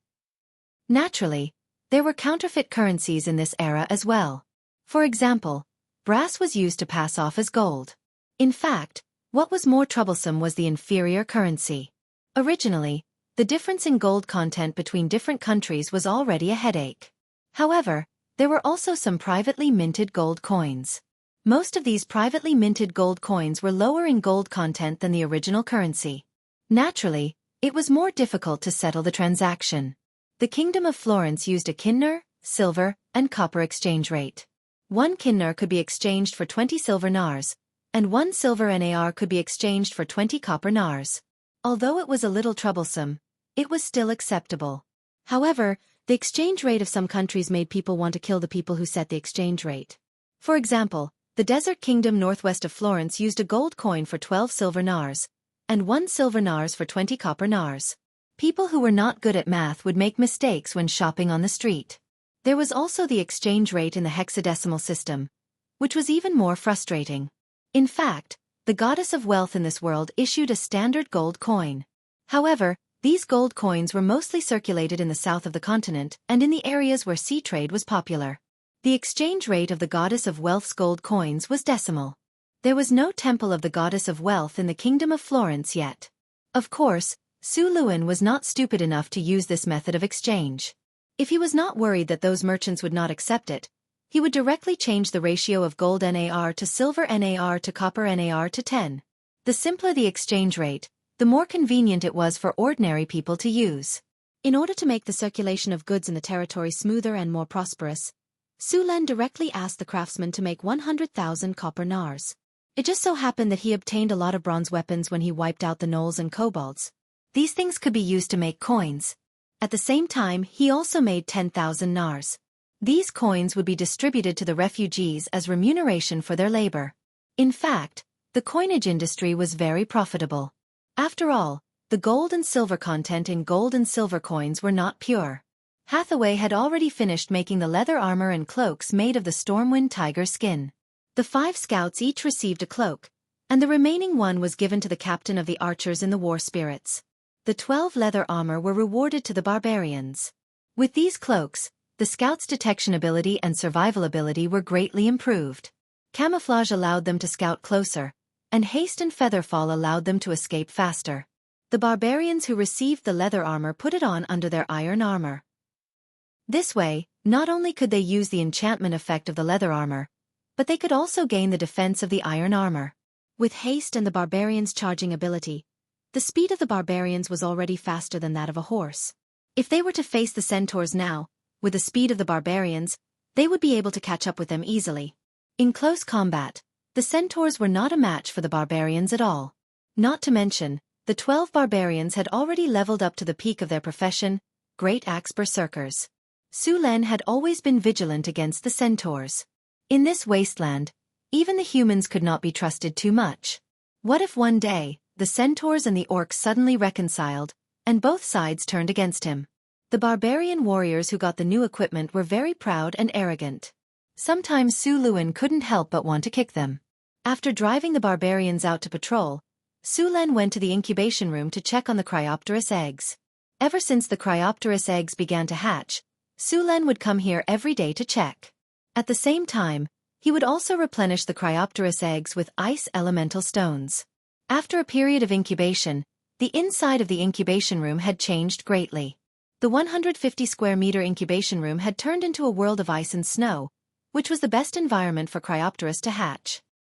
Naturally, there were counterfeit currencies in this era as well. For example, brass was used to pass off as gold. In fact, what was more troublesome was the inferior currency. Originally, the difference in gold content between different countries was already a headache. However, there were also some privately minted gold coins. Most of these privately minted gold coins were lower in gold content than the original currency. Naturally, it was more difficult to settle the transaction. The Kingdom of Florence used a kinnar, silver, and copper exchange rate. 1 kinnar could be exchanged for 20 silver nars, and 1 silver nar could be exchanged for 20 copper nars. Although it was a little troublesome, it was still acceptable. However, the exchange rate of some countries made people want to kill the people who set the exchange rate. For example, the Desert Kingdom northwest of Florence used a gold coin for 12 silver nars, and 1 silver nars for 20 copper nars. People who were not good at math would make mistakes when shopping on the street. There was also the exchange rate in the hexadecimal system, which was even more frustrating. In fact, the goddess of wealth in this world issued a standard gold coin. However, these gold coins were mostly circulated in the south of the continent and in the areas where sea trade was popular. The exchange rate of the goddess of wealth's gold coins was decimal. There was no temple of the goddess of wealth in the Kingdom of Florence yet. Of course, Su Luan was not stupid enough to use this method of exchange. If he was not worried that those merchants would not accept it, he would directly change the ratio of gold NAR to silver NAR to copper NAR to 10. The simpler the exchange rate, the more convenient it was for ordinary people to use. In order to make the circulation of goods in the territory smoother and more prosperous, Su Len directly asked the craftsman to make 100,000 copper nars. It just so happened that he obtained a lot of bronze weapons when he wiped out the gnolls and kobolds. These things could be used to make coins. At the same time, he also made 10,000 nars. These coins would be distributed to the refugees as remuneration for their labor. In fact, the coinage industry was very profitable. After all, the gold and silver content in gold and silver coins were not pure. Hathaway had already finished making the leather armor and cloaks made of the Stormwind tiger skin. The 5 scouts each received a cloak, and the remaining one was given to the captain of the archers in the war spirits. The 12 leather armor were rewarded to the barbarians. With these cloaks, the scouts' detection ability and survival ability were greatly improved. Camouflage allowed them to scout closer, and haste and featherfall allowed them to escape faster. The barbarians who received the leather armor put it on under their iron armor. This way, not only could they use the enchantment effect of the leather armor, but they could also gain the defense of the iron armor. With haste and the barbarians' charging ability, the speed of the barbarians was already faster than that of a horse. If they were to face the centaurs now, with the speed of the barbarians, they would be able to catch up with them easily. In close combat, the centaurs were not a match for the barbarians at all. Not to mention, the 12 barbarians had already leveled up to the peak of their profession, great axe berserkers. Su Len had always been vigilant against the centaurs. In this wasteland, even the humans could not be trusted too much. What if one day, the centaurs and the orcs suddenly reconciled, and both sides turned against him? The barbarian warriors who got the new equipment were very proud and arrogant. Sometimes Su Luan couldn't help but want to kick them. After driving the barbarians out to patrol, Su Len went to the incubation room to check on the Cryopterus eggs. Ever since the Cryopterus eggs began to hatch, Su Len would come here every day to check. At the same time, he would also replenish the Cryopterus eggs with ice elemental stones. After a period of incubation, the inside of the incubation room had changed greatly. The 150 square meter incubation room had turned into a world of ice and snow, which was the best environment for Cryopterus to hatch.